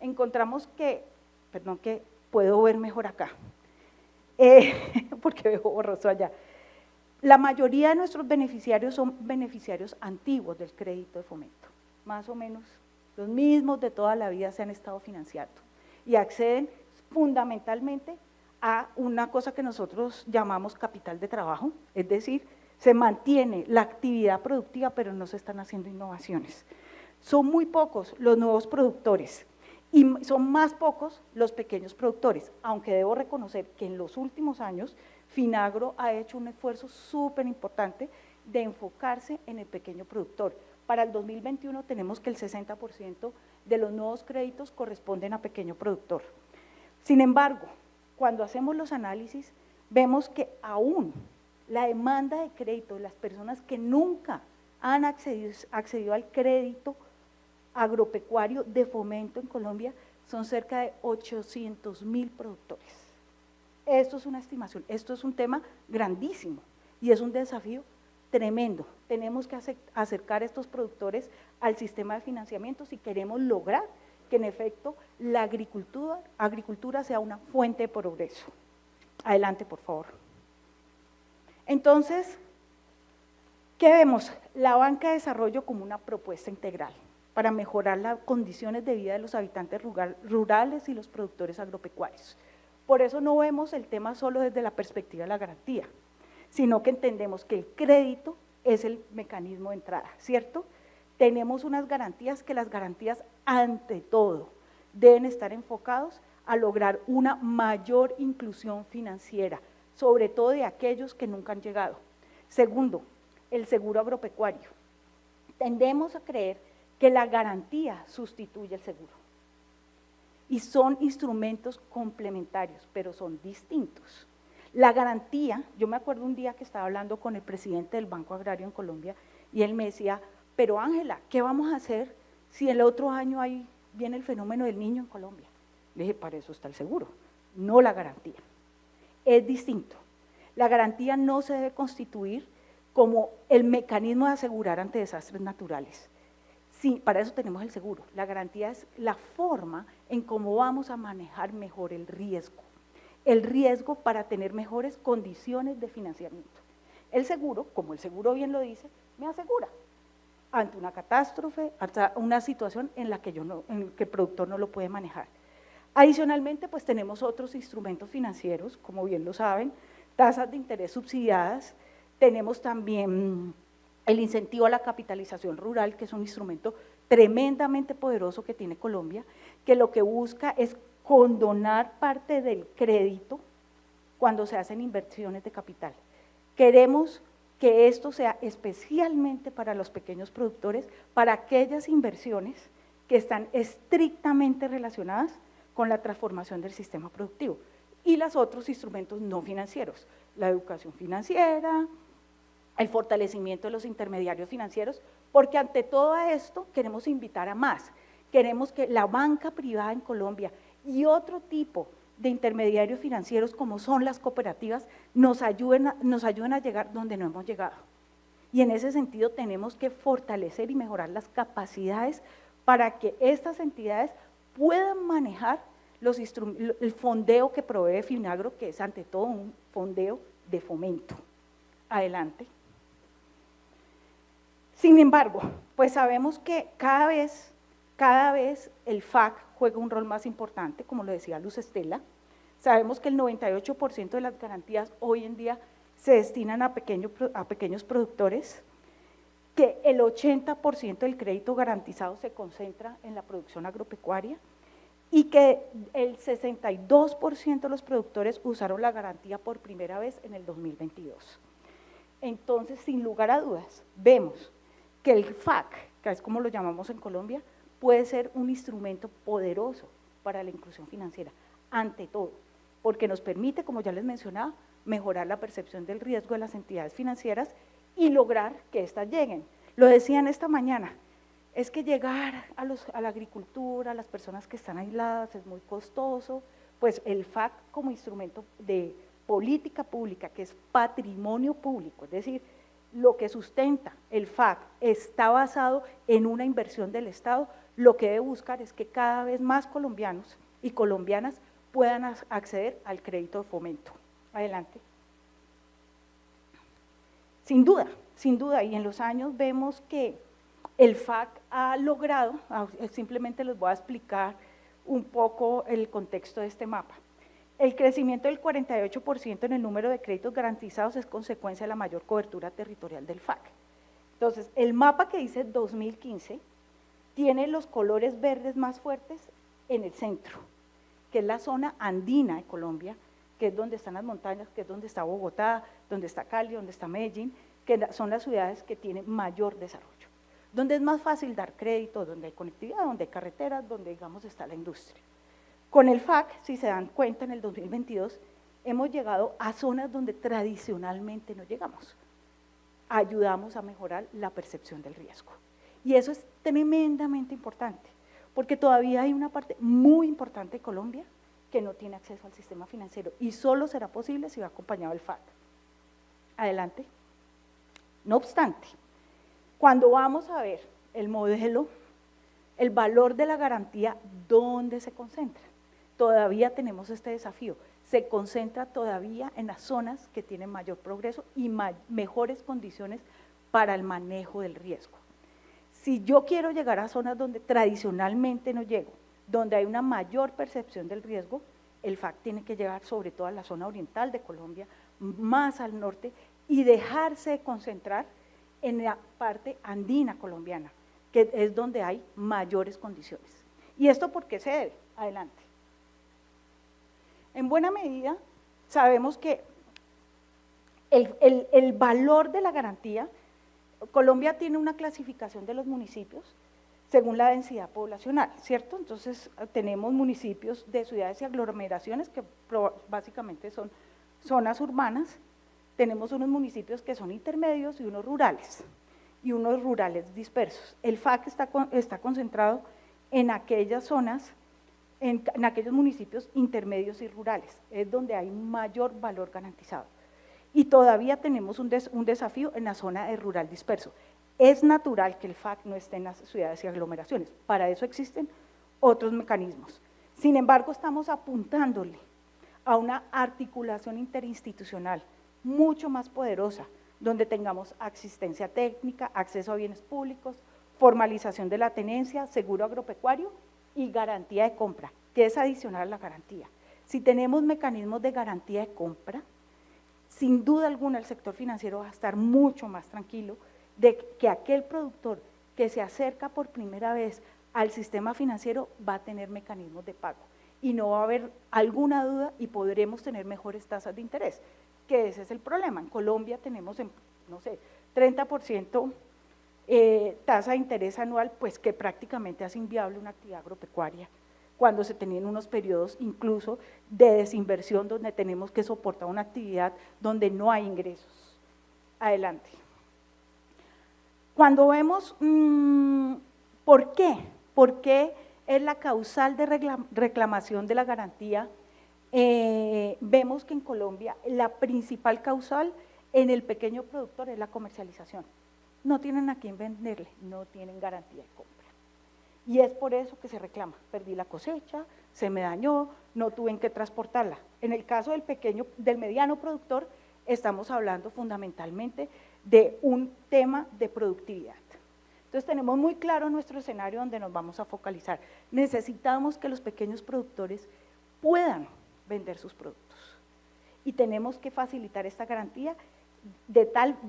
Encontramos que, perdón que puedo ver mejor acá, porque veo borroso allá. La mayoría de nuestros beneficiarios son beneficiarios antiguos del crédito de fomento, más o menos los mismos de toda la vida se han estado financiando y acceden fundamentalmente a una cosa que nosotros llamamos capital de trabajo, es decir, se mantiene la actividad productiva pero no se están haciendo innovaciones. Son muy pocos los nuevos productores y son más pocos los pequeños productores, aunque debo reconocer que en los últimos años Finagro ha hecho un esfuerzo súper importante de enfocarse en el pequeño productor. Para el 2021 tenemos que el 60% de los nuevos créditos corresponden a pequeño productor. Sin embargo, cuando hacemos los análisis, vemos que aún la demanda de crédito de las personas que nunca han accedido al crédito agropecuario de fomento en Colombia son cerca de 800.000 productores. Esto es una estimación, esto es un tema grandísimo y es un desafío tremendo. Tenemos que acercar a estos productores al sistema de financiamiento si queremos lograr que en efecto la agricultura sea una fuente de progreso. Adelante, por favor. Entonces, ¿qué vemos? La banca de desarrollo como una propuesta integral para mejorar las condiciones de vida de los habitantes rurales y los productores agropecuarios. Por eso no vemos el tema solo desde la perspectiva de la garantía, sino que entendemos que el crédito es el mecanismo de entrada, ¿cierto? tenemos unas garantías que las garantías ante todo deben estar enfocados a lograr una mayor inclusión financiera, sobre todo de aquellos que nunca han llegado. Segundo, el seguro agropecuario. Tendemos a creer que la garantía sustituye el seguro y son instrumentos complementarios, pero son distintos. La garantía, yo me acuerdo un día que estaba hablando con el presidente del Banco Agrario en Colombia y él me decía, pero Ángela, ¿qué vamos a hacer si el otro año viene el fenómeno del Niño en Colombia? Le dije, para eso está el seguro, no la garantía. Es distinto. La garantía no se debe constituir como el mecanismo de asegurar ante desastres naturales. Sí, para eso tenemos el seguro. La garantía es la forma en cómo vamos a manejar mejor el riesgo para tener mejores condiciones de financiamiento. El seguro, como el seguro bien lo dice, me asegura ante una catástrofe, ante una situación en la que el productor no lo puede manejar. Adicionalmente, pues tenemos otros instrumentos financieros, como bien lo saben, tasas de interés subsidiadas, tenemos también el incentivo a la capitalización rural, que es un instrumento tremendamente poderoso que tiene Colombia, que lo que busca es condonar parte del crédito cuando se hacen inversiones de capital. Queremos que esto sea especialmente para los pequeños productores, para aquellas inversiones que están estrictamente relacionadas con la transformación del sistema productivo y los otros instrumentos no financieros, la educación financiera, el fortalecimiento de los intermediarios financieros, porque ante todo esto queremos invitar a más, queremos que la banca privada en Colombia y otro tipo de intermediarios financieros como son las cooperativas nos ayuden a llegar donde no hemos llegado. Y en ese sentido tenemos que fortalecer y mejorar las capacidades para que estas entidades puedan manejar el fondeo que provee Finagro, que es ante todo un fondeo de fomento. Adelante. Sin embargo, pues sabemos que cada vez el FAC juega un rol más importante, como lo decía Luz Estela. Sabemos que el 98% de las garantías hoy en día se destinan a pequeños productores, que el 80% del crédito garantizado se concentra en la producción agropecuaria y que el 62% de los productores usaron la garantía por primera vez en el 2022. Entonces, sin lugar a dudas, vemos que el FAC, que es como lo llamamos en Colombia, puede ser un instrumento poderoso para la inclusión financiera, ante todo, porque nos permite, como ya les mencionaba, mejorar la percepción del riesgo de las entidades financieras y lograr que éstas lleguen. Lo decían esta mañana, es que llegar a la agricultura, a las personas que están aisladas, es muy costoso, pues el FAC como instrumento de política pública, que es patrimonio público, es decir, lo que sustenta el FAC está basado en una inversión del Estado, lo que debe buscar es que cada vez más colombianos y colombianas puedan acceder al crédito de fomento. Adelante. Sin duda, y en los años vemos que el FAC ha logrado, simplemente les voy a explicar un poco el contexto de este mapa. El crecimiento del 48% en el número de créditos garantizados es consecuencia de la mayor cobertura territorial del FAC. Entonces, el mapa que dice 2015 tiene los colores verdes más fuertes en el centro, que es la zona andina de Colombia, que es donde están las montañas, que es donde está Bogotá, donde está Cali, donde está Medellín, que son las ciudades que tienen mayor desarrollo, donde es más fácil dar crédito, donde hay conectividad, donde hay carreteras, donde digamos está la industria. Con el FAC, si se dan cuenta, en el 2022 hemos llegado a zonas donde tradicionalmente no llegamos. Ayudamos a mejorar la percepción del riesgo. Y eso es tremendamente importante, porque todavía hay una parte muy importante de Colombia que no tiene acceso al sistema financiero y solo será posible si va acompañado del FAC. Adelante. No obstante, cuando vamos a ver el modelo, el valor de la garantía, ¿dónde se concentra? Todavía tenemos este desafío, se concentra todavía en las zonas que tienen mayor progreso y mejores condiciones para el manejo del riesgo. Si yo quiero llegar a zonas donde tradicionalmente no llego, donde hay una mayor percepción del riesgo, el FAC tiene que llegar sobre todo a la zona oriental de Colombia, más al norte, y dejarse de concentrar en la parte andina colombiana, que es donde hay mayores condiciones. ¿Y esto por qué se debe? Adelante. En buena medida, sabemos que el valor de la garantía, Colombia tiene una clasificación de los municipios según la densidad poblacional, ¿cierto? Entonces, tenemos municipios de ciudades y aglomeraciones que básicamente son zonas urbanas, tenemos unos municipios que son intermedios y unos rurales dispersos. El FAC está concentrado en aquellas zonas, en aquellos municipios intermedios y rurales, es donde hay mayor valor garantizado. Y todavía tenemos un desafío en la zona de rural disperso. Es natural que el FAC no esté en las ciudades y aglomeraciones, para eso existen otros mecanismos. Sin embargo, estamos apuntándole a una articulación interinstitucional mucho más poderosa, donde tengamos asistencia técnica, acceso a bienes públicos, formalización de la tenencia, seguro agropecuario y garantía de compra, que es adicional a la garantía. Si tenemos mecanismos de garantía de compra, sin duda alguna el sector financiero va a estar mucho más tranquilo de que aquel productor que se acerca por primera vez al sistema financiero va a tener mecanismos de pago y no va a haber alguna duda y podremos tener mejores tasas de interés, que ese es el problema. En Colombia tenemos, no sé, 30% tasa de interés anual, pues que prácticamente hace inviable una actividad agropecuaria, cuando se tenían unos periodos incluso de desinversión donde tenemos que soportar una actividad donde no hay ingresos. Adelante. Cuando vemos ¿por qué es la causal de reclamación de la garantía? Vemos que en Colombia la principal causal en el pequeño productor es la comercialización. No tienen a quién venderle, no tienen garantía de compra. Y es por eso que se reclama, perdí la cosecha, se me dañó, no tuve en qué transportarla. En el caso del mediano productor, estamos hablando fundamentalmente de un tema de productividad. Entonces tenemos muy claro nuestro escenario donde nos vamos a focalizar. Necesitamos que los pequeños productores puedan vender sus productos y tenemos que facilitar esta garantía,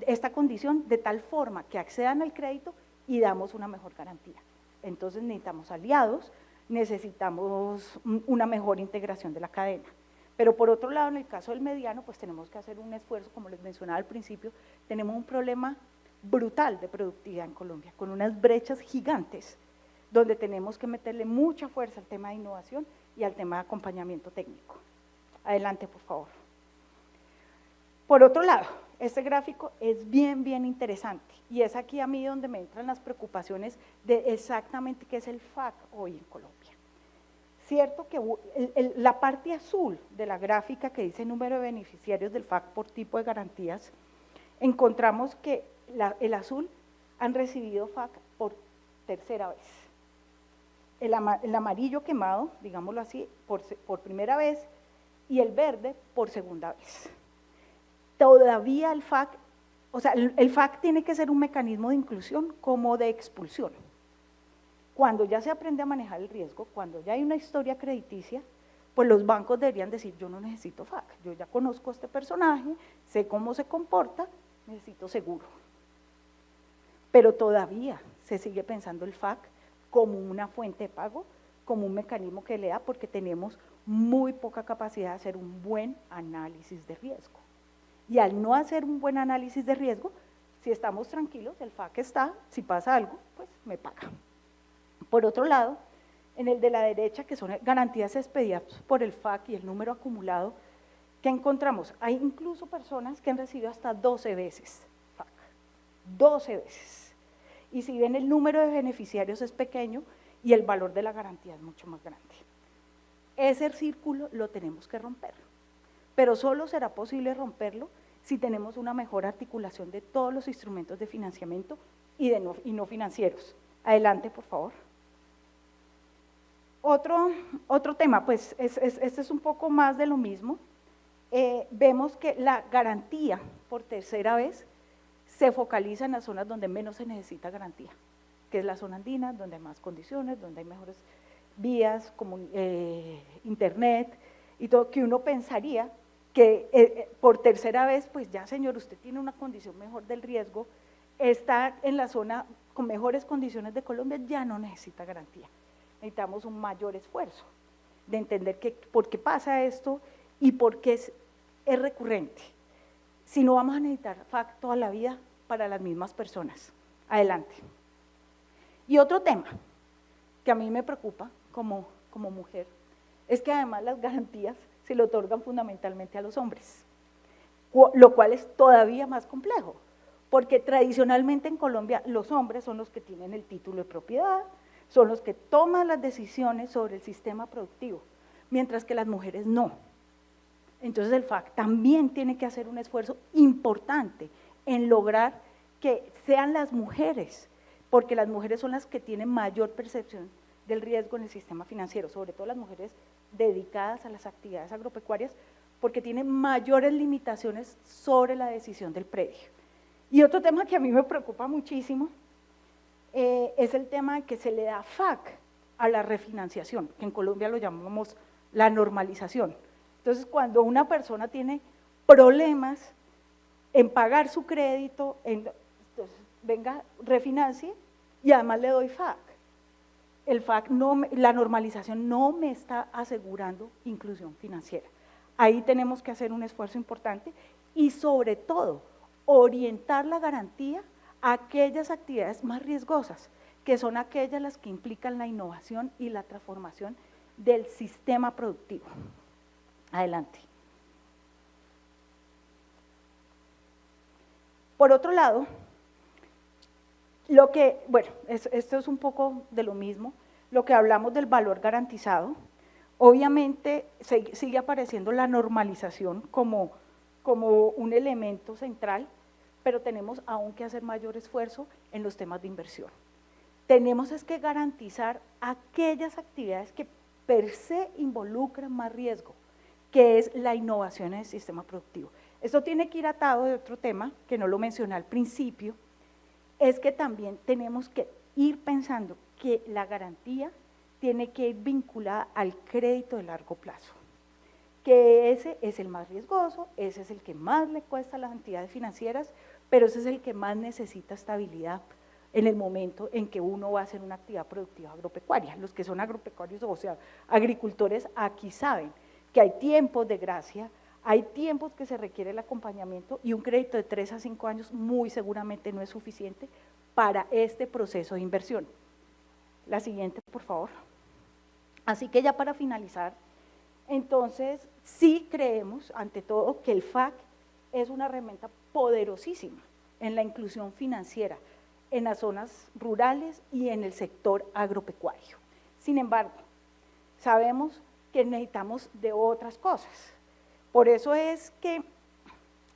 esta condición de tal forma que accedan al crédito y damos una mejor garantía. Entonces necesitamos aliados, necesitamos una mejor integración de la cadena. Pero por otro lado, en el caso del mediano, pues tenemos que hacer un esfuerzo, como les mencionaba al principio, tenemos un problema brutal de productividad en Colombia, con unas brechas gigantes, donde tenemos que meterle mucha fuerza al tema de innovación y al tema de acompañamiento técnico. Adelante, por favor. Por otro lado, este gráfico es bien interesante, y es aquí a mí donde me entran las preocupaciones de exactamente qué es el FAC hoy en Colombia. Cierto que la parte azul de la gráfica que dice número de beneficiarios del FAC por tipo de garantías, encontramos que el azul han recibido FAC por tercera vez. El amarillo quemado, digámoslo así, por primera vez, y el verde por segunda vez. Todavía el FAC, o sea, el FAC tiene que ser un mecanismo de inclusión como de expulsión. Cuando ya se aprende a manejar el riesgo, cuando ya hay una historia crediticia, pues los bancos deberían decir, yo no necesito FAC, yo ya conozco a este personaje, sé cómo se comporta, necesito seguro. Pero todavía se sigue pensando el FAC como una fuente de pago, como un mecanismo que le da, porque tenemos muy poca capacidad de hacer un buen análisis de riesgo. Y al no hacer un buen análisis de riesgo, si estamos tranquilos, el FAC está, si pasa algo, pues me paga. Por otro lado, en el de la derecha, que son garantías expedidas por el FAC y el número acumulado, ¿qué encontramos? Hay incluso personas que han recibido hasta 12 veces FAC, 12 veces. Y si bien el número de beneficiarios es pequeño y el valor de la garantía es mucho más grande. Ese círculo lo tenemos que romper, pero solo será posible romperlo si tenemos una mejor articulación de todos los instrumentos de financiamiento y no financieros. Adelante, por favor. Otro tema, pues este es un poco más de lo mismo. Vemos que la garantía por tercera vez se focaliza en las zonas donde menos se necesita garantía, que es la zona andina, donde hay más condiciones, donde hay mejores vías, como internet y todo, que uno pensaría que por tercera vez, pues ya señor, usted tiene una condición mejor del riesgo, está en la zona con mejores condiciones de Colombia ya no necesita garantía. Necesitamos un mayor esfuerzo de entender por qué pasa esto y por qué es recurrente. Si no, vamos a necesitar FAC toda la vida para las mismas personas. Adelante. Y otro tema que a mí me preocupa como mujer es que además las garantías se le otorgan fundamentalmente a los hombres, lo cual es todavía más complejo, porque tradicionalmente en Colombia los hombres son los que tienen el título de propiedad, son los que toman las decisiones sobre el sistema productivo, mientras que las mujeres no. Entonces el FAC también tiene que hacer un esfuerzo importante en lograr que sean las mujeres, porque las mujeres son las que tienen mayor percepción del riesgo en el sistema financiero, sobre todo las mujeres dedicadas a las actividades agropecuarias, porque tienen mayores limitaciones sobre la decisión del predio. Y otro tema que a mí me preocupa muchísimo es el tema de que se le da FAC a la refinanciación, que en Colombia lo llamamos la normalización. Entonces, cuando una persona tiene problemas en pagar su crédito, entonces, venga, refinancie y además le doy FAC. El FAC, la normalización no me está asegurando inclusión financiera. Ahí tenemos que hacer un esfuerzo importante y sobre todo orientar la garantía a aquellas actividades más riesgosas, que son aquellas las que implican la innovación y la transformación del sistema productivo. Adelante. Por otro lado, esto es un poco de lo mismo, lo que hablamos del valor garantizado, obviamente sigue apareciendo la normalización como un elemento central, pero tenemos aún que hacer mayor esfuerzo en los temas de inversión. Tenemos que garantizar aquellas actividades que per se involucran más riesgo, que es la innovación en el sistema productivo. Esto tiene que ir atado de otro tema, que no lo mencioné al principio, es que también tenemos que ir pensando que la garantía tiene que ir vinculada al crédito de largo plazo, que ese es el más riesgoso, ese es el que más le cuesta a las entidades financieras, pero ese es el que más necesita estabilidad en el momento en que uno va a hacer una actividad productiva agropecuaria. Los que son agropecuarios, o sea, agricultores, aquí saben que hay tiempos de gracia, hay tiempos que se requiere el acompañamiento y un crédito de 3 a 5 años muy seguramente no es suficiente para este proceso de inversión. La siguiente, por favor. Así que ya para finalizar, entonces sí creemos, ante todo, que el FAC es una herramienta poderosísima en la inclusión financiera en las zonas rurales y en el sector agropecuario. Sin embargo, sabemos que necesitamos de otras cosas. Por eso es que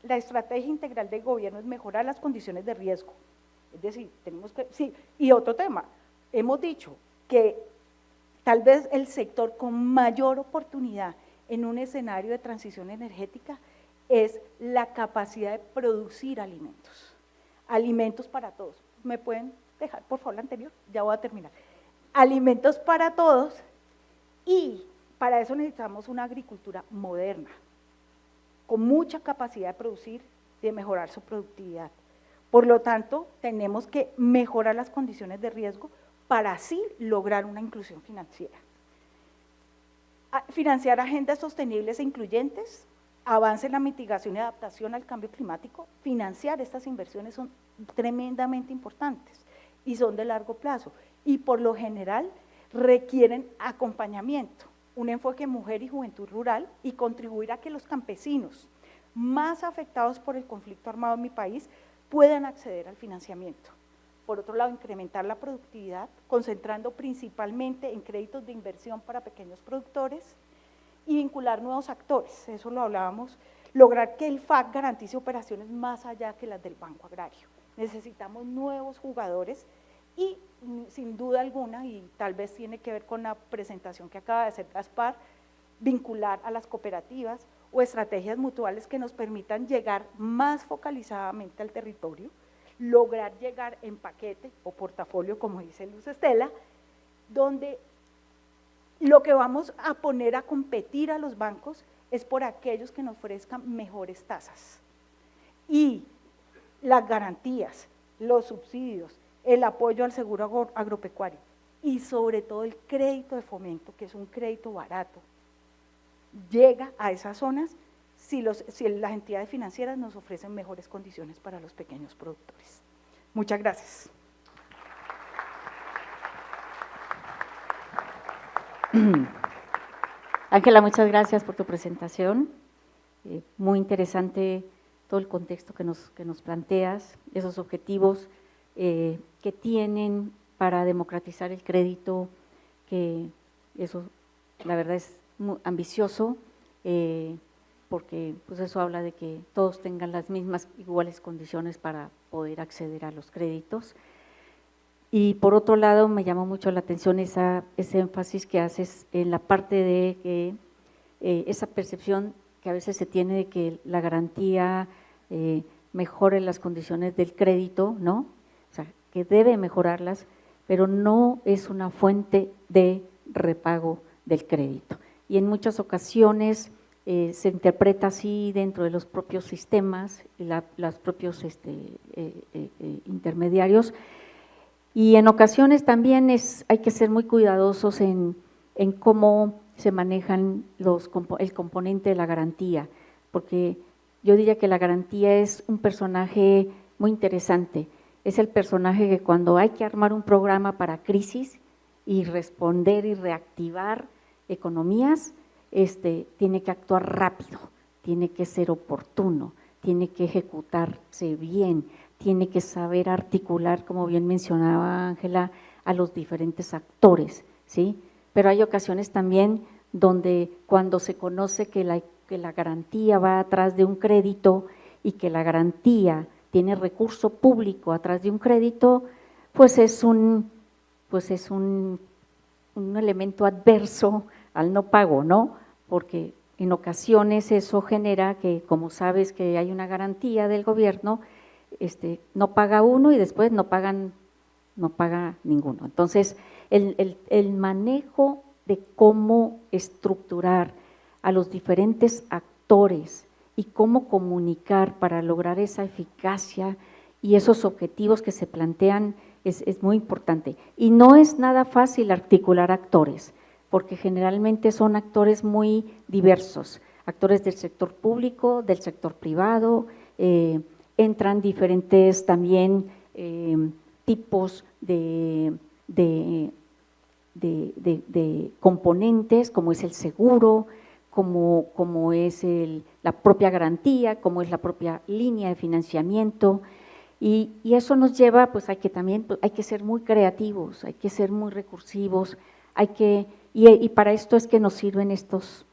la estrategia integral del gobierno es mejorar las condiciones de riesgo. Es decir, tenemos que, sí, y otro tema, hemos dicho que tal vez el sector con mayor oportunidad en un escenario de transición energética es la capacidad de producir alimentos. Alimentos para todos. ¿Me pueden dejar, por favor, la anterior? Ya voy a terminar. Alimentos para todos y para eso necesitamos una agricultura moderna, con mucha capacidad de producir y de mejorar su productividad. Por lo tanto, tenemos que mejorar las condiciones de riesgo para así lograr una inclusión financiera. Financiar agendas sostenibles e incluyentes, avance en la mitigación y adaptación al cambio climático, financiar estas inversiones son tremendamente importantes y son de largo plazo y por lo general requieren acompañamiento, un enfoque mujer y juventud rural y contribuir a que los campesinos más afectados por el conflicto armado en mi país puedan acceder al financiamiento. Por otro lado, incrementar la productividad, concentrando principalmente en créditos de inversión para pequeños productores y vincular nuevos actores, eso lo hablábamos, lograr que el FAC garantice operaciones más allá que las del Banco Agrario. Necesitamos nuevos jugadores y sin duda alguna, y tal vez tiene que ver con la presentación que acaba de hacer Gaspar, vincular a las cooperativas o estrategias mutuales que nos permitan llegar más focalizadamente al territorio, lograr llegar en paquete o portafolio, como dice Luz Estela, donde lo que vamos a poner a competir a los bancos es por aquellos que nos ofrezcan mejores tasas. Y las garantías los subsidios, el apoyo al seguro agropecuario y sobre todo el crédito de fomento, que es un crédito barato, llega a esas zonas si las entidades financieras nos ofrecen mejores condiciones para los pequeños productores. Muchas gracias. Ángela, muchas gracias por tu presentación. Muy interesante todo el contexto que nos planteas, esos objetivos que tienen para democratizar el crédito, que eso la verdad es muy ambicioso, porque pues eso habla de que todos tengan las mismas iguales condiciones para poder acceder a los créditos. Y por otro lado, me llamó mucho la atención ese énfasis que haces en la parte de que esa percepción que a veces se tiene de que la garantía mejore las condiciones del crédito, ¿no? O sea, que debe mejorarlas, pero no es una fuente de repago del crédito. Y en muchas ocasiones se interpreta así dentro de los propios sistemas, los propios intermediarios. Y en ocasiones también hay que ser muy cuidadosos en cómo se manejan el componente de la garantía, porque yo diría que la garantía es un personaje muy interesante. Es el personaje que cuando hay que armar un programa para crisis y responder y reactivar economías, tiene que actuar rápido, tiene que ser oportuno, tiene que ejecutarse bien, tiene que saber articular, como bien mencionaba Ángela, a los diferentes actores, ¿sí? Pero hay ocasiones también donde cuando se conoce que la garantía va atrás de un crédito y que la garantía tiene recurso público atrás de un crédito, pues es un elemento adverso al no pago, ¿no? Porque en ocasiones eso genera que, como sabes que hay una garantía del gobierno, no paga uno y después no paga ninguno. Entonces, el manejo de cómo estructurar a los diferentes actores y cómo comunicar para lograr esa eficacia y esos objetivos que se plantean es muy importante. Y no es nada fácil articular actores, porque generalmente son actores muy diversos, actores del sector público, del sector privado, entran diferentes también tipos de componentes, como es el seguro, como es la propia garantía, como es la propia línea de financiamiento, y eso nos lleva, pues hay que ser muy creativos, hay que ser muy recursivos, y para esto es que nos sirven estos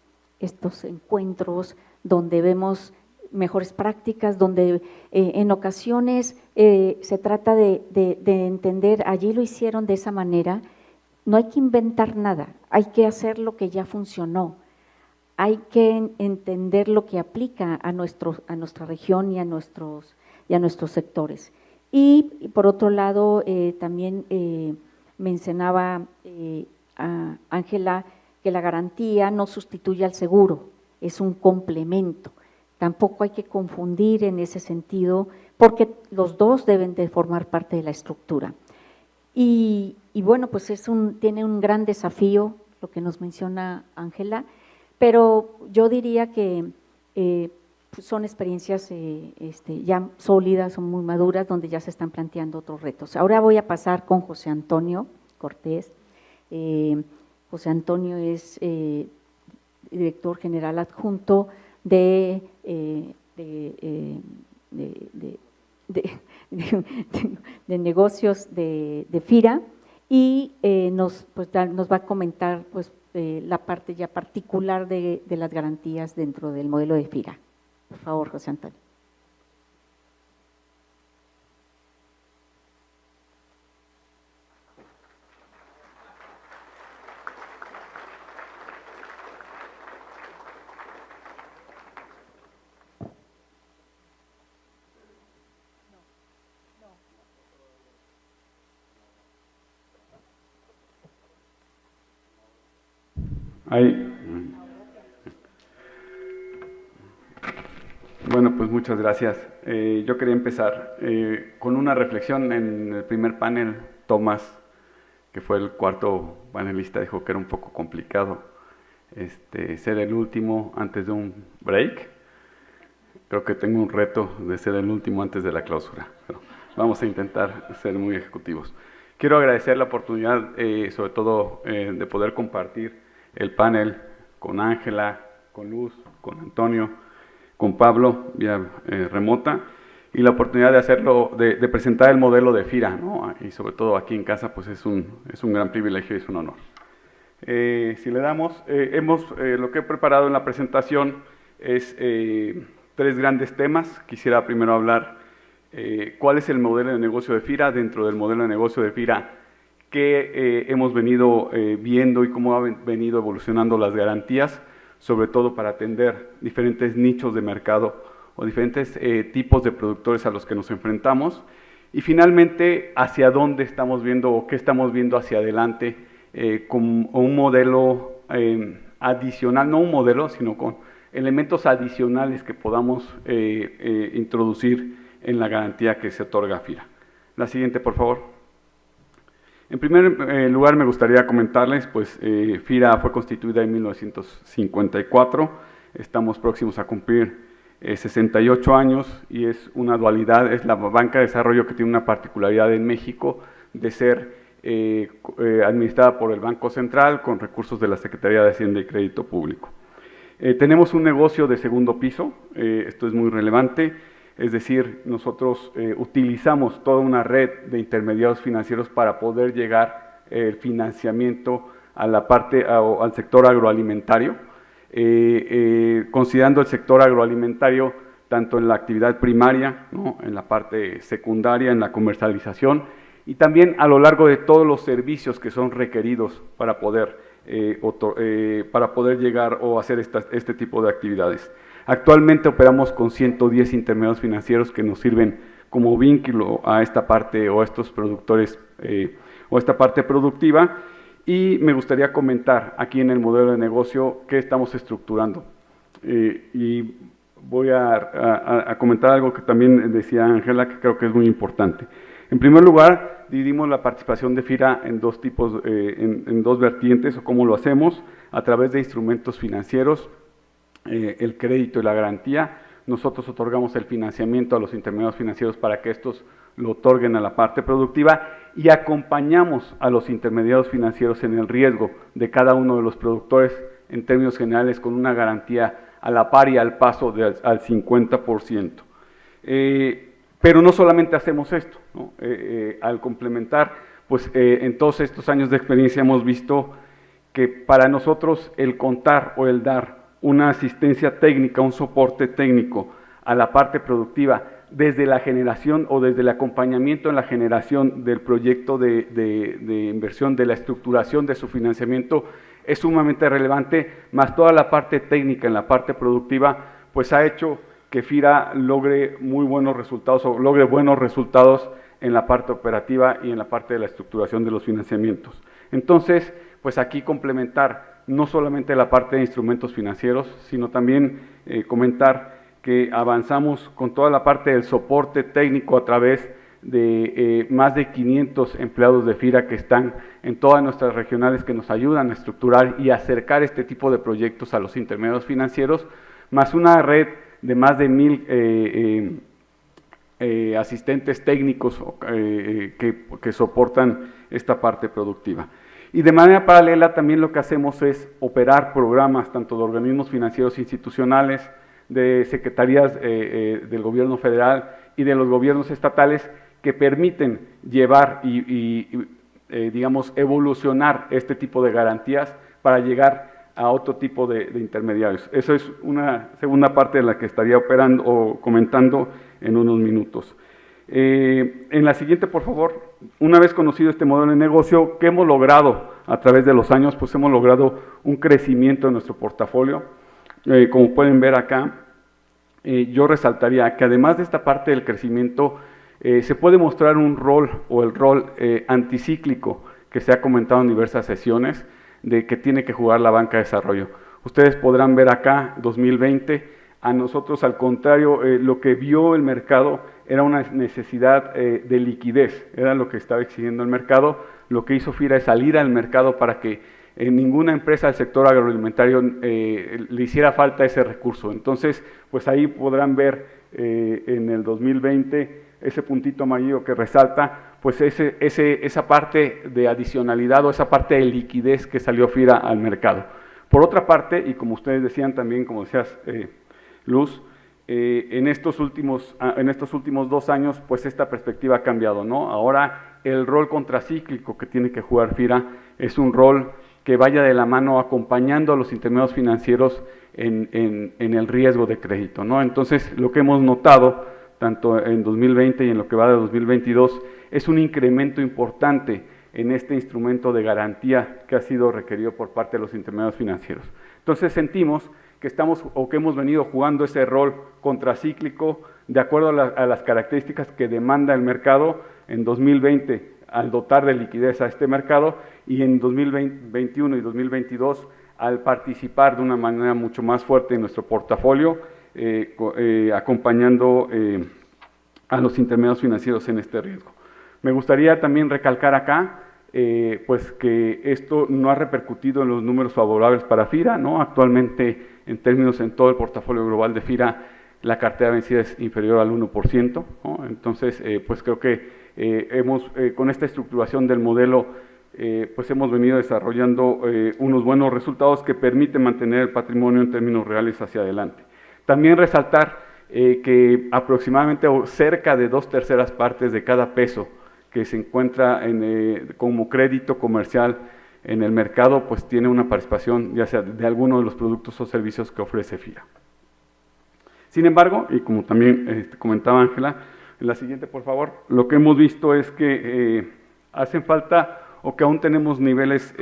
encuentros donde vemos mejores prácticas, donde en ocasiones se trata de entender, allí lo hicieron de esa manera, no hay que inventar nada, hay que hacer lo que ya funcionó, hay que entender lo que aplica a nuestra región y a nuestros sectores. Y por otro lado, también mencionaba a Ángela que la garantía no sustituye al seguro, es un complemento. Tampoco hay que confundir en ese sentido, porque los dos deben de formar parte de la estructura. Y bueno, pues tiene un gran desafío, lo que nos menciona Ángela, pero yo diría que son experiencias ya sólidas, son muy maduras, donde ya se están planteando otros retos. Ahora voy a pasar con José Antonio Cortés. José Antonio es director general adjunto de negocios de FIRA y nos va a comentar pues, la parte ya particular de las garantías dentro del modelo de FIRA. Por favor, José Antonio. Bueno, pues muchas gracias. Yo quería empezar con una reflexión. En el primer panel, Tomás, que fue el cuarto panelista, dijo que era un poco complicado ser el último antes de un break. Creo que tengo un reto de ser el último antes de la clausura, pero vamos a intentar ser muy ejecutivos. Quiero agradecer la oportunidad, sobre todo, de poder compartir el panel con Ángela, con Luz, con Antonio, con Pablo, vía remota, y la oportunidad de hacerlo, de presentar el modelo de FIRA, ¿no? Y sobre todo aquí en casa, pues es un gran privilegio y es un honor. Si le damos, lo que he preparado en la presentación es 3 grandes temas. Quisiera primero hablar cuál es el modelo de negocio de FIRA. Dentro del modelo de negocio de FIRA, qué hemos venido viendo y cómo han venido evolucionando las garantías, sobre todo para atender diferentes nichos de mercado o diferentes tipos de productores a los que nos enfrentamos. Y finalmente, hacia dónde estamos viendo o qué estamos viendo hacia adelante con un modelo adicional, no un modelo, sino con elementos adicionales que podamos introducir en la garantía que se otorga a FIRA. La siguiente, por favor. En primer lugar, me gustaría comentarles, pues FIRA fue constituida en 1954, estamos próximos a cumplir 68 años y es una dualidad, es la banca de desarrollo que tiene una particularidad en México de ser administrada por el Banco Central con recursos de la Secretaría de Hacienda y Crédito Público. Tenemos un negocio de segundo piso, esto es muy relevante. Es decir, nosotros utilizamos toda una red de intermediarios financieros para poder llegar el financiamiento a la parte, al sector agroalimentario, considerando el sector agroalimentario tanto en la actividad primaria, ¿no?, en la parte secundaria, en la comercialización, y también a lo largo de todos los servicios que son requeridos para poder llegar o hacer este tipo de actividades. Actualmente operamos con 110 intermediarios financieros que nos sirven como vínculo a esta parte o a estos productores o esta parte productiva, y me gustaría comentar aquí en el modelo de negocio qué estamos estructurando. Y voy a comentar algo que también decía Ángela, que creo que es muy importante. En primer lugar, dividimos la participación de FIRA en 2 tipos, en 2 vertientes, o cómo lo hacemos, a través de instrumentos financieros, el crédito y la garantía. Nosotros otorgamos el financiamiento a los intermediarios financieros para que estos lo otorguen a la parte productiva y acompañamos a los intermediarios financieros en el riesgo de cada uno de los productores en términos generales con una garantía a la par y al paso al 50%. Pero no solamente hacemos esto, ¿no? Al complementar, pues en todos estos años de experiencia hemos visto que para nosotros el contar o el dar una asistencia técnica, un soporte técnico a la parte productiva desde la generación o desde el acompañamiento en la generación del proyecto de inversión, de la estructuración de su financiamiento, es sumamente relevante, más toda la parte técnica en la parte productiva, pues ha hecho que FIRA logre muy buenos resultados o logre buenos resultados en la parte operativa y en la parte de la estructuración de los financiamientos. Entonces, pues aquí complementar no solamente la parte de instrumentos financieros, sino también comentar que avanzamos con toda la parte del soporte técnico a través de más de 500 empleados de FIRA que están en todas nuestras regionales, que nos ayudan a estructurar y acercar este tipo de proyectos a los intermediarios financieros, más una red de más de 1000 asistentes técnicos que soportan esta parte productiva. Y de manera paralela también lo que hacemos es operar programas tanto de organismos financieros institucionales, de secretarías del gobierno federal y de los gobiernos estatales que permiten llevar digamos, evolucionar este tipo de garantías para llegar a otro tipo de intermediarios. Eso es una segunda parte de la que estaría operando o comentando en unos minutos. En la siguiente, por favor. Una vez conocido este modelo de negocio, ¿qué hemos logrado a través de los años? Pues hemos logrado un crecimiento en nuestro portafolio. Como pueden ver acá, yo resaltaría que además de esta parte del crecimiento, se puede mostrar un rol o el rol anticíclico que se ha comentado en diversas sesiones de que tiene que jugar la banca de desarrollo. Ustedes podrán ver acá, 2020, A nosotros, al contrario, lo que vio el mercado era una necesidad de liquidez, era lo que estaba exigiendo el mercado. Lo que hizo FIRA es salir al mercado para que ninguna empresa del sector agroalimentario le hiciera falta ese recurso. Entonces, pues ahí podrán ver en el 2020 ese puntito amarillo que resalta, pues esa parte de adicionalidad o esa parte de liquidez que salió FIRA al mercado. Por otra parte, y como ustedes decían también, como decías, Luz, en estos últimos 2 años, pues esta perspectiva ha cambiado, ¿no? Ahora el rol contracíclico que tiene que jugar FIRA es un rol que vaya de la mano acompañando a los intermediarios financieros en el riesgo de crédito, ¿no? Entonces, lo que hemos notado, tanto en 2020 y en lo que va de 2022, es un incremento importante en este instrumento de garantía que ha sido requerido por parte de los intermediarios financieros. Entonces, sentimos que hemos venido jugando ese rol contracíclico de acuerdo a las características que demanda el mercado en 2020 al dotar de liquidez a este mercado, y en 2021 y 2022 al participar de una manera mucho más fuerte en nuestro portafolio, acompañando a los intermediarios financieros en este riesgo. Me gustaría también recalcar acá pues que esto no ha repercutido en los números favorables para FIRA, ¿no? Actualmente, en términos en todo el portafolio global de FIRA, la cartera vencida es inferior al 1%, ¿no? Entonces, pues creo que con esta estructuración del modelo, pues hemos venido desarrollando unos buenos resultados que permiten mantener el patrimonio en términos reales hacia adelante. También resaltar que aproximadamente cerca de 2/3 partes de cada peso que se encuentra como crédito comercial en el mercado, pues tiene una participación ya sea de alguno de los productos o servicios que ofrece FIRA. Sin embargo, y como también comentaba Ángela, en la siguiente por favor, lo que hemos visto es que hacen falta o que aún tenemos niveles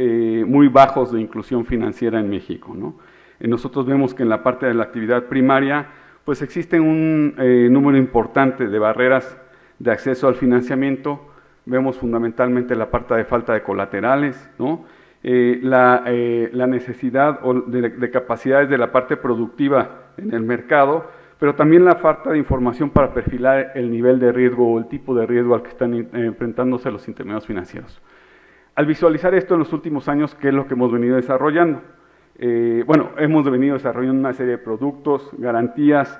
muy bajos de inclusión financiera en México, ¿no? Nosotros vemos que en la parte de la actividad primaria, pues existe un número importante de barreras de acceso al financiamiento. Vemos fundamentalmente la parte de falta de colaterales, ¿no? La necesidad de capacidades de la parte productiva en el mercado, pero también la falta de información para perfilar el nivel de riesgo o el tipo de riesgo al que están enfrentándose los intermediarios financieros. Al visualizar esto en los últimos años, ¿qué es lo que hemos venido desarrollando? Bueno, hemos venido desarrollando una serie de productos, garantías,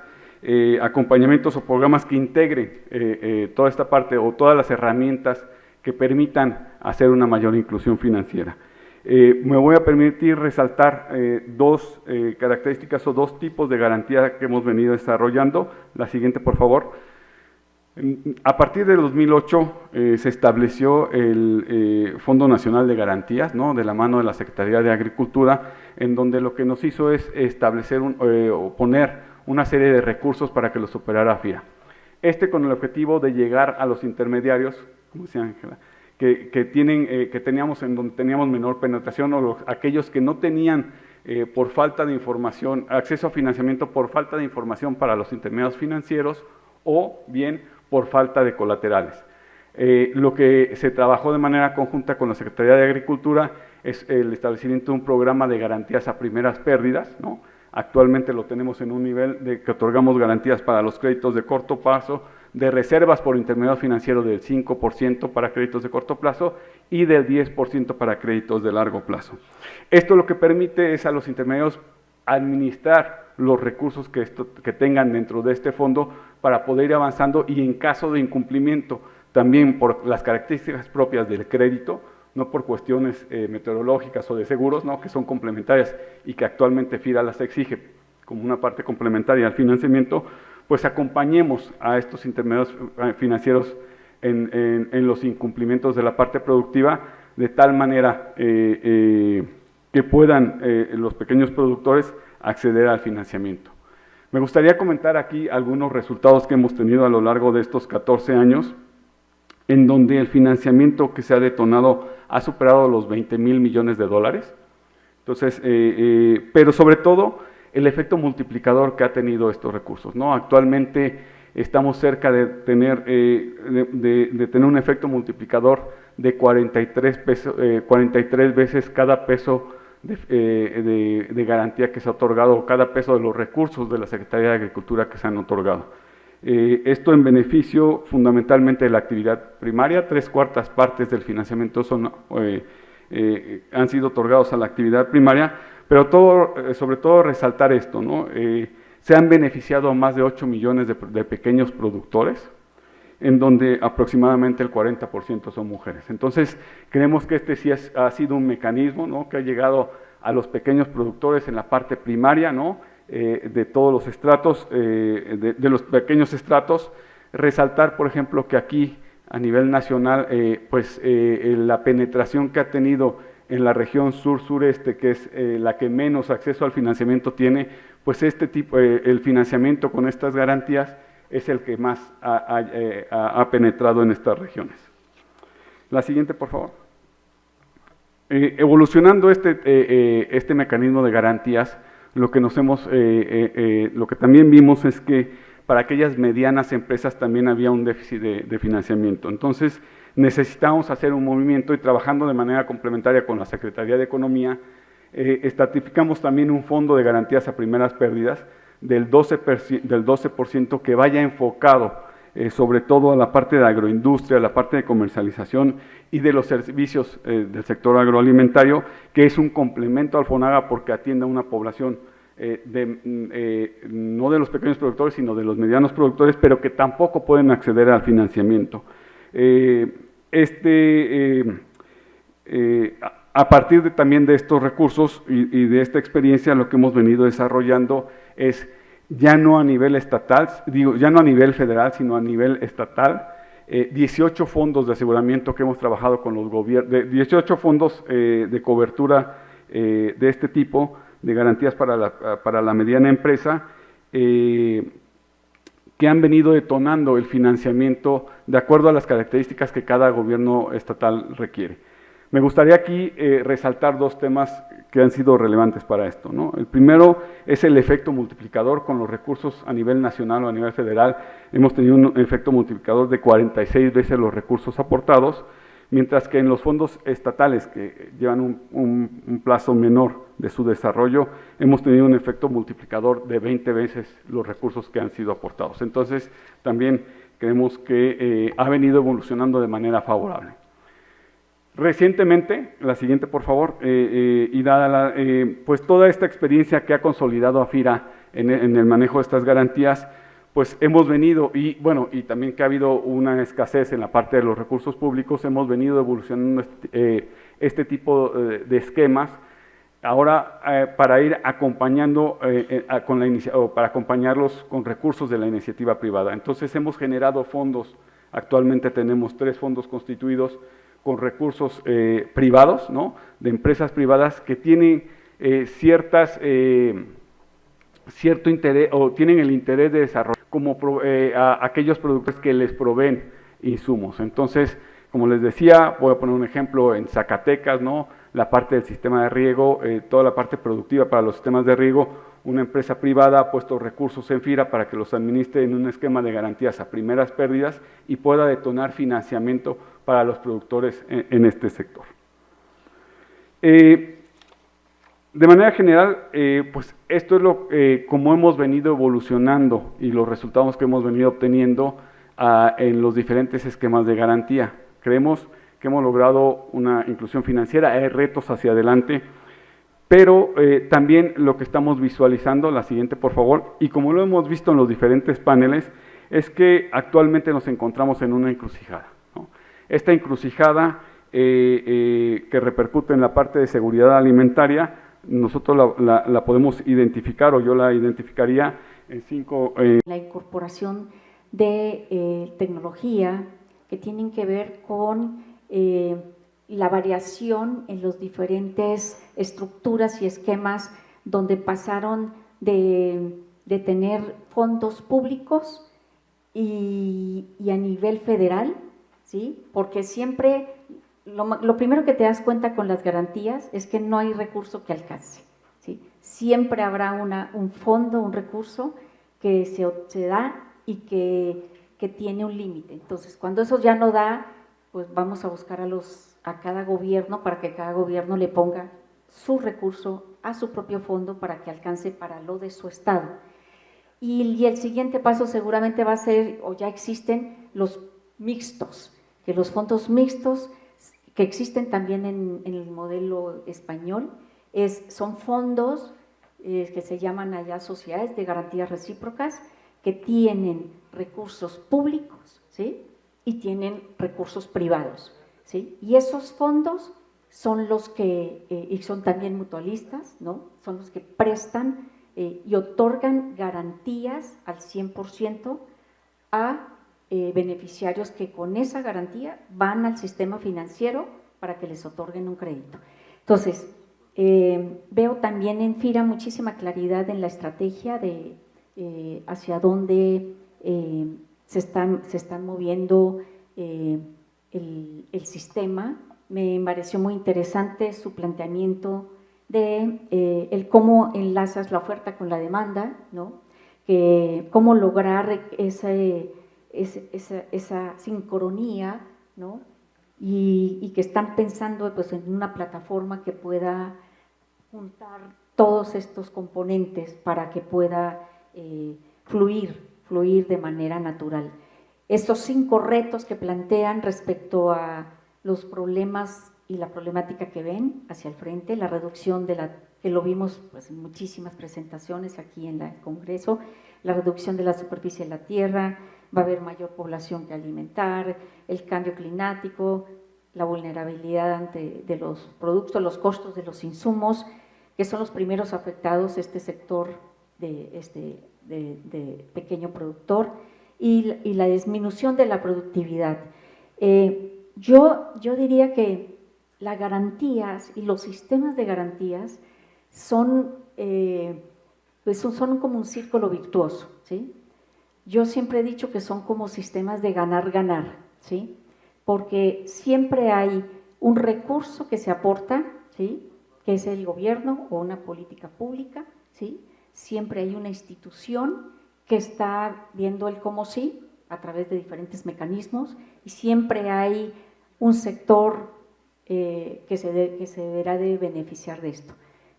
acompañamientos o programas que integren toda esta parte o todas las herramientas que permitan hacer una mayor inclusión financiera. Me voy a permitir resaltar dos características o dos tipos de garantía que hemos venido desarrollando. La siguiente, por favor. A partir de 2008 se estableció el Fondo Nacional de Garantías, ¿no? De la mano de la Secretaría de Agricultura, en donde lo que nos hizo es establecer o poner una serie de recursos para que los operara FIRA. Con el objetivo de llegar a los intermediarios, como decía Ángela, que teníamos en donde teníamos menor penetración, o aquellos que no tenían por falta de información, acceso a financiamiento por falta de información para los intermediarios financieros, o bien por falta de colaterales. Lo que se trabajó de manera conjunta con la Secretaría de Agricultura es el establecimiento de un programa de garantías a primeras pérdidas, ¿no? Actualmente lo tenemos en un nivel de que otorgamos garantías para los créditos de corto plazo, de reservas por intermediario financiero del 5% para créditos de corto plazo y del 10% para créditos de largo plazo. Esto lo que permite es a los intermediarios administrar los recursos que tengan dentro de este fondo para poder ir avanzando, y en caso de incumplimiento, también por las características propias del crédito, no por cuestiones meteorológicas o de seguros, ¿no? Que son complementarias y que actualmente FIRA las exige como una parte complementaria al financiamiento, pues acompañemos a estos intermediarios financieros en los incumplimientos de la parte productiva, de tal manera que puedan los pequeños productores acceder al financiamiento. Me gustaría comentar aquí algunos resultados que hemos tenido a lo largo de estos 14 años, en donde el financiamiento que se ha detonado ha superado los 20,000 millones de dólares. Entonces, pero sobre todo el efecto multiplicador que ha tenido estos recursos, ¿no? Actualmente estamos cerca de tener un efecto multiplicador de 43 veces cada peso de garantía que se ha otorgado, cada peso de los recursos de la Secretaría de Agricultura que se han otorgado. Esto en beneficio fundamentalmente de la actividad primaria, 3/4 partes del financiamiento han sido otorgados a la actividad primaria, pero sobre todo resaltar esto, ¿no? Se han beneficiado a más de 8 millones de pequeños productores, en donde aproximadamente el 40% son mujeres. Entonces, creemos que este sí ha sido un mecanismo, ¿no?, que ha llegado a los pequeños productores en la parte primaria, ¿no?, de todos los estratos, de los pequeños estratos. Resaltar, por ejemplo, que aquí a nivel nacional, la penetración que ha tenido en la región sur-sureste, que es la que menos acceso al financiamiento tiene, pues el financiamiento con estas garantías es el que más ha penetrado en estas regiones. La siguiente, por favor. Evolucionando este mecanismo de garantías, lo que también vimos es que para aquellas medianas empresas también había un déficit de financiamiento. Entonces, necesitamos hacer un movimiento y trabajando de manera complementaria con la Secretaría de Economía, estratificamos también un fondo de garantías a primeras pérdidas del 12% que vaya enfocado sobre todo a la parte de agroindustria, a la parte de comercialización y de los servicios del sector agroalimentario, que es un complemento al FONAGA porque atiende a una población no de los pequeños productores, sino de los medianos productores, pero que tampoco pueden acceder al financiamiento. A partir también de estos recursos y de esta experiencia, lo que hemos venido desarrollando es ya no a nivel estatal, ya no a nivel federal, sino a nivel estatal, 18 fondos de aseguramiento que hemos trabajado con los gobiernos, 18 fondos de cobertura de este tipo, de garantías para la mediana empresa, que han venido detonando el financiamiento de acuerdo a las características que cada gobierno estatal requiere. Me gustaría aquí resaltar dos temas que han sido relevantes para esto, ¿no? El primero es el efecto multiplicador con los recursos a nivel nacional o a nivel federal. Hemos tenido un efecto multiplicador de 46 veces los recursos aportados, mientras que en los fondos estatales que llevan un plazo menor de su desarrollo, hemos tenido un efecto multiplicador de 20 veces los recursos que han sido aportados. Entonces, también creemos que ha venido evolucionando de manera favorable. Recientemente, la siguiente por favor, y dada pues toda esta experiencia que ha consolidado AFIRA en el manejo de estas garantías, pues hemos venido, y también que ha habido una escasez en la parte de los recursos públicos, hemos venido evolucionando este tipo de esquemas, ahora para ir acompañando, para acompañarlos con recursos de la iniciativa privada. Entonces hemos generado fondos, actualmente tenemos 3 fondos constituidos, con recursos privados, ¿no?, de empresas privadas que tienen cierto interés o tienen el interés de desarrollar como a aquellos productores que les proveen insumos. Entonces, como les decía, voy a poner un ejemplo en Zacatecas, ¿no?, la parte del sistema de riego, toda la parte productiva para los sistemas de riego, una empresa privada ha puesto recursos en FIRA para que los administre en un esquema de garantías a primeras pérdidas y pueda detonar financiamiento para los productores en este sector. De manera general, pues esto es como hemos venido evolucionando y los resultados que hemos venido obteniendo en los diferentes esquemas de garantía. Creemos que hemos logrado una inclusión financiera, hay retos hacia adelante, pero también lo que estamos visualizando, la siguiente por favor, y como lo hemos visto en los diferentes paneles, es que actualmente nos encontramos en una encrucijada, ¿no? Esta encrucijada que repercute en la parte de seguridad alimentaria, nosotros la podemos identificar, o yo la identificaría en 5... La incorporación de tecnología que tienen que ver con la variación en los diferentes estructuras y esquemas donde pasaron de tener fondos públicos y a nivel federal, ¿sí? Porque siempre lo primero que te das cuenta con las garantías es que no hay recurso que alcance, ¿sí? Siempre habrá un fondo, un recurso que se da y que tiene un límite. Entonces, cuando eso ya no da, pues vamos a buscar a cada gobierno para que cada gobierno le ponga su recurso a su propio fondo para que alcance para lo de su estado. Y el siguiente paso seguramente va a ser, o ya existen, los mixtos, que los fondos mixtos que existen también en el modelo español, son fondos que se llaman allá sociedades de garantías recíprocas, que tienen recursos públicos, ¿sí? Y tienen recursos privados, ¿sí? Y esos fondos son los que, y son también mutualistas, ¿no? Son los que prestan y otorgan garantías al 100% a beneficiarios que con esa garantía van al sistema financiero para que les otorguen un crédito. Entonces, veo también en FIRA muchísima claridad en la estrategia de hacia dónde se están moviendo el sistema. Me pareció muy interesante su planteamiento de el cómo enlazas la oferta con la demanda, ¿no? Cómo lograr esa sincronía, ¿no? Y que están pensando pues, en una plataforma que pueda juntar todos estos componentes para que pueda fluir de manera natural. Estos 5 retos que plantean respecto a los problemas y la problemática que ven hacia el frente, la reducción que lo vimos pues, en muchísimas presentaciones aquí en el Congreso, la reducción de la superficie de la tierra, va a haber mayor población que alimentar, el cambio climático, la vulnerabilidad de los productos, los costos de los insumos, que son los primeros afectados este sector de pequeño productor, y la disminución de la productividad. Yo diría que las garantías y los sistemas de garantías son como un círculo virtuoso, ¿sí? Yo siempre he dicho que son como sistemas de ganar-ganar, ¿sí? Porque siempre hay un recurso que se aporta, ¿sí? Que es el gobierno o una política pública, ¿sí? Siempre hay una institución que está viendo el cómo sí a través de diferentes mecanismos, y siempre hay un sector que se deberá de beneficiar de esto.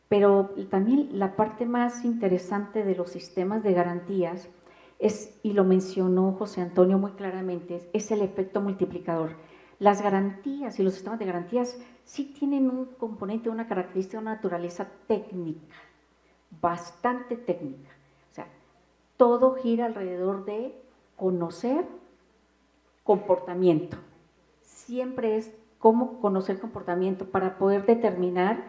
Pero también la parte más interesante de los sistemas de garantías es, y lo mencionó José Antonio muy claramente, es el efecto multiplicador. Las garantías y los sistemas de garantías sí tienen un componente, una característica, una naturaleza técnica, bastante técnica. O sea, todo gira alrededor de conocer comportamiento. Siempre es cómo conocer comportamiento para poder determinar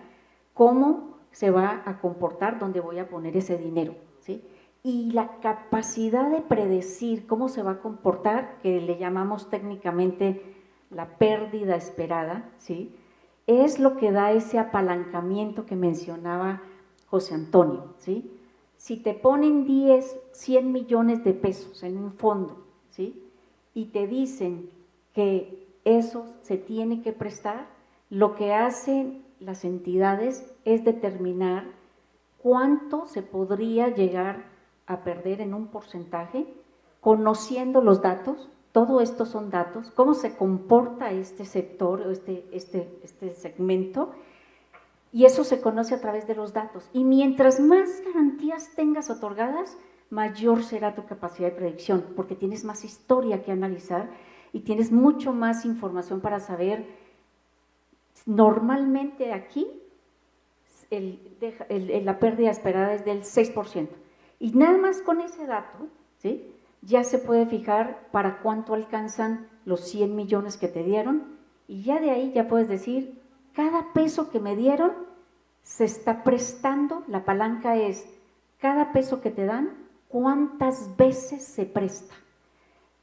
cómo se va a comportar, dónde voy a poner ese dinero, ¿sí? Y la capacidad de predecir cómo se va a comportar, que le llamamos técnicamente la pérdida esperada, ¿sí? Es lo que da ese apalancamiento que mencionaba José Antonio, ¿sí? Si te ponen 100 millones de pesos en un fondo, ¿sí? Y te dicen que eso se tiene que prestar, lo que hacen las entidades es determinar cuánto se podría llegar a perder en un porcentaje, conociendo los datos. Todo esto son datos, cómo se comporta este sector, este segmento, y eso se conoce a través de los datos. Y mientras más garantías tengas otorgadas, mayor será tu capacidad de predicción, porque tienes más historia que analizar y tienes mucho más información para saber. Normalmente aquí la pérdida esperada es del 6%. Y nada más con ese dato, ¿sí? Ya se puede fijar para cuánto alcanzan los 100 millones que te dieron, y ya de ahí ya puedes decir, cada peso que me dieron se está prestando, la palanca es, cada peso que te dan, ¿cuántas veces se presta?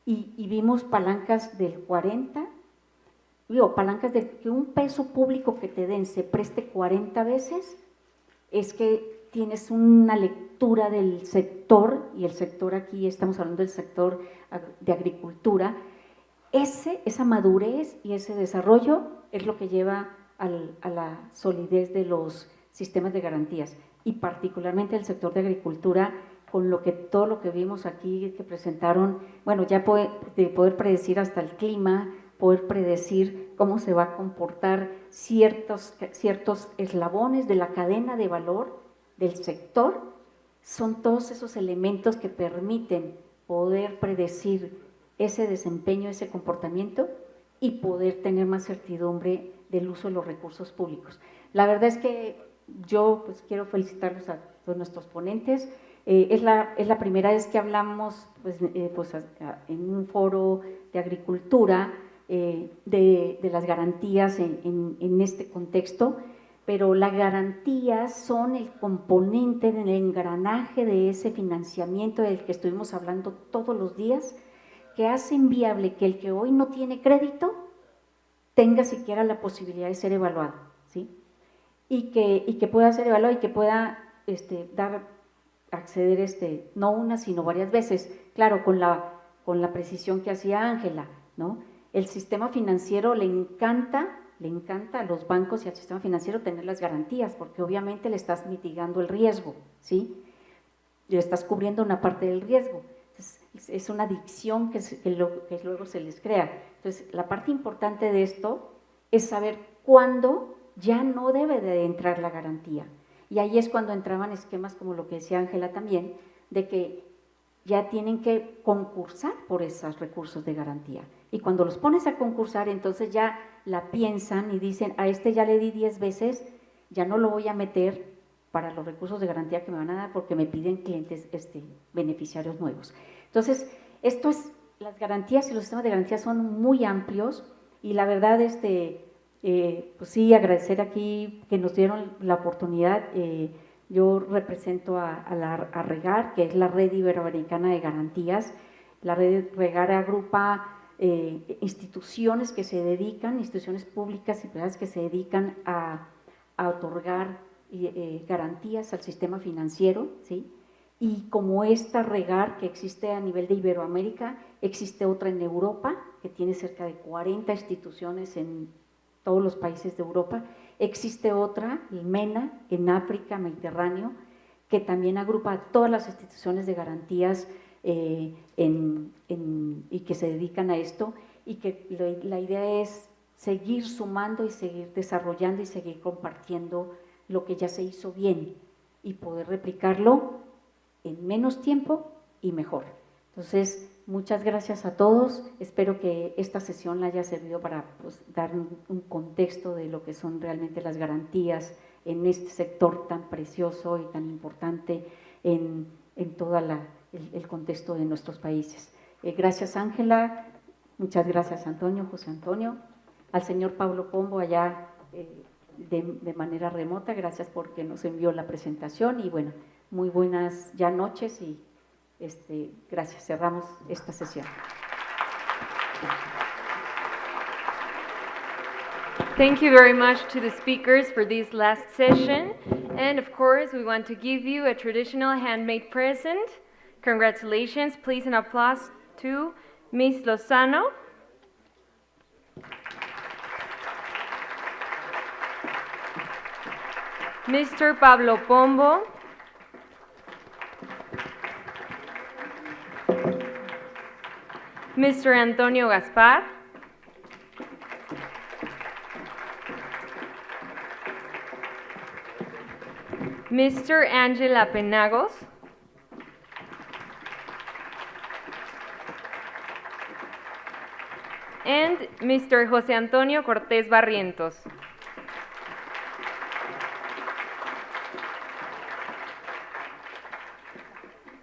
Y vimos palancas del 40, palancas de que un peso público que te den se preste 40 veces, es que tienes una lectura del sector, y el sector aquí estamos hablando del sector de agricultura. Esa madurez y ese desarrollo es lo que lleva a la solidez de los sistemas de garantías, y particularmente el sector de agricultura, con todo lo que vimos aquí que presentaron, bueno, ya de poder predecir hasta el clima, poder predecir cómo se va a comportar ciertos eslabones de la cadena de valor del sector. Son todos esos elementos que permiten poder predecir ese desempeño, ese comportamiento y poder tener más certidumbre del uso de los recursos públicos. La verdad es que yo pues quiero felicitarlos a todos nuestros ponentes. Es la primera vez que hablamos en un foro de agricultura de las garantías en este contexto, pero las garantías son el componente del engranaje de ese financiamiento del que estuvimos hablando todos los días, que hacen viable que el que hoy no tiene crédito tenga siquiera la posibilidad de ser evaluado, ¿sí? Y que pueda ser evaluado y que pueda acceder no una sino varias veces, claro, con la precisión que hacía Ángela, ¿no? El sistema financiero le encanta a los bancos y al sistema financiero tener las garantías, porque obviamente le estás mitigando el riesgo, ¿sí? Le estás cubriendo una parte del riesgo. Entonces, es una adicción que luego se les crea. Entonces, la parte importante de esto es saber cuándo ya no debe de entrar la garantía. Y ahí es cuando entraban esquemas como lo que decía Ángela también, de que ya tienen que concursar por esos recursos de garantía. Y cuando los pones a concursar, entonces ya la piensan y dicen, a este ya le di 10 veces, ya no lo voy a meter para los recursos de garantía que me van a dar porque me piden clientes beneficiarios nuevos. Entonces, las garantías y los sistemas de garantía son muy amplios y la verdad, pues sí, agradecer aquí que nos dieron la oportunidad. Yo represento a REGAR, que es la Red Iberoamericana de Garantías. La Red REGAR agrupa instituciones que se dedican, instituciones públicas y privadas que se dedican a otorgar garantías al sistema financiero, ¿sí? Y como esta REGAR que existe a nivel de Iberoamérica, existe otra en Europa, que tiene cerca de 40 instituciones en todos los países de Europa. Existe otra, el MENA, en África, Mediterráneo, que también agrupa a todas las instituciones de garantías y que se dedican a esto, y que la idea es seguir sumando y seguir desarrollando y seguir compartiendo lo que ya se hizo bien y poder replicarlo en menos tiempo y mejor. Entonces, muchas gracias a todos. Espero que esta sesión la haya servido para dar un contexto de lo que son realmente las garantías en este sector tan precioso y tan importante en todo el contexto de nuestros países. Gracias, Ángela. Muchas gracias, Antonio, José Antonio. Al señor Pablo Pombo allá de manera remota, gracias porque nos envió la presentación y bueno, muy buenas ya noches y gracias, cerramos esta sesión. Thank you very much to the speakers for this last session. And of course, we want to give you a traditional handmade present. Congratulations. Please an applause to Ms. Lozano. Mr. Pablo Pombo. Mr. Antonio Gaspar. Mr. Ángela Penagos. And Mr. José Antonio Cortés Barrientos.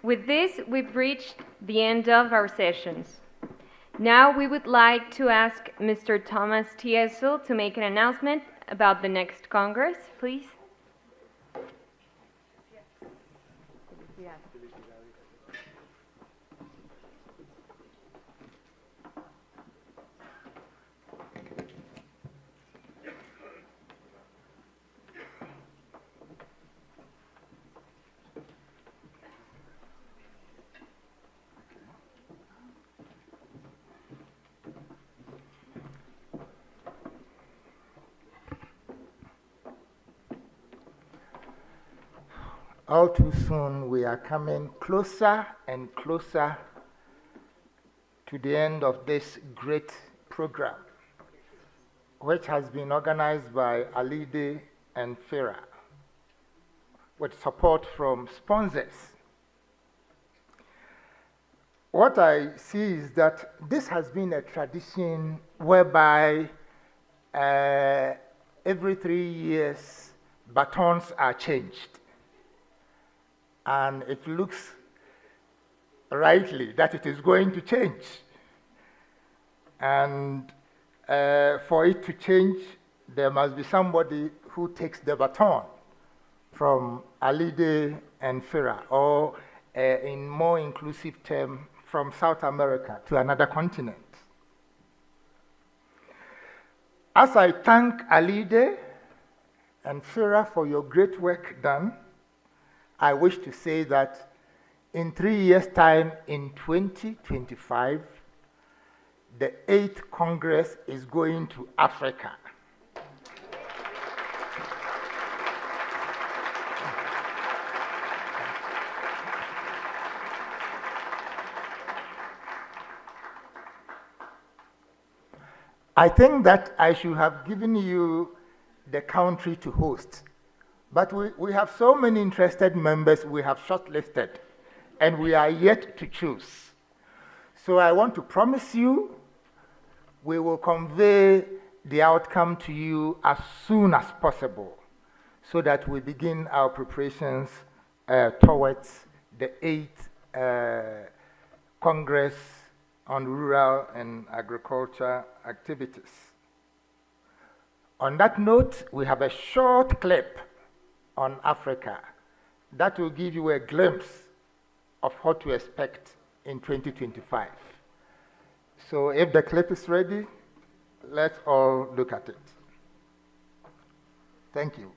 With this, we've reached the end of our sessions. Now we would like to ask Mr. Thomas Tiesel to make an announcement about the next Congress, please. All too soon, we are coming closer and closer to the end of this great program. which has been organized by Alide and FIRA with support from sponsors. What I see is that this has been a tradition whereby every 3 years batons are changed. And it looks rightly that it is going to change. And for it to change, there must be somebody who takes the baton from Alide and FIRA, or in more inclusive term, from South America to another continent. As I thank Alide and FIRA for your great work done, I wish to say that in 3 years' time, in 2025, the 8th Congress is going to Africa. I think that I should have given you the country to host, but we have so many interested members we have shortlisted, and we are yet to choose. So I want to promise you we will convey the outcome to you as soon as possible so that we begin our preparations towards the 8th Congress on Rural and Agriculture Activities. On that note, we have a short clip on Africa that will give you a glimpse of what to expect in 2025. So if the clip is ready, let's all look at it. Thank you.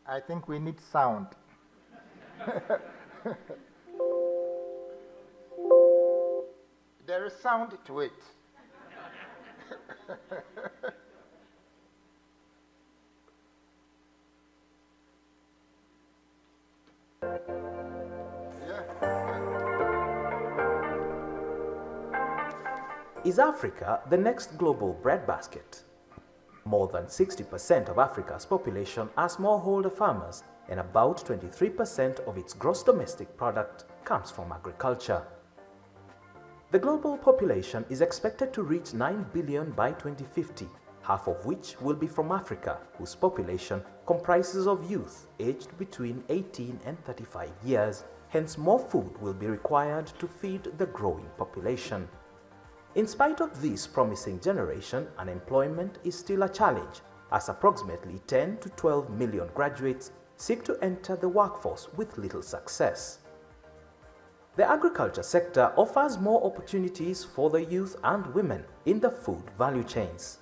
I think we need sound. There is sound to it. Is Africa the next global breadbasket? More than 60% of Africa's population are smallholder farmers, and about 23% of its gross domestic product comes from agriculture. The global population is expected to reach 9 billion by 2050, half of which will be from Africa, whose population comprises of youth aged between 18 and 35 years. Hence, more food will be required to feed the growing population. In spite of this promising generation, unemployment is still a challenge, as approximately 10 to 12 million graduates seek to enter the workforce with little success. The agriculture sector offers more opportunities for the youth and women in the food value chains.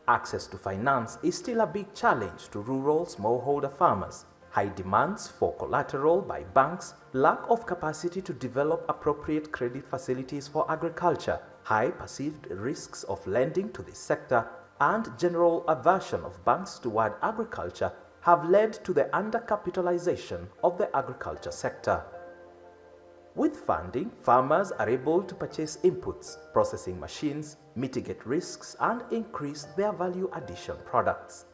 Access to finance is still a big challenge to rural smallholder farmers. High demands for collateral by banks, lack of capacity to develop appropriate credit facilities for agriculture, high perceived risks of lending to this sector, and general aversion of banks toward agriculture have led to the undercapitalization of the agriculture sector. With funding, farmers are able to purchase inputs, processing machines, mitigate risks, and increase their value addition products.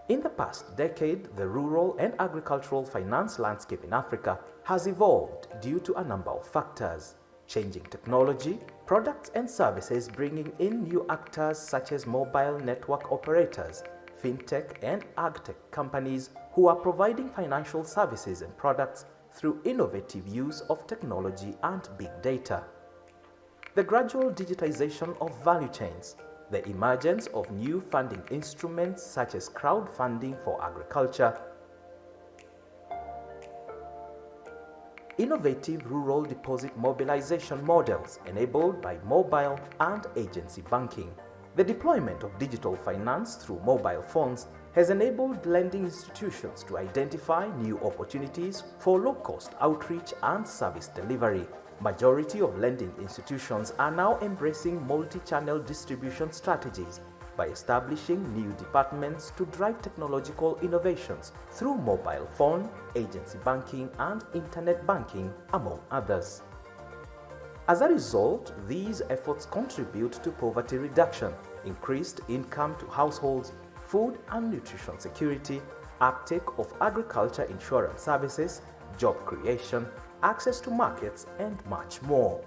In the past decade, the rural and agricultural finance landscape in Africa has evolved due to a number of factors: changing technology, products and services bringing in new actors such as mobile network operators, fintech and agtech companies who are providing financial services and products through innovative use of technology and big data. The gradual digitization of value chains, the emergence of new funding instruments such as crowdfunding for agriculture, innovative rural deposit mobilization models enabled by mobile and agency banking, the deployment of digital finance through mobile phones, has enabled lending institutions to identify new opportunities for low-cost outreach and service delivery. Majority of lending institutions are now embracing multi-channel distribution strategies by establishing new departments to drive technological innovations through mobile phone, agency banking, and internet banking, among others. As a result, these efforts contribute to poverty reduction, increased income to households, food and nutrition security, uptake of agriculture insurance services, job creation, access to markets, and much more.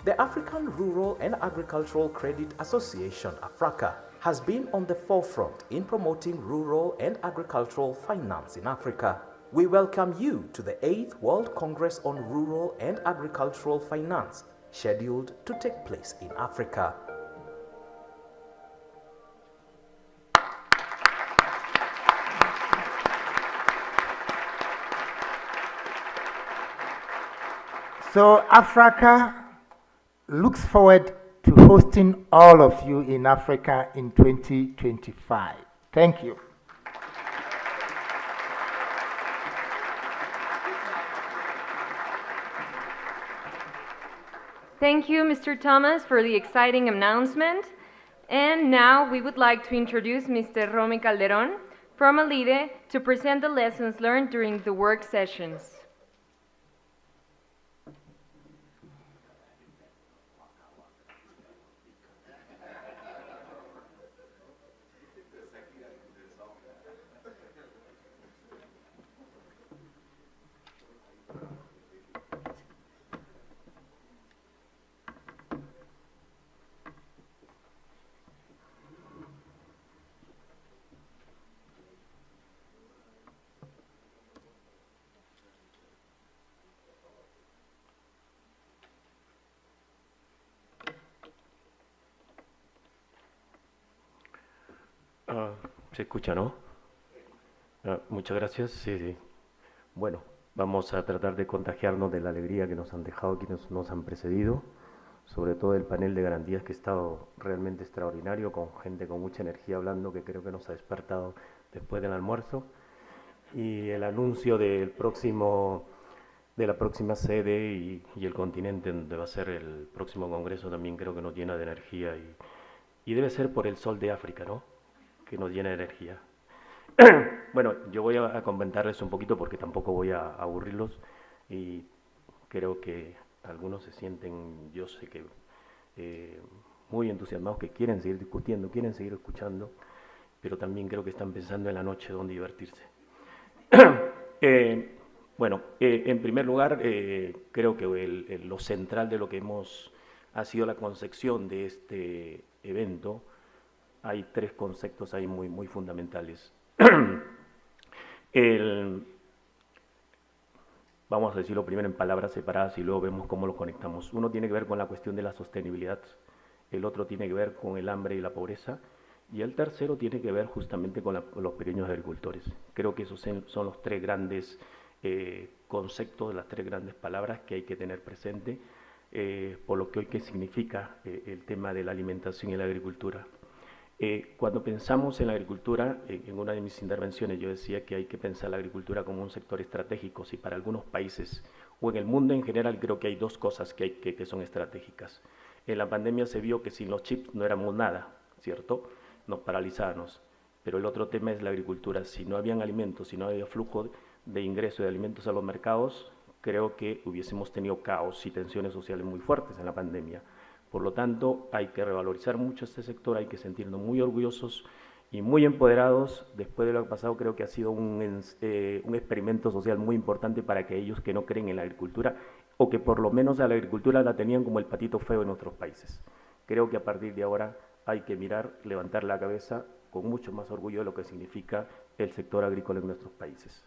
The African Rural and Agricultural Credit Association, AFRACA, has been on the forefront in promoting rural and agricultural finance in Africa. We welcome you to the 8th World Congress on Rural and Agricultural Finance, scheduled to take place in Africa. So Africa looks forward to hosting all of you in Africa in 2025. Thank you. Thank you, Mr. Thomas, for the exciting announcement. And now we would like to introduce Mr. Romy Calderon from ALIDE to present the lessons learned during the work sessions. ¿Se escucha, no? Muchas gracias. Sí, sí. Bueno, vamos a tratar de contagiarnos de la alegría que nos han dejado quienes nos han precedido, sobre todo el panel de garantías que ha estado realmente extraordinario, con gente con mucha energía hablando, que creo que nos ha despertado después del almuerzo, y el anuncio de la próxima sede y el continente donde va a ser el próximo congreso también creo que nos llena de energía y debe ser por el sol de África, ¿no?, que nos llena de energía. Bueno, yo voy a comentarles un poquito porque tampoco voy a aburrirlos y creo que algunos se sienten, yo sé que muy entusiasmados, que quieren seguir discutiendo, quieren seguir escuchando, pero también creo que están pensando en la noche dónde divertirse. Bueno, en primer lugar, creo que lo central de lo que ha sido la concepción de este evento, hay tres conceptos ahí muy fundamentales. Vamos a decirlo primero en palabras separadas y luego vemos cómo lo conectamos. Uno tiene que ver con la cuestión de la sostenibilidad, el otro tiene que ver con el hambre y la pobreza, y el tercero tiene que ver justamente con los pequeños agricultores. Creo que esos son los tres grandes conceptos, las tres grandes palabras que hay que tener presente, por lo que hoy qué significa el tema de la alimentación y la agricultura. Cuando pensamos en la agricultura, en una de mis intervenciones yo decía que hay que pensar la agricultura como un sector estratégico. Si para algunos países o en el mundo en general creo que hay dos cosas que son estratégicas. En la pandemia se vio que sin los chips no éramos nada, ¿cierto? Nos paralizábamos. Pero el otro tema es la agricultura. Si no habían alimentos, si no había flujo de ingreso de alimentos a los mercados, creo que hubiésemos tenido caos y tensiones sociales muy fuertes en la pandemia. Por lo tanto, hay que revalorizar mucho este sector, hay que sentirnos muy orgullosos y muy empoderados. Después de lo que ha pasado, creo que ha sido un experimento social muy importante para aquellos que no creen en la agricultura o que por lo menos a la agricultura la tenían como el patito feo en otros países. Creo que a partir de ahora hay que mirar, levantar la cabeza con mucho más orgullo de lo que significa el sector agrícola en nuestros países.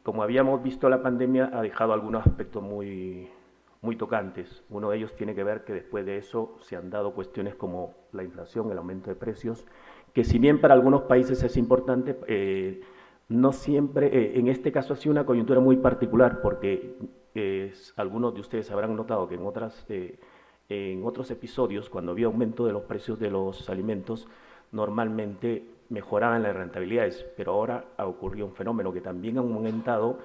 Como habíamos visto, la pandemia ha dejado algunos aspectos muy tocantes. Uno de ellos tiene que ver que después de eso se han dado cuestiones como la inflación, el aumento de precios, que si bien para algunos países es importante, no siempre, en este caso ha sido una coyuntura muy particular porque algunos de ustedes habrán notado que en otras en otros episodios, cuando había aumento de los precios de los alimentos, normalmente mejoraban las rentabilidades, pero ahora ha ocurrido un fenómeno que también han aumentado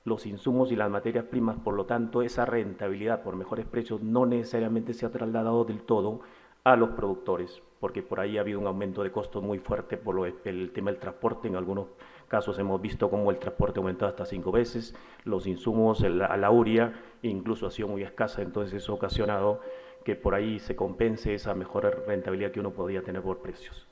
los insumos y las materias primas, por lo tanto esa rentabilidad por mejores precios no necesariamente se ha trasladado del todo a los productores, porque por ahí ha habido un aumento de costos muy fuerte por el tema del transporte. En algunos casos hemos visto cómo el transporte ha aumentado hasta 5 veces, los insumos, la urea incluso ha sido muy escasa, entonces eso ha ocasionado que por ahí se compense esa mejor rentabilidad que uno podía tener por precios.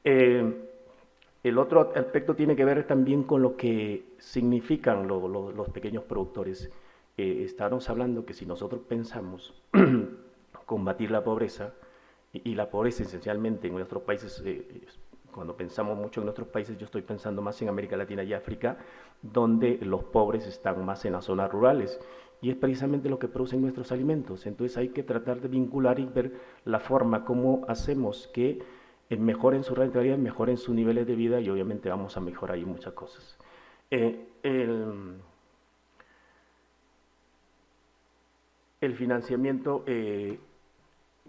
El otro aspecto tiene que ver también con lo que significan los pequeños productores. Estábamos hablando que si nosotros pensamos combatir la pobreza, y la pobreza esencialmente en nuestros países, cuando pensamos mucho en nuestros países, yo estoy pensando más en América Latina y África, donde los pobres están más en las zonas rurales, y es precisamente lo que producen nuestros alimentos. Entonces hay que tratar de vincular y ver la forma como hacemos que mejoren su rentabilidad, mejoren sus niveles de vida, y obviamente vamos a mejorar ahí muchas cosas. El financiamiento,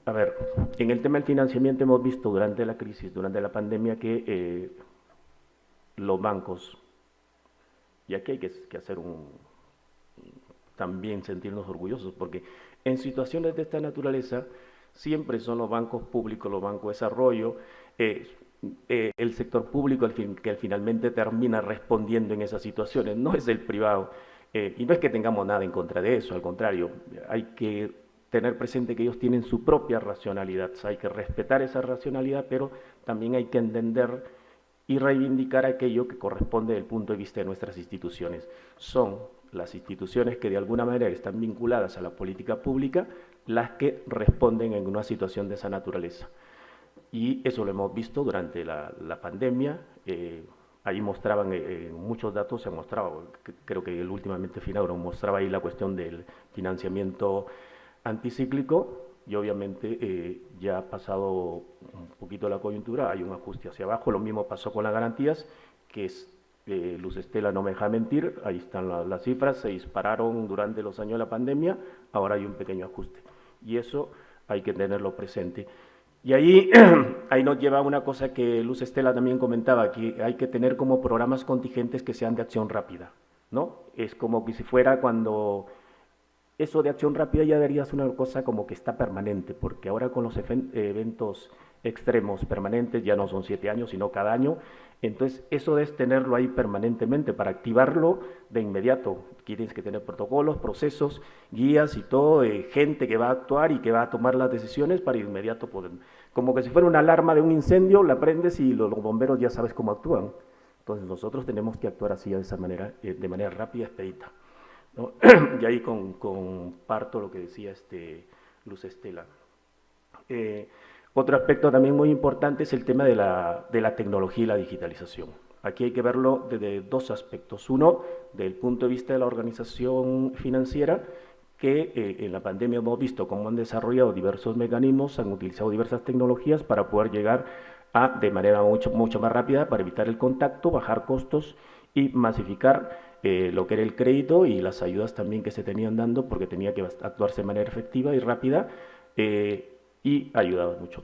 a ver, en el tema del financiamiento hemos visto durante la crisis, durante la pandemia, que los bancos, y aquí hay que hacer también sentirnos orgullosos, porque en situaciones de esta naturaleza siempre son los bancos públicos, los bancos de desarrollo, el sector público que finalmente termina respondiendo en esas situaciones, no es el privado. Y no es que tengamos nada en contra de eso, al contrario, hay que tener presente que ellos tienen su propia racionalidad, hay que respetar esa racionalidad, pero también hay que entender y reivindicar aquello que corresponde desde el punto de vista de nuestras instituciones. Son las instituciones que de alguna manera están vinculadas a la política pública las que responden en una situación de esa naturaleza. Y eso lo hemos visto durante la pandemia. Ahí mostraban muchos datos, se mostraba, creo que últimamente Finagro mostraba ahí la cuestión del financiamiento anticíclico, y obviamente ya ha pasado un poquito la coyuntura, hay un ajuste hacia abajo. Lo mismo pasó con las garantías, que es, Luz Estela no me deja mentir, ahí están las cifras, se dispararon durante los años de la pandemia, ahora hay un pequeño ajuste, y eso hay que tenerlo presente. Y ahí nos lleva a una cosa que Luz Estela también comentaba, que hay que tener como programas contingentes que sean de acción rápida, ¿no? Es como que si fuera cuando eso de acción rápida ya darías una cosa como que está permanente, porque ahora con los eventos extremos permanentes ya no son 7 años, sino cada año. Entonces eso es tenerlo ahí permanentemente para activarlo de inmediato. Tienes que tener protocolos, procesos, guías y todo, gente que va a actuar y que va a tomar las decisiones para de inmediato poder. Como que si fuera una alarma de un incendio, la prendes y los bomberos ya sabes cómo actúan. Entonces nosotros tenemos que actuar así de esa manera, de manera rápida y expedita, ¿no? Y ahí comparto lo que decía Luz Estela. Otro aspecto también muy importante es el tema de la tecnología y la digitalización. Aquí hay que verlo desde dos aspectos. Uno, desde el punto de vista de la organización financiera, que en la pandemia hemos visto cómo han desarrollado diversos mecanismos, han utilizado diversas tecnologías para poder llegar de manera mucho más rápida, para evitar el contacto, bajar costos y masificar lo que era el crédito y las ayudas también que se tenían dando, porque tenía que actuarse de manera efectiva y rápida, y ayudaba mucho.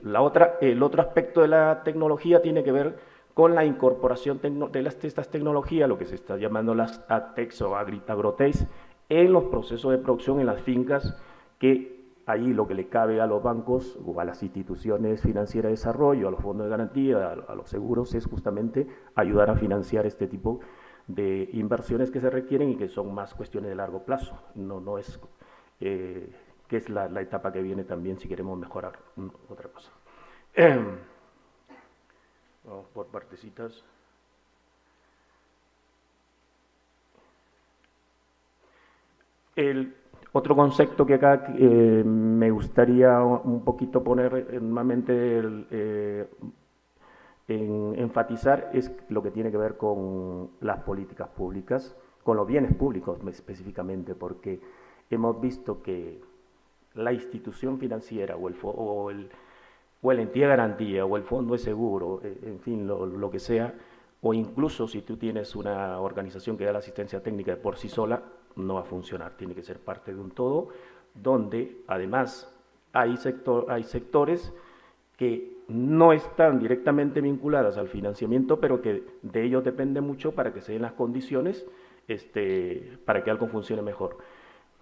El otro aspecto de la tecnología tiene que ver con la incorporación de estas tecnologías, lo que se está llamando las AgTechs o AgroTechs, en los procesos de producción en las fincas, que ahí lo que le cabe a los bancos o a las instituciones financieras de desarrollo, a los fondos de garantía, a los seguros, es justamente ayudar a financiar este tipo de inversiones que se requieren y que son más cuestiones de largo plazo. No es que es la etapa que viene también si queremos mejorar otra cosa. Vamos por partecitas. El otro concepto que acá me gustaría un poquito poner nuevamente enfatizar es lo que tiene que ver con las políticas públicas, con los bienes públicos específicamente, porque hemos visto que la institución financiera o la entidad de garantía o el fondo de seguro, en fin, lo que sea, o incluso si tú tienes una organización que da la asistencia técnica de por sí sola, no va a funcionar, tiene que ser parte de un todo, donde además hay sectores que no están directamente vinculadas al financiamiento, pero que de ellos depende mucho para que se den las condiciones para que algo funcione mejor.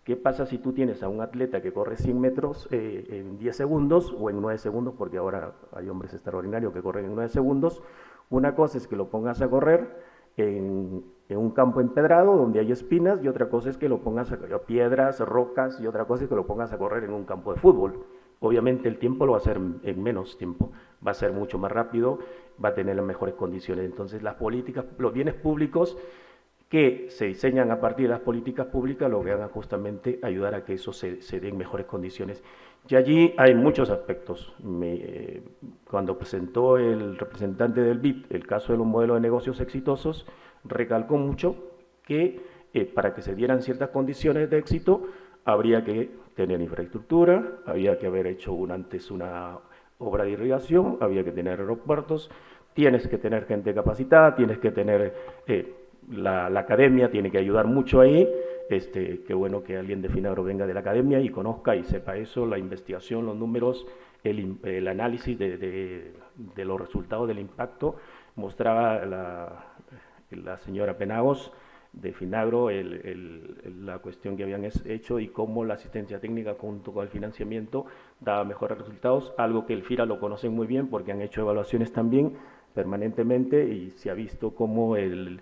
¿Qué pasa si tú tienes a un atleta que corre 100 metros en 10 segundos o en 9 segundos? Porque ahora hay hombres extraordinarios que corren en 9 segundos. Una cosa es que lo pongas a correr en un campo empedrado donde hay espinas, y otra cosa es que lo pongas a piedras, rocas, y otra cosa es que lo pongas a correr en un campo de fútbol. Obviamente el tiempo lo va a hacer en menos tiempo, va a ser mucho más rápido, va a tener las mejores condiciones. Entonces las políticas, los bienes públicos que se diseñan a partir de las políticas públicas, lo que hagan justamente ayudar a que eso se dé en mejores condiciones. Y allí hay muchos aspectos. Cuando presentó el representante del BID el caso de los modelos de negocios exitosos, recalcó mucho que para que se dieran ciertas condiciones de éxito, habría que tener infraestructura, había que haber hecho antes una obra de irrigación, había que tener aeropuertos, tienes que tener gente capacitada, tienes que tener la academia, tiene que ayudar mucho ahí. Qué bueno que alguien de Finagro venga de la academia y conozca y sepa eso, la investigación, los números, el análisis de los resultados del impacto. Mostraba la señora Penagos de Finagro la cuestión que habían hecho y cómo la asistencia técnica junto con el financiamiento daba mejores resultados, algo que el FIRA lo conocen muy bien porque han hecho evaluaciones también permanentemente y se ha visto cómo el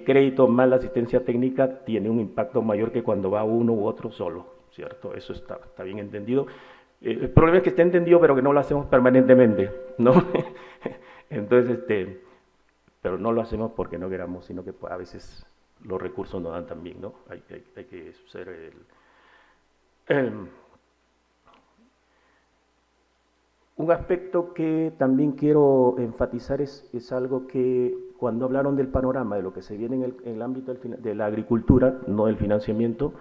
crédito más la asistencia técnica tiene un impacto mayor que cuando va uno u otro solo, ¿cierto? Eso está bien entendido. El problema es que está entendido pero que no lo hacemos permanentemente, ¿no? Entonces, pero no lo hacemos porque no queramos, sino que a veces los recursos no dan también, ¿no? Hay que ser un aspecto que también quiero enfatizar es algo que cuando hablaron del panorama de lo que se viene en el ámbito de la agricultura, no del financiamiento,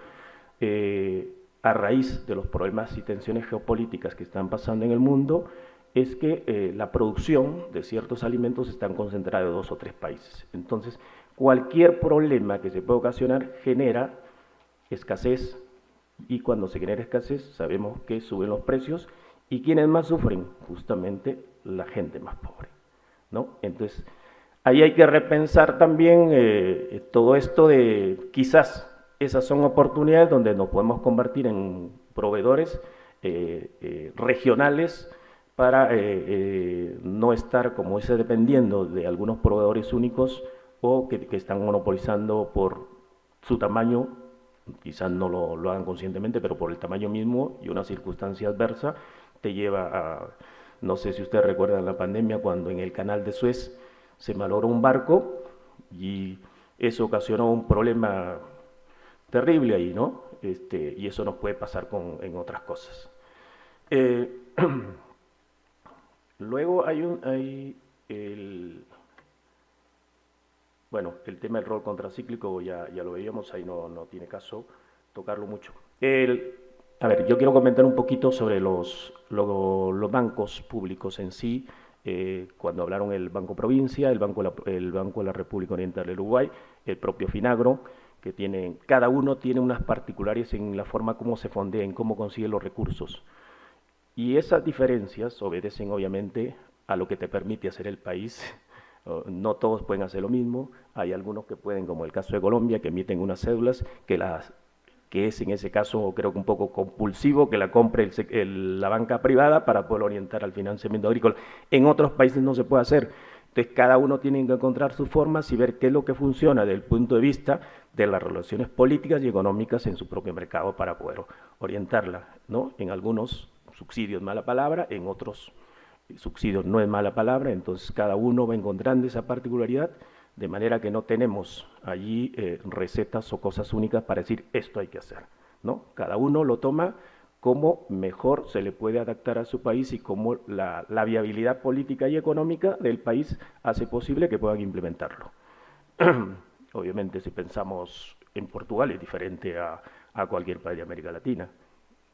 a raíz de los problemas y tensiones geopolíticas que están pasando en el mundo, es que la producción de ciertos alimentos está concentrada en 2 o 3 países. Entonces, cualquier problema que se pueda ocasionar genera escasez, y cuando se genera escasez sabemos que suben los precios, y ¿quiénes más sufren? Justamente la gente más pobre, ¿no? Entonces, ahí hay que repensar también todo esto de quizás esas son oportunidades donde nos podemos convertir en proveedores regionales para no estar, como dice, dependiendo de algunos proveedores únicos o que están monopolizando por su tamaño, quizás no lo hagan conscientemente, pero por el tamaño mismo y una circunstancia adversa te lleva a, no sé si ustedes recuerdan la pandemia cuando en el canal de Suez se malogró un barco y eso ocasionó un problema terrible ahí, ¿no? Y eso nos puede pasar en otras cosas. Luego hay el tema del rol contracíclico, ya lo veíamos, ahí no tiene caso tocarlo mucho. A ver, yo quiero comentar un poquito sobre los bancos públicos en sí, cuando hablaron el Banco Provincia, el Banco de la República Oriental del Uruguay, el propio Finagro, que cada uno tiene unas particularidades en la forma como se fondea, en cómo consigue los recursos. Y esas diferencias obedecen obviamente a lo que te permite hacer el país. No todos pueden hacer lo mismo, hay algunos que pueden, como el caso de Colombia, que emiten unas cédulas que es en ese caso creo que un poco compulsivo, que la compre la banca privada para poder orientar al financiamiento agrícola. En otros países no se puede hacer. Entonces cada uno tiene que encontrar sus formas y ver qué es lo que funciona desde el punto de vista de las relaciones políticas y económicas en su propio mercado para poder orientarla, ¿no? En algunos subsidios mala palabra, en otros subsidios no es mala palabra, entonces cada uno va encontrando esa particularidad, de manera que no tenemos allí recetas o cosas únicas para decir esto hay que hacer, ¿no? Cada uno lo toma como mejor se le puede adaptar a su país y cómo la viabilidad política y económica del país hace posible que puedan implementarlo. Obviamente si pensamos en Portugal es diferente a cualquier país de América Latina.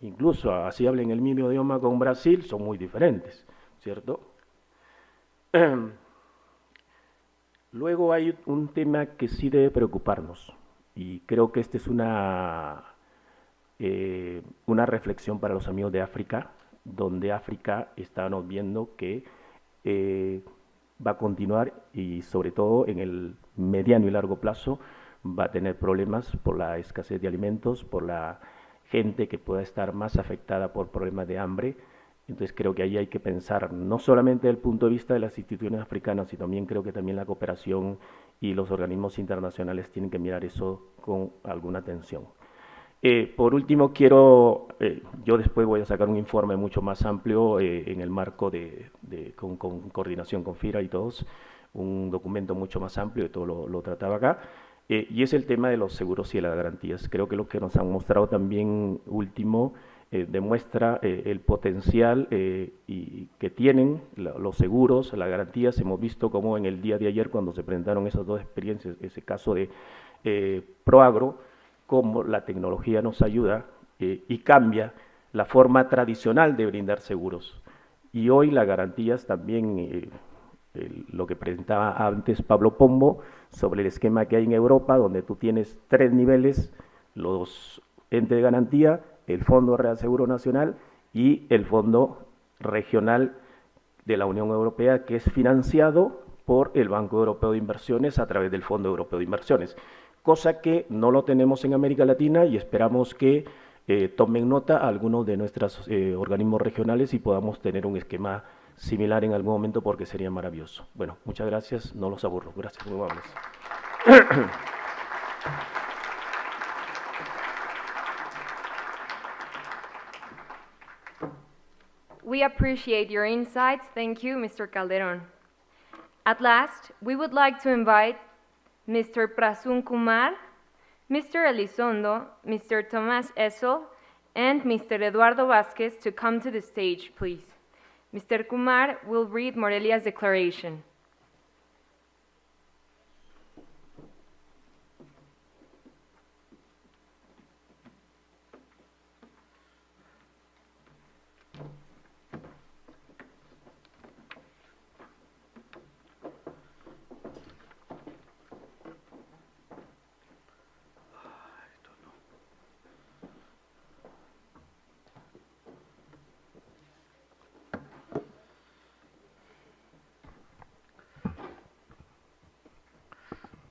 Incluso así hablen el mismo idioma con Brasil, son muy diferentes, ¿cierto? Luego hay un tema que sí debe preocuparnos, y creo que esta es una reflexión para los amigos de África, donde África estamos viendo que va a continuar y sobre todo en el mediano y largo plazo va a tener problemas por la escasez de alimentos, por la gente que pueda estar más afectada por problemas de hambre. Entonces creo que ahí hay que pensar no solamente desde el punto de vista de las instituciones africanas, sino también creo que también la cooperación y los organismos internacionales tienen que mirar eso con alguna atención. Por último, yo después voy a sacar un informe mucho más amplio en el marco con coordinación con FIRA y todos, un documento mucho más amplio, de todo lo trataba acá, y es el tema de los seguros y de las garantías. Creo que lo que nos han mostrado también último demuestra el potencial que tienen los seguros, las garantías. Hemos visto cómo en el día de ayer, cuando se presentaron esas dos experiencias, ese caso de Proagro, cómo la tecnología nos ayuda y cambia la forma tradicional de brindar seguros. Y hoy las garantías también, lo que presentaba antes Pablo Pombo, sobre el esquema que hay en Europa, donde tú tienes 3 niveles, los entes de garantía, el Fondo Real Seguro Nacional y el Fondo Regional de la Unión Europea, que es financiado por el Banco Europeo de Inversiones a través del Fondo Europeo de Inversiones, cosa que no lo tenemos en América Latina y esperamos que tomen nota algunos de nuestros organismos regionales y podamos tener un esquema similar en algún momento, porque sería maravilloso. Bueno, muchas gracias, no los aburro. Gracias, muy amables. We appreciate your insights. Thank you, Mr. Calderon. At last, we would like to invite Mr. Prasun Kumar, Mr. Elizondo, Mr. Tomás Essel, and Mr. Eduardo Vázquez to come to the stage, please. Mr. Kumar will read Morelia's declaration.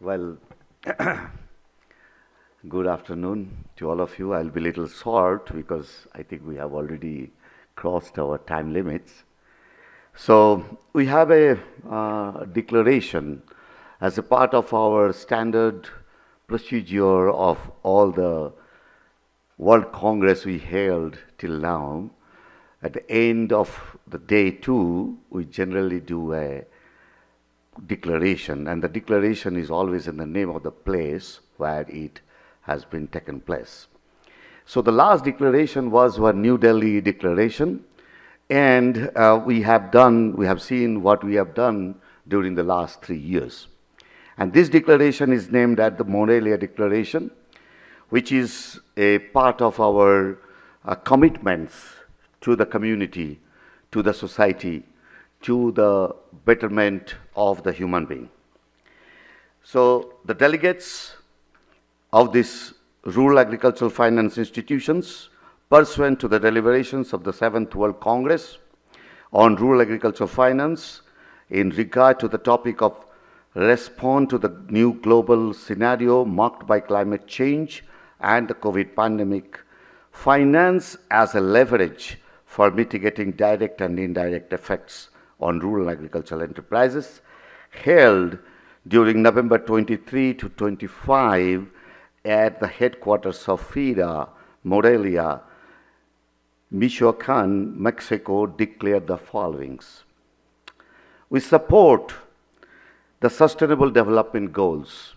Well, good afternoon to all of you. I'll be a little short because I think we have already crossed our time limits. So we have a declaration as a part of our standard procedure of all the World Congress we held till now. At the end of the day 2, we generally do a declaration, and the declaration is always in the name of the place where it has been taken place. So the last declaration was our New Delhi declaration, and we have seen what we have done during the last 3 years. And this declaration is named as the Morelia Declaration, which is a part of our commitments to the community, to the society, to the betterment of the human being. So the delegates of these rural agricultural finance institutions, pursuant to the deliberations of the 7th World Congress on rural agricultural finance, in regard to the topic of respond to the new global scenario marked by climate change and the COVID pandemic, finance as a leverage for mitigating direct and indirect effects on rural agricultural enterprises, held during November 23 to 25 at the headquarters of FIRA, Morelia, Michoacán, Mexico, declared the followings. We support the Sustainable Development Goals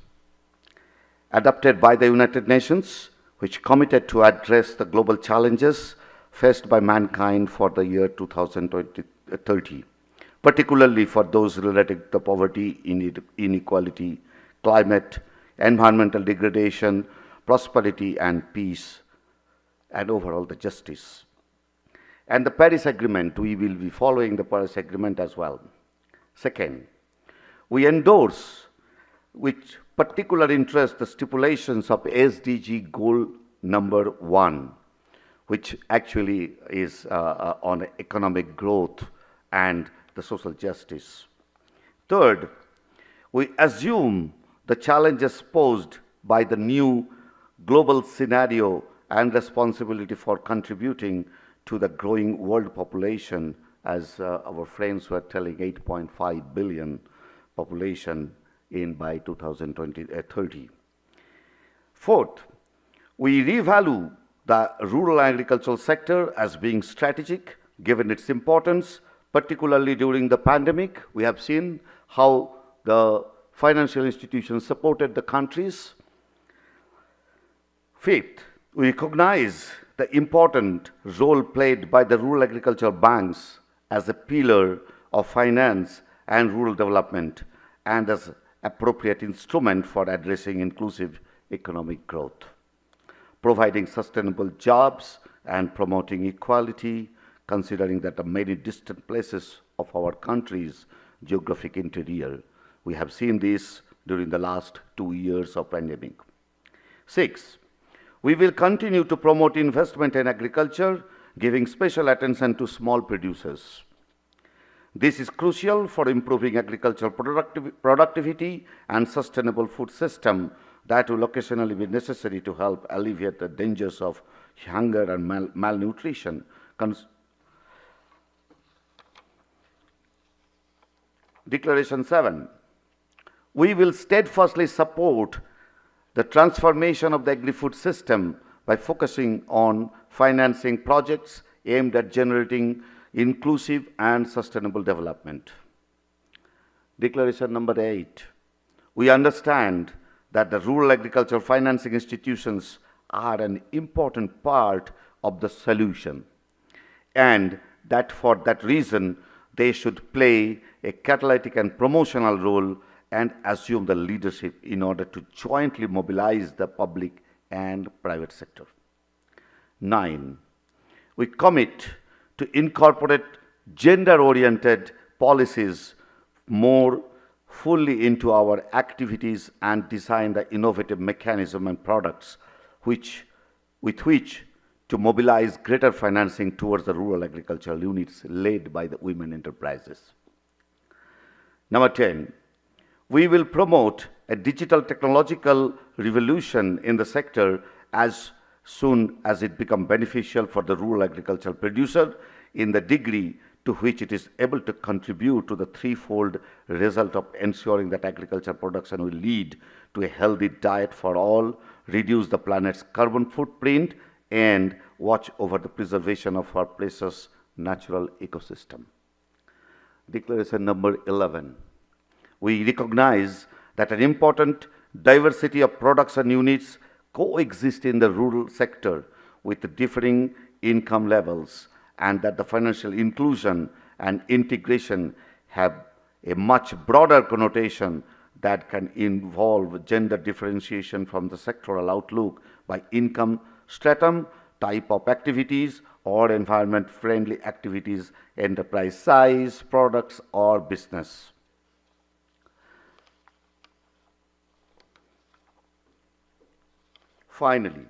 adopted by the United Nations, which committed to address the global challenges faced by mankind for the year 2030, particularly for those related to poverty, inequality, climate, environmental degradation, prosperity and peace, and overall the justice. And the Paris Agreement, we will be following the Paris Agreement as well. Second, we endorse with particular interest the stipulations of SDG goal number 1, which actually is on economic growth and the social justice. Third, we assume the challenges posed by the new global scenario and responsibility for contributing to the growing world population, as our friends were telling, 8.5 billion population by 2030. Fourth, we revalue the rural agricultural sector as being strategic, given its importance, particularly during the pandemic. We have seen how the financial institutions supported the countries. Fifth, we recognize the important role played by the rural agricultural banks as a pillar of finance and rural development and as appropriate instrument for addressing inclusive economic growth, providing sustainable jobs and promoting equality, considering that the many distant places of our country's geographic interior. We have seen this during the last 2 years of pandemic. Six, we will continue to promote investment in agriculture, giving special attention to small producers. This is crucial for improving agricultural productivity and sustainable food system that will occasionally be necessary to help alleviate the dangers of hunger and malnutrition. Declaration 7. We will steadfastly support the transformation of the agri-food system by focusing on financing projects aimed at generating inclusive and sustainable development. Declaration number 8. We understand that the rural agricultural financing institutions are an important part of the solution, and that for that reason they should play a catalytic and promotional role and assume the leadership in order to jointly mobilize the public and private sector. 9. We commit to incorporate gender-oriented policies more fully into our activities and design the innovative mechanism and products with which to mobilize greater financing towards the rural agricultural units led by the women enterprises. Number 10, we will promote a digital technological revolution in the sector as soon as it becomes beneficial for the rural agricultural producer in the degree to which it is able to contribute to the threefold result of ensuring that agricultural production will lead to a healthy diet for all, reduce the planet's carbon footprint, and watch over the preservation of our precious natural ecosystem. Declaration number 11. We recognize that an important diversity of products and units coexist in the rural sector with differing income levels, and that the financial inclusion and integration have a much broader connotation that can involve gender differentiation from the sectoral outlook by income stratum, type of activities, or environment-friendly activities, enterprise size, products, or business. Finally,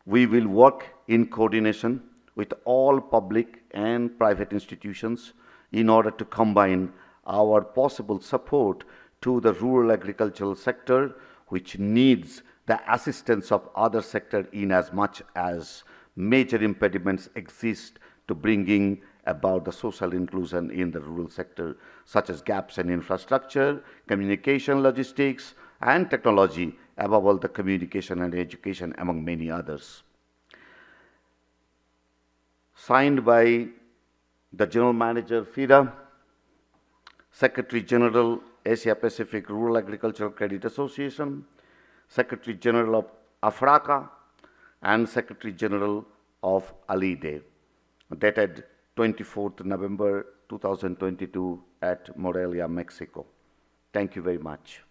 we will work in coordination with all public and private institutions in order to combine our possible support to the rural agricultural sector, which needs the assistance of other sectors in as much as major impediments exist to bringing about the social inclusion in the rural sector, such as gaps in infrastructure, communication, logistics, and technology, above all the communication and education, among many others. Signed by the General Manager, FIDA, Secretary General, Asia Pacific Rural Agricultural Credit Association, Secretary General of AFRACA, and Secretary General of ALIDE, dated 24th November 2022 at Morelia, Mexico. Thank you very much.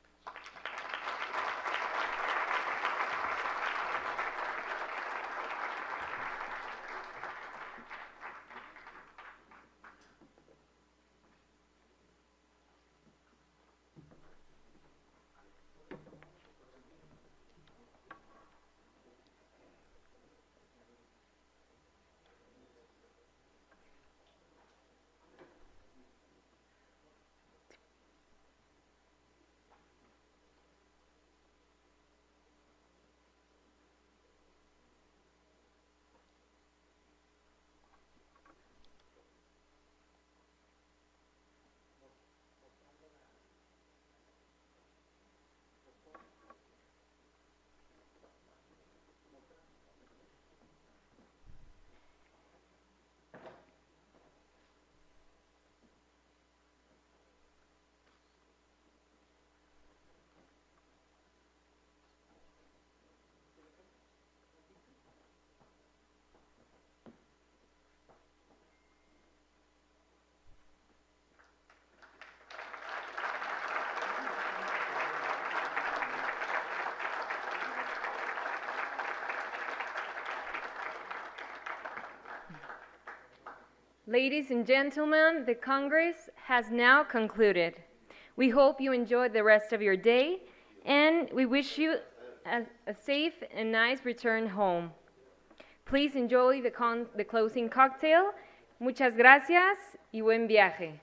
Ladies and gentlemen, the Congress has now concluded. We hope you enjoyed the rest of your day, and we wish you a safe and nice return home. Please enjoy the closing cocktail. Muchas gracias y buen viaje.